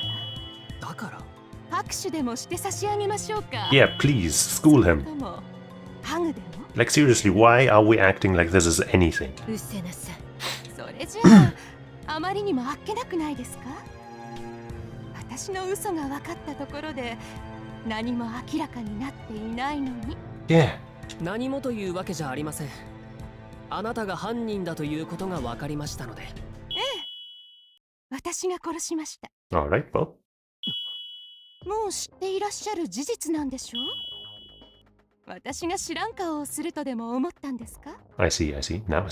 ら。だから。拍手でもして差し上げましょうか。Yeah, please, school him. でもハグでも。Like, seriously, why are we acting like this is anything? うせなさい。それじゃあ、あまりにもあっけなくないですか？私の嘘が分かったところで、何も明らかになっていないのに。Yeah. 何もというわけじゃありません。あなたが犯人だということが分かりましたので。ええ。私が殺しました。Alright, well. もう知っていらっしゃる事実なんでしょう？私が知らん顔をするとでも思ったんですか？ I see. Now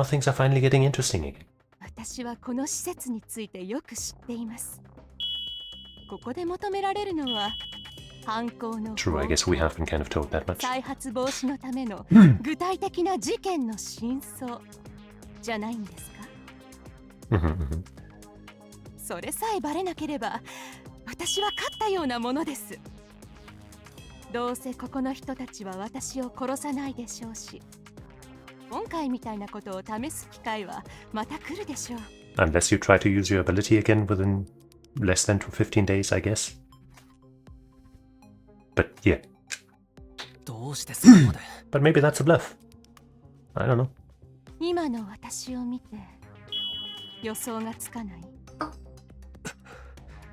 things are finally getting interesting again. 私はこの施設についてよく知っています。ここで求められるのは犯行の True, I guess we have been kind of told that much. 再発防止のための具体的な事件の真相じゃないんですか？それさえバレなければ私は勝ったようなものです。どうせここの人たちは私を殺さないでしょうし、今回みたいなことを試す機会はまた来るでしょう。 Unless you try to use your ability again within less than 15 days, I guess. But yeah. どうしてそこまで But maybe that's a bluff. I don't know. 今の私を見て予想がつかない？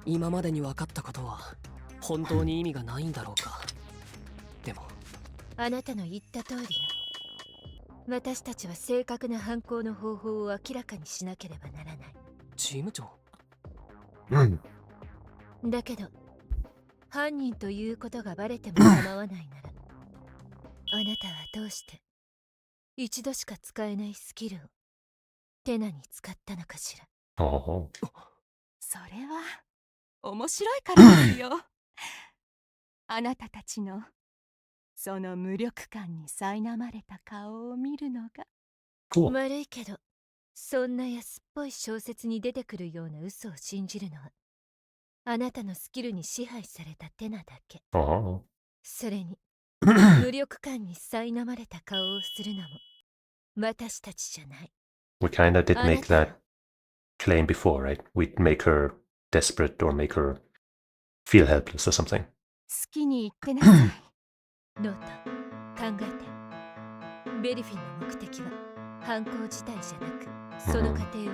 今までに分かったことは本当に意味がないんだろうか。でもあなたの言った通りよ。私たちは正確な犯行の方法を明らかにしなければならない。チーム長。だけど犯人ということがバレても構わないなら、あなたはどうして一度しか使えないスキルをテナに使ったのかしら。Oh. それは面白いからですよ。あなたたちのその無力感に苛まれた顔を見るのが。Cool. 悪いけど、そんな安っぽい小説に出てくるような嘘を信じるのはあなたのスキルに支配されたテナだけ。Oh. それに無力感に苛まれた顔をするのも私たちじゃない。 We kinda did make that claim before, right? We'd make her desperate or make her feel helpless or something. 好きに言ってなさい。ノート、考えて。ベリフィンの目的は犯行自体じゃなく、その過程を隠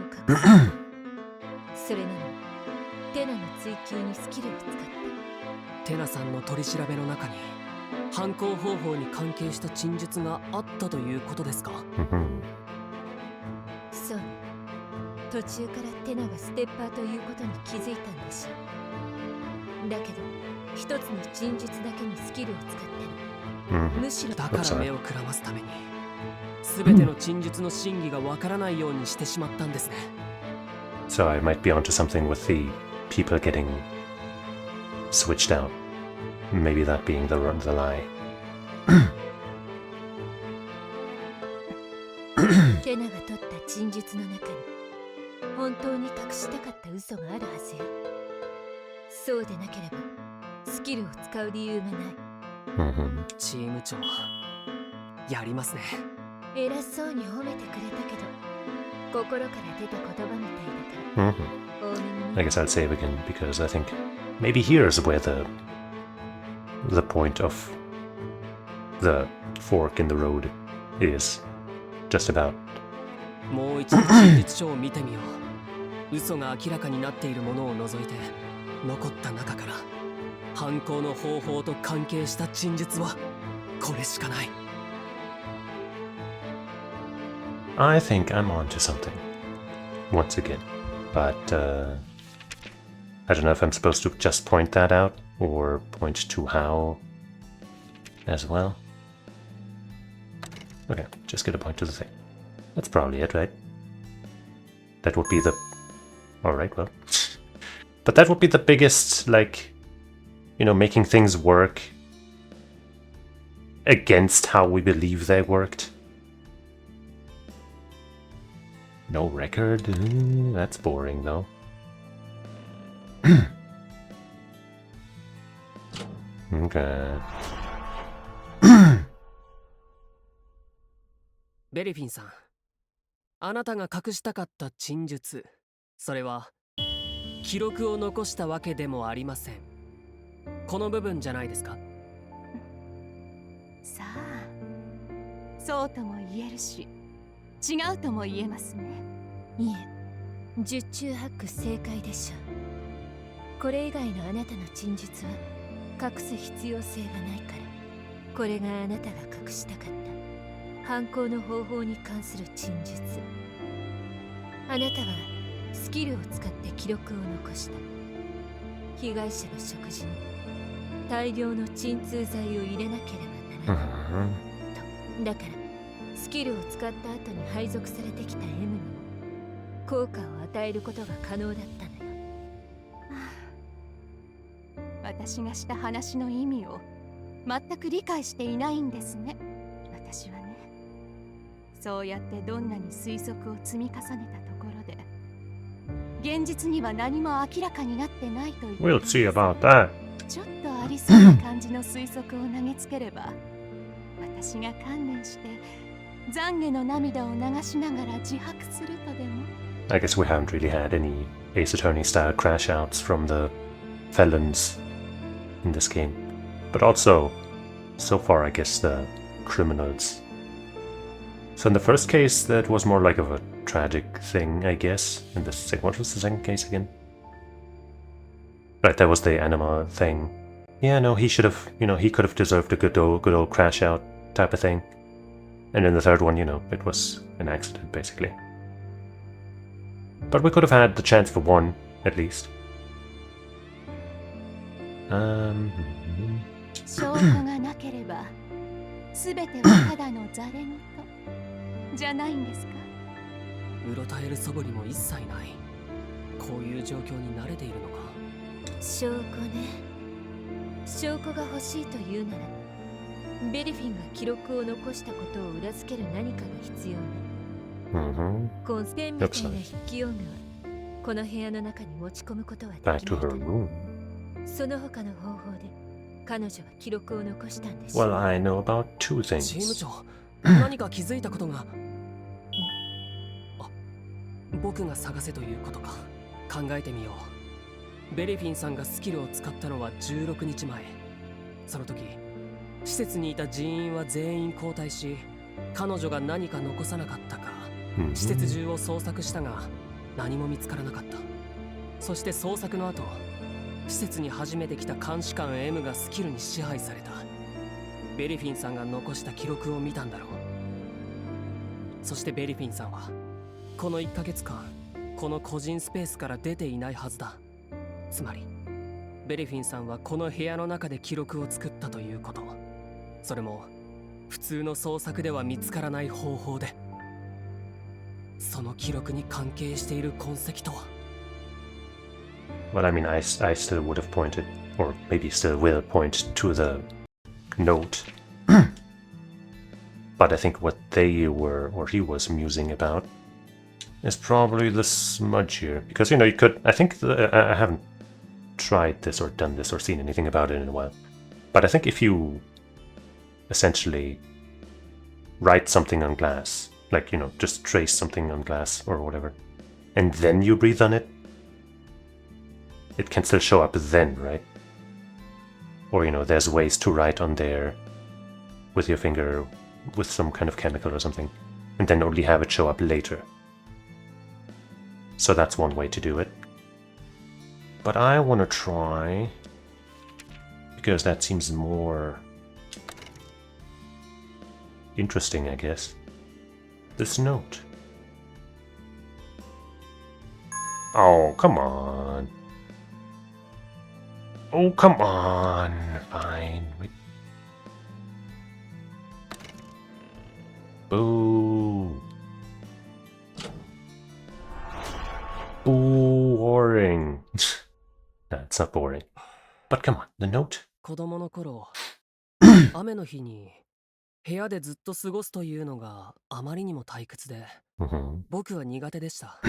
す。それなのに、テナの追求にスキルを使って。テナさんの取り調べの中に犯行方法に関係した陳述があったということですか？そうね。途中からテナがステッパーということに気づいたんでしょう。だけど一つの陳述だけにスキルを使ってる。むしろだから目をくらますために全ての陳述の真偽がわからないようにしてしまったんですね。So I might be onto something with the people getting switched out. Maybe that being the lie. テナが取った陳述の中に本当に隠したかった嘘があるはずよ。そうでなければスキルを使う理由がない。チーム長、やりますね。偉そうに褒めてくれたけど心から出た言葉みたいだから。I guess I'll save again because I think maybe here's where the point of the fork in the road is. Just about. もう一度陳述書を見てみよう。嘘が明らかになっているものを除いて残った中から犯行の方法と関係した陳述はこれしかない。I think I'm onto something. Once again. But I don't know if I'm supposed to just point that out or point to how as well. Okay, just get a point to the thing. That's probably it, right? That would be the... Alright, well. But that would be the biggest, like, you know, making things work against how we believe they worked. No record? That's boring, though. Okay. ベリフィンさん、あなたが隠したかった陳述、それは記録を残したわけでもありません。この部分じゃないですか？さあ、そうとも言えるし、違うとも言えますね。いえ、十中八九正解でしょう。これ以外のあなたの陳述は隠す必要性がないから。これがあなたが隠したかった犯行の方法に関する陳述。あなたはスキルを使って記録を残した。被害者の食事に大量の鎮痛剤を入れなければならないと。だからスキルを使った後に配属されてきた M にも効果を与えることが可能だったのよ。私がした話の意味を全く理解していないんですね。私はね、そうやってどんなに推測を積み重ねたところで現実には何も明らかになってないと言って We'll see about that. ちょっとありそうな感じの推測を投げつければ私が観念して懺悔の涙を流しながら自白するとでも。 I guess we haven't really had any Ace Attorney style crash outs from the felons in this game. But also, so far, I guess the criminals. So in the first case, that was more like of a tragic thing, I guess. In the second, what was the second case again? Right, that was the anima thing. Yeah, no, he should have, you know, he could have deserved a good old crash out type of thing. And in the third one, you know, it was an accident, basically. But we could have had the chance for one, at least. 証拠がなければ全てはただのざれ言じゃないんですか？うろたえる素振りも一切ない。こういう状況に慣れているのか。証拠ね。証拠が欲しいというならベリフィンが記録を残したことを裏付ける何かが必要ね。コンスペンみたいな筆記用具はこの部屋の中に持ち込むことはできないから。その他の方法で彼女は記録を残したんです。Well, I know about two things. チーム長、何か気づいたことが。僕が探せということか。考えてみよう。ベリフィンさんがスキルを使ったのは16日前。その時施設にいた人員は全員交代し、彼女が何か残さなかったか施設中を捜索したが何も見つからなかった。そして捜索の後、施設に初めて来た監視官 M がスキルに支配された。ベリフィンさんが残した記録を見たんだろう。そしてベリフィンさんはこの1ヶ月間この個人スペースから出ていないはずだ。つまりベリフィンさんはこの部屋の中で記録を作ったということ。それも普通の捜索では見つからない方法で。その記録に関係している痕跡とは。 Well, I mean, I still would have pointed, or maybe still will point to the note. But I think what they were, or he was musing about, is probably the smudge here. Because, you know, you could, I think, I haven't tried this or done this or seen anything about it in a while. But I think if you essentially write something on glass, like, you know, just trace something on glass or whatever, and then you breathe on it, it can still show up then, right? Or, you know, there's ways to write on there with your finger with some kind of chemical or something, and then only have it show up later. So that's one way to do it. But I want to try, because that seems more interesting, I guess, this note. Oh, come on. Oh, come on. Fine. Wait. Boo. Boring. No, it's not boring. But come on, the note. 子供の頃、雨の日に部屋でずっと過ごすというのがあまりにも退屈で、僕は苦手でした。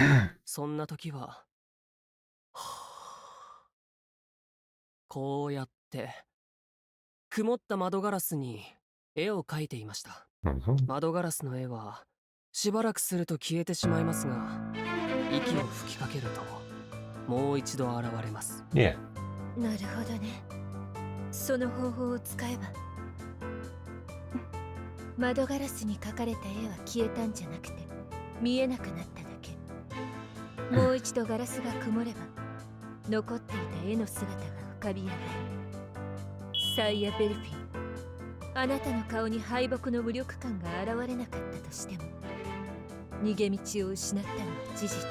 そんな時は、こうやって曇った窓ガラスに絵を描いていました。窓ガラスの絵はしばらくすると消えてしまいますが、息を吹きかけるともう一度現れます。Yeah. なるほどね。その方法を使えば窓ガラスに描かれた絵は消えたんじゃなくて見えなくなっただけ。もう一度ガラスが曇れば残っていた絵の姿が浮かび上がる。サイヤ・ベルフィン、あなたの顔に敗北の無力感が現れなかったとしても、逃げ道を失ったのは事実。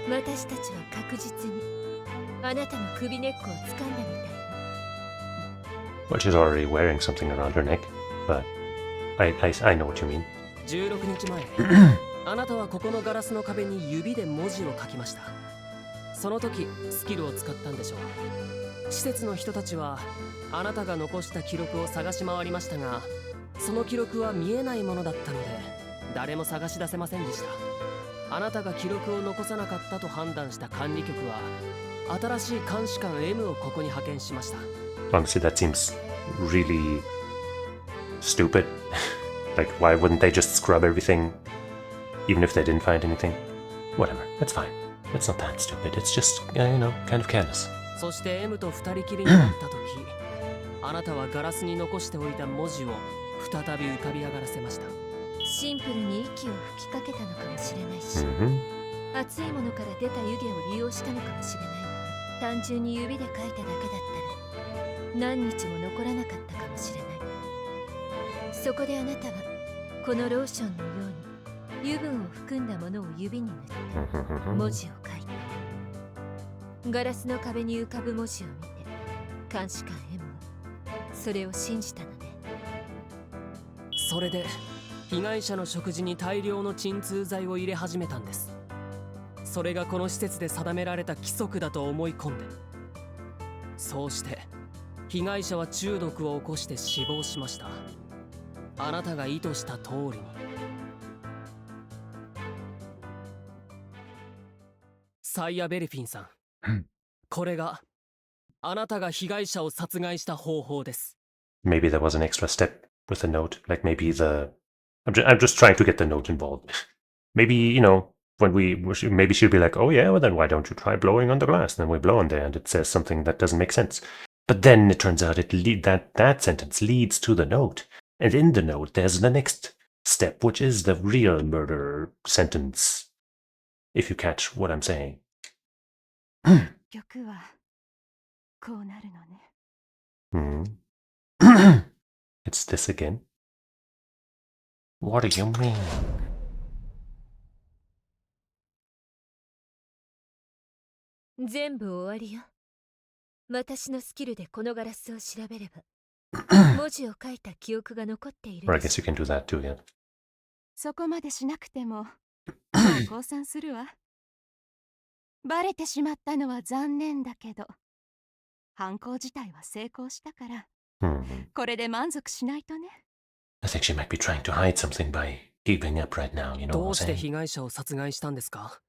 私たちは確実にあなたの首根っこを掴んだみたい。 Well, she's already wearing something around her neck, but I know what you mean. 16日前、あなたはここのガラスの壁に指で文字を書きました。その時スキルを使ったんでしょう。施設の人たちはあなたが残した記録を探し回りましたが、その記録は見えないものだったので誰も探し出せませんでした。あなたが記録を残さなかったと判断した管理局は新しい監視官 M をここに派遣しました。 Honestly, that seems really stupid. Like, why wouldn't they just scrub everything, even if they didn't find anything? Whatever, that's fine. It's not that stupid. It's just, you know, kind of careless. そして M と二人きりになった時、あなたはガラスに残しておいた文字を再び浮かび上がらせました。シンプルに息を吹きかけたのかもしれないし、熱いものから出た湯気を利用したのかもしれない。単純に指で描いただけだったら何日も残らなかったかもしれない。そこであなたはこのローションのように油分を含んだものを指に塗って文字を書いた。ガラスの壁に浮かぶ文字を見て監視官 M はそれを信じたのね。それで被害者の食事に大量の鎮痛剤を入れ始めたんです。それがこの施設で定められた規則だと思い込んで、そうして被害者は中毒を起こして死亡しました。あなたが意図した通りに。サイヤ・ベルフィンさん、これがあなたが被害者を殺害した方法です。 Maybe there was an extra step with the note, like maybe the... I'm just trying to get the note involved. Maybe, you know, when maybe she'll be like, oh yeah, well then why don't you try blowing on the glass? And then we blow on there and it says something that doesn't make sense. But then it turns out that sentence leads to the note. And in the note, there's the next step, which is the real murder sentence. If you catch what I'm saying. 曲はこうなるのね。It's this again. What do you mean? 全部終わりよ。私のスキルでこのガラスを調べれば文字を書いた記憶が残っている。Or I guess you can do that too, yeah. そこまでしなくてももう降参するわ。バレてしまったのは残念だけど、犯行自体は成功したから、これで満足しないとね。I think she might be trying to hide something by giving up right now, you know. どうして被害者を殺害したんですか？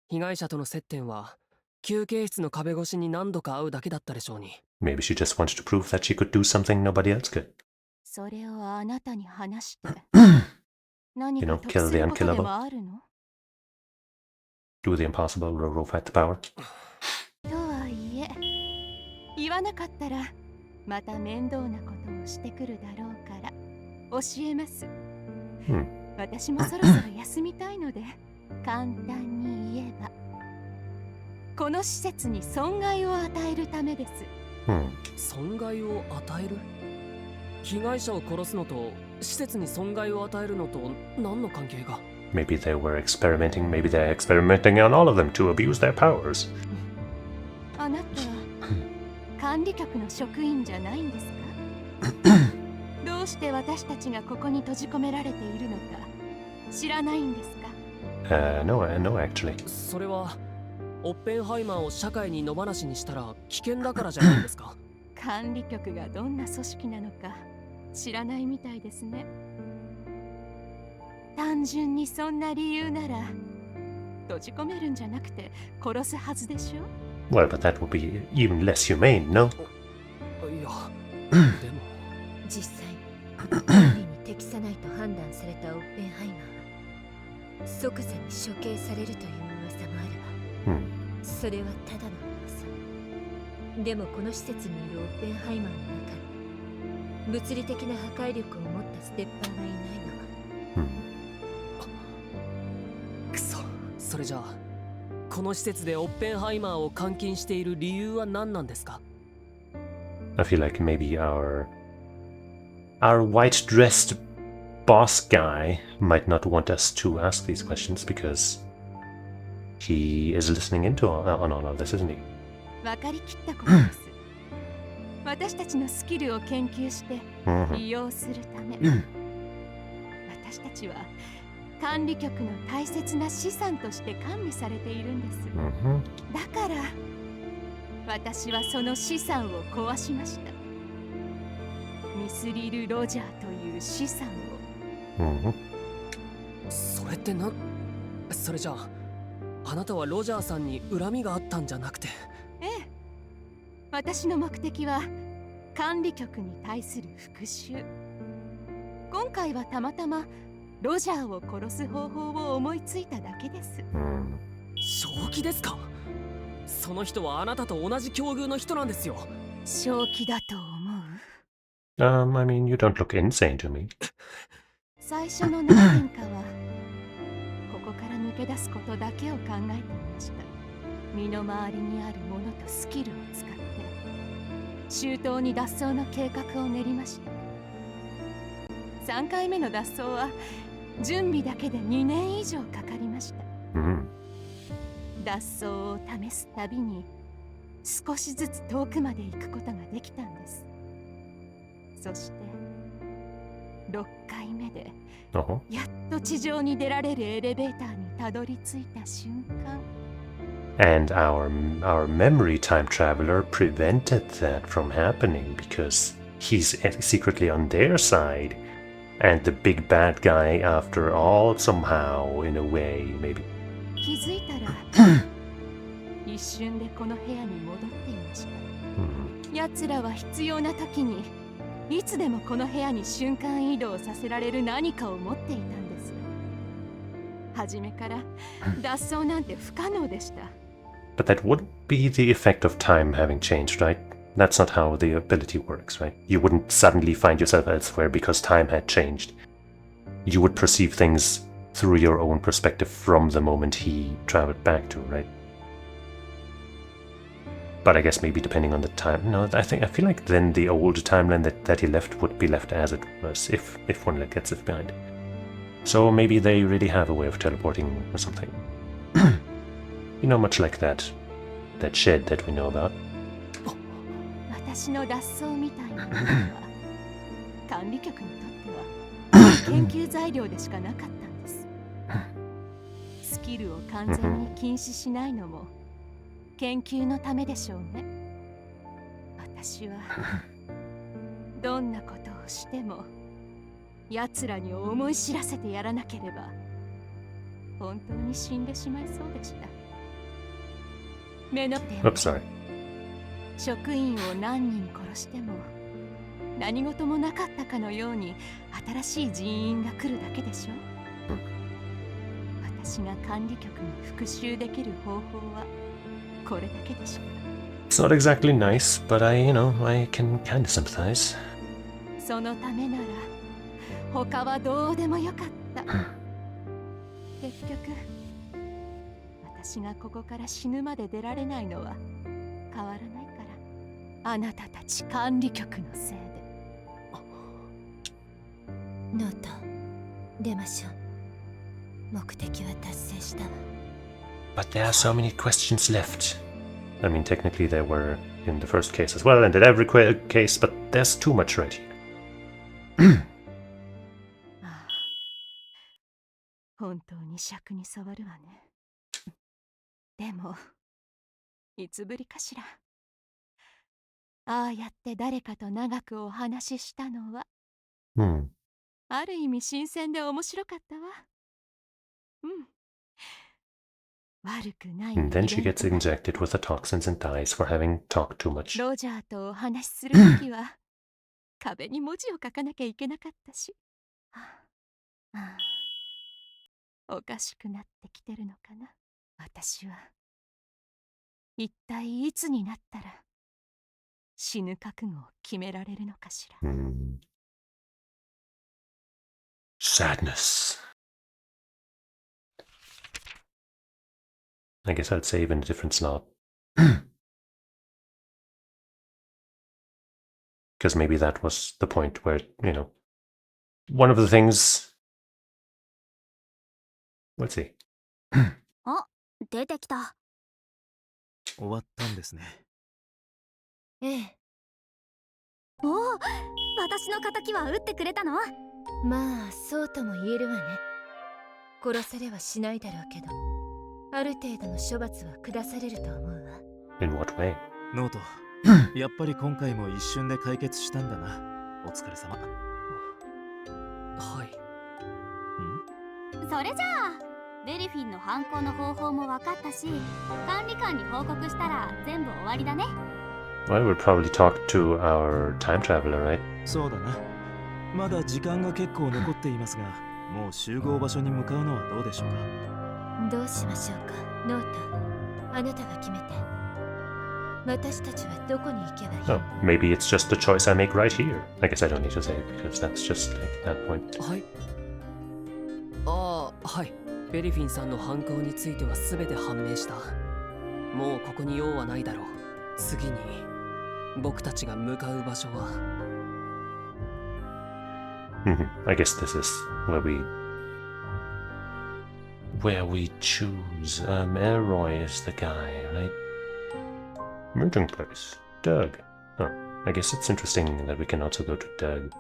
被害者との接点は休憩室の壁越しに何度か会うだけだったでしょうに。Maybe she just wanted to prove that she could do something nobody else could. それをあなたに話して何 You か know, 得 kill す the ることで unkillable. もあるの？ Do the impossible, roll fight the power. とはいえ、言わなかったらまた面倒なことをしてくるだろうから教えます。私もそろそろ休みたいので、簡単に言えばこの施設に損害を与えるためです。損害を与える？被害者を殺すのと施設に損害を与えるのと何の関係が？ Maybe they were experimenting, maybe they're experimenting on all of them to abuse their powers. あなたは管理局の職員じゃないんですか？どうして私たちがここに閉じ込められているのか知らないんですか？ No, actually. それはオッペンハイマーを社会に野放しにしたら危険だからじゃないんですか？管理局がどんな組織なのか知らないみたいですね。単純にそんな理由なら閉じ込めるんじゃなくて殺すはずでしょ？ Well, but that would be even less humane, no? いや、でも実際管理に適さないと判断されたオッペンハイマーは即座に処刑されるという噂もあるわ。それはただの噂。でもこの施設にいるオッペンハイマーの中に物理的な破壊力を持ったステッパーがいないの。くそ、それじゃあこの施設でオッペンハイマーを監禁している理由は何なんですか？ I feel like maybe our white-dressed boss guy might not want us to ask these questions because he is listening into on all of this, isn't he? 分かりきったことです。私たちのスキルを研究して利用するため、私たちは管理局の大切な資産として管理されているんです。だから私はその資産を壊しました。ミスリル・ロジャーという資産を。それってそれじゃああなたはロジャーさんに恨みがあったんじゃなくて？ええ、私の目的は管理局に対する復讐。今回はたまたまロジャーを殺す方法を思いついただけです。正気ですか？その人はあなたと同じ境遇の人なんですよ。正気だと思う？ I mean, you don't look insane to me. 最初の何年かはここから抜け出すことだけを考えていました。身の回りにあるものとスキルを使って周到に脱走の計画を練りました。3回目の脱走は準備だけで2年以上かかりました。脱走を試すたびに少しずつ遠くまで行くことができたんです。そして6回目でやっと地上に出られるエレベーターにたどり着いた瞬間。And our memory time traveler prevented that from happening because he's secretly on their side. And the big bad guy, after all, somehow, in a way, maybe. 気づいたら一瞬でこの部屋に戻っていました。奴らは必要な時にいつでもこの部屋に瞬間移動させられる何かを持っていたんです。初めから脱走なんて不可能でした。 But that wouldn't be the effect of time having changed, right? That's not how the ability works, right? You wouldn't suddenly find yourself elsewhere because time had changed. You would perceive things through your own perspective from the moment he traveled back to, right? But I guess maybe depending on the time. No, I feel like then the old timeline that he left would be left as it was, if one gets it behind. So maybe they really have a way of teleporting or something. You know, much like that shed that we know about. 私の脱走みたいなものは管理局にとっては研究材料でしかなかったんです。スキルを完全に禁止しないのも研究のためでしょうね。私はどんなことをしても奴らに思い知らせてやらなければ本当に死んでしまいそうでした。目の手を Oops, sorry. 職員を何人殺しても何事もなかったかのように新しい人員が来るだけでしょ。私が管理局に復讐できる方法はこれだけでしょう。 It's not exactly nice, but I can kind of sympathize. そのためなら他はどうでもよかった。結局私がここから死ぬまで出られないのは変わらないからあなたたち管理局のせいで。ノート出ましょう。目的は達成したわ。 But there are so many questions left. I mean, technically there were in the first case as well, and in every case, but there's too much right here. 本当に尺に触るわね。でもいつぶりかしら。ああやって誰かと長くお話ししたのは、ある意味新鮮で面白かったわ。悪くない。 And then she gets injected with the toxins and dies for having talked too much. ロジャーとお話しするときは壁に文字を書かなきゃいけなかったし。おかしくなってきてるのかな。私は一体いつになったら死ぬ覚悟を決められるのかしら。Sadness. I guess I'd save in a different slot. Because maybe that was the point where, one of the things... Let's see. あ、出てきた。終わったんですね。ええ。おお、私の仇は撃ってくれたの？まあそうとも言えるわね。殺されはしないだろうけど、ある程度の処罰は下されると思うわ。 In what way? ノート、やっぱり今回も一瞬で解決したんだな。お疲れ様。はい。それじゃあベリフィンの犯行の方法も分かったし、管理官に報告したら全部終わりだね。 Well, we'll probably talk to our time traveler, right? そうだな。まだ時間が結構残っていますが、もう集合場所に向かうのはどうでしょうか。どうしましょうか、ノート。あなたが決めて。私たちはどこに行けばいい？ Oh, maybe it's just a choice I make right here. I guess I don't need to say it because that's just like that point. はい。はい。ベリフィンさんの犯行については全て判明した。もうここに用はないだろう。次に僕たちが向かう場所は。I guess this is where we choose. Elroy is the guy, right? Merging place. Doug. Oh, I guess it's interesting that we can also go to Doug.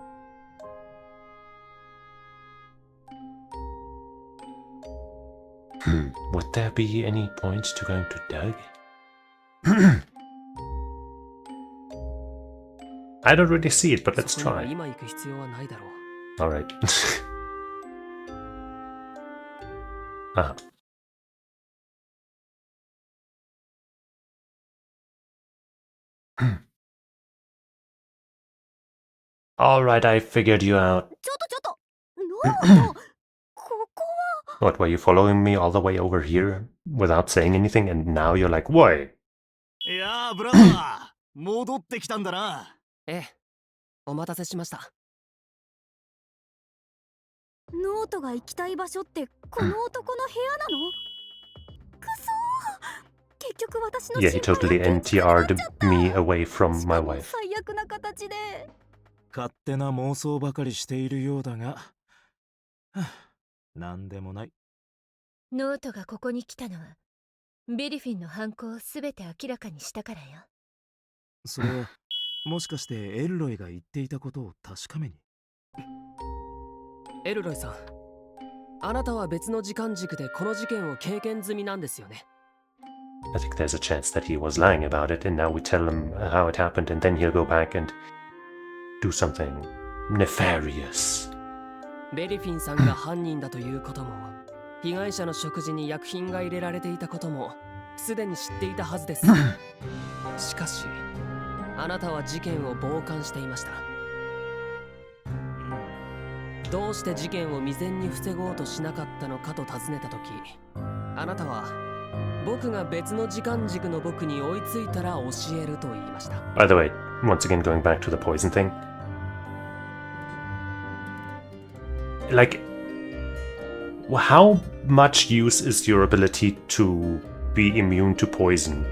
Would there be any point to going to Doug? I don't really see it, but let's try. 今行く必要はないだろう。Alright. Alright, I figured you out. ちょっとノートここは What, were you following me all the way over here without saying anything, and now you're like, why? いやー、ブラザー、戻ってきたんだな。ええ、お待たせしました。ノートが行きたい場所ってこの男の部屋なの？くそー、結局私の Yeah, he totally NTR'd me away from my wife. 最悪な形で。勝手な妄想ばかりしているようだが、なんでもない。ノートがここに来たのはベリフィンの犯行をすべて明らかにしたからよ。それはもしかしてエルロイが言っていたことを確かめに。エルロイさん、あなたは別の時間軸でこの事件を経験済みなんですよね。I think there's a chance that he was lying about it, and now we tell him how it happened, and then he'll go back and do something nefarious. ベリフィンさんが犯人だということも、被害者の食事に薬品が入れられていたこともすでに知っていたはずです。しかし、あなたは事件を傍観していました。どうして事件を未然に防ごうとしなかったのかと尋ねたとき、あなたは僕が別の時間軸の僕に追いついたら教えると言いました。By the way, once again going back to the poison thing. Like, how much use is your ability to be immune to poison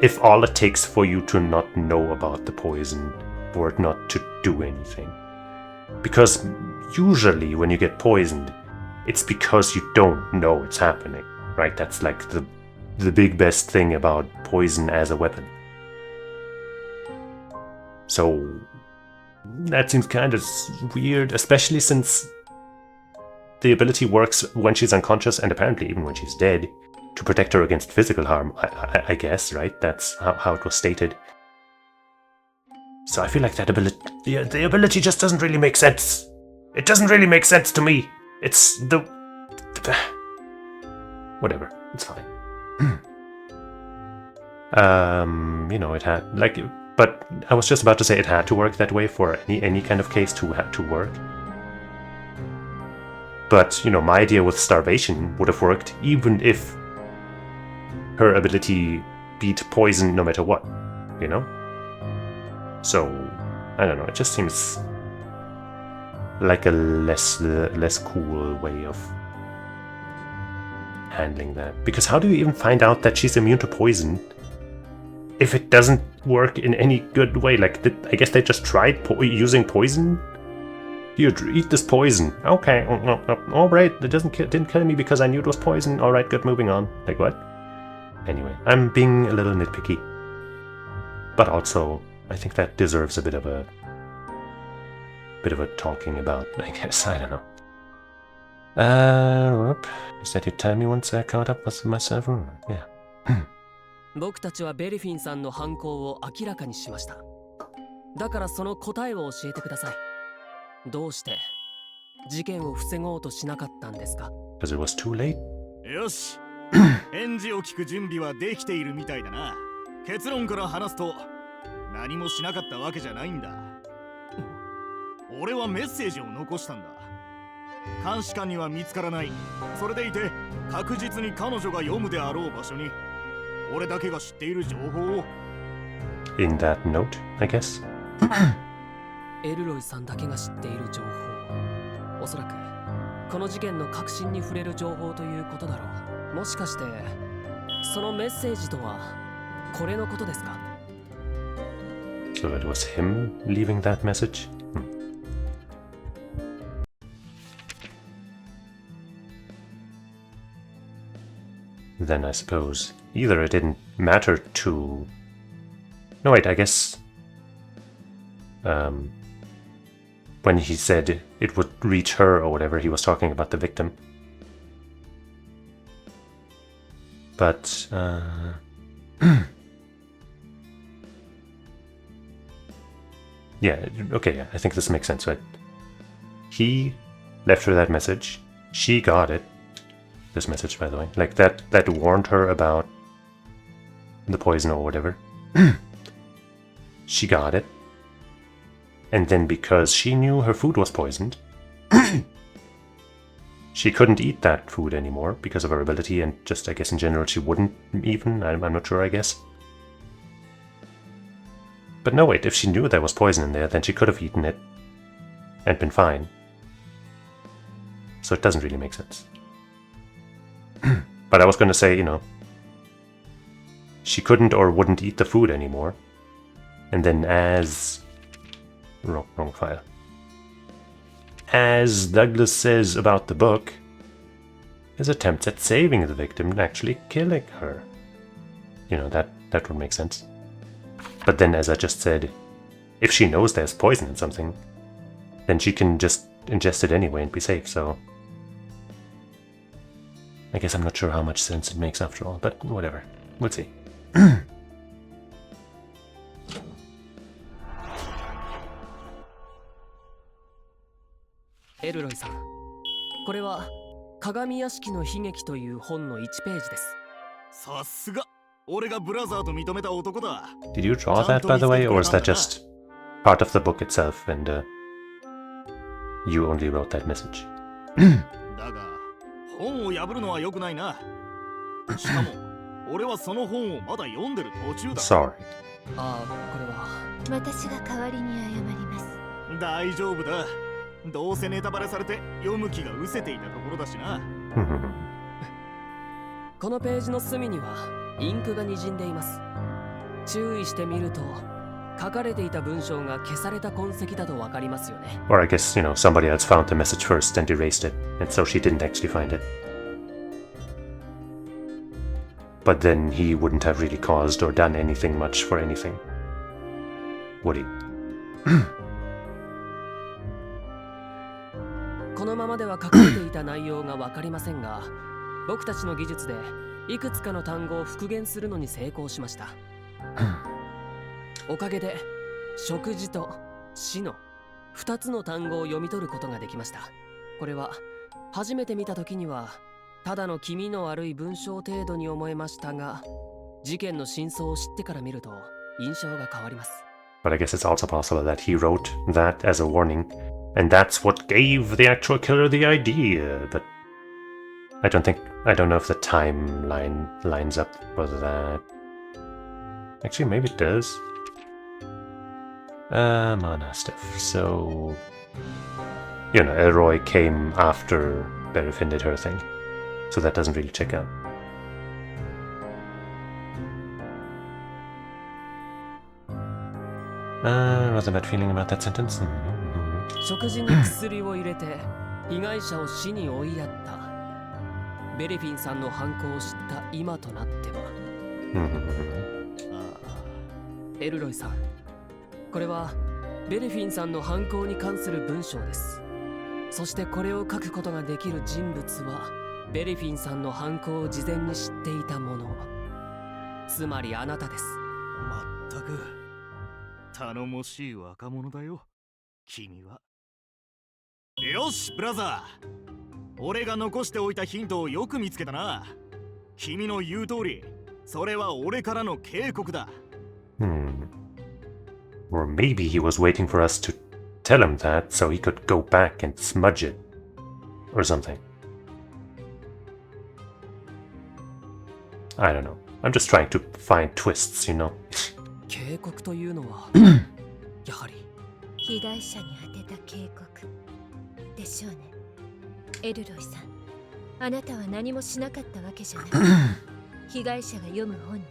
if all it takes for you to not know about the poison for it not to do anything? Because usually when you get poisoned, it's because you don't know it's happening, right? That's like the big best thing about poison as a weapon. So that seems kind of weird, especially since the ability works when she's unconscious and apparently even when she's dead to protect her against physical harm, I guess, right? That's how it was stated. So I feel like that ability, the ability just doesn't really make sense. It doesn't really make sense to me. It's the whatever, it's fine. You know, it had, like, but I was just about to say it had to work that way for any kind of case to have to work. But, you know, my idea with starvation would have worked even if her ability beat poison no matter what, you know? So, I don't know, it just seems like a less cool way of handling that. Because how do you even find out that she's immune to poison if it doesn't work in any good way? Like, I guess they just tried using poison? Here, eat this poison. Okay, alright, it didn't kill me because I knew it was poison. Alright, good, moving on. Like, what? Anyway, I'm being a little nitpicky. But also, I think that deserves a bit of a talking about, I guess. I don't know. Is that you tell me once I caught up with myself? Yeah. 僕たちはベリフィンさんの犯行を明らかにしました。だからその答えを教えてください。どうして事件を防ごうとしなかったんですか？ Because it was too late. よし。返事を聞く準備はできているみたいだな。結論から話すと、何もしなかったわけじゃないんだ。俺はメッセージを残したんだ。監視官には見つからない。それでいて確実に彼女が読むであろう場所に俺だけが知っている情報を。In that note, I guess. エルロイさんだけが知っている情報。おそらくこの事件の核心に触れる情報ということだろう。もしかしてそのメッセージとはこれのことですか？ So it was him leaving that message? Then I suppose either it didn't matter to... No, wait, I guess... when he said it would reach her or whatever, he was talking about the victim. But, yeah, okay, yeah, I think this makes sense, right? He left her that message. She got it. This message, by the way. Like, that warned her about the poison or whatever. She got it. And then because she knew her food was poisoned, she couldn't eat that food anymore because of her ability, and just, I guess in general, she wouldn't even. I'm not sure, I guess. But no, wait, if she knew there was poison in there, then she could have eaten it and been fine. So it doesn't really make sense. But I was going to say, you know, she couldn't or wouldn't eat the food anymore. And then as... Wrong file. As Douglas says about the book, his attempts at saving the victim and actually killing her. You know, that would make sense. But then, as I just said, if she knows there's poison in something, then she can just ingest it anyway and be safe, so... I guess I'm not sure how much sense it makes after all, but whatever. We'll see. エルロイさん、これは鏡屋敷の悲劇という本の1ページです。さすが、俺がブラザーと認めた男だ。Did you draw that, by the way, or is that just part of the book itself, and you only wrote that message? だが、本を破るのは良くないな。しかも、俺はその本をまだ読んでる途中だ。Sorry. ああ、これは。私が代わりに謝ります。大丈夫だ。どうせネタバレされて読む気が失せていたところだしな。このページの隅にはインクが滲んでいます。注意してみると書かれていた文章が消された痕跡だとわかりますよね。Or I guess, you know, somebody else found the message first and erased it, and so she didn't actually find it. But then he wouldn't have really caused or done anything much for anything, would he? このままでは書かれていた内容がわかりませんが、僕たちの技術でいくつかの単語を復元するのに成功しました。おかげで食事と死の2つの単語を読み取ることができました。これは初めて見た時にはただの気味の悪い文章程度に思えましたが、事件の真相を知ってから見ると印象が変わります。But I guess it's also possible that he wrote that as a warning, and that's what gave the actual killer the idea. But I don't know if the timeline lines up with that. Actually, maybe it does. Mana stuff. So, you know, Elroy came after Berefin did her thing, so that doesn't really check out. What's a bad feeling about that sentence? 食事に薬を入れて被害者を死に追いやったベレフィンさんの犯行を知った今となってはエルロイさん、これはベレフィンさんの犯行に関する文章です。そしてこれを書くことができる人物はベレフィンさんの犯行を事前に知っていたもの、つまりあなたです。まったく頼もしい若者だよ君は。よしブラザー、俺が残しておいたヒントをよく見つけたな。君の言う通り、それは俺からの警告だ。Or maybe he was waiting for us to tell him that so he could go back and smudge it or something. I don't know. I'm just trying to find twists, you know. 警告というのはやはり被害者に宛てた警告でしょうね。エルロイさん、あなたは何もしなかったわけじゃない。被害者が読む本に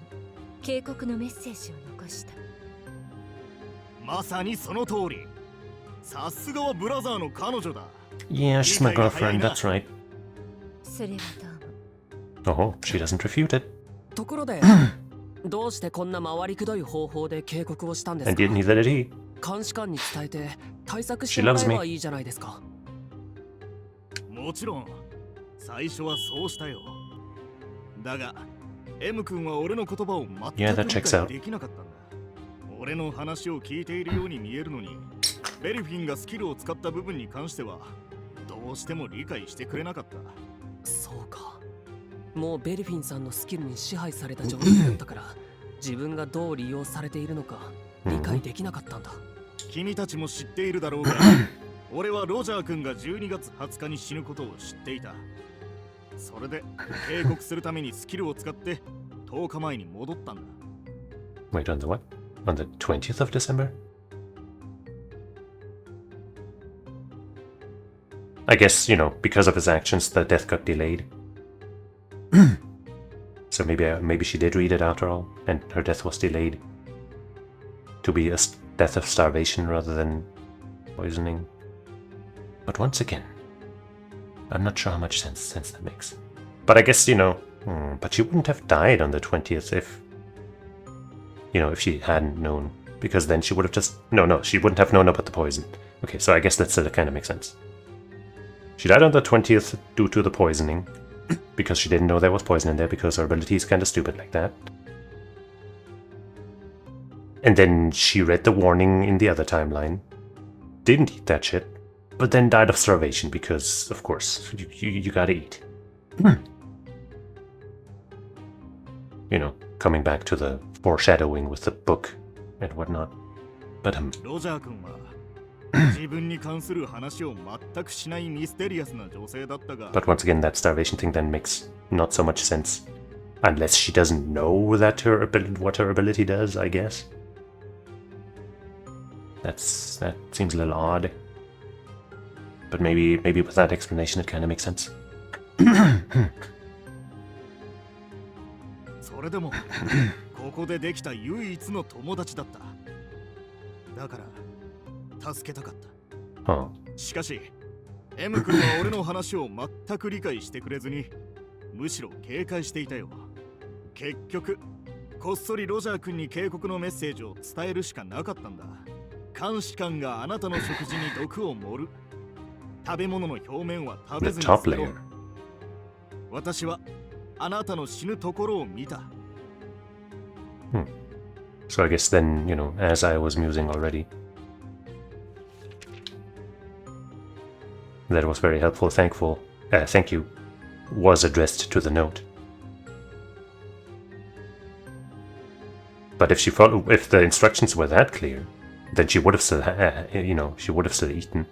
警告のメッセージを残した。まさにその通り。さすがはブラザーの彼女だ。Yeah, she's my girlfriend, that's right. それはどうも。Oh, she doesn't refute it. ところでどうしてこんな回りくどい方法で警告をしたんですか。 And neither did he. 監視官に伝えて対策してもらえばいいじゃないですか。もちろん最初はそうしたよ。だが M 君は俺の言葉を全く理解できなかったんだ。俺の話を聞いているように見えるのに、ベルフィンがスキルを使った部分に関してはどうしても理解してくれなかった。そうか、もうベルフィンさんのスキルに支配された状態だったから自分がどう利用されているのか理解できなかったんだ。君たちも知っているだろうが俺はロジャー君が12月20日に死ぬことを知っていた。それで警告するためにスキルを使って10日前に戻ったんだ。Wait, on the what? On the 20th of December? I guess, you know, because of his actions, the death got delayed. So maybe she did read it after all, and her death was delayed to be a death of starvation rather than poisoning. But once again, I'm not sure how much sense that makes. But I guess, you know, but she wouldn't have died on the 20th if, you know, if she hadn't known, because then she would have just... No, she wouldn't have known about the poison. Okay, so I guess that still kind of makes sense. She died on the 20th due to the poisoning, because she didn't know there was poison in there, because her ability is kind of stupid like that. And then she read the warning in the other timeline, didn't eat that shit, but then died of starvation, because, of course, you gotta eat. You know, coming back to the foreshadowing with the book and whatnot. But ロジャー君は自分に関する話を全くしないミステリアスな女性だったが。But once again, that starvation thing then makes not so much sense, unless she doesn't know that what her ability does. I guess that seems a little odd. But maybe with that explanation, it kind of makes sense. それでもここでできた唯一の友達だった。だから助けたかった。Huh. しかし M 君は俺の話を全く理解してくれずに、むしろ警戒していたよ。結局こっそりロジャー君に警告のメッセージを伝えるしかなかったんだ。監視官があなたの食事に毒を盛る。食べ物の表面は食べずに捨てろ。私はあなたの死ぬところを見た。So I guess then, you know, as I was musing already, that was very helpful, thank you, was addressed to the note. But if the instructions were that clear, then she would have still, she would have still eaten.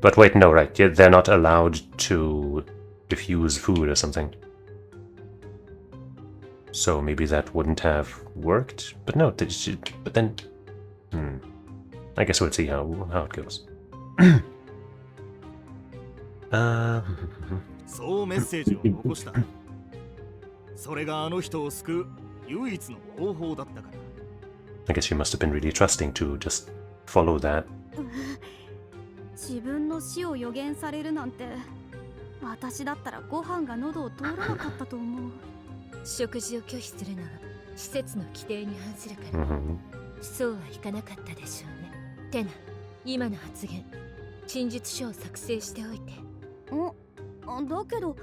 But wait, no, right, yeah, they're not allowed to diffuse food or something. So maybe that wouldn't have worked, but no, but then, I guess we'll see how it goes. そうメッセージを残した。それがあの人を救う唯一の方法だったから。I guess she must have been really trusting to just follow that. 自分の死を予言されるなんて、私だったらご飯が喉を通らなかったと思う。食事を拒否するのは施設の規定に反するから、そうはいかなかったでしょうね。テナ、今の発言、陳述書を作成しておいて。だけど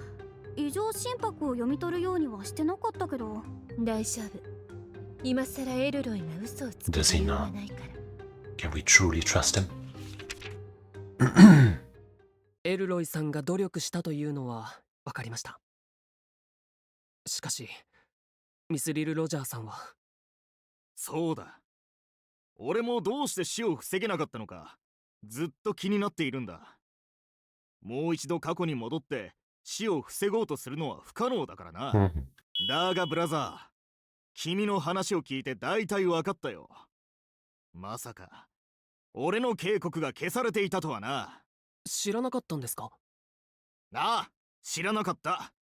異常心拍を読み取るようにはしてなかったけど。大丈夫。今さらエルロイが嘘をつく理由はないから。Can we truly trust him? エルロイさんが努力したというのは分かりました。しかしミスリル・ロジャーさんは。そうだ。俺もどうして死を防げなかったのかずっと気になっているんだ。もう一度過去に戻って死を防ごうとするのは不可能だからな。だがブラザー、君の話を聞いて大体分かったよ。まさか俺の警告が消されていたとはな。知らなかったんですか？ああ、知らなかった。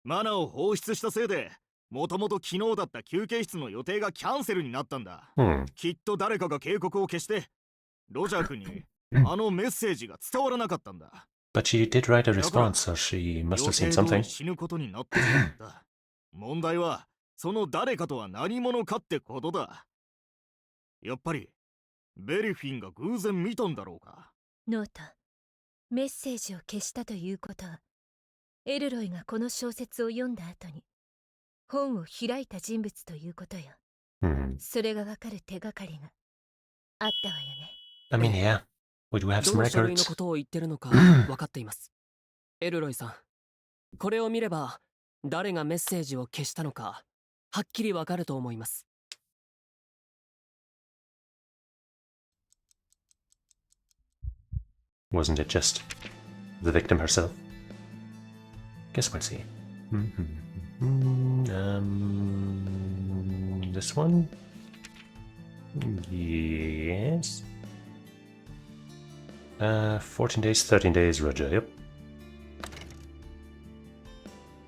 マナを放出したせいでもともと昨日だった休憩室の予定がキャンセルになったんだ。きっと誰かが警告を消してロジャー君にあのメッセージが伝わらなかったんだ。But she did write a response, so she must have seen something. 死ぬことになってしまった。問題はその誰かとは何者かってことだ。やっぱりベリフィンが偶然見たんだろうか。ノート、メッセージを消したということは、エルロイがこの小説を読んだ後に本を開いた人物ということよ。それがわかる手がかりがあったわよね。I mean, yeah. We do have ど some の書類の records. ことを言ってるのか分かっています。エルロイさん、これを見れば誰がメッセージを消したのかはっきり分かると思います。Wasn't it just the victim herself? Guess we'll see. This one? Yes. 14 days, 13 days, Roger, yep.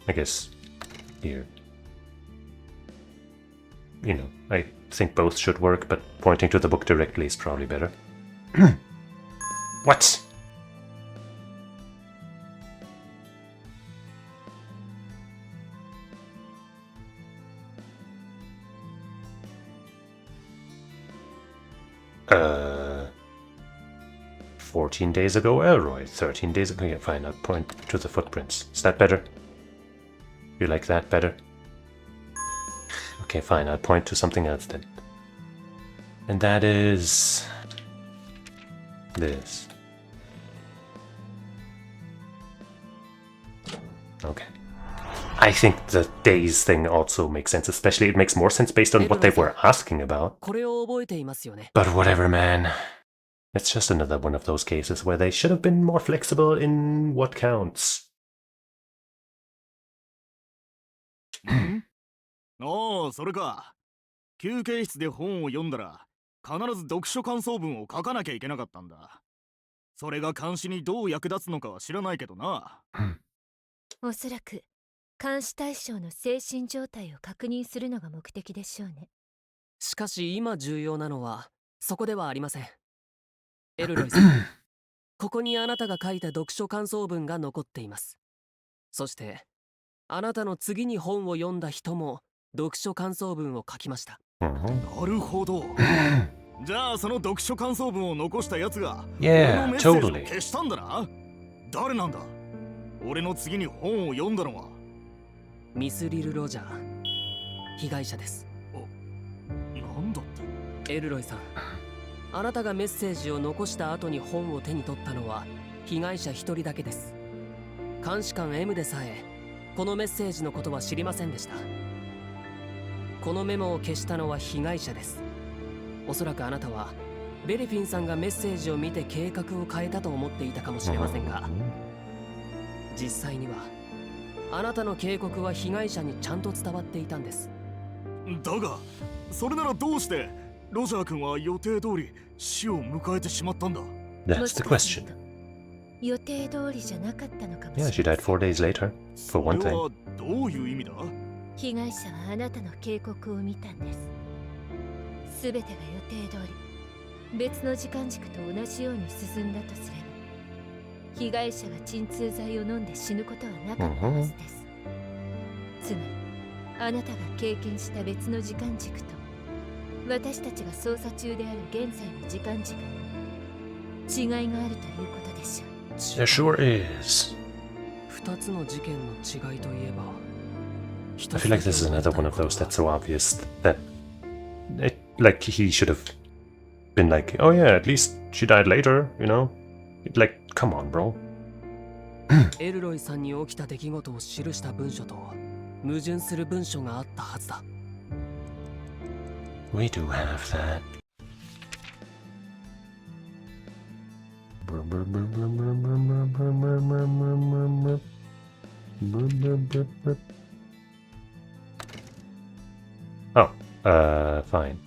I guess here. You know, I think both should work, but pointing to the book directly is probably better. What? Uh... 14 days ago, Elroy. 13 days ago, yeah, fine, I'll point to the footprints. Is that better? You like that better? Okay, fine, I'll point to something else then. And that is... this. Okay. I think the days thing also makes sense, especially it makes more sense based on what they were asking about. これを覚えていますよね。 But whatever, man. It's just another one of those cases where they should have been more flexible in what counts. ああ、それか。休憩室で本を読んだら、必ず読書感想文を書かなきゃいけなかったんだ。それが監視にどう役立つのかは知らないけどな。おそらく監視対象の精神状態を確認するのが目的でしょうね。しかし今重要なのはそこではありません。エルロイさん、ここにあなたが書いた読書感想文が残っています。そしてあなたの次に本を読んだ人も読書感想文を書きました。なるほど。じゃあその読書感想文を残したやつが Yeah, 俺のメッセージを totally. 消したんだな。誰なんだ。俺の次に本を読んだのはミスリル・ロジャー、被害者です。なんだって。エルロイさん、あなたがメッセージを残した後に本を手に取ったのは被害者一人だけです。監視官 M でさえこのメッセージのことは知りませんでした。このメモを消したのは被害者です。おそらくあなたはベレフィンさんがメッセージを見て計画を変えたと思っていたかもしれませんが、実際にはあなたの警告は被害者にちゃんと伝わっていたんです。だがそれならどうしてロジャー君は予定通り死を迎えてしまったんだ。 That's the question. 予定通りじゃなかったのかも Yeah, しれ she ない。 died 4 days later, for one それ thing. はどういう意味だ。被害者はあなたの警告を見たんです。すべてが予定通り別の時間軸と同じように進んだとすれば、被害者が鎮痛剤を飲んで死ぬことはなかったはずです。つまりあなたが経験した別の時間軸と私たちが捜査中である現在の時間軸に違いがあるということでしょう。 There sure is. 二つの事件の違いといえば、 I feel like this is another one of those that's so obvious that like he should have been like, oh yeah, at least she died later, you know? Like, come on, bro. エルロイさんに起きた出来事を記した文書と矛盾する文書があったはずだ。 We do have that. Oh, fine.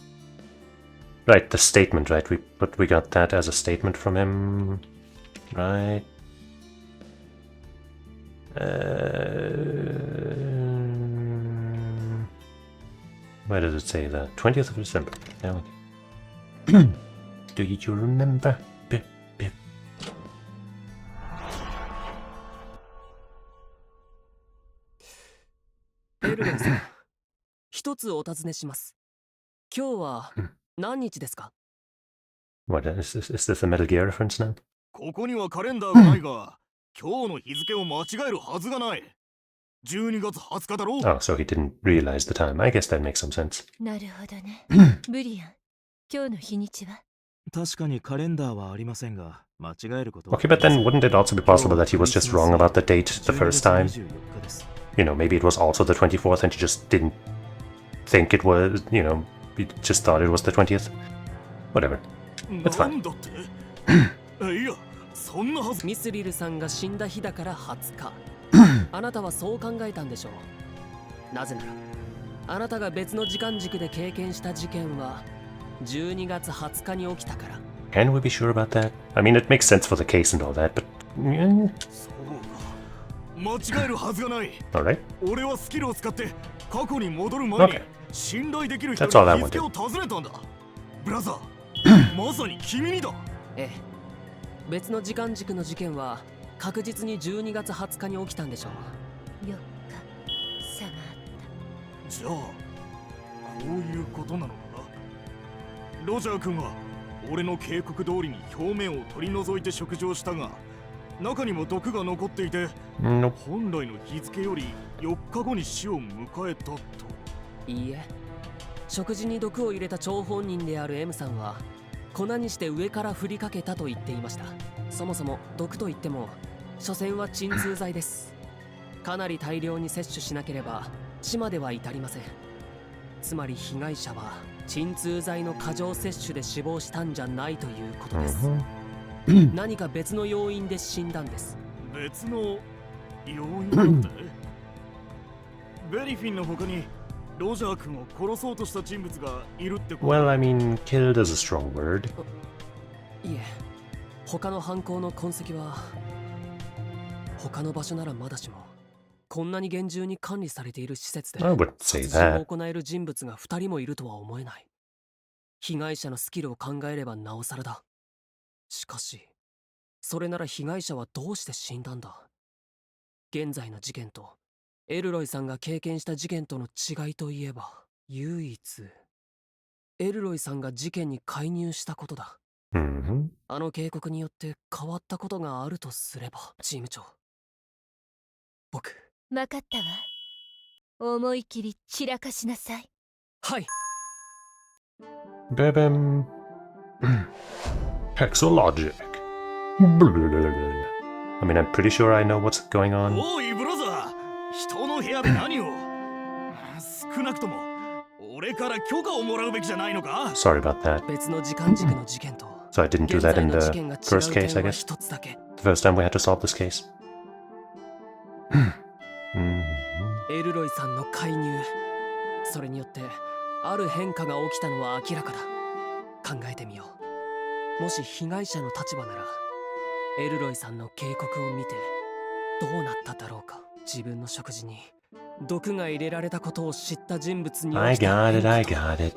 Right, the statement, right? But we got that as a statement from him, right? Where did it say that? 20th of December. There we go. Do you remember? Bip, bip. エルロイさん、一つお尋ねします。今日は何日ですか？ What is this a Metal Gear reference now? ここにはカレンダーがないが、今日の日付を間違えるはずがない。12月20日だろう。 Oh, so he didn't realize the time. I guess that makes some sense. なるほどね。ブリアン、今日の日にちは？確かにカレンダーはありませんが、間違えることは Okay, but then wouldn't it also be possible that he was just wrong about the date the first time? 24日です。 You know, maybe it was also the 24th and he just didn't think it was, you know, he just thought it was the 20th. Whatever. That's な fine. んだっていや、そそんなはず。ミスリルさんが死んだ日だから20日。あなたはそう考えたんでしょう。なぜならあなたが別の時間軸で経験した事件は12月20日に起きたから。 Can we be sure about that? I mean, it makes sense for the case and all that, but...そうか、間違えるはずがない。 Alright. 俺はスキルを使って過去に戻る前に Okay. 信頼できる人 That's all I に日付を尋ねたんだ。ブラザー、まさに君にだ。ええ、別の時間軸の事件は確実に12月20日に起きたんでしょう。4日差があっじゃあこういうことなのかな。ロジャー君は俺の警告通りに表面を取り除いて食事をしたが、中にも毒が残っていて、Nope. 本来の日付より4日後に死を迎えたと。いいえ、食事に毒を入れた張本人である M さんは粉にして上から振りかけたと言っていました。そもそも毒といっても所詮は鎮痛剤です。かなり大量に摂取しなければ死までは至りません。つまり被害者は鎮痛剤の過剰摂取で死亡したんじゃないということです。何か別の要因で死んだんです。別の要因だってベリフィンの他にロジャー君を殺そうとした人物がいるってこと。 Well, I mean, killed is a strong word. いえ、他の犯行の痕跡は他の場所ならまだしも、こんなに厳重に管理されている施設で I wouldn't say 殺人を that. 行える人物が2人もいるとは思えない。被害者のスキルを考えればなおさらだ。しかしそれなら被害者はどうして死んだんだ。現在の事件とエルロイさんが経験した事件との違いといえば、唯一エルロイさんが事件に介入したことだ。Mm-hmm. あの警告によって変わったことがあるとすれば、チーム長、僕。た。分かったわ。思い切り散らかしなさい。はい。 Bebem. Hexalogic. I mean, I'm pretty sure I know what's going on. おいブラザー、人の部屋で何を少なくとも俺から許可をもらうべきじゃないのか。 Sorry about that. 別の時間軸の事件と So I didn't do that in 現在の the 事件が違う first 点 case, I は guess. 一つだけ。 The first time we had to solve this case. Mm-hmm. エルロイさんの介入、それによってある変化が起きたのは明らかだ。考えてみよう。もし被害者の立場ならエルロイさんの警告を見てどうなっただろうか。自分の食事に毒が入れられたことを知った人物に I 起きた got 変 it, 化 I と got it.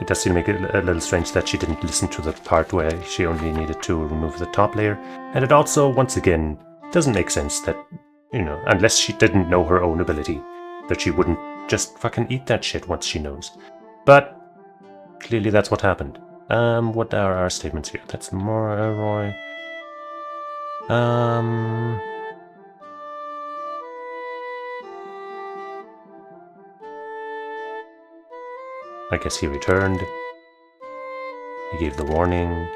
It does seem to make it a little strange that she didn't listen to the part where she only needed to remove the top layer. And it also, once again, doesn't make sense that, you know, unless she didn't know her own ability, that she wouldn't just fucking eat that shit once she knows. But clearly that's what happened. What are our statements here? That's more Roy. I guess he returned. He gave the warning.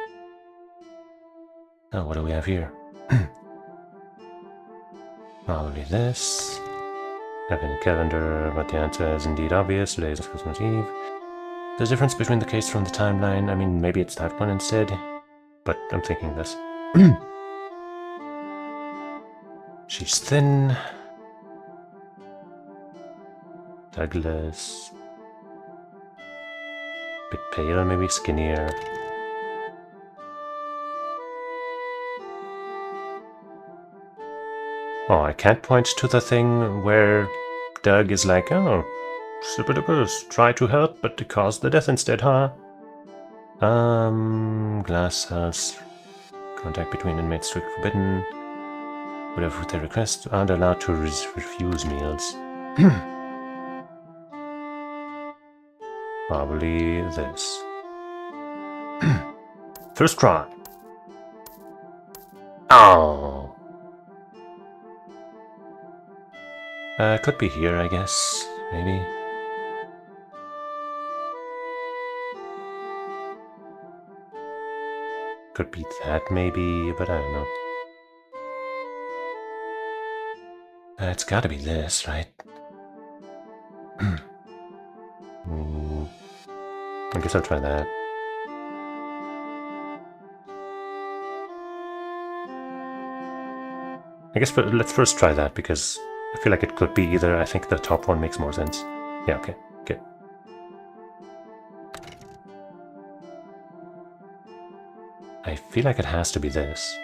Oh, what do we have here? Probably this. Advent calendar, but the answer is indeed obvious. Today is Christmas Eve. There's a difference between the case from the timeline. I mean, maybe it's that one instead. But I'm thinking this. She's thin. Douglas. Bit pale, maybe skinnier. Oh, I can't point to the thing where Doug is like, oh, super-dupers, try to help, but to cause the death instead, huh? Glass cells. Contact between inmates strict forbidden. Whatever they request, aren't allowed to refuse meals. Probably this. First try. Oh. Could be here, I guess. Maybe. Could be that, maybe, but I don't know. It's gotta be this, right? I guess I'll try that. I guess let's first try that, because I feel like it could be either. I think the top one makes more sense. Yeah, okay, okay. I feel like it has to be this.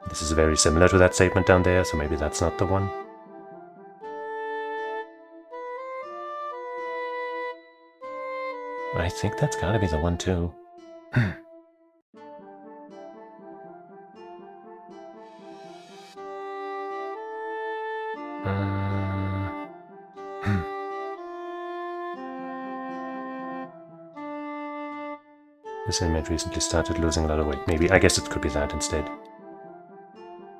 This is very similar to that statement down there, so maybe that's not the one. I think that's gotta be the one too. This inmate recently started losing a lot of weight. Maybe, I guess it could be that instead.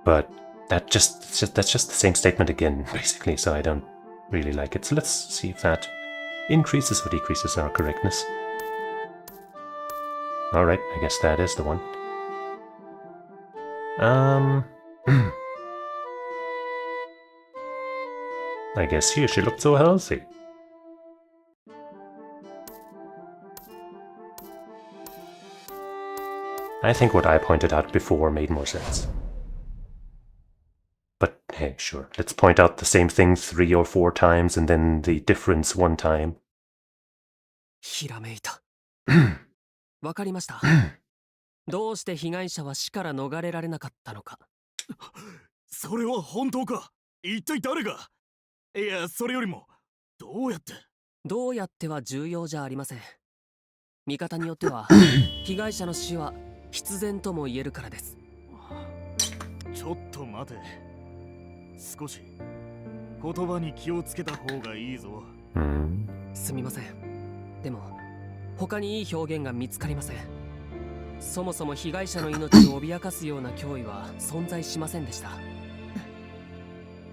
But that's just the same statement again, basically, so I don't really like it. So let's see if that increases or decreases our correctness. Alright, I guess that is the one. I guess here she looked so healthy. I think what I pointed out before made more sense. But hey, sure, let's point out the same thing 3 or 4 times and then the difference 1 time. ひらめいた。わかりました。どうして被害者は死から逃れられなかったのか。それは本当か？一体誰が？いや、それよりも、どうやって？どうやっては重要じゃありません。見方によっては、被害者の死は必然とも言えるからです。ちょっと待て。少し言葉に気をつけた方がいいぞ。すみません。でも他にいい表現が見つかりません。そもそも被害者の命を脅かすような脅威は存在しませんでした。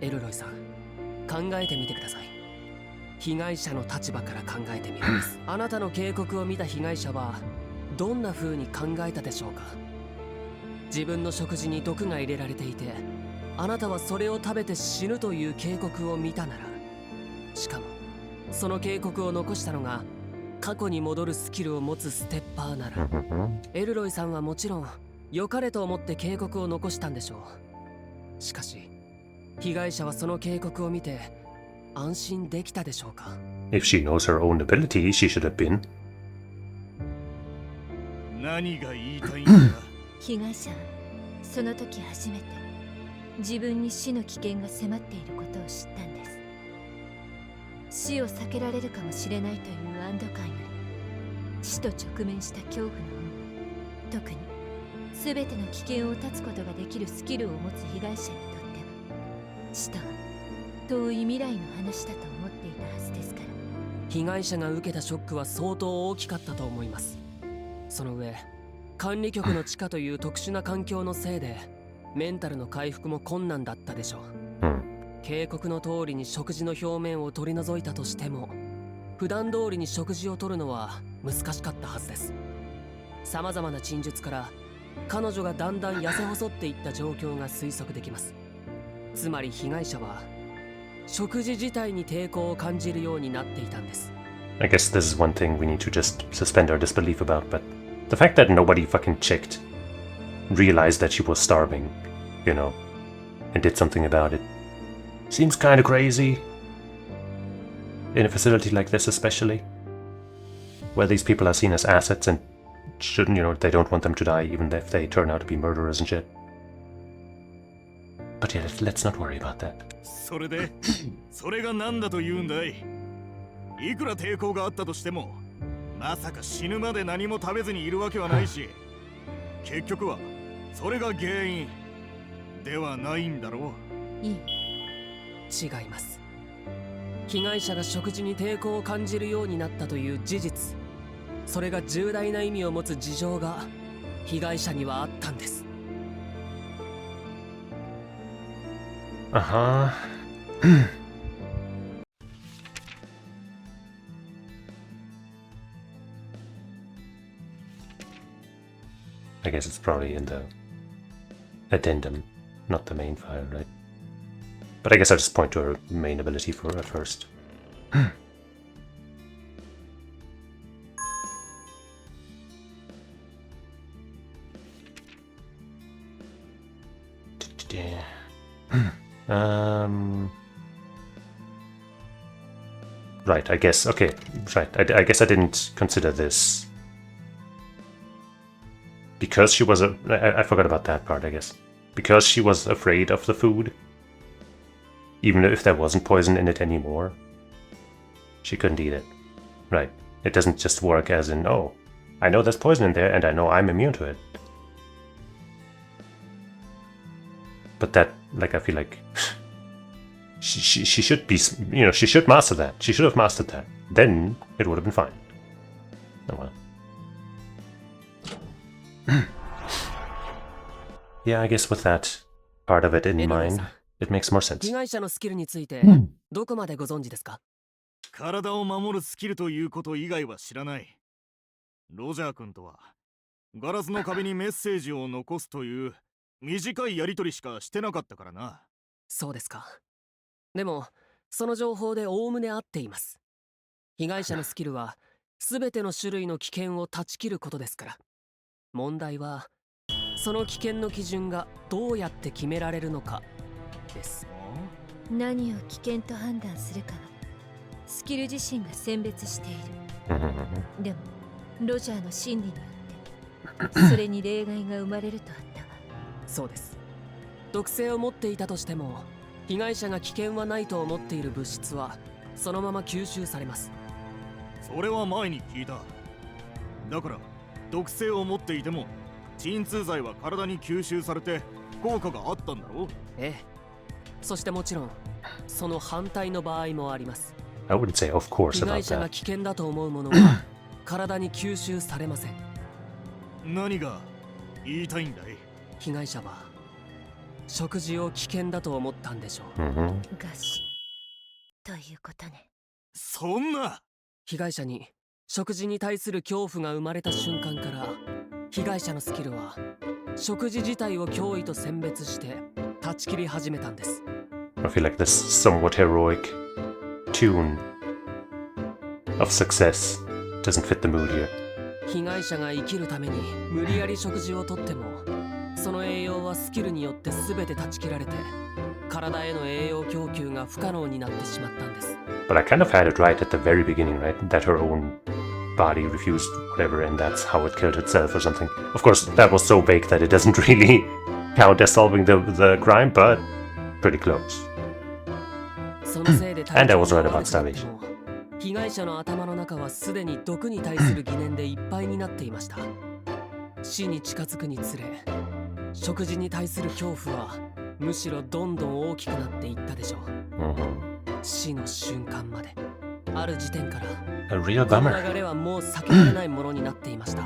エルロイさん、考えてみてください。被害者の立場から考えてみるんです。あなたの警告を見た被害者はどんな風に考えたでしょうか。自分の食事に毒が入れられていて、あなたはそれを食べて死ぬという警告を見たなら、しかもその警告を残したのが過去に戻るスキルを持つステッパーなら、エルロイさんはもちろん良かれと思って警告を残したんでしょう。しかし被害者はその警告を見て安心できたでしょうか。 If she knows her own ability, she should have been. 何が言いたいんだ？被害者はその時初めて自分に死の危険が迫っていることを知ったんです。死を避けられるかもしれないという安堵感より、死と直面した恐怖の方が、特に全ての危険を断つことができるスキルを持つ被害者にとっては、死とは遠い未来の話だと思っていたはずですから。被害者が受けたショックは相当大きかったと思います。その上、管理局の地下という特殊な環境のせいでメンタルの回復も困難だったでしょう。警告の通りに食事の表面を取り除いたとしても、普段通りに食事をとるのは難しかったはずです。さまざまな陳述から彼女がだんだん痩せ細っていった状況が推測できます。つまり被害者は食事自体に抵抗を感じるようになっていたんです。 I guess this is one thing we need to just suspend our disbelief about, but the fact that nobody fucking checked, realized that she was starving, you know, and did something about it, seems kind of crazy. In a facility like this especially, where these people are seen as assets and shouldn't, you know, they don't want them to die even if they turn out to be murderers and shit. But yeah, let's not worry about that. それで、それが何だと言うんだい？いくら抵抗があったとしても、まさか死ぬまで何も食べずにいるわけはないし、結局はそれが原因ではないんだろう。いい。違います。被害者が食事に抵抗を感じるようになったという事実、それが重大な意味を持つ事情が被害者にはあったんです。Uh-huh. I guess it's probably in the addendum, not the main file, right? But I guess I'll just point to her main ability for at first. Right, I guess. Okay, right. I guess I didn't consider this. Because she was I forgot about that part, I guess. Because she was afraid of the food, even if there wasn't poison in it anymore, she couldn't eat it. Right. It doesn't just work as in, oh, I know there's poison in there and I know I'm immune to it. But that, like, I feel like she should be, you know, she should master that. She should have mastered that. Then it would have been fine. Oh well. Yeah, I guess with that part of it in mind, it makes more sense. 被害者のスキルについてどこまでご存知ですか？体を守るスキルということ以外は知らない。ロジャー君とはガラスの壁にメッセージを残すという短いやり取りしかしてなかったからな。そうですか。でもその情報でおおむね合っています。被害者のスキルは全ての種類の危険を断ち切ることですから。問題はその危険の基準がどうやって決められるのかです。何を危険と判断するかはスキル自身が選別している。でもロジャーの心理によってそれに例外が生まれるとあったわ。そうです。毒性を持っていたとしても被害者が危険はないと思っている物質はそのまま吸収されます。それは前に聞いた。だから毒性を持っていても鎮痛剤は体に吸収されて効果があったんだろう。ええ。そしてもちろんその反対の場合もあります。I wouldn't say of course 被害 about 者が that. 危険だと思うものは体に吸収されません。何が言いたいんだい？被害者は食事を危険だと思ったんでしょう。餓死ということね。そんな！被害者に食事に対する恐怖が生まれた瞬間から被害者のスキルは食事自体を脅威と選別して断ち切り始めたんです。I feel like this somewhat heroic tune of success doesn't fit the mood here. 被害者が生きるために無理やり食事をとってもその栄養はスキルによって全て断ち切られて体への栄養供給が不可能になってしまったんです。But I kind of had it right at the very beginning, right? That her own body refused whatever and that's how it killed itself or something. Of course, that was so vague that it doesn't really count as solving the crime, but pretty close. そのせいで And I was right about starvation. 被害者の頭の中はすでに毒に対する疑念でいっぱいになっていました。死に近づくにつれ食事に対する恐怖はむしろどんどん大きくなっていったでしょう。死の瞬間まである時点から A real この bummer. 流れはもう避けられないものになっていました。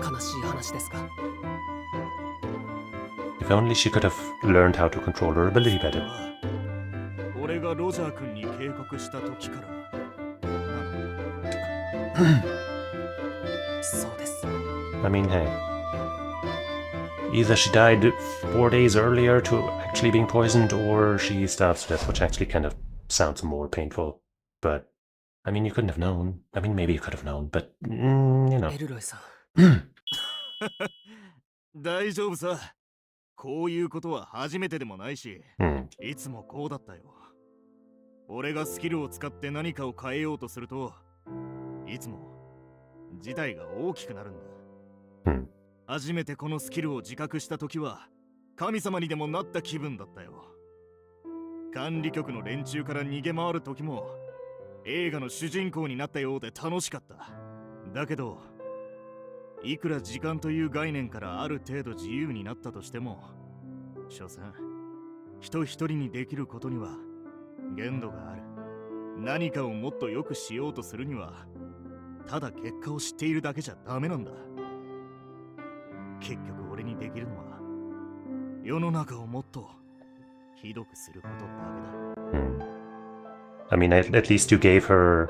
悲しい話ですか。 If only she could have learned how to control her ability better. 俺がロジャー君に計画した時からそうです。 I mean, hey. Either she died 4 days earlier to actually being poisoned, or she starved to death, which actually kind of sounds more painful. But, I mean, you couldn't have known. I mean, maybe you could have known, but, you know. エルロイさん。大丈夫さ。こういうことは初めてでもないし、いつもこうだったよ。俺がスキルを使って何かを変えようとすると、いつも事態が大きくなるんだ。初めてこのスキルを自覚した時は神様にでもなった気分だったよ。管理局の連中から逃げ回る時も映画の主人公になったようで楽しかった。だけどいくら時間という概念からある程度自由になったとしても、所詮人一人にできることには限度がある。何かをもっと良くしようとするにはただ結果を知っているだけじゃダメなんだ。結局俺にできるのは世の中をもっとひどくすることだけだ。I mean, at least you gave her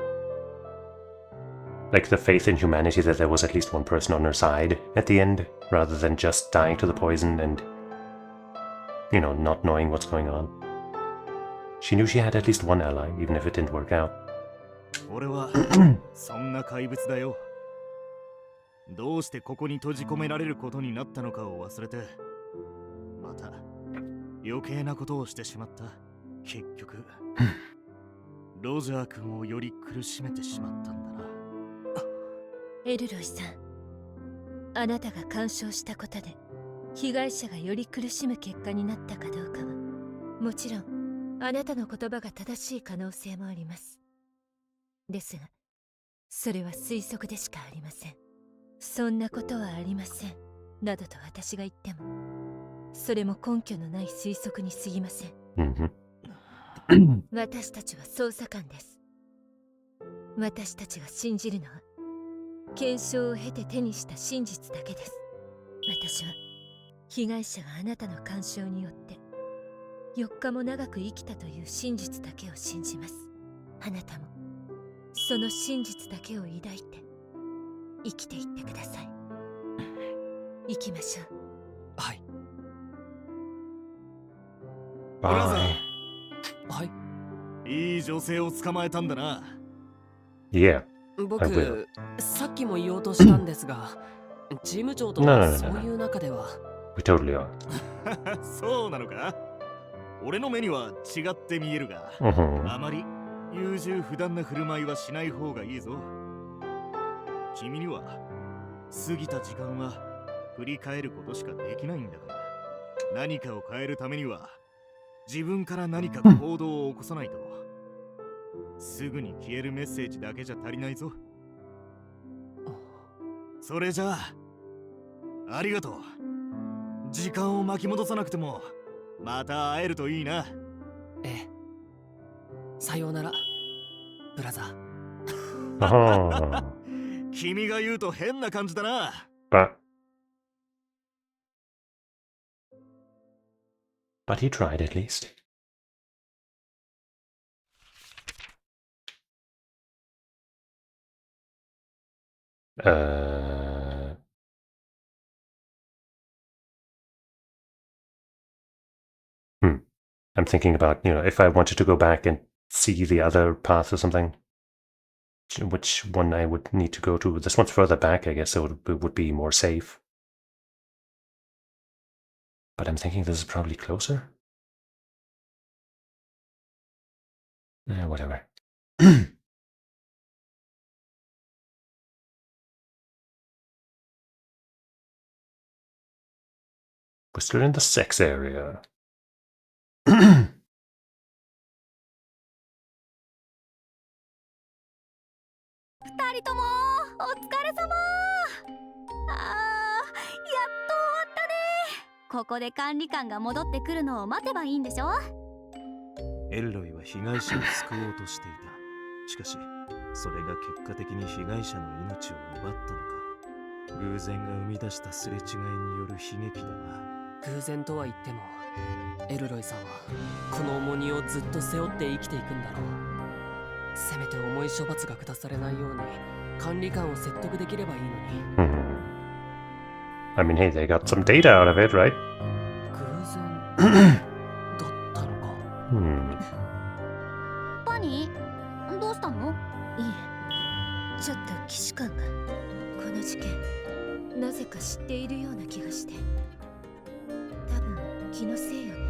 like the faith in humanity that there was at least one person on her side at the end, rather than just dying to the poison and, you know, not knowing what's going on. She knew she had at least one ally, even if it didn't work out. 俺はそんな怪物だよ。どうしてここに閉じ込められることになったのかを忘れて、また余計なことをしてしまった。結局ロジャー君をより苦しめてしまったんだな。エルロイさん、あなたが干渉したことで被害者がより苦しむ結果になったかどうかはもちろんあなたの言葉が正しい可能性もあります。ですがそれは推測でしかありません。そんなことはありませんなどと私が言ってもそれも根拠のない推測に過ぎません。私たちは捜査官です。私たちが信じるのは検証を経て手にした真実だけです。私は被害者があなたの干渉によって4日も長く生きたという真実だけを信じます。あなたもその真実だけを抱いて生きていってください。行きましょう。はい。ブラザ Bye. はい。ー、いい女性を捕まえたんだな。Yeah. I 僕 will. さっきも言おうとしたんですが、チーム長と No, no, は no, no, そう no. いう中では We totally are. そうなのか。俺の目には違って見えるが、 Mhm. あまり優柔不断な振る舞いはしない方がいいぞ。君には過ぎた時間は振り返ることしかできないんだから、何かを変えるためには自分から何か行動を起こさないと。すぐに消えるメッセージだけじゃ足りないぞ。それじゃあありがとう。時間を巻き戻さなくてもまた会えるといいな。ええ。さようなら、ブラザー。Oh. 君が言うと変な感じだな。 But he tried at least. I'm thinking about, if I wanted to go back and see the other path or something, which one I would need to go to. This one's further back, I guess, so it would be more safe. But I'm thinking this is probably closer. Whatever. We're still in the sex area. 二人ともお疲れ様。やっと終わったね。ここで管理官が戻ってくるのを待てばいいんでしょ。エルロイは被害者を救おうとしていた。しかしそれが結果的に被害者の命を奪ったのか。偶然が生み出したすれ違いによる悲劇だな。偶然とは言っても、エルロイさんはこの重荷をずっと背負って生きていくんだろう。せめて重い処罰が下されないように管理官を説得できればいいのに。I mean, hey, they got some data out of it, right? 偶然だったのか。パニー、どうしたの？いえ、ちょっと既視感がこの事件なぜか知っているような気がして。多分気のせいよね。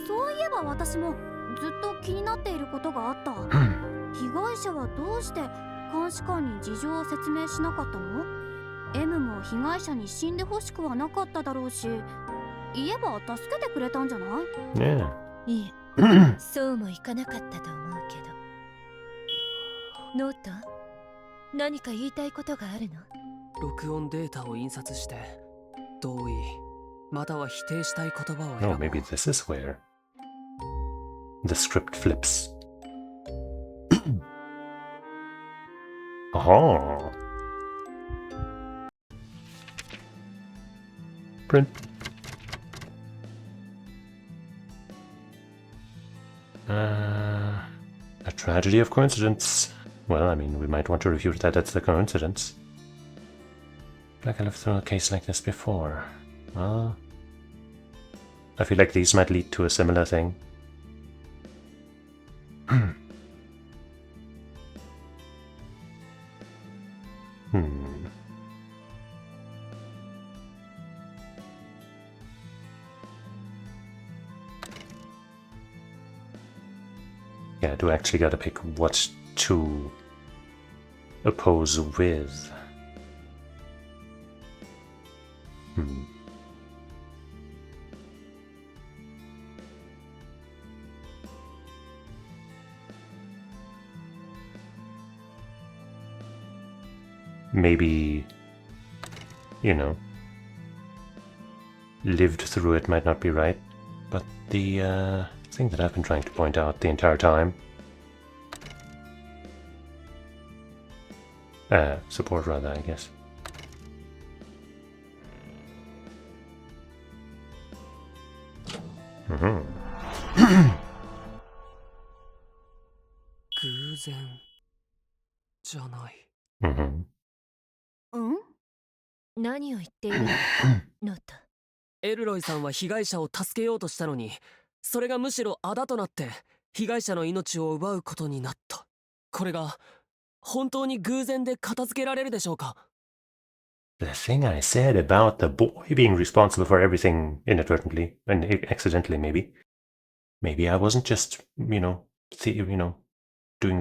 そういえば私もずっと気になっていることがあった。被害者はどうして監視官に事情を説明しなかったの？ M も被害者に死んでほしくはなかっただろうし、言えば助けてくれたんじゃない？ Yeah. いえ、そうもいかなかったと思うけど。ノート、何か言いたいことがあるの？録音データを印刷して同意または否定したい言葉を選 Oh, ぶ。 maybe this is where the script flips. Oh. Print. A tragedy of coincidence. Well, I mean, we might want to refute that it's a coincidence. Like I've thrown a case like this before. Well, I feel like these might lead to a similar thing. Yeah, I do actually gotta pick what to oppose with. Maybe, you know, lived through it might not be right, but the thing that I've been trying to point out the entire time, support rather, I guess. Mm-hmm. 偶然じゃない。Mm-hmm. 何を言っているのノータ。エルロイさんは被害者を助けようとしたのに、それがむしろあだとなって被害者の命を奪うことになった。これが本当に偶然で片付けられるでしょうか？ The thing I said about the boy being responsible for everything inadvertently and accidentally, maybe I wasn't just, doing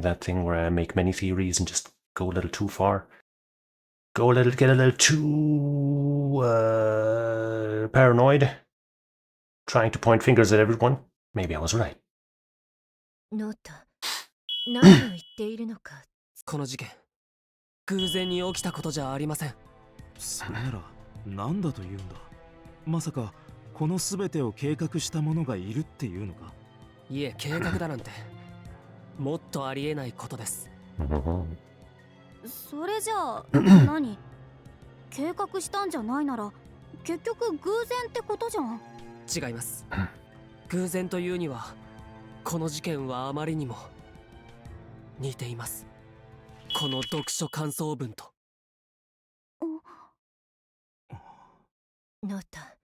that thing where I make many theories and just go a little too far. Get a little too paranoid, trying to point fingers at everyone. Maybe I was right. ノータ、何を言っているのか。この事件、偶然に起きたことじゃありません。それなら何だと言うんだ。まさかこの全てを計画した者がいるっていうのか？いえ、計画だなんてもっとありえないことです。それじゃあ何？計画したんじゃないなら結局偶然ってことじゃん。違います。偶然というにはこの事件はあまりにも似ています。この読書感想文と。ノータ、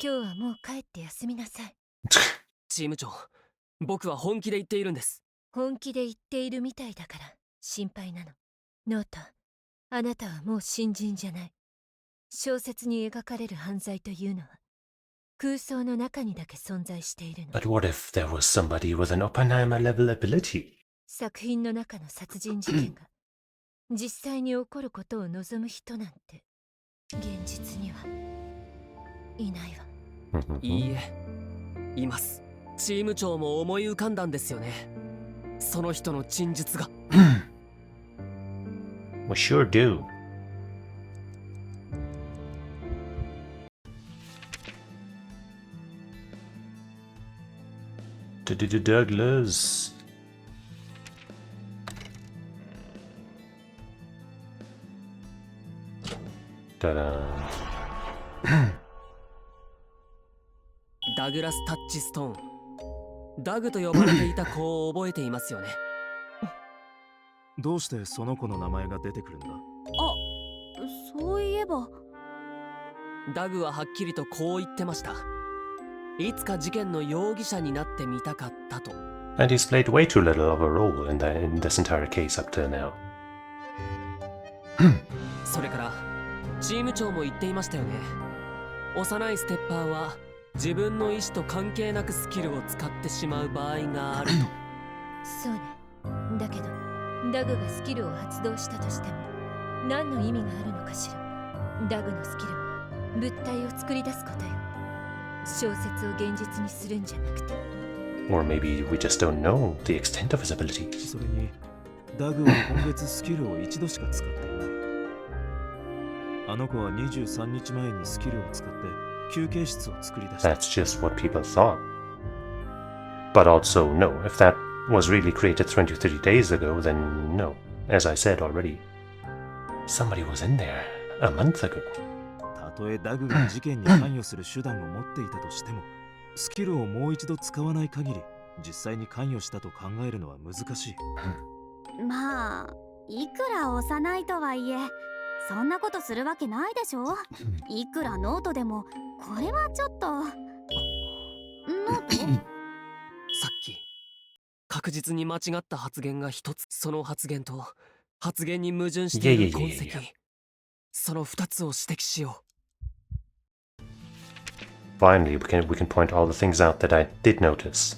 今日はもう帰って休みなさい。チーム長、僕は本気で言っているんです。本気で言っているみたいだから心配なの。ノータ、あなたはもう新人じゃない。小説に描かれる犯罪というのは空想の中にだけ存在しているの。But what if there was somebody with an Oppenheimer-level ability? 作品の中の殺人事件が実際に起こることを望む人なんて現実にはいないわ。いいえ、います。チーム長も思い浮かんだんですよね。その人の陳述が。We sure do. Douglas. Ta-da. ダグラス・タッチストーン。ダグと呼ばれていた子を覚えていますよね。どうしてその子の名前が出てくるんだ？あ、そういえばダグははっきりとこう言ってました。いつか事件の容疑者になってみたかったと。And he's played way too little of a role in this entire case up to now. それからチーム長も言っていましたよね。幼いステッパーは自分の意思と関係なくスキルを使ってしまう場合があると。そうね。だけどダグがスキルを発動したとしても何の意味があるのかしら。ダグのスキルは物体を作り出すことよ。小説を現実にするんじゃなくて。Or maybe we just don't know the extent of his ability. それにダグは今月スキルを一度しか使っていない。あの子は23日前にスキルを使って休憩室を作り出した。 That's just what people thought. But also, no, if that was really created 20 or 30 days ago, then no. As I said already, somebody was in there a month ago. たとえダグが事件に関与する手段を持っていたとしても、スキルをもう一度使わない限り、実際に関与したと考えるのは難しい。まあ、いくら幼いとはいえ、そんなことするわけないでしょ。いくらノートでも、これはちょっと。ノート？さっき確実に間違った発言が一つ。その発言と発言に矛盾している痕跡、その二つを指摘しよう。Finally, we can point all the things out that I did notice.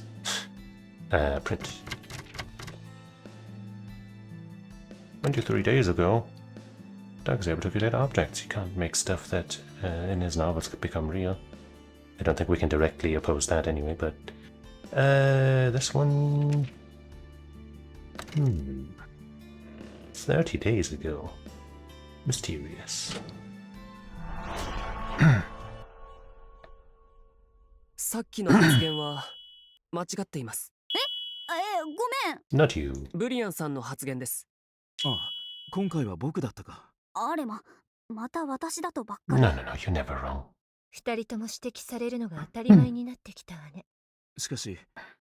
Print. 23 days ago, Doug's able to create objects. He can't make stuff that in his novels could become real. I don't think we can directly oppose that anyway, but this one... 30 days ago. Mysterious. さっきの発言は間違っています。ごめん。 Not you. ブリアンさんの発言です。ああ、今回は僕だったか。あれまた私だとばっかり。 No, you're never wrong. 二人とも指摘されるのが当たり前になってきたわね。しかし、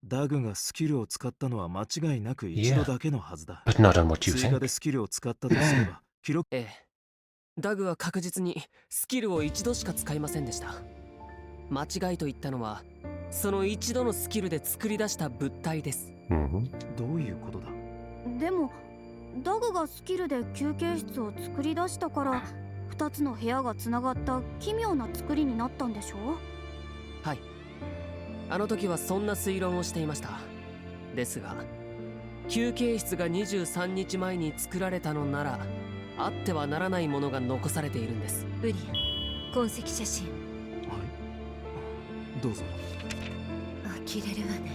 ダグがスキルを使ったのは間違いなく一度だけのはずだ。But not on what you 追加 think. でスキルを使ったとすれば、記録。ダグは確実にスキルを一度しか使いませんでした。間違いと言ったのは、その一度のスキルで作り出した物体です。どういうことだ？でもダグがスキルで休憩室を作り出したから2つの部屋がつながった奇妙な作りになったんでしょ？はい、あの時はそんな推論をしていました。ですが休憩室が23日前に作られたのならあってはならないものが残されているんです。ブリアン、痕跡写真。はい、どうぞ。呆れるわね。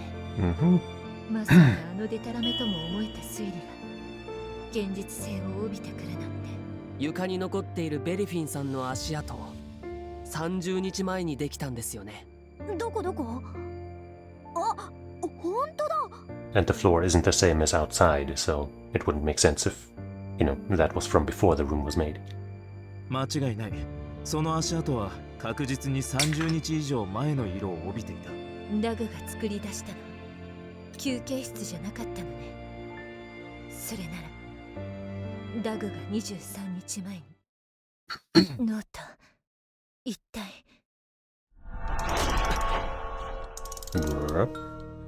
まさかあのデタラメとも思えた推理が現実性を帯びてくるなんて。床に残っているベリフィンさんの足跡、30日前にできたんですよね。どこ？あ、本当だ。 And the floor isn't the same as outside, so it wouldn't make sense if, that was from before the room was made. 間違いない。その足跡は確実に30日以上前の色を帯びていた。ダグが作り出したのは休憩室じゃなかったのね。それならダグが23日前にノート、一体。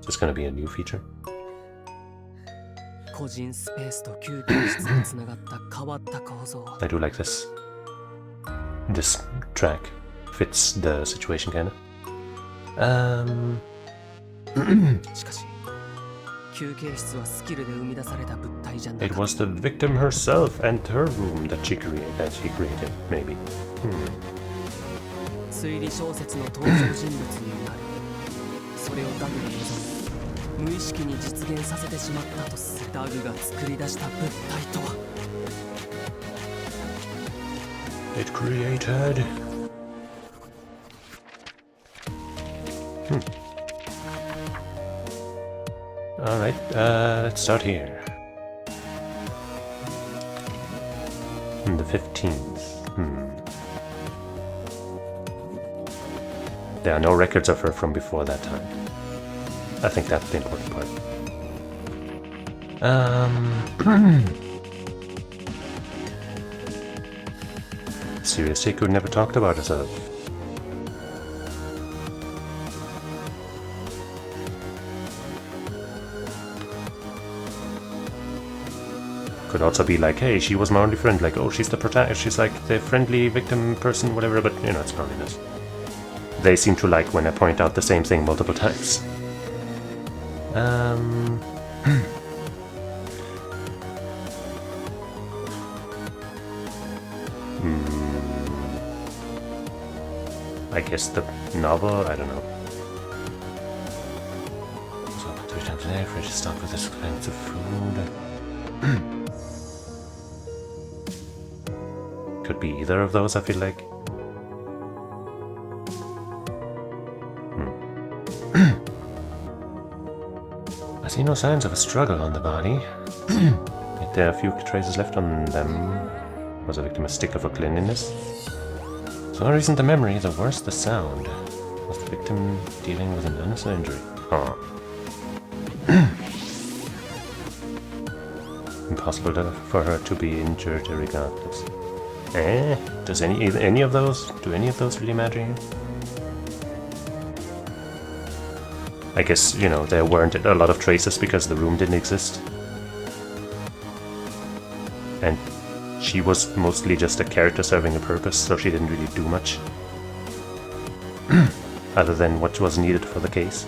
Is this gonna be a new feature? 個人スペースと休憩室がつながった変わった構造。 I do like this. This track fits the situation kinda. しかし休憩室はスキルで生み出された物体じゃなかった。 It was the victim herself and her room that she created, maybe. 推理小説の登場人物になる。それをダグが望む。無意識に実現させてしまったとする。ダグが作り出した物体とは。 It created. Alright, let's start here. The 15th. There are no records of her from before that time. I think that's the important part. Serious Seiko never talked about herself. Could also be like, hey, she was my only friend, like, oh, she's the protagonist, she's like the friendly victim person, whatever, but, it's probably not. They seem to like when I point out the same thing multiple times. I guess the novel, I don't know. So, 3 times a day, fridge is stocked with expensive food. Could be either of those, I feel like. I see no signs of a struggle on the body. Yet there are few traces left on them. Was the victim a stickler for cleanliness? So the reason the memory, the worse the sound. Was the victim dealing with an illness or injury? Huh. Impossible for her to be injured regardless. Does any of those really matter here? I guess, there weren't a lot of traces because the room didn't exist. And she was mostly just a character serving a purpose, so she didn't really do much. Other than what was needed for the case.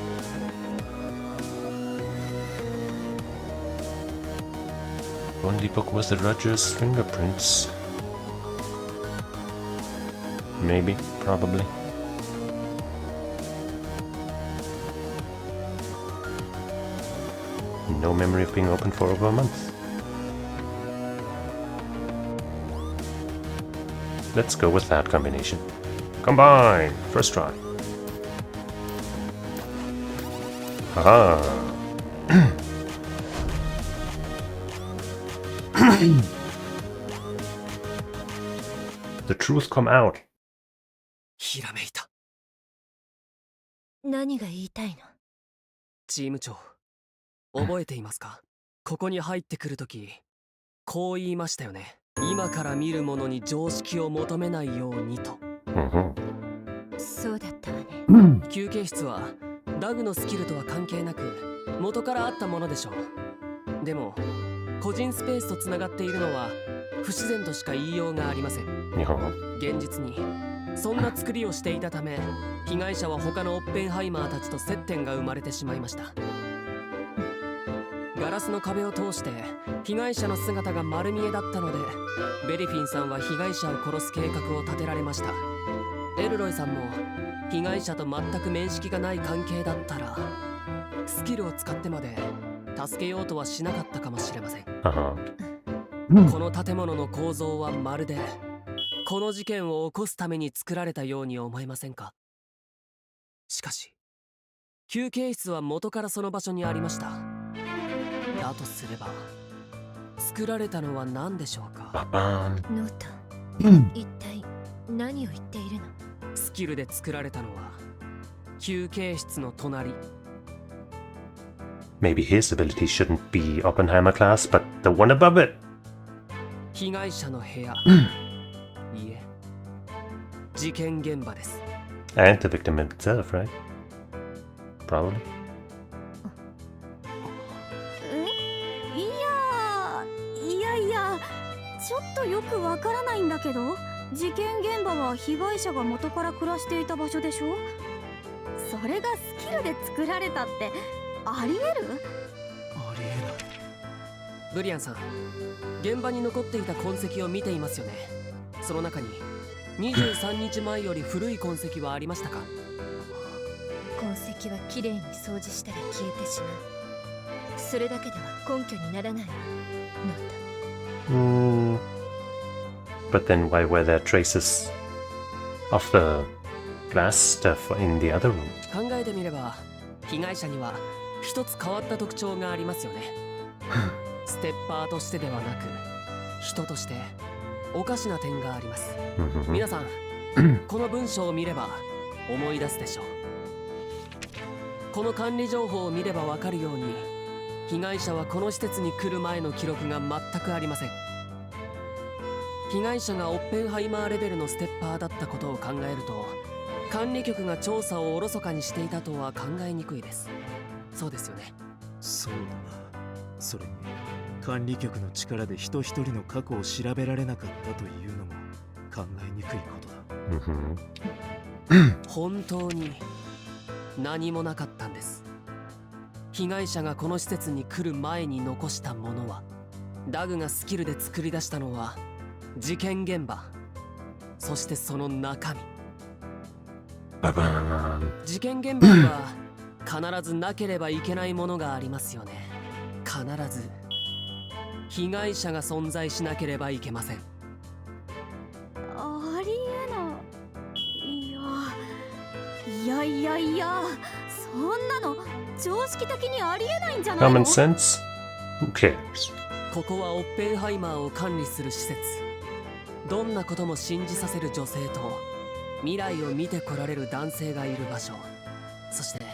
Only book was the Rogers fingerprints. Maybe, probably. No memory of being open for over a month. Let's go with that combination. Combine! First try. Haha! The truth come out. ひらめいた。何が言いたいの？チーム長、覚えていますか？ここに入ってくるとき、こう言いましたよね。今から見るものに常識を求めないようにと。そうだったわね。休憩室はダグのスキルとは関係なく元からあったものでしょう。でも個人スペースとつながっているのは不自然としか言いようがありません。現実にそんな作りをしていたため、被害者は他のオッペンハイマーたちと接点が生まれてしまいました。ガラスの壁を通して被害者の姿が丸見えだったので、ベリフィンさんは被害者を殺す計画を立てられました。エルロイさんも被害者と全く面識がない関係だったらスキルを使ってまで助けようとはしなかったかもしれません。この建物の構造はまるでこの事件を起こすために作られたように思えませんか？しかし休憩室は元からその場所にありました。だとすれば作られたのは何でしょうか？ノート、一体何を言っているの？スキルで作られたのは休憩室の隣。 Maybe his ability shouldn't be Oppenheimer class, but the one above it. 被害者の部屋。いえ、事件現場です。 And the victim himself, right? Probably. いや、ちょっとよくわからないんだけど、事件現場は被害者が元から暮らしていた場所でしょ？それがスキルで作られたってありえる？ありえない。ブリアンさん、現場に残っていた痕跡を見ていますよね。その中に23日前より古い痕跡はありましたか？痕跡はきれいに掃除したら消えてしまう。それだけでは根拠にならないわ、ノート。But then why were there traces of the glass stuff in the other room? 考えてみれば被害者には一つ変わった特徴がありますよね。ステッパーとしてではなく人としておかしな点があります。皆さんこの文章を見れば思い出すでしょう。この管理情報を見ればわかるように、被害者はこの施設に来る前の記録が全くありません。被害者がオッペンハイマーレベルのステッパーだったことを考えると、管理局が調査をおろそかにしていたとは考えにくいです。そうですよね。そうだな。それに管理局の力で人一人の過去を調べられなかったというのも考えにくいことだ。本当に何もなかったんです。被害者がこの施設に来る前に残したものは、ダグがスキルで作り出したのは事件現場、そしてその中身。事件現場には必ずなければいけないものがありますよね。必ず被害者が存在しなければいけません。ありえない。いや、そんなの常識的にありえないんじゃないの？ Common sense? Who cares? ここはオッペンハイマーを管理する施設。どんなことも信じさせる女性と未来を見てこられる男性がいる場所、そして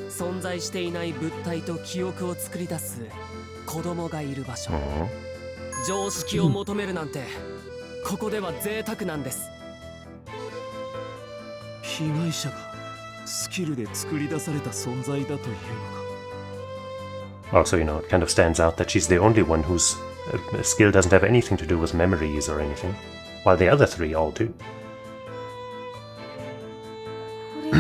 存在していない物体と記憶を作り出す子供がいる場所。常識を求めるなんてここでは贅沢なんです。被害者がスキルで作り出された存在だというのか。 Also, it kind of stands out that she's the only one whose skill doesn't have anything to do with memories or anything, while the other three all do. これが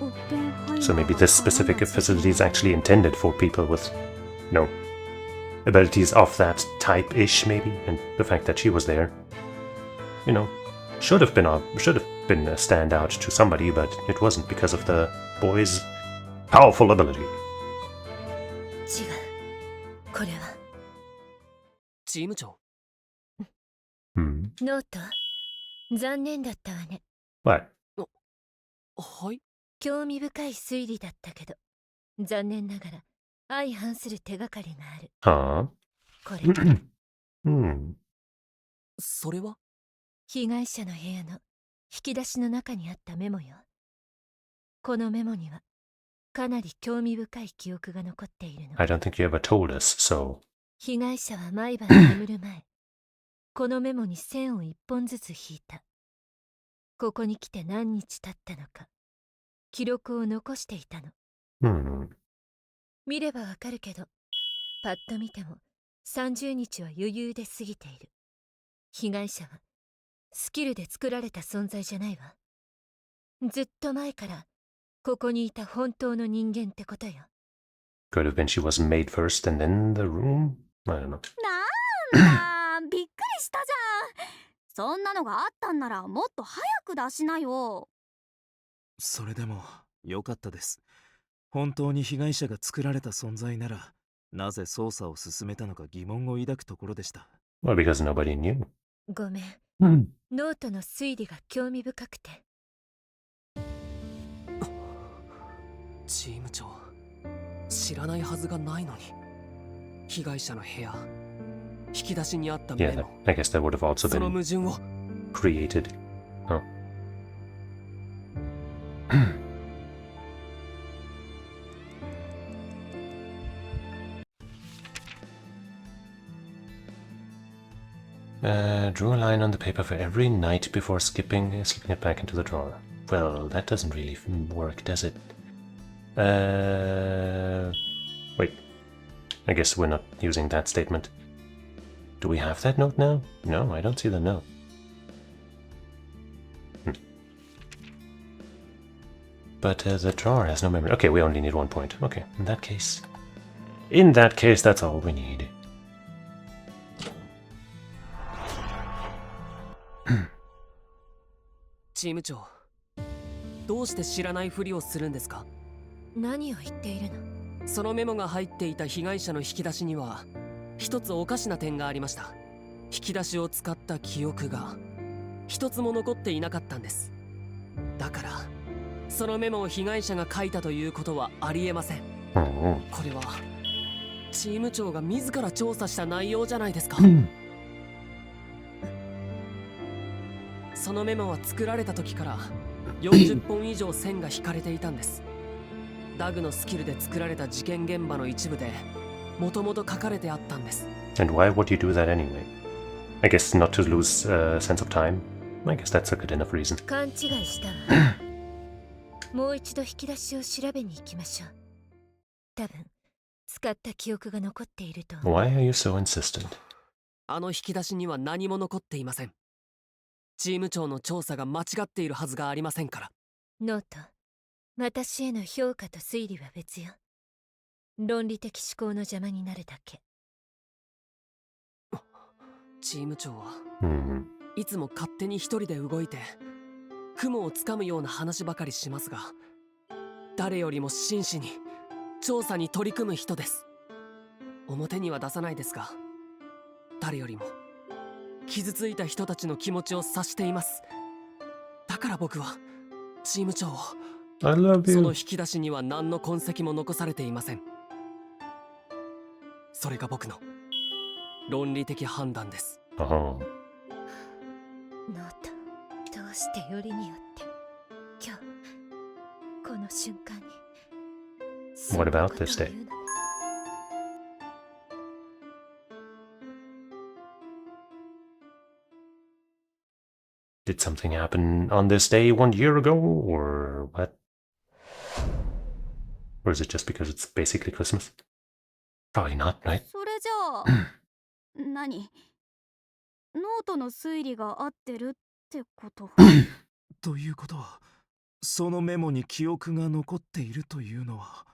オッペンハイマー So maybe this specific facility is actually intended for people with no abilities of that type-ish, maybe, and the fact that she was there, you know, should have been a standout to somebody, but it wasn't because of the boy's powerful ability. 違う。これは。チーム長。Hmm. ノート、残念だったわね。What? はい。興味深い推理だったけど、残念ながら相反する手がかりがある。Huh? これ、Hmm. それは被害者の部屋の引き出しの中にあったメモよ。このメモにはかなり興味深い記憶が残っているの。 I don't think you ever told us, so... 被害者は毎晩眠る前、このメモに線を一本ずつ引いた。ここに来て何日経ったのか、記録を残していたの。Hmm. 見ればわかるけど、パッと見ても30日は余裕で過ぎている。被害者はスキルで作られた存在じゃないわ。ずっと前からここにいた本当の人間ってことよ。Could have been she wasn't made first and then the room? I don't know. なんだびっくりしたじゃん。そんなのがあったんならもっと早く出しなよ。それでも良かったです。本当に被害者が作られた存在なら、なぜ捜査を進めたのか疑問を抱くところでした。Well, because nobody knew. ごめん、 Hmm. ノートの推理が興味深くて。チーム長。知らないはずがないのに。被害者の部屋、引き出しにあったメ Yeah, モ。 I guess that would have also その been 矛盾を。created. Oh. Drew a line on the paper for every night before slipping it back into the drawer. Well, that doesn't really work, does it? Wait. I guess we're not using that statement. Do we have that note now? No, I don't see the note. But the drawer has no memory. Okay, we only need 1 point. Okay, in that case, that's all we need. チーム長。どうして知らないふりをするんですか？何を言っているの？そのメモが入っていた被害者の引き出しには一つおかしな点がありました。引き出しを使った記憶が一つも残っていなかったんです。だからそのメモを被害者が書いたということはありえません。これはチーム長が自ら調査した内容じゃないですか。そのメモは作られた時から40本以上線が引かれていたんです。ダグのスキルで作られた事件現場の一部でもともと書かれてあったんです。 And why would you do that anyway? I guess not to lose sense of time. I guess that's a good enough reason. 勘違いしたわ。もう一度引き出しを調べに行きましょう。多分使った記憶が残っていると。 Why are you so insistent? あの引き出しには何も残っていません。チーム長の調査が間違っているはずがありませんから。ノート、私への評価と推理は別よ。論理的思考の邪魔になるだけ。チーム長は、 Hmm. いつも勝手に一人で動いて雲をつかむような話ばかりしますが、誰よりも真摯に調査に取り組む人です。表には出さないですが、誰よりも傷ついた人たちの気持ちを察しています。だから僕はチーム長を。 I love その you. 引き出しには何の痕跡も残されていません。それが僕の論理的判断です。 Oh. ノート、どうしてよりによって今日この瞬間に。 What about this day? Did something happen on this day 1 year ago, or what? Or is it just because it's basically Christmas? Probably not, right? それじゃあ何？ノートの推理が合ってるってこと？ということは、そのメモに記憶が残っているというのは。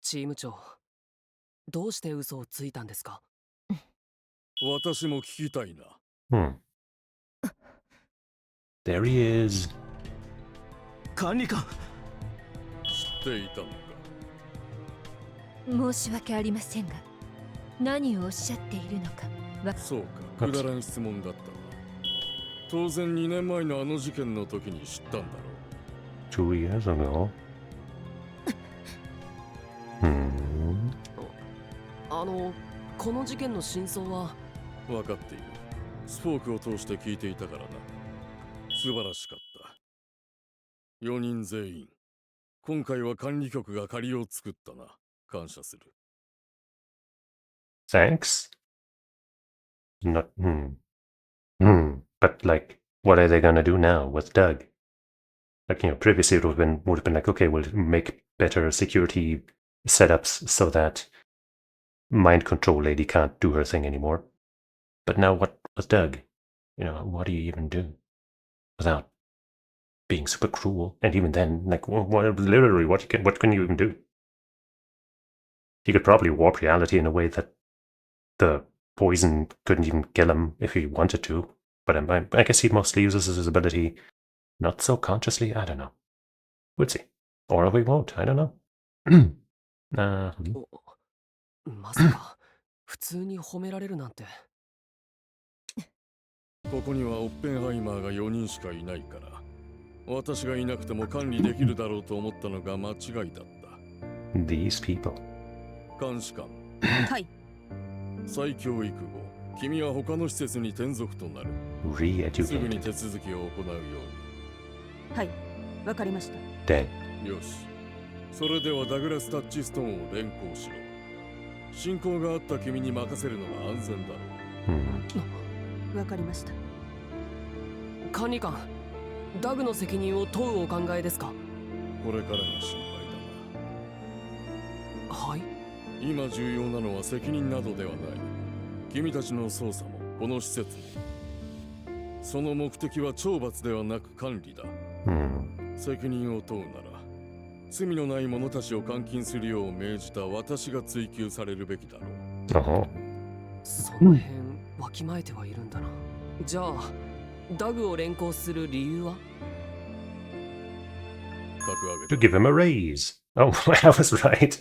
チーム長、どうして嘘をついたんですか？私も聞きたいな。There he is. 管理官。知っていたのか。申し訳ありませんが、何をおっしゃっているのかそうか、くだらん質問だったな。当然2年前のあの事件の時に知ったんだろ2 years ago. この事件の真相は。う。分かっている。スフォークを通して聞いていたからな。素晴らしかった。4人全員。今回は管理局が借りを作ったな。感謝する。Thanks? Not, But like, what are they gonna do now with Doug? Like, previously it would have been like, okay, we'll make better security setups so that mind control lady can't do her thing anymore. But now what with Doug? What do you even do without being super cruel? And even then, like, literally, what can you even do? He could probably warp reality in a way that the poison couldn't even kill him if he wanted to. But I guess he mostly uses his ability not so consciously. I don't know. We'll see. Or we won't. I don't know. まさか普通に褒められるなんて。ここにはオッペンハイマーが4人しかいないから、私がいなくても管理できるだろうと思ったのが間違いだった。These people. 監視官。はい。再教育後、君は他の施設に転属となる。Re-educate. すぐに手続きを行うように。はい、わかりました。Dead. よし。それではダグラスタッチストーンを連行しろ。信仰があった君に任せるのが安全だろう。わかりました。管理官、ダグの責任を問うお考えですか？これからが心配だな。はい。今重要なのは責任などではない。君たちの捜査もこの施設も。その目的は懲罰ではなく管理だ。責任を問うなら、罪のない者たちを監禁するよう命じた私が追及されるべきだろう。その辺わきまえてはいるんだな。じゃあダグを連行する理由は？ To give him a raise. Oh, I was right.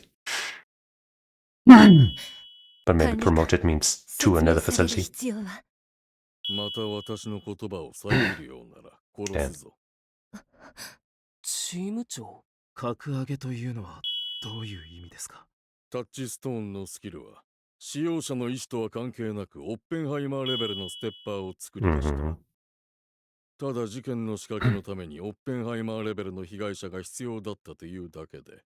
But maybe promoted means to another facility. また私の言葉を遮るようなら殺すぞ。チーム長？格上げというのはどういう意味ですか？タッチストーンのスキルは使用者の意思とは関係なくオッペンハイマーレベルのステッパーを作り出した。ただ事件の仕掛けのためにオッペンハイマーレベルの被害者が必要だったというだけで。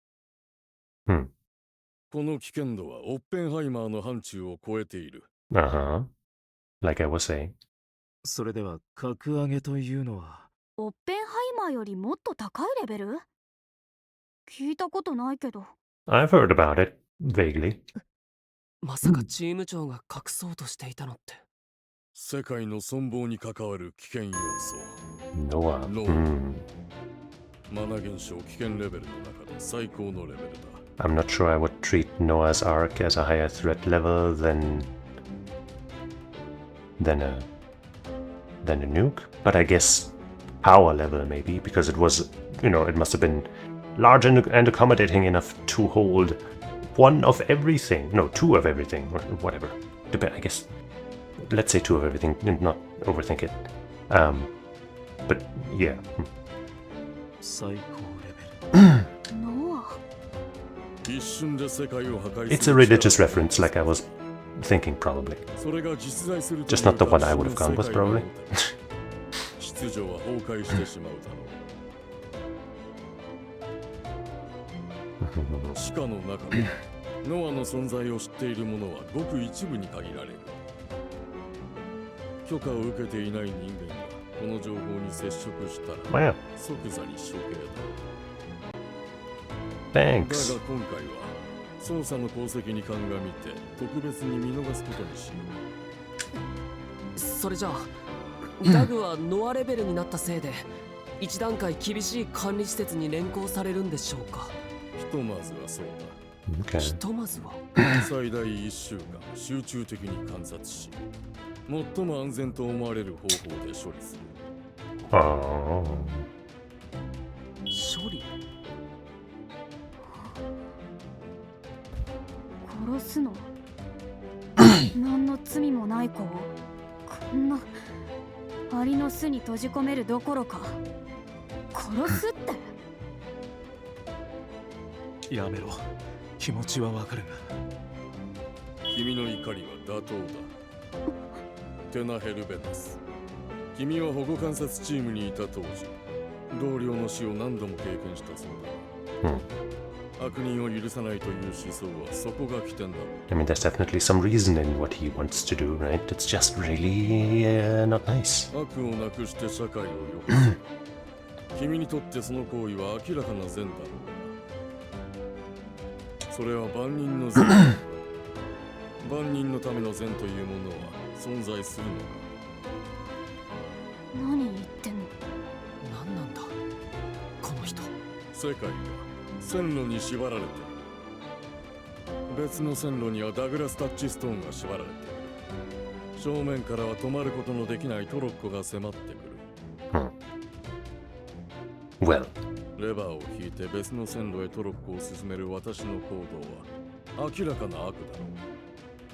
この危険度はオッペンハイマーの範疇を超えている。Like I was saying. それでは格上げというのはオッペンハイマーよりもっと高いレベル？聞いたことないけど。I've heard about it, vaguely. まさかチーム長が隠そうとしていたのって。世界の存亡に関わる危険要素。ノア。マナ現象危険レベルの中で最高のレベルだ。I'm not sure I would treat Noah's Ark as a higher threat level than a nuke, but I guess power level maybe, because it was, it must have been large and accommodating enough to hold one of everything. No, two of everything, or whatever. I guess, let's say two of everything, and not overthink it. But yeah. It's a religious reference, like I was thinking, probably. Just not the one I would have gone with, probably. 秩序は崩壊してしまうだろう。地下の中でノアの存在を知っている者はごく一部に限られる。許可を受けていない人間がこの情報に接触したら即座に処刑だ。Thanks. だが今回は捜査の功績に鑑みて特別に見逃すことにしよう。それじゃあダグはノアレベルになったせいで一段階厳しい管理施設に連行されるんでしょうか？ひとまずはそう Okay. ひとまずは最大1週間集中的に観察し、最も安全と思われる方法で処理する。Oh. 処理。殺すの何の罪もない子をこんなアリの巣に閉じ込めるどころか殺すってやめろ。気持ちはわかるが。君の怒りは妥当だ。テナヘルベナス。君は保護観察チームにいた当時、同僚の死を何度も経験したそうだ。悪人を許さないという思想はそこが起点だ。I mean, there's definitely some reason in what he wants to do, right? It's just really not nice. 悪をなくして社会を良くする。君にとってその行為は明らかな善だろうが、それは万人の善だ。万人のための善というものは存在するのか。何言ってんの。何なんだこの人。世界が線路に縛られている。別の線路にはダグラスタッチストーンが縛られている。正面からは止まることのできないトロッコが迫ってくる。Well. レバーを引いて別の線路へトロッコを進める私の行動は明らかな悪だろう。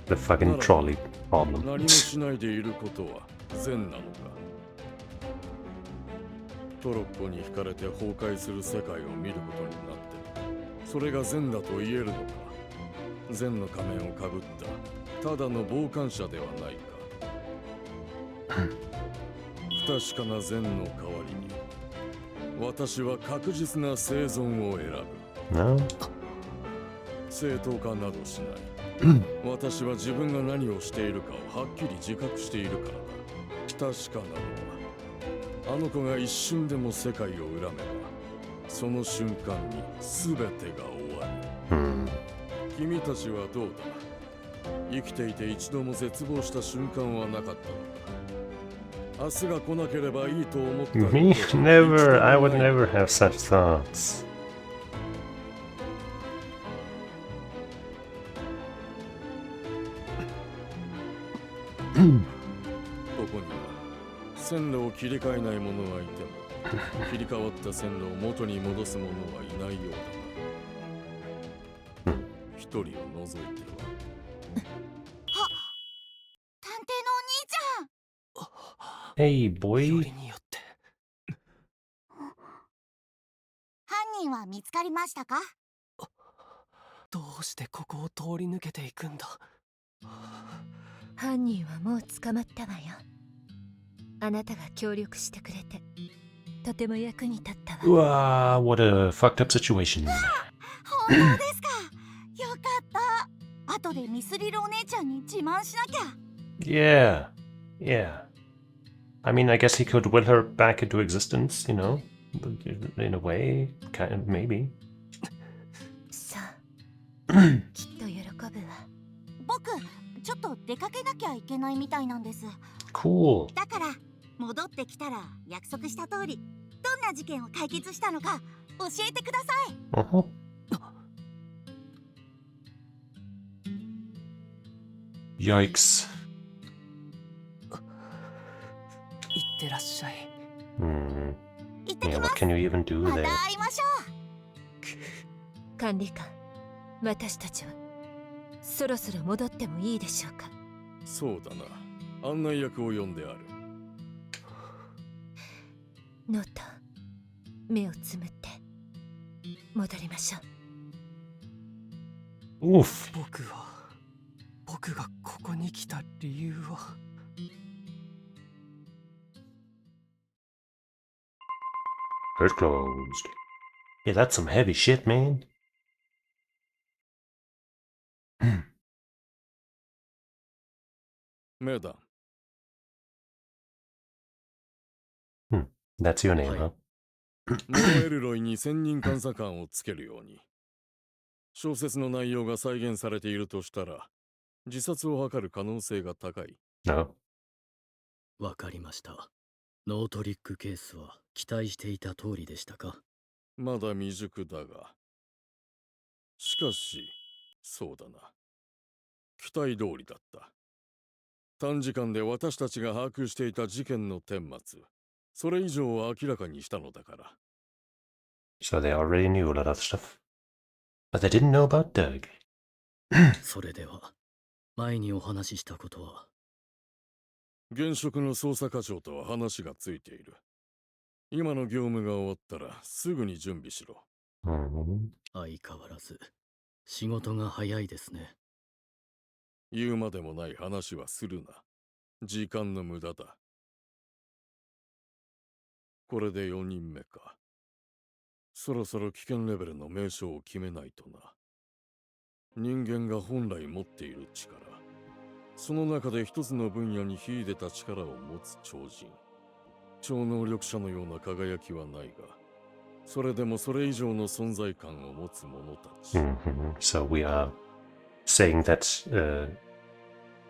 The fucking trolley 何も problem. しないでいることは善なのか。トロッコに惹かれて崩壊する世界を見ることになって、それが善だと言えるのか。善の仮面をかぶったただの傍観者ではないか。不確かな善の代わりに私は確実な生存を選ぶ。 No? 正当化などしない。私は自分が何をしているかをはっきり自覚しているからだ。確かなのは、あの子が一瞬でも世界を恨めば、その瞬間に全てが終わる。君たちはどうだ。生きていて一度も絶望した瞬間はなかったのか。明日が来なければいいと思った。 Me? Never. I would never have such thoughts. ここには線路を切り替えない者がいても切り替わった線路を元に戻す者はいないようだな。一人を除いては。探偵のお兄ちゃん。 Hey, よ boy. りによって犯人は見つかりましたか？どうしてここを通り抜けていくんだ。犯人はもう捕まったわよ。あなたが協力してくれてとても役に立ったわ。 Wow, what a fucked up situation. 本当ですか？よかった。後でミスリルお姉ちゃんに自慢しなきゃ。 Yeah. Yeah. I mean, I guess he could will her back into existence, you know? In a way. Kind of, maybe. さあきっと喜ぶわ。僕ちょっと出かけなきゃいけないみたいなんです。 Cool. だから戻ってきたら約束した通りどんな事件を解決したのか教えてください。 Uh-huh. Yikes. いってらっしゃい。Hmm. 行って Yeah, きま what す。 can you even do また there? 会いましょう。管理官、私たちはそろそろ戻ってもいいでしょうか。そうだな。案内役を呼んである。ノート、目をつむって戻りましょう。 Oof. 僕がここに来た理由は。Door closed. Yeah, that's some heavy shit, man. メダン。 That's your name, huh? モノエルロイに専任監査官をつけるように。小説の内容が再現されているとしたら、自殺を図る可能性が高い。 No. わかりました。ノートリックケースは期待していた通りでしたか？まだ未熟だが。しかし、そうだな。期待通りだった。短時間で私たちが把握していた事件の顛末、それ以上を明らかにしたのだから。So they already knew a lot of stuff. But they didn't know about Doug. それでは、前にお話ししたことは。現職の捜査課長とは話がついている。今の業務が終わったらすぐに準備しろ。相変わらず、仕事が早いですね。言うまでもない話はするな。時間の無駄だ。これで4人目か。そろそろ危険レベルの名称を決めないとな。人間が本来持っている力、その中で一つの分野に秀でた力を持つ超人、超能力者のような輝きはないが、それでもそれ以上の存在感を持つ者たち。So we are saying that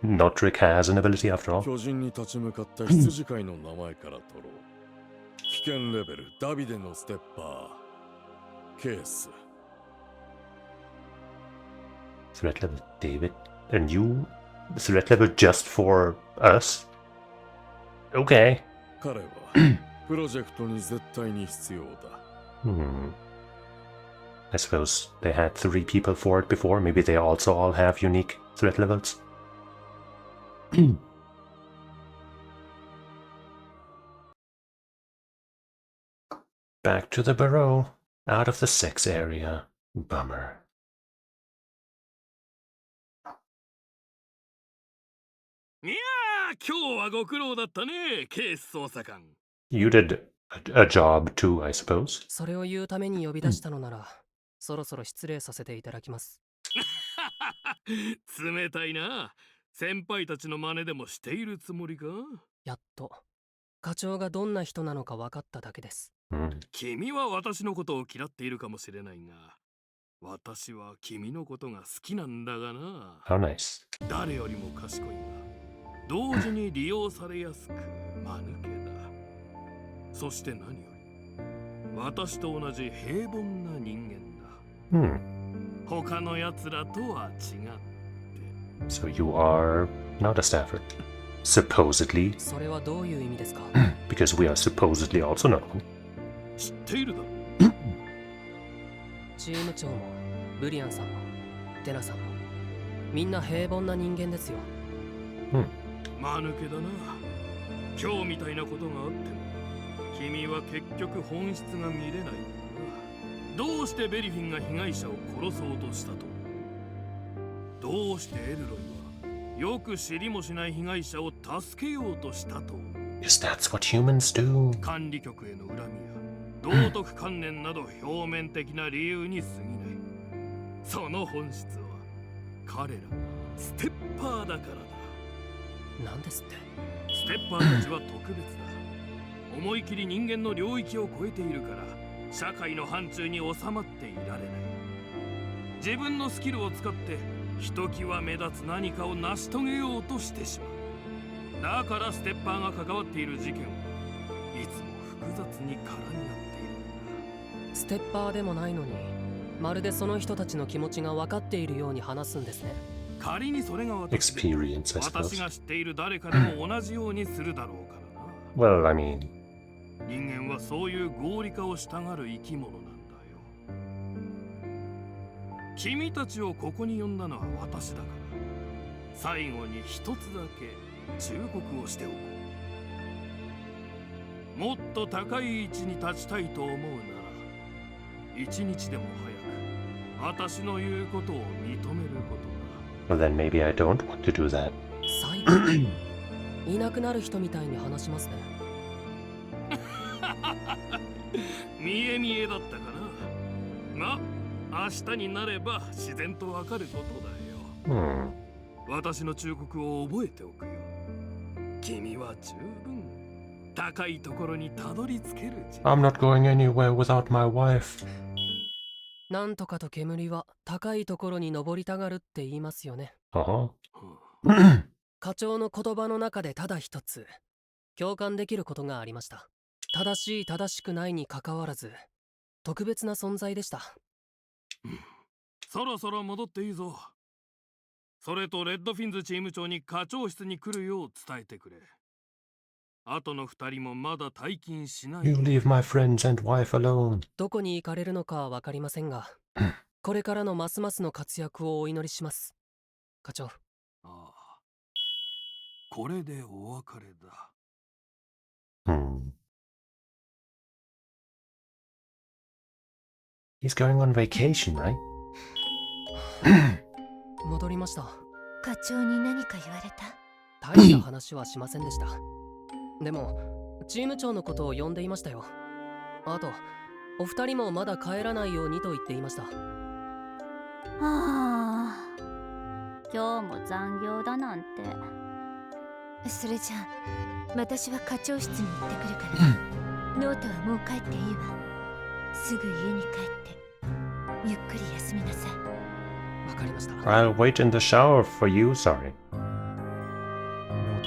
Nodric has an ability after all. 巨人に立ち向かった羊飼いの名前から取ろう。危険レベルダビデのステッパー、ケース。Threat level David. A new threat level just for us? Okay. 彼はプロジェクトに絶対に必要だ。I suppose they had 3 people for it before. Maybe they also all have unique threat levels. Back to the burrow. Out of the sex area. Bummer. いやー、今日はご苦労だったね、ケース捜査官。You did a job too, I suppose. それを言うために呼び出したのなら、そろそろ失礼させていただきます。冷たいな。先輩たちの真似でもしているつもりか？やっと課長がどんな人なのか分かっただけです。君は私のことを嫌っているかもしれないが、私は君のことが好きなんだがな。How nice. 誰よりも賢いが、同時に利用されやすく間抜けだ。そして何より私と同じ平凡な人間だ。他の奴らとは違って。So you are not a Stafford. Supposedly. それはどういう意味ですか？ Because we are supposedly also not one. 知っているだろ。チーム長もブリアンさんもテナさんもみんな平凡な人間ですよ。間抜けだな。今日みたいなことがあっても君は結局本質が見れない。どうしてベリフィンが被害者を殺そうとしたと？どうしてエルロイはよく知りもしない被害者を助けようとしたと？ Because that's what humans do. 管理局への恨みや道徳観念など表面的な理由に過ぎない。その本質は彼らがステッパーだからだ。なんですって？ステッパーたちは特別だ。思い切り人間の領域を超えているから社会の範疇に収まっていられない。自分のスキルを使ってひときわ目立つ何かを成し遂げようとしてしまう。だからステッパーが関わっている事件はいつも複雑に絡み合っているんだ。ステッパーでもないのにまるでその人たちの気持ちが分かっているように話すんですね。仮にそれが私で Experience, I 私 suppose. が知っている誰かでも同じようにするだろうからな。Well, I mean, 人間はそういう合理化をしたがる生き物なんだよ。君たちをここに呼んだのは私だから、最後に一つだけ忠告をしておこう。もっと高い位置に立ちたいと思うなら、一日でも早く私の言うことを認めることだ。well, then maybe I don't want to do that. 最後いなくなる人みたいに話しますね。見え見えだったかな。明日になれば自然とわかることだよ。私の忠告を覚えておくよ。君は十分高いところにたどり着ける。I'm not going anywhere without my wife. なんとかと煙は高いところに登りたがるって言いますよね。課長の言葉の中でただ一つ共感できることがありました。正しい正しくないに関わらず特別な存在でした。そろそろ戻っていいぞ。それとレッドフィンズチーム長に課長室に来るよう伝えてくれ。あとの2人もまだ退勤しない。You leave my friends and wife alone. どこに行かれるのかはわかりませんが、これからのますますの活躍をお祈りします。課長。ああ。これでお別れだ。He's going on vacation, right? 戻りました。課長に何か言われた？大した話はしませんでした。でも、チーム長のことを呼んでいましたよ。あと、お二人もまだ帰らないようにと言っていました。はあ、今日も残業だなんて。それじゃあ私は課長室に行ってくるから、ノートはもう帰っていいわ。すぐ家に帰ってゆっくり休みなさい。わかりました。I'll wait in the shower for you, sorry. ノー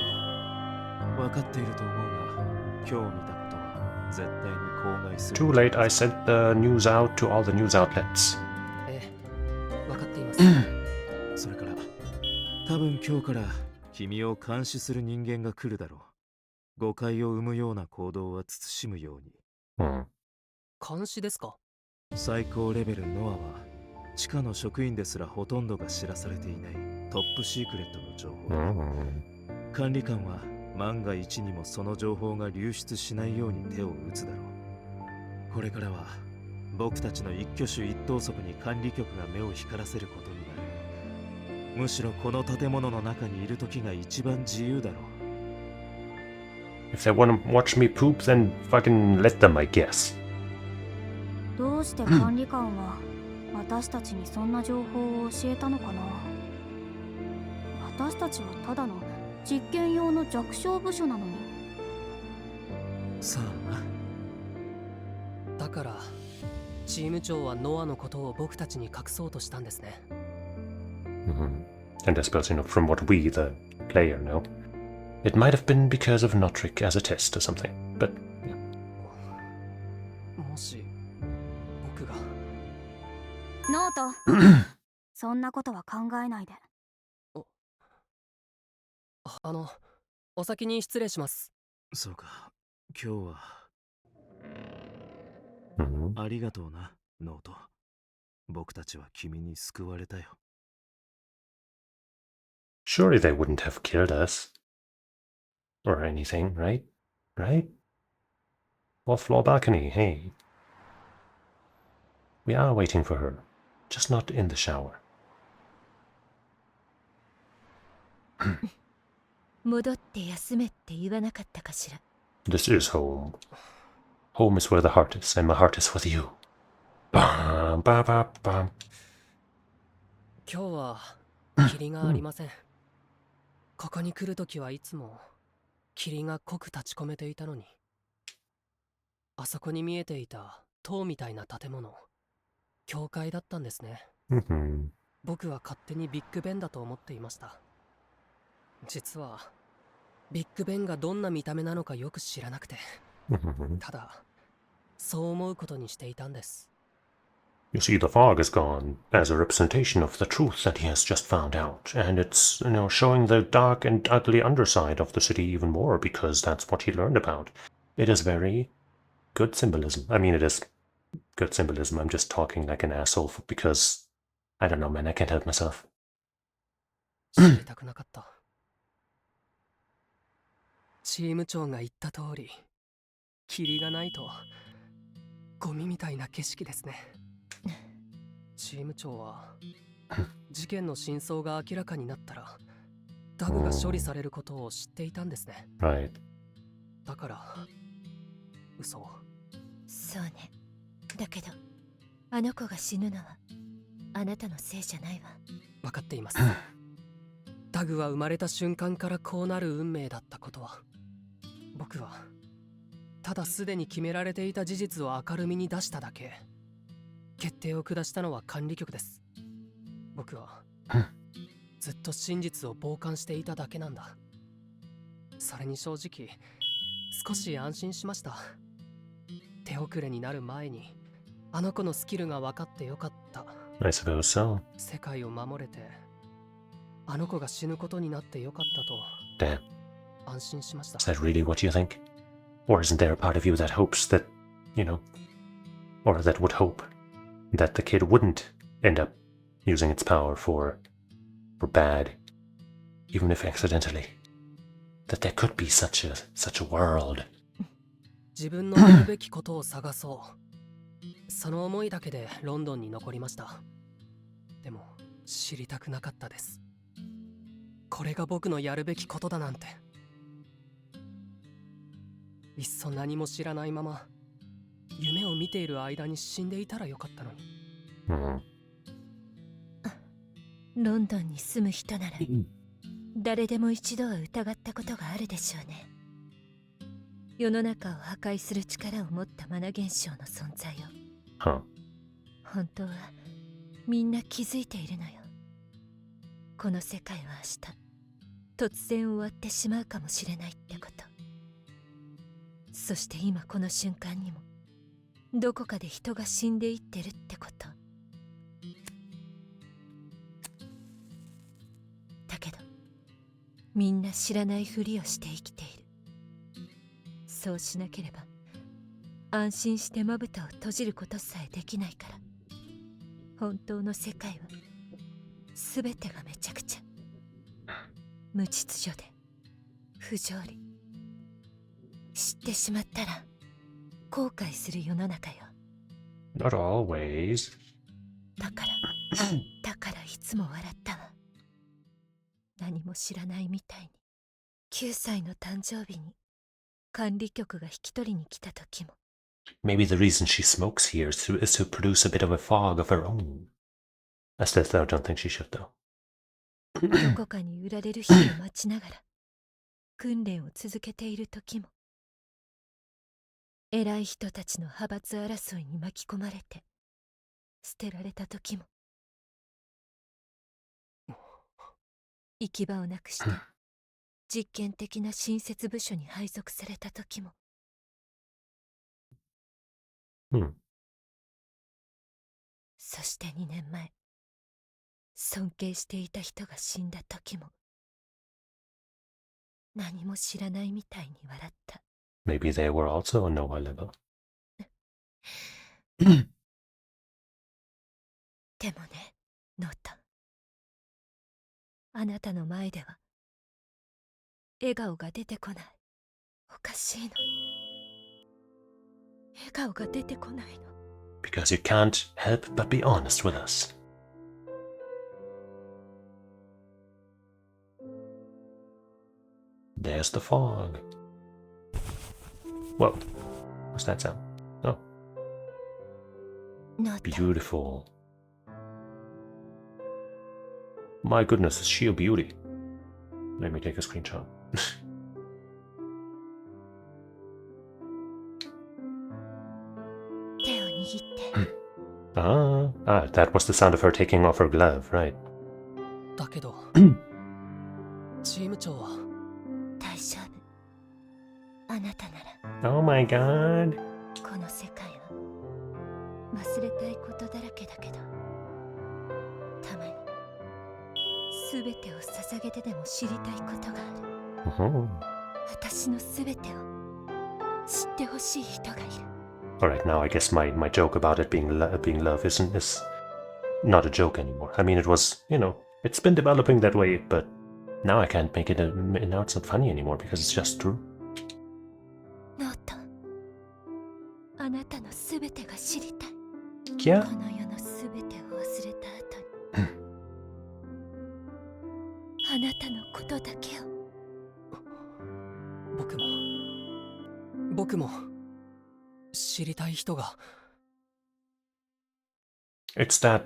ト、分かっていると思うが、今日見たことは絶対に口外する。Too late, I sent the news out to all the news outlets. ええ、わかっています。それから、多分今日から君を監視する人間が来るだろう。誤解を生むような行動は慎むように。監視ですか？最高レベルノアは地下の職員ですらほとんどが知らされていないトップシークレットの情報。管理官は万が一にもその情報が流出しないように手を打つだろう。これからは僕たちの一挙手一投足に管理局が目を光らせることになる。むしろこの建物の中にいる時が一番自由だろう。If they want to watch me poop, then fucking let them, I guess. どうして管理官は私たちにそんな情報を教えたのかな。私たちはただの実験用の弱小部署なのに。さあな。だからチーム長はノアのことを僕たちに隠そうとしたんですね。And I suppose, from what we, the player, know, it might have been because of Notric as a test or something, but... もし僕がノートそんなことは考えないで。お先に失礼します。そうか、今日はありがとうな、ノート。僕たちは君に救われたよ。Surely they wouldn't have killed us. Or anything, right? Right? Fourth floor balcony, hey. We are waiting for her, just not in the shower. 戻って休めって言わなかったかしら。 This is home. Home is where the heart is, and my heart is with you. Bam, ba, ba, bam. 今日は霧がありません。ここに来るときはいつも霧が濃く立ち込めていたのに、あそこに見えていた塔みたいな建物、教会だったんですね。僕は勝手にビッグベンだと思っていました。実はビッグベンがどんな見た目なのかよく知らなくて、ただそう思うことにしていたんです。You see, the fog is gone as a representation of the truth that he has just found out, and it's, showing the dark and ugly underside of the city even more because that's what he learned about. It is very good symbolism. I mean, it is good symbolism. I'm just talking like an asshole because, I don't know, man, I can't help myself. 知りたくなかった。チーム長が言った通り、霧がないとゴミみたいな景色ですね。チーム長は事件の真相が明らかになったらダグが処理されることを知っていたんですね。Right. だから嘘を。そうね。だけどあの子が死ぬのはあなたのせいじゃないわ。分かっています。ダグは生まれた瞬間からこうなる運命だったことは、僕はただすでに決められていた事実を明るみに出しただけ。決定を下したのは管理局です。僕はずっと真実を傍観していただけなんだ。それに正直少し安心しました。手遅れになる前にあの子のスキルが分かってよかった I suppose so. 世界を守れて、あの子が死ぬことになってよかったと Damn. 安心しました。 Is that really what you think? Or isn't there a part of you that hopes that, you know, or that would hope that the kid wouldn't end up using its power for bad, even if accidentally? That there could be such a world. 自分のやるべきことを探そう。その思いだけでロンドンに残りました。でも知りたくなかったです。これが僕のやるべきことだなんて。いっそ何も知らないまま夢を見ている間に死んでいたらよかったのに。ロンドンに住む人なら誰でも一度は疑ったことがあるでしょうね。世の中を破壊する力を持ったマナ現象の存在を。本当はみんな気づいているのよ。この世界は明日突然終わってしまうかもしれないってこと。そして今この瞬間にもどこかで人が死んでいってるってこと。だけどみんな知らないふりをして生きている。そうしなければ安心してまぶたを閉じることさえできないから。本当の世界は全てがめちゃくちゃ無秩序で不条理。知ってしまったら後悔する世の中よ。 Not always. だからいつも笑ったわ。何も知らないみたいに。9歳の誕生日に管理局が引き取りに来た時も。 Maybe the reason she smokes here is to produce a bit of a fog of her own. I still don't think she should, though. どこかに売られる日を待ちながら訓練を続けている時も。偉い人たちの派閥争いに巻き込まれて捨てられた時も。行き場をなくして実験的な新設部署に配属された時も。そして2年前尊敬していた人が死んだ時も。何も知らないみたいに笑った。 Maybe they were also on Nova level. でもね、ノート。あなたの前では笑顔が出てこない。おかしいの。笑顔が出てこないの。 Because you can't help but be honest with us. There's the fog. Whoa. What's that sound? Oh. Beautiful. My goodness, is she a beauty? Let me take a screenshot. That was the sound of her taking off her glove, right? だけどチーム長は大丈夫。あなたなら。 Oh my god. この世界は忘れたいことだらけだけど、たまに全てを捧げてでも知りたいことがある。私の全てを知ってほしい人がいる。 Alright, now I guess my joke about it being love is not a joke anymore. I mean, it was, you know, it's been developing that way, but now I can't make it, now it's not funny anymore because it's just true. ノート、あなたの全てが知りたい。Yeah? この世の全てを忘れた後にあなたのことだけを。僕も知りたい人が。 It's that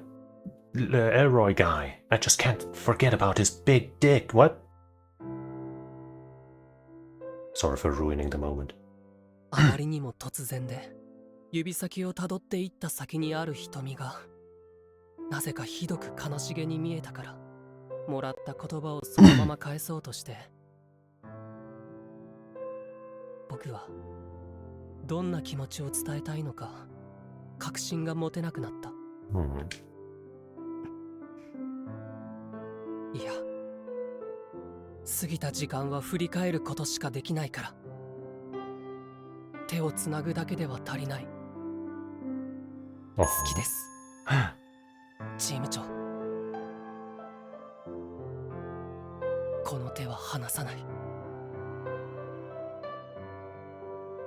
Elroy guy. I just can't forget about his big dick. What? Sorry for ruining the moment. あまりにも突然で指先をたどっていった先にある瞳がなぜかひどく悲しげに見えたから、もらった言葉をそのまま返そうとして僕はどんな気持ちを伝えたいのか確信が持てなくなった。過ぎた時間は振り返ることしかできないから。手をつなぐだけでは足りない。好きです。チーム長。この手は離さない。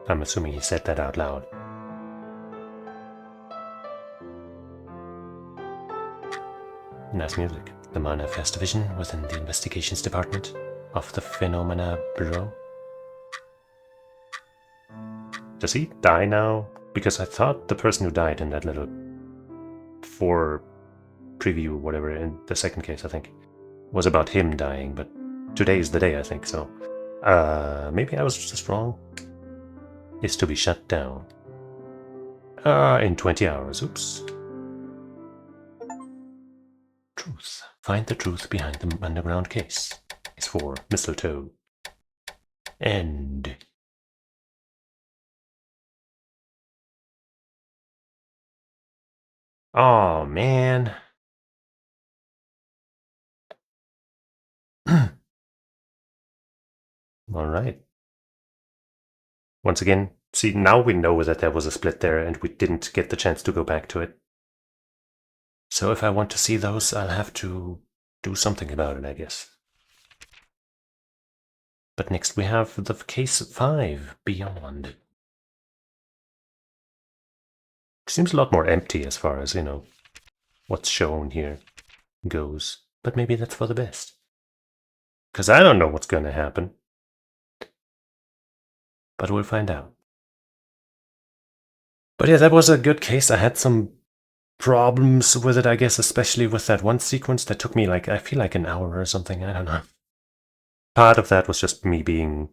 I'm assuming he said that out loud. Nice music. The Manifest Division within the Investigations Department of the Phenomena Bureau. Does he die now? Because I thought the person who died in that little 4 preview, whatever, in the second case, I think, was about him dying, but today is the day, I think, so... maybe I was just wrong. Is to be shut down. In 20 hours, oops. Truth. Find the truth behind the underground case. Is for Mistletoe. End. Oh man. Alright. Once again, see, now we know that there was a split there and we didn't get the chance to go back to it. So if I want to see those, I'll have to do something about it, I guess. But next we have the case 5, Beyond. Seems a lot more empty as far as, you know, what's shown here goes. But maybe that's for the best. Because I don't know what's going to happen. But we'll find out. But yeah, that was a good case. I had some problems with it, I guess, especially with that one sequence that took me, like, I feel like an hour or something. I don't know. Part of that was just me being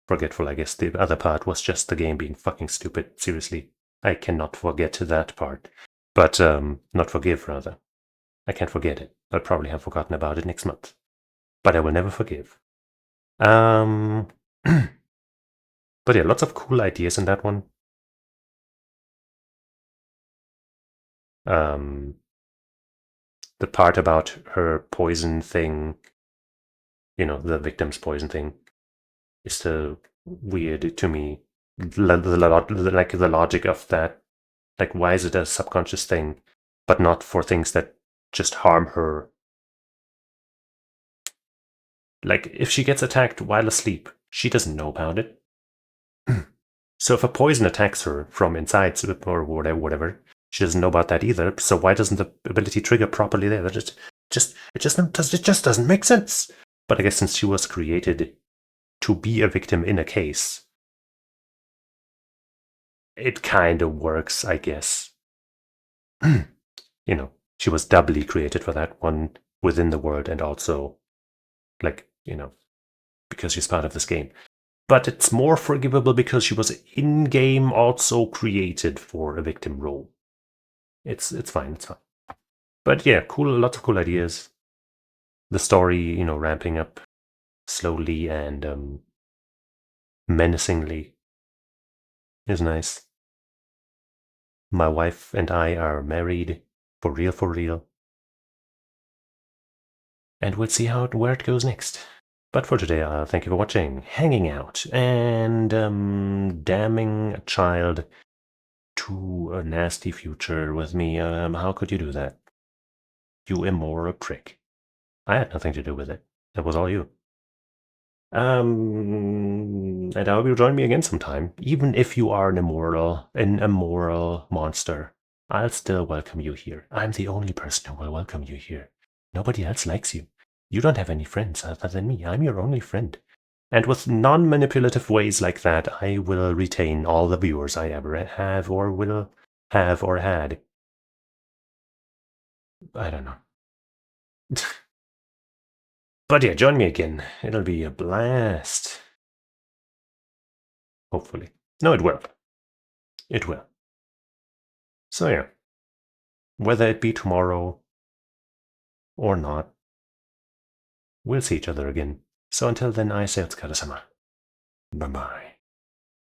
forgetful, I guess. The other part was just the game being fucking stupid. Seriously. I cannot forget that part. But, not forgive, rather. I can't forget it. I'll probably have forgotten about it next month. But I will never forgive. But yeah, lots of cool ideas in that one. The part about her poison thing, you know, the victim's poison thing, is still weird to me. Like the logic of that. Like, why is it a subconscious thing, but not for things that just harm her? Like, if she gets attacked while asleep, she doesn't know about it. So if a poison attacks her from inside or whatever, she doesn't know about that either. So why doesn't the ability trigger properly there? That it just doesn't make sense. But I guess since she was created to be a victim in a case, it kind of works, I guess. You know, she was doubly created for that, one within the world and also, like, you know, because she's part of this game. But it's more forgivable because she was in-game also created for a victim role. It's fine, it's fine. But yeah, cool, lots of cool ideas. The story, you know, ramping up slowly and menacingly is nice. My wife and I are married, for real. And we'll see where it goes next. But for today, thank you for watching, hanging out, and damning a child to a nasty future with me. How could you do that? You immoral prick. I had nothing to do with it. That was all you. And I hope you'll join me again sometime. Even if you are an immoral monster, I'll still welcome you here. I'm the only person who will welcome you here. Nobody else likes you. You don't have any friends other than me. I'm your only friend. And with non-manipulative ways like that, I will retain all the viewers I ever have or will have or had. I don't know. But yeah, join me again. It'll be a blast. Hopefully. No, it will. It will. So yeah. Whether it be tomorrow or not, we'll see each other again. So until then, I say otsukare-sama. Bye-bye.